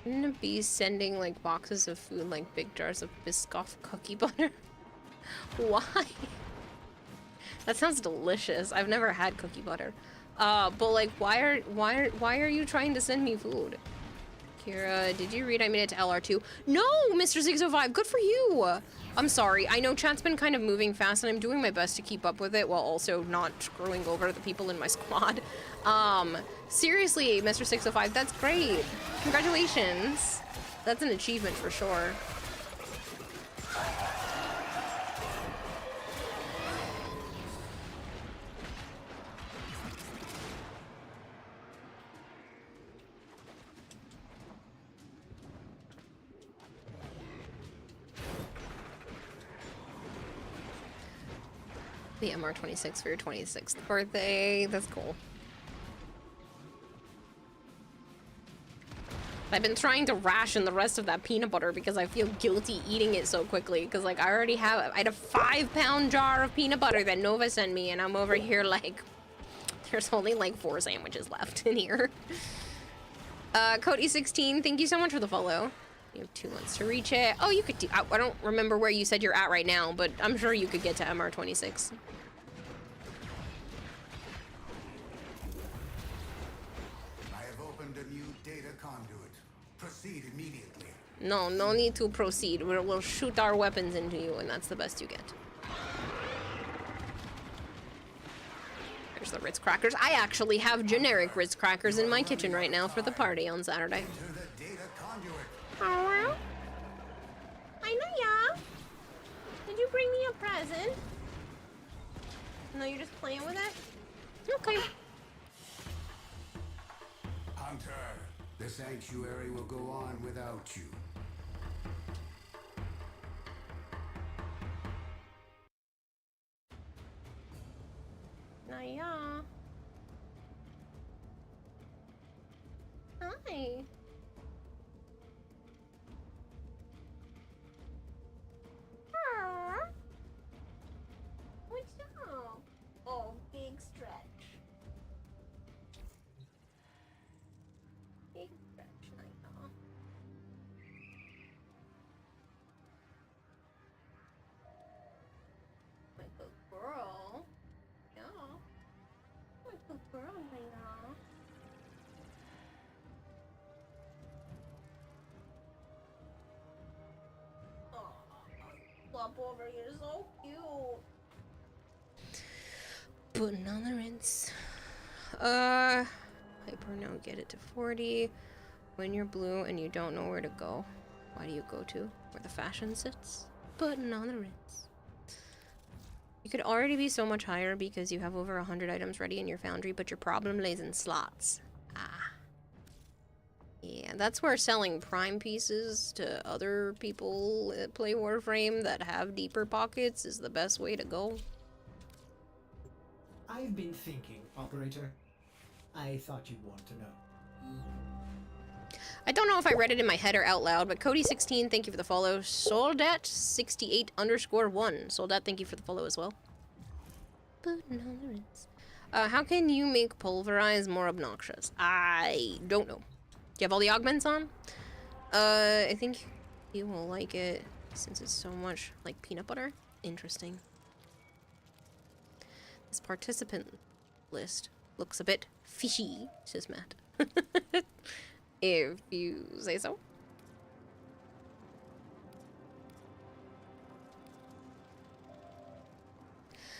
I'm gonna be sending like boxes of food, like big jars of Biscoff cookie butter. Why? That sounds delicious. I've never had cookie butter. But like, why are you trying to send me food? Kira, did you read I made it to LR2? No, Mr. 605, good for you. I'm sorry. I know chat's been kind of moving fast, and I'm doing my best to keep up with it while also not screwing over the people in my squad. Seriously, Mr. 605, that's great. Congratulations. That's an achievement for sure. The MR26 for your 26th birthday. That's cool. I've been trying to ration the rest of that peanut butter because I feel guilty eating it so quickly. Because, like, I had a 5-pound jar of peanut butter that Nova sent me, and I'm over here, like, there's only, like, 4 sandwiches left in here. Cody16, thank you so much for the follow. You have 2 months to reach it. Oh, you could do... I don't remember where you said you're at right now, but I'm sure you could get to MR26. I have opened a new data conduit. Proceed immediately. No need to proceed. We'll shoot our weapons into you, and that's the best you get. There's the Ritz crackers. I actually have generic Ritz crackers in my kitchen right now for the party on Saturday. Hello? I know ya. Did you bring me a present? No, you're just playing with it? Okay. Hunter, the sanctuary will go on without you. Naya. Hi. What's up? Oh, big stretch. Big stretch, Naya. My good girl. Yeah. My good girl, Naya. Oh, flop over here, so cute. Putting on the rinse. Hyper now get it to 40. When you're blue and you don't know where to go, why do you go to where the fashion sits? Putting on the rinse. You could already be so much higher because you have over 100 items ready in your foundry, but your problem lays in slots. Ah. Yeah, that's where selling prime pieces to other people that play Warframe that have deeper pockets is the best way to go. I've been thinking, Operator. I thought you'd want to know. I don't know if I read it in my head or out loud, but Cody16, thank you for the follow. Soldat68_1. Soldat, thank you for the follow as well. How can you make pulverize more obnoxious? I don't know. Do you have all the augments on? I think you will like it since it's so much like peanut butter. Interesting. This participant list looks a bit fishy, says Matt. If you say so.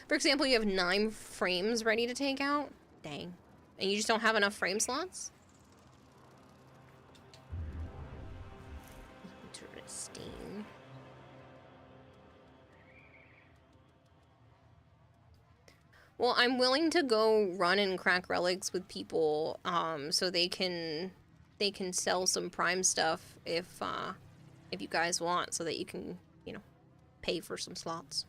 For example, you have 9 frames ready to take out. Dang. And you just don't have enough frame slots? Interesting. Well, I'm willing to go run and crack relics with people, so they can sell some Prime stuff if you guys want, so that you can, you know, pay for some slots.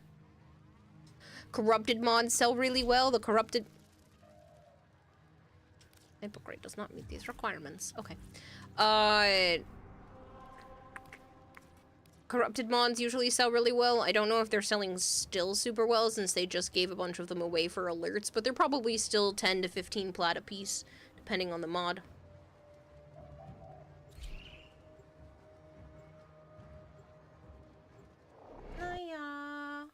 Corrupted mods sell really well. The corrupted hypocrite does not meet these requirements. Okay. Corrupted mods usually sell really well. I don't know if they're selling still super well since they just gave a bunch of them away for alerts, but they're probably still 10 to 15 plat a piece, depending on the mod. Naya.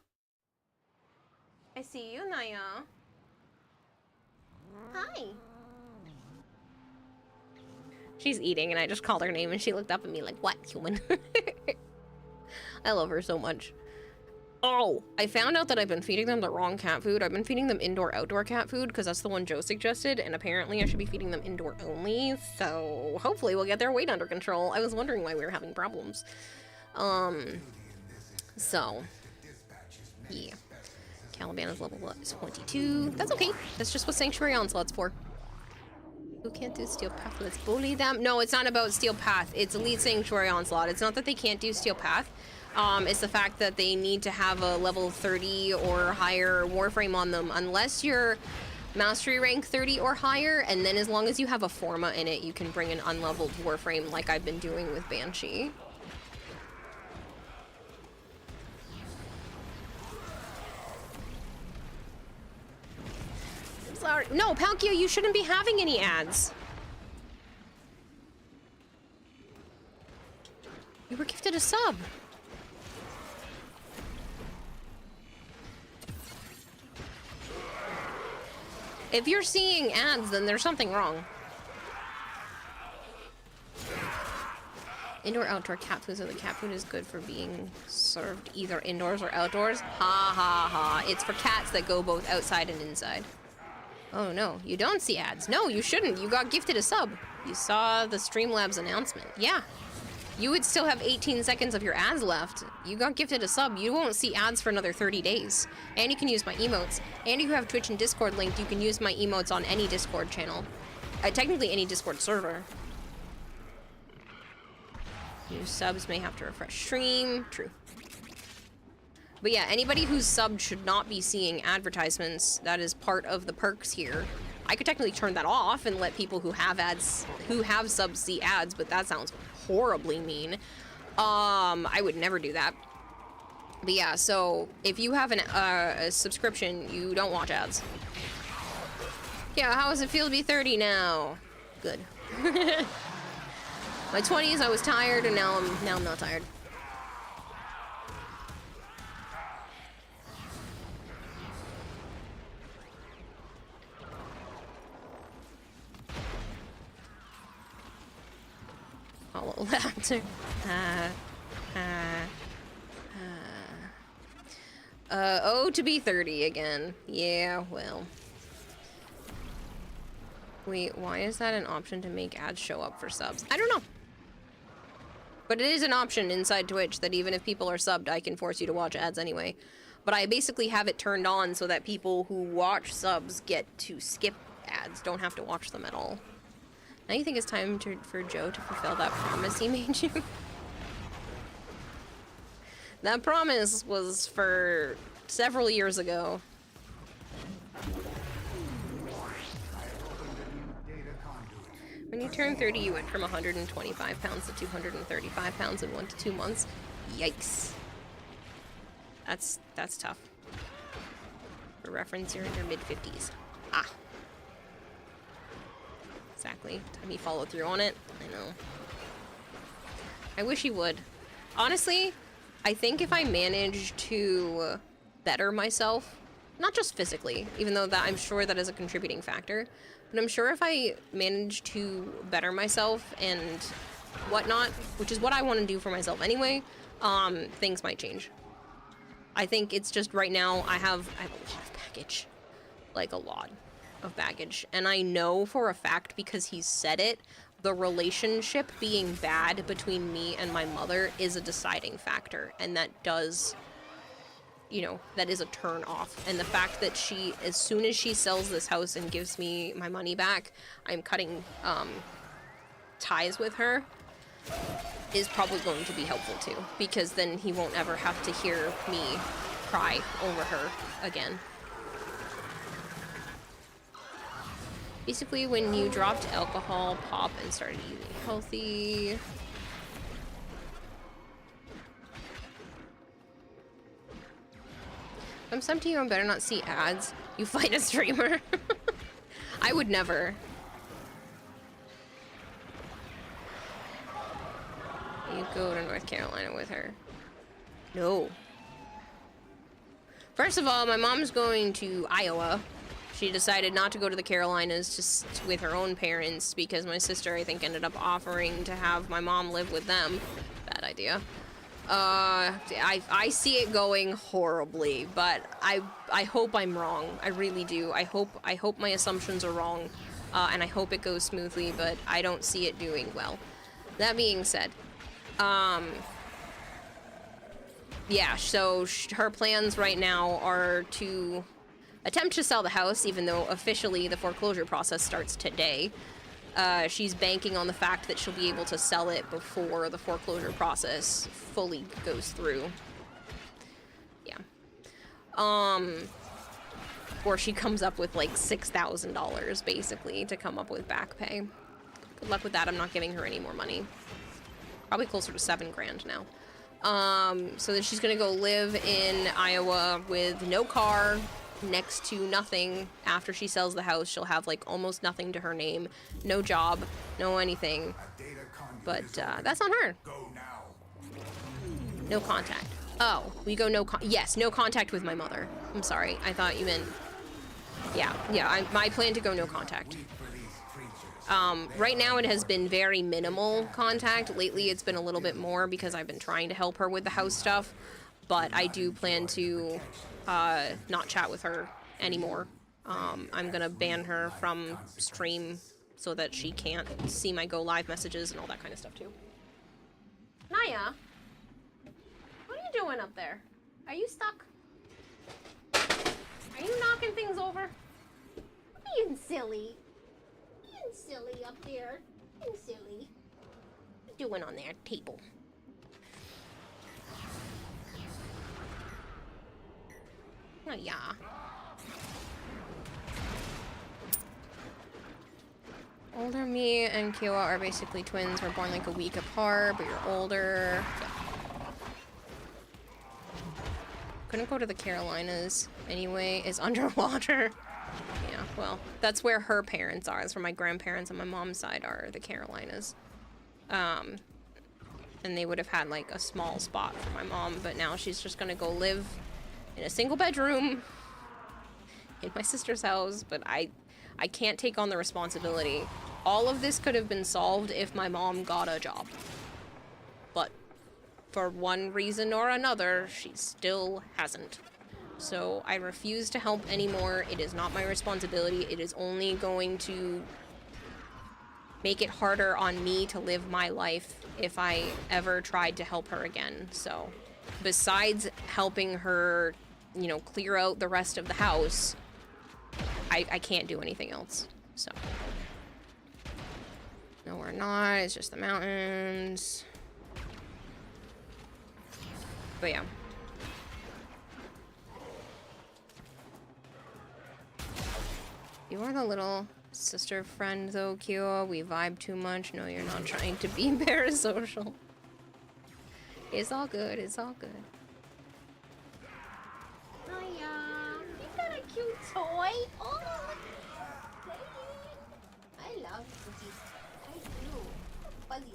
I see you, Naya. Hi. She's eating and I just called her name and she looked up at me like, what, human? I love her so much. Oh, I found out that I've been feeding them the wrong cat food. I've been feeding them indoor-outdoor cat food because that's the one Joe suggested, and apparently I should be feeding them indoor only, so hopefully we'll get their weight under control. I was wondering why we were having problems. So, yeah. Caliban is level 22. That's okay. That's just what Sanctuary Onslaught's for. Who can't do Steel Path? Let's bully them. No, it's not about Steel Path. It's Elite Sanctuary Onslaught. It's not that they can't do Steel Path. It's the fact that they need to have a level 30 or higher Warframe on them, unless you're Mastery rank 30 or higher, and then as long as you have a Forma in it, you can bring an unleveled Warframe like I've been doing with Banshee. Sorry. No, Palkia, you shouldn't be having any ads. You were gifted a sub. If you're seeing ads, then there's something wrong. Indoor-outdoor cat food, so the cat food is good for being served either indoors or outdoors. Ha ha ha. It's for cats that go both outside and inside. Oh no, you don't see ads. No, you shouldn't. You got gifted a sub. You saw the Streamlabs announcement. Yeah. You would still have 18 seconds of your ads left. You got gifted a sub. You won't see ads for another 30 days. And you can use my emotes. And if you have Twitch and Discord linked, you can use my emotes on any Discord channel. Technically any Discord server. New subs may have to refresh stream. True. But yeah, anybody who's subbed should not be seeing advertisements. That is part of the perks here. I could technically turn that off and let people who have ads, who have subs, see ads, but that sounds horribly mean. I would never do that. But yeah, so if you have a subscription, you don't watch ads. Yeah, how does it feel to be 30 now? Good. My 20s, I was tired, and now I'm not tired. Follow laughter. Oh, to be 30 again. Yeah, well. Wait, why is that an option to make ads show up for subs? I don't know. But it is an option inside Twitch that even if people are subbed, I can force you to watch ads anyway. But I basically have it turned on so that people who watch subs get to skip ads, don't have to watch them at all. Now you think it's time for Joe to fulfill that promise he made you? That promise was for several years ago. When you turn 30, you went from 125 pounds to 235 pounds in 1 to 2 months. Yikes. That's tough. For reference, you're in your mid-50s. Ah. Exactly. Time he followed through on it. I know. I wish he would. Honestly, I think if I manage to better myself, not just physically, even though that I'm sure that is a contributing factor, but I'm sure if I manage to better myself and whatnot, which is what I want to do for myself anyway, things might change. I think it's just right now I have a lot of baggage. Like a lot of baggage. And I know for a fact, because he said it, the relationship being bad between me and my mother is a deciding factor. And that does you know, that is a turn off. And the fact that she, as soon as she sells this house and gives me my money back, I'm cutting ties with her, is probably going to be helpful too, because then he won't ever have to hear me cry over her again. Basically, when you dropped alcohol, pop, and started eating healthy. I'm sub to you, I better not see ads. You fight a streamer. I would never. You go to North Carolina with her. No. First of all, my mom's going to Iowa. She decided not to go to the Carolinas just with her own parents because my sister, I think, ended up offering to have my mom live with them. Bad idea. I see it going horribly, but I hope I'm wrong. I really do. I hope my assumptions are wrong, and I hope it goes smoothly, but I don't see it doing well. That being said, yeah, so her plans right now are to attempt to sell the house, even though officially the foreclosure process starts today. She's banking on the fact that she'll be able to sell it before the foreclosure process fully goes through. Yeah. Or she comes up with like $6,000 basically to come up with back pay. Good luck with that. I'm not giving her any more money. Probably closer to $7 grand now. So then she's gonna go live in Iowa with no car, next to nothing. After she sells the house, she'll have like almost nothing to her name, no job, no anything. But that's on her. No contact. Oh, we go yes, no contact with my mother. I'm sorry, I thought you meant, yeah, my plan to go no contact. Right now it has been very minimal contact. Lately it's been a little bit more because I've been trying to help her with the house stuff, but I do plan to not chat with her anymore. I'm gonna ban her from stream so that she can't see my go live messages and all that kind of stuff too. Naya, what are you doing up there? Are you stuck? Are you knocking things over? Being silly. Being silly up there. Being silly. What are you doing on that table? Oh, yeah. Older me and Kiowa are basically twins. We're born like a week apart, but you're older. Yeah. Couldn't go to the Carolinas anyway. Is underwater. Yeah, well, that's where her parents are. That's where my grandparents on my mom's side are, the Carolinas. And they would have had like a small spot for my mom, but now she's just gonna go live in a single bedroom in my sister's house, but I can't take on the responsibility. All of this could have been solved if my mom got a job. But for one reason or another, she still hasn't. So I refuse to help anymore. It is not my responsibility. It is only going to make it harder on me to live my life if I ever tried to help her again. So besides helping her, you know, clear out the rest of the house, I can't do anything else. So no, we're not. It's just the mountains. But yeah. You are the little sister friend though, Kyo. We vibe too much. No, you're not trying to be parasocial. It's all good. It's all good. Hiya. You got a cute toy. Oh, I love cookies. I do. Fuzzy.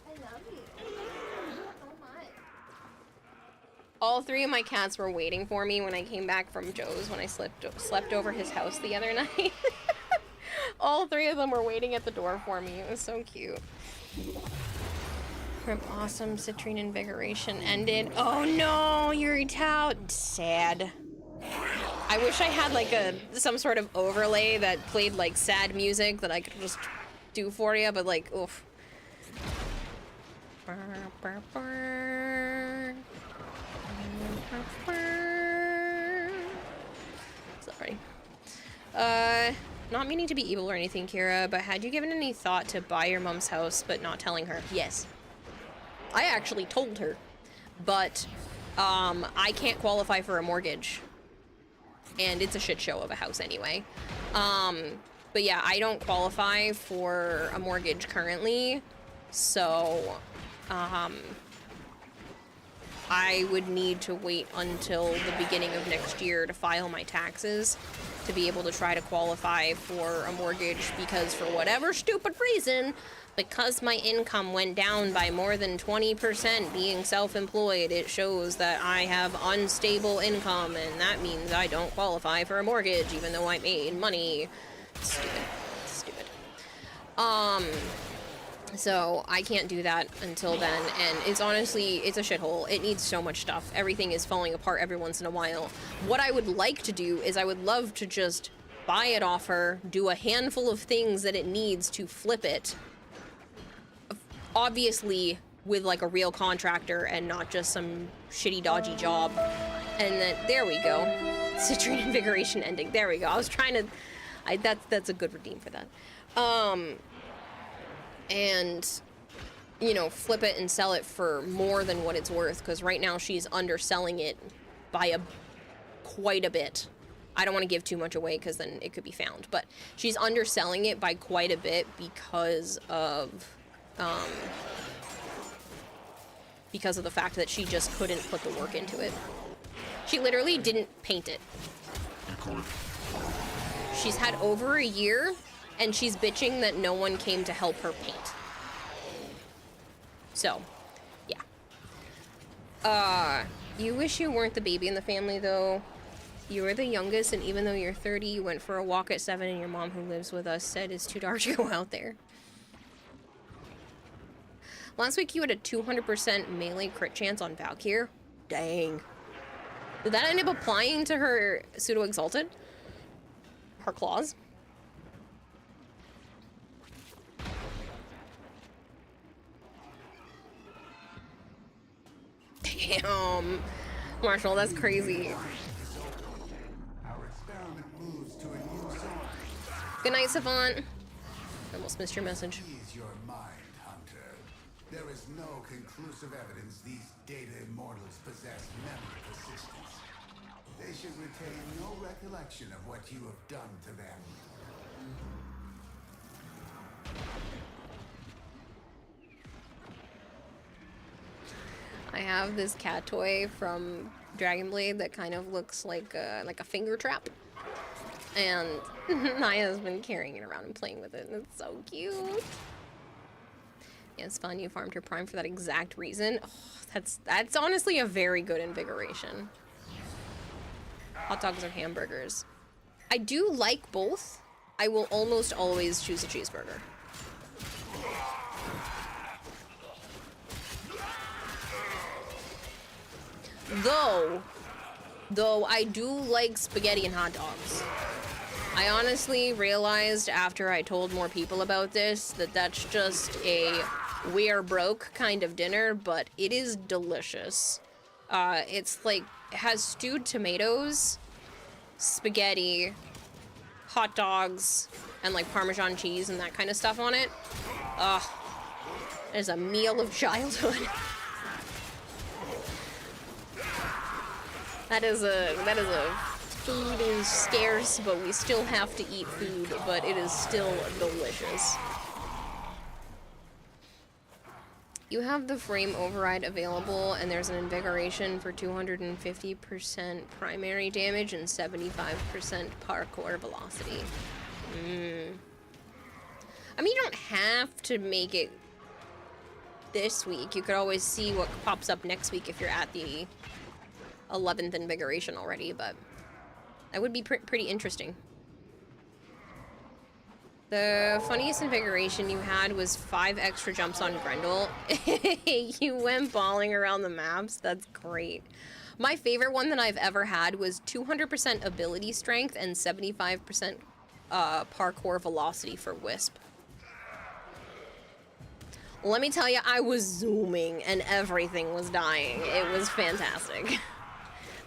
I love you. So much. All three of my cats were waiting for me when I came back from Joe's when I slept over his house the other night. All three of them were waiting at the door for me. It was so cute. Awesome citrine invigoration ended. Oh no, Yuri Tout. Sad. I wish I had like some sort of overlay that played like sad music that I could just do for you, but like, oof. Sorry. Not meaning to be evil or anything, Kira, but had you given any thought to buy your mom's house but not telling her? Yes. I actually told her, but I can't qualify for a mortgage. And it's a shit show of a house anyway. But yeah, I don't qualify for a mortgage currently, so I would need to wait until the beginning of next year to file my taxes to be able to try to qualify for a mortgage, because for whatever stupid reason, because my income went down by more than 20% being self-employed, it shows that I have unstable income, and that means I don't qualify for a mortgage even though I made money. Stupid. So I can't do that until then, and it's honestly, it's a shithole. It needs so much stuff. Everything is falling apart every once in a while. What I would like to do is I would love to just buy it off her, do a handful of things that it needs to flip it. Obviously with like a real contractor and not just some shitty dodgy job. And then, there we go. Citrine invigoration ending. There we go. I was trying to, that's a good redeem for that. And, you know, flip it and sell it for more than what it's worth, because right now she's underselling it by quite a bit. I don't want to give too much away because then it could be found, but she's underselling it by quite a bit because of the fact that she just couldn't put the work into it. She literally didn't paint it. She's had over a year, and she's bitching that no one came to help her paint. So, yeah. You wish you weren't the baby in the family, though. You were the youngest, and even though you're 30, you went for a walk at 7, and your mom, who lives with us, said it's too dark to go out there. Last week, you had a 200% melee crit chance on Valkyr. Dang. Did that end up applying to her pseudo-exalted? Her claws? Damn. Marshall, that's crazy. Good night, Savant. Almost missed your message. Ease your mind, Hunter. There is no conclusive evidence these data immortals possess memory persistence. They should retain no recollection of what you have done to them. I have this cat toy from Dragon Blade that kind of looks like a finger trap. And Naya's been carrying it around and playing with it, and it's so cute. Yeah, it's fun. You farmed her prime for that exact reason. Oh, that's honestly a very good invigoration. Hot dogs or hamburgers? I do like both. I will almost always choose a cheeseburger. Though I do like spaghetti and hot dogs. I honestly realized after I told more people about this that that's just a we are broke kind of dinner, but it is delicious. It's like, it has stewed tomatoes, spaghetti, hot dogs, and like Parmesan cheese and that kind of stuff on it. It is a meal of childhood. That is a food is scarce, but we still have to eat food, but it is still delicious. You have the frame override available, and there's an invigoration for 250% primary damage and 75% parkour velocity. I mean, you don't have to make it this week. You could always see what pops up next week if you're at the 11th invigoration already, but that would be pretty interesting. The funniest invigoration you had was 5 extra jumps on Grendel. You went balling around the maps. That's great. My favorite one that I've ever had was 200% ability strength and 75% parkour velocity for Wisp. Let me tell you, I was zooming and everything was dying. It was fantastic.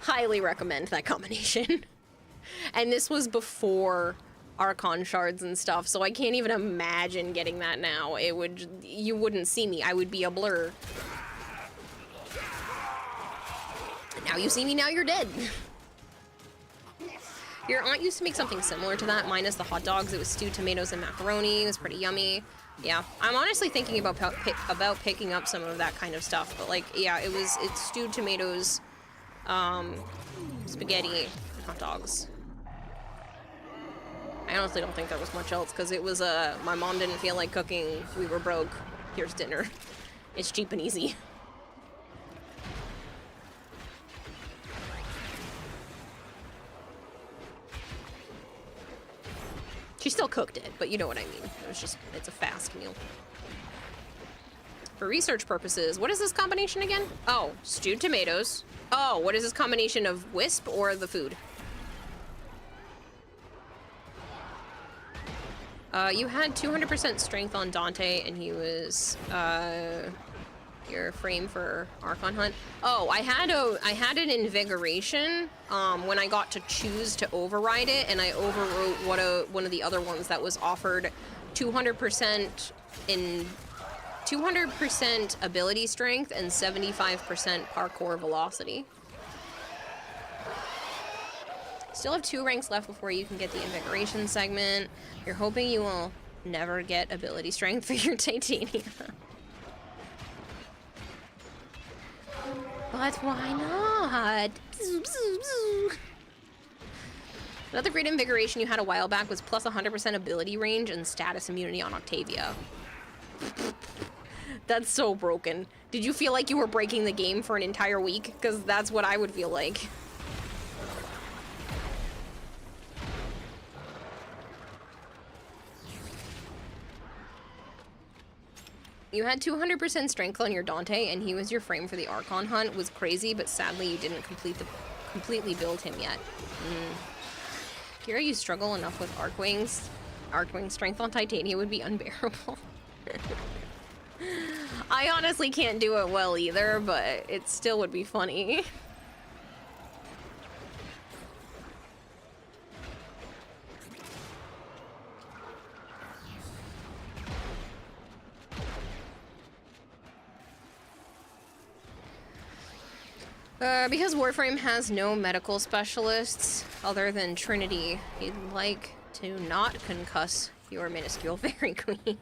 Highly recommend that combination. And this was before Archon shards and stuff, so I can't even imagine getting that now. It would, you wouldn't see me. I would be a blur. Now you see me, now you're dead. Your aunt used to make something similar to that, minus the hot dogs. It was stewed tomatoes and macaroni. It was pretty yummy. Yeah, I'm honestly thinking about picking up some of that kind of stuff. But like, yeah, it's stewed tomatoes, spaghetti, and hot dogs. I honestly don't think there was much else because it was my mom didn't feel like cooking. We were broke. Here's dinner. It's cheap and easy. She still cooked it, but you know what I mean. It was just, it's a fast meal. For research purposes, what is this combination again? Oh, stewed tomatoes. Oh, what is this combination of Wisp or the food? You had 200% strength on Dante, and he was, your frame for Archon Hunt. Oh, I had an invigoration, when I got to choose to override it, and I overwrote one of the other ones that was offered 200% ability strength and 75% parkour velocity. Still have 2 ranks left before you can get the invigoration segment. You're hoping you will never get ability strength for your titania. But why not? Another great invigoration you had a while back was plus 100% ability range and status immunity on Octavia. That's so broken. Did you feel like you were breaking the game for an entire week? Because that's what I would feel like. You had 200% strength on your Dante, and he was your frame for the Archon Hunt. Was crazy, but sadly you didn't completely build him yet. Kira, you struggle enough with Archwings. Archwing strength on Titania would be unbearable. I honestly can't do it well either, but it still would be funny. Because Warframe has no medical specialists other than Trinity, he'd like to not concuss your minuscule fairy queen.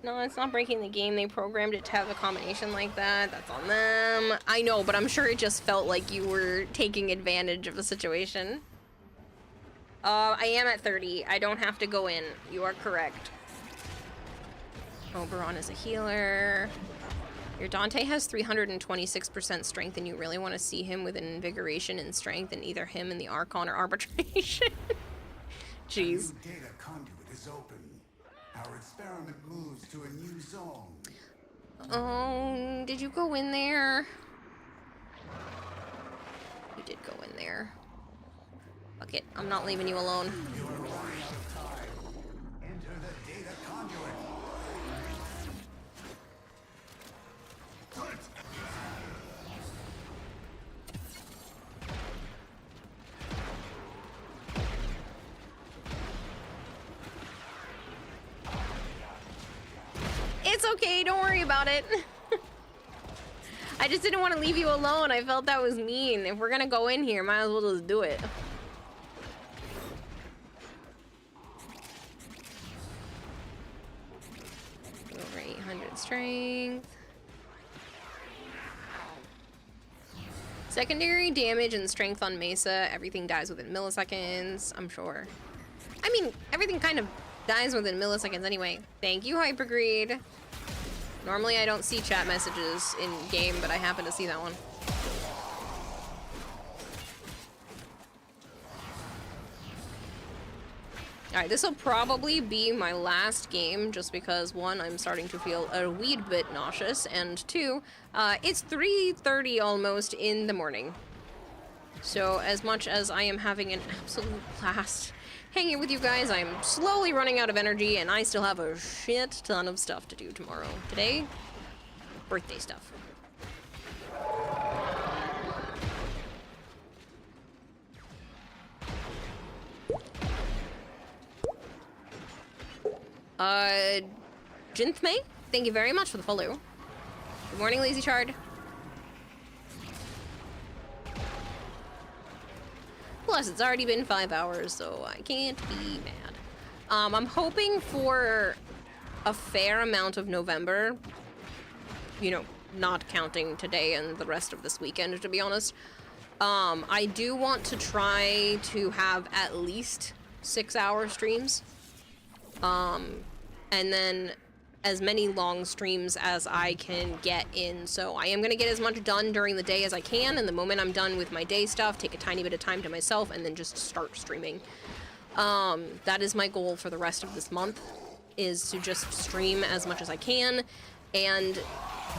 No, it's not breaking the game. They programmed it to have a combination like that. That's on them. I know, but I'm sure it just felt like you were taking advantage of the situation. I am at 30. I don't have to go in. You are correct. Oberon is a healer. Your Dante has 326% strength, and you really want to see him with an invigoration and strength, and either him and the Archon or arbitration. Jeez. A new data conduit is open. Our experiment moves to a new zone. Oh, did you go in there? You did go in there. Fuck it, I'm not leaving you alone. You are running out of time. Enter the data conduit. It's okay, don't worry about it. I just didn't want to leave you alone. I felt that was mean. If we're gonna go in here, might as well just do it. Over 800 strength. Secondary damage and strength on Mesa. Everything dies within milliseconds, I'm sure. I mean, everything kind of dies within milliseconds anyway. Thank you, Hypergreed. Normally I don't see chat messages in game, but I happen to see that one. Alright, this will probably be my last game, just because, one, I'm starting to feel a wee bit nauseous, and two, it's 3:30 almost in the morning. So, as much as I am having an absolute blast hanging with you guys, I'm slowly running out of energy, and I still have a shit ton of stuff to do tomorrow. Today, birthday stuff. Jinthmei, thank you very much for the follow. Good morning, Lazy Chard. Plus, it's already been 5 hours, so I can't be mad. I'm hoping for a fair amount of November. You know, not counting today and the rest of this weekend, to be honest. I do want to try to have at least 6-hour streams. And then as many long streams as I can get in. So I am going to get as much done during the day as I can, and the moment I'm done with my day stuff, take a tiny bit of time to myself, and then just start streaming. That is my goal for the rest of this month, is to just stream as much as I can, and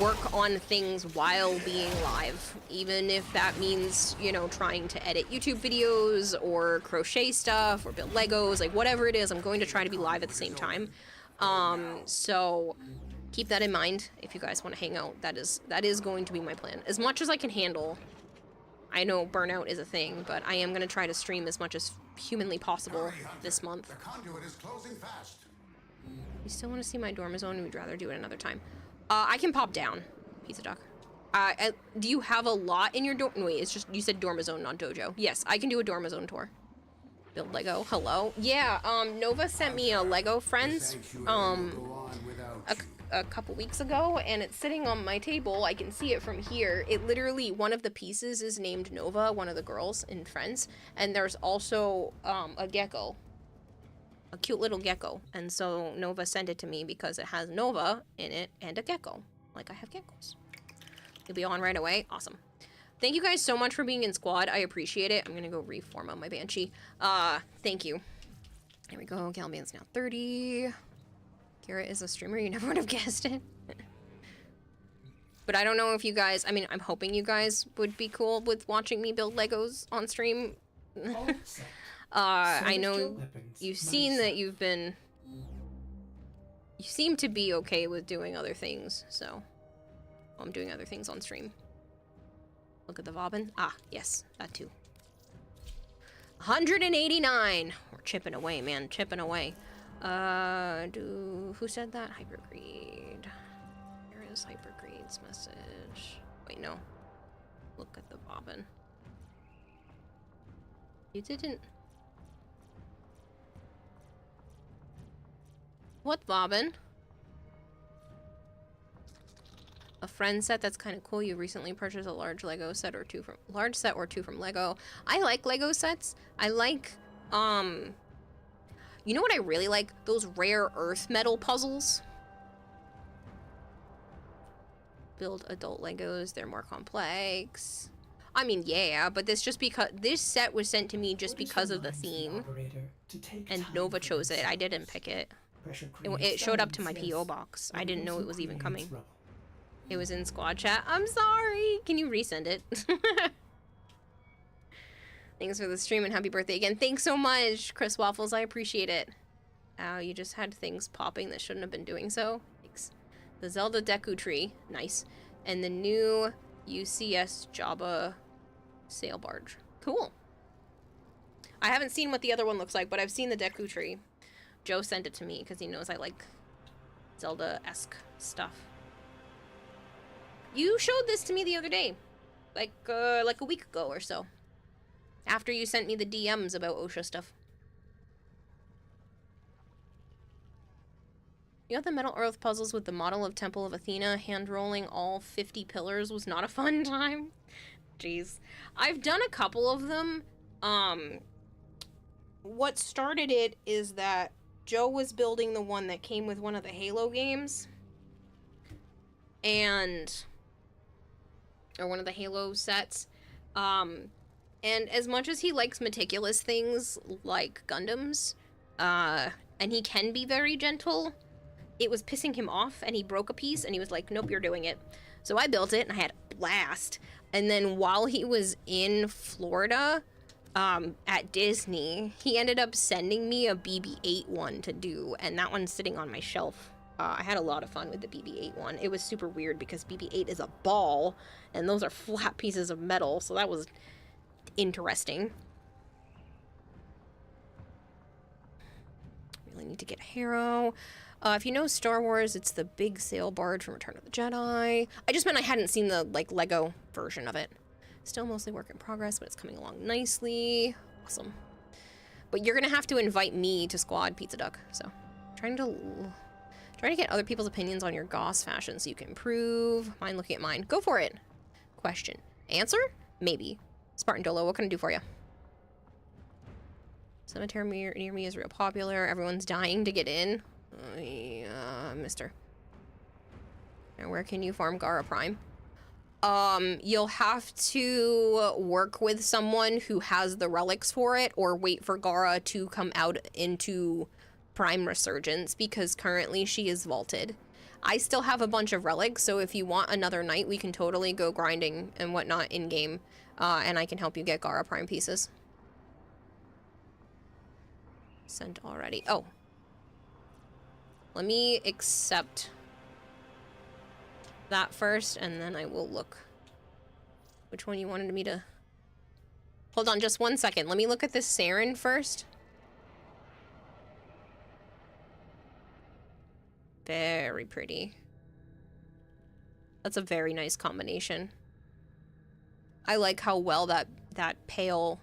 work on things while being live. Even if that means, you know, trying to edit YouTube videos, or crochet stuff, or build Legos, like whatever it is, I'm going to try to be live at the same time. So keep that in mind if you guys want to hang out. That is going to be my plan. As much as I can handle. I know burnout is a thing, but I am going to try to stream as much as humanly possible this month. The conduit is closing fast. You still want to see my dorm zone, and we'd rather do it another time. I can pop down, Pizza Duck. Do you have a lot in your dorm? Wait, it's just, you said Dormazone, not Dojo. Yes, I can do a Dormazone tour. Build Lego. Hello. Yeah, Nova sent me a Lego Friends, a couple weeks ago, and it's sitting on my table. I can see it from here. It literally, one of the pieces is named Nova, one of the girls in Friends, and there's also, a gecko. A cute little gecko. And so Nova sent it to me because it has Nova in it and a gecko. Like I have geckos. You'll be on right away. Awesome. Thank you guys so much for being in squad. I appreciate it. I'm gonna go reform on my Banshee. Thank you. There we go. Galban's now 30. Kira is a streamer. You never would have guessed it. But I don't know if you guys, I mean, I'm hoping you guys would be cool with watching me build Legos on stream. I know you've seen that you seem to be okay with doing other things, so I'm doing other things on stream. Look at the Vauban. Ah, yes, that too. 189. We're chipping away, man, chipping away. Who said that? Hypergreed. Here is Hypergreed's message. Wait, no. Look at the Vauban. You didn't. What Vauban? A friend set, that's kind of cool. You recently purchased a large Lego set or two from Lego. I like Lego sets. I like, you know what I really like? Those rare earth metal puzzles. Build adult Legos, they're more complex. I mean, yeah, but this set was sent to me just because of the theme. And Nova chose it. I didn't pick it. It showed up to my P.O. box. I didn't know it was even coming. It was in squad chat. I'm sorry. Can you resend it? Thanks for the stream and happy birthday again. Thanks so much, Chris Waffles. I appreciate it. Ow, you just had things popping that shouldn't have been doing so. Thanks. The Zelda Deku tree. Nice. And the new UCS Jabba sail barge. Cool. I haven't seen what the other one looks like, but I've seen the Deku tree. Joe sent it to me because he knows I like Zelda-esque stuff. You showed this to me the other day, like a week ago or so, after you sent me the DMs about OSHA stuff. You know, the Metal Earth puzzles with the model of Temple of Athena hand-rolling all 50 pillars was not a fun time? Jeez. I've done a couple of them. What started it is that Joe was building the one that came with one of the Halo games. Or one of the Halo sets. And as much as he likes meticulous things like Gundams, and he can be very gentle, it was pissing him off, and he broke a piece, and he was like, nope, you're doing it. So I built it, and I had a blast. And then while he was in Florida, at Disney, he ended up sending me a BB-8 one to do, and that one's sitting on my shelf. I had a lot of fun with the BB-8 one. It was super weird because BB-8 is a ball, and those are flat pieces of metal, so that was interesting. Really need to get Harrow. If you know Star Wars, it's the big sail barge from Return of the Jedi. I just meant I hadn't seen the, like, Lego version of it. Still mostly work in progress, but it's coming along nicely. Awesome. But you're gonna have to invite me to Squad Pizza Duck, so. Trying to get other people's opinions on your Goss fashion so you can improve. Mine looking at mine. Go for it. Question. Answer? Maybe. Spartan Dolo, what can I do for you? Cemetery near me is real popular. Everyone's dying to get in. Yeah, mister. Now, where can you farm Gara Prime? You'll have to work with someone who has the relics for it, or wait for Gara to come out into Prime Resurgence, because currently she is vaulted. I still have a bunch of relics, so if you want another night, we can totally go grinding and whatnot in-game, and I can help you get Gara Prime pieces. Sent already. Oh. Let me accept that first, and then I will look. Which one you wanted me to... Hold on just 1 second. Let me look at this Saren first. Very pretty. That's a very nice combination. I like how well that pale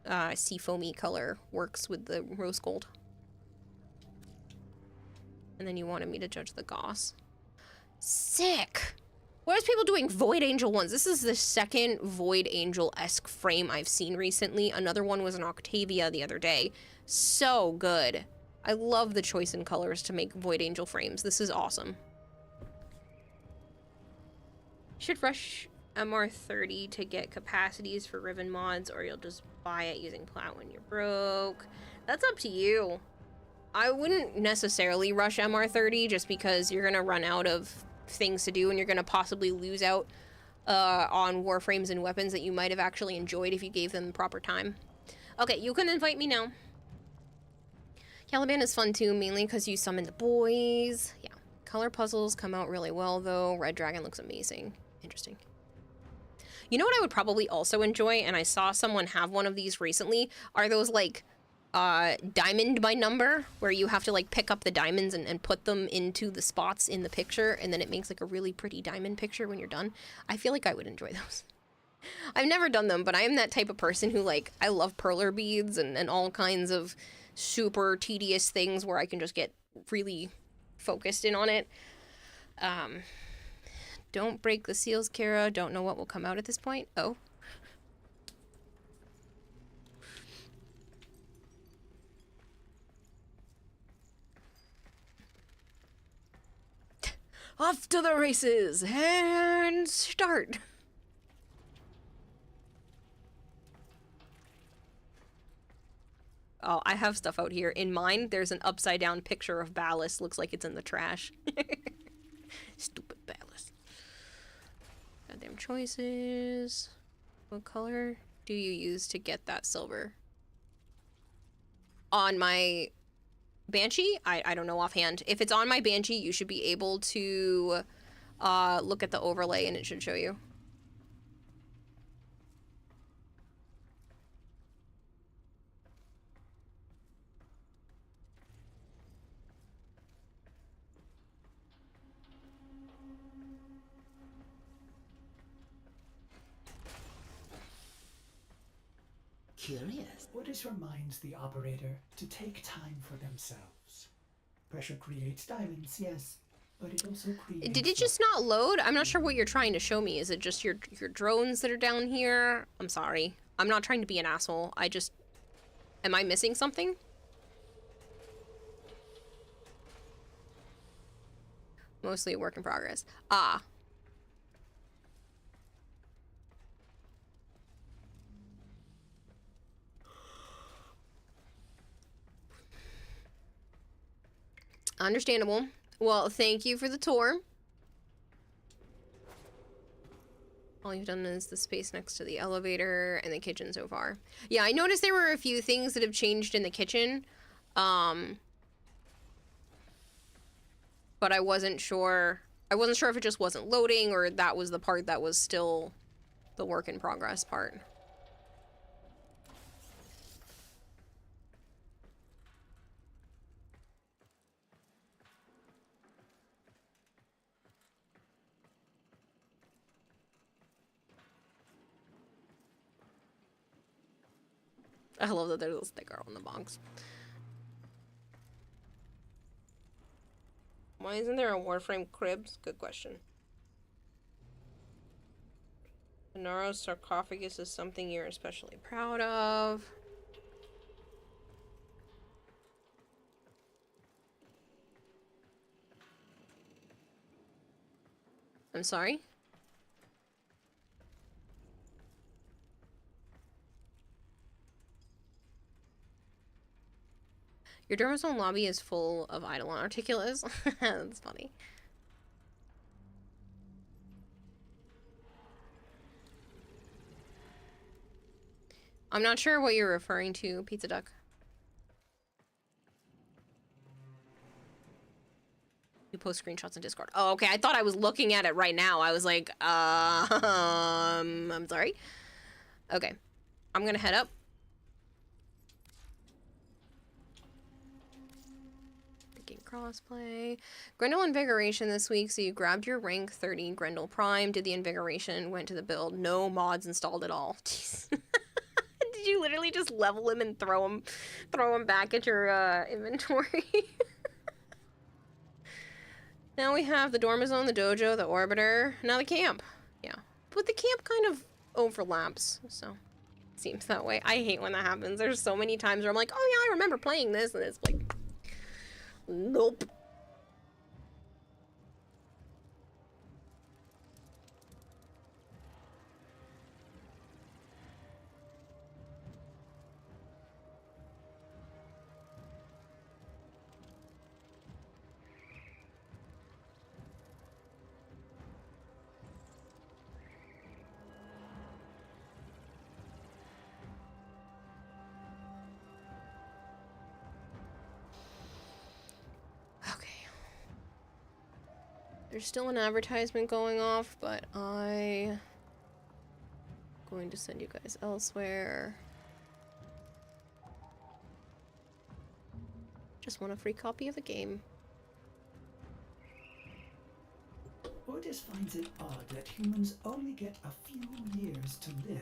seafoamy color works with the rose gold. And then you wanted me to judge the Goss. Sick! Where's people doing Void Angel ones? This is the second Void Angel-esque frame I've seen recently. Another one was an Octavia the other day. So good. I love the choice in colors to make Void Angel frames. This is awesome. Should rush MR30 to get capacities for Riven mods, or you'll just buy it using Plat when you're broke. That's up to you. I wouldn't necessarily rush MR30 just because you're gonna run out of things to do, and you're gonna possibly lose out on warframes and weapons that you might have actually enjoyed if you gave them the proper time. Okay, you can invite me now. Caliban is fun too, mainly because you summon the boys. Yeah, color puzzles come out really well though. Red Dragon looks amazing. Interesting. You know what I would probably also enjoy, and I saw someone have one of these recently, are those like diamond by number, where you have to like pick up the diamonds and put them into the spots in the picture, and then it makes like a really pretty diamond picture when you're done. I feel like I would enjoy those. I've never done them, but I am that type of person who, like, I love perler beads and all kinds of super tedious things where I can just get really focused in on it. Don't break the seals, Kara. Don't know what will come out at this point. Oh. Off to the races and start. Oh, I have stuff out here. In mine, there's an upside down picture of Ballast. Looks like it's in the trash. Stupid Ballast. Goddamn choices. What color do you use to get that silver? On my Banshee? I don't know offhand. If it's on my Banshee, you should be able to look at the overlay and it should show you. Curious. Buddhist reminds the operator to take time for themselves. Pressure creates diamonds, yes, but it also creates... Did it just not load? I'm not sure what you're trying to show me. Is it just your drones that are down here? I'm sorry. I'm not trying to be an asshole. I just... Am I missing something? Mostly a work in progress. Ah. Understandable. Well, thank you for the tour. All you've done is the space next to the elevator and the kitchen so far. Yeah, I noticed there were a few things that have changed in the kitchen. But I wasn't sure. I wasn't sure if it just wasn't loading or that was the part that was still the work in progress part. I love that there's a sticker on the box. Why isn't there a Warframe cribs? Good question. Naro's sarcophagus is something you're especially proud of. I'm sorry? Your Dermazone lobby is full of Eidolon articulates. That's funny. I'm not sure what you're referring to, Pizza Duck. You post screenshots in Discord. Oh, okay. I thought I was looking at it right now. I was like, I'm sorry. Okay. I'm gonna head up. Crossplay. Grendel Invigoration this week, so you grabbed your rank 30 Grendel Prime, did the Invigoration, went to the build, no mods installed at all. Jeez. Did you literally just level him and throw him back at your inventory? Now we have the Dormazone, the Dojo, the Orbiter, now the camp. Yeah. But the camp kind of overlaps, so it seems that way. I hate when that happens. There's so many times where I'm like, oh yeah, I remember playing this, and it's like, nope. There's still an advertisement going off, but I'm going to send you guys elsewhere. Just want a free copy of the game. Otis finds it odd that humans only get a few years to live,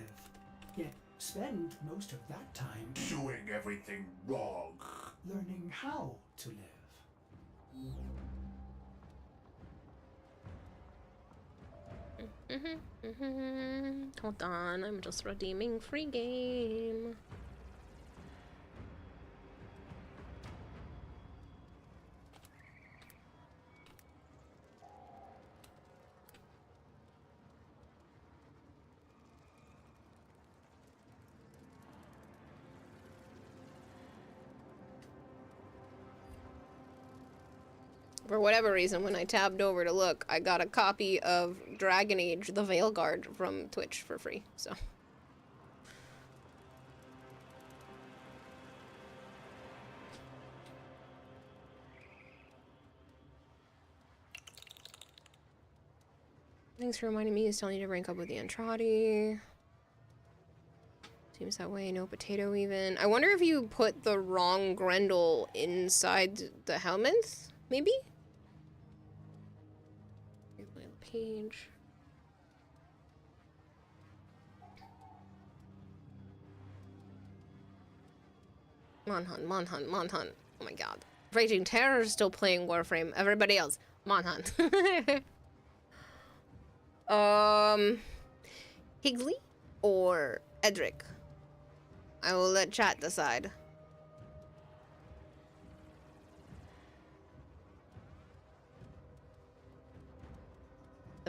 yet spend most of that time doing everything wrong, learning how to live. Hold on, I'm just redeeming free game. For whatever reason, when I tabbed over to look, I got a copy of Dragon Age: The Veilguard from Twitch for free, so. Thanks for reminding me. I still need to rank up with the Andrade. Seems that way. No potato even. I wonder if you put the wrong Grendel inside the helmet, maybe? Page. Monhunt. Oh my god. Raging Terror is still playing Warframe. Everybody else, Monhunt. Higsley or Edric? I will let chat decide.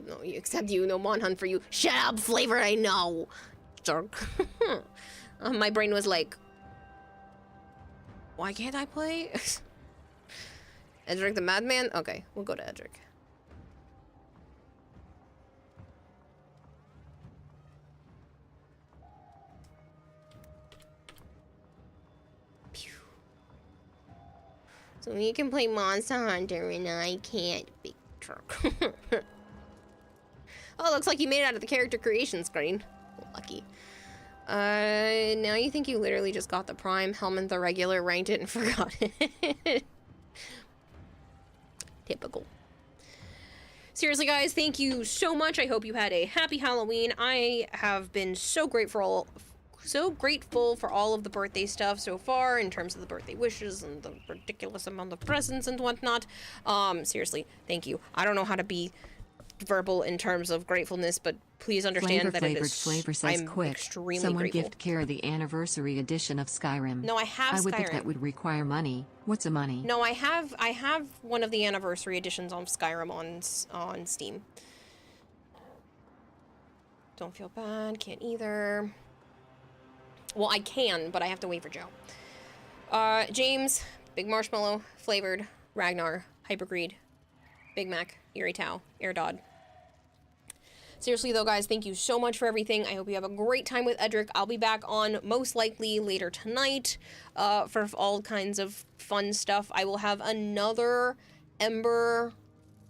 No, except you, no Monhunt for you. Shut up, Flavor, I know. Jerk. My brain was like, why can't I play? Edric the Madman? Okay, we'll go to Edric. Pew. So you can play Monster Hunter and I can't, big jerk. Oh, looks like you made it out of the character creation screen. Lucky. Now you think you literally just got the Prime, Helmut the regular, ranked it, and forgot it. Typical. Seriously, guys, thank you so much. I hope you had a happy Halloween. I have been so grateful so grateful for all of the birthday stuff so far in terms of the birthday wishes and the ridiculous amount of presents and whatnot. Seriously, thank you. I don't know how to be verbal in terms of gratefulness, but please understand that it is. Flavor says I'm quick. extremely Someone grateful. gift Kara the anniversary edition of Skyrim. No, I have I would Skyrim. think that would require money. What's a money? No, I have one of the anniversary editions on Skyrim on Steam. Don't feel bad. Can't either. Well, I can, but I have to wait for Joe. James, Big Marshmallow, Flavored, Ragnar, Hypergreed, Big Mac, Eerie Tau, Airdod. Seriously though, guys, thank you so much for everything. I hope you have a great time with Edric. I'll be back on most likely later tonight for all kinds of fun stuff. I will have another Ember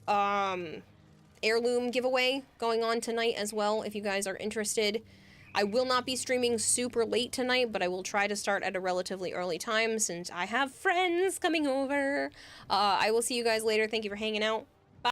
heirloom giveaway going on tonight as well, if you guys are interested. I will not be streaming super late tonight, but I will try to start at a relatively early time since I have friends coming over. I will see you guys later. Thank you for hanging out.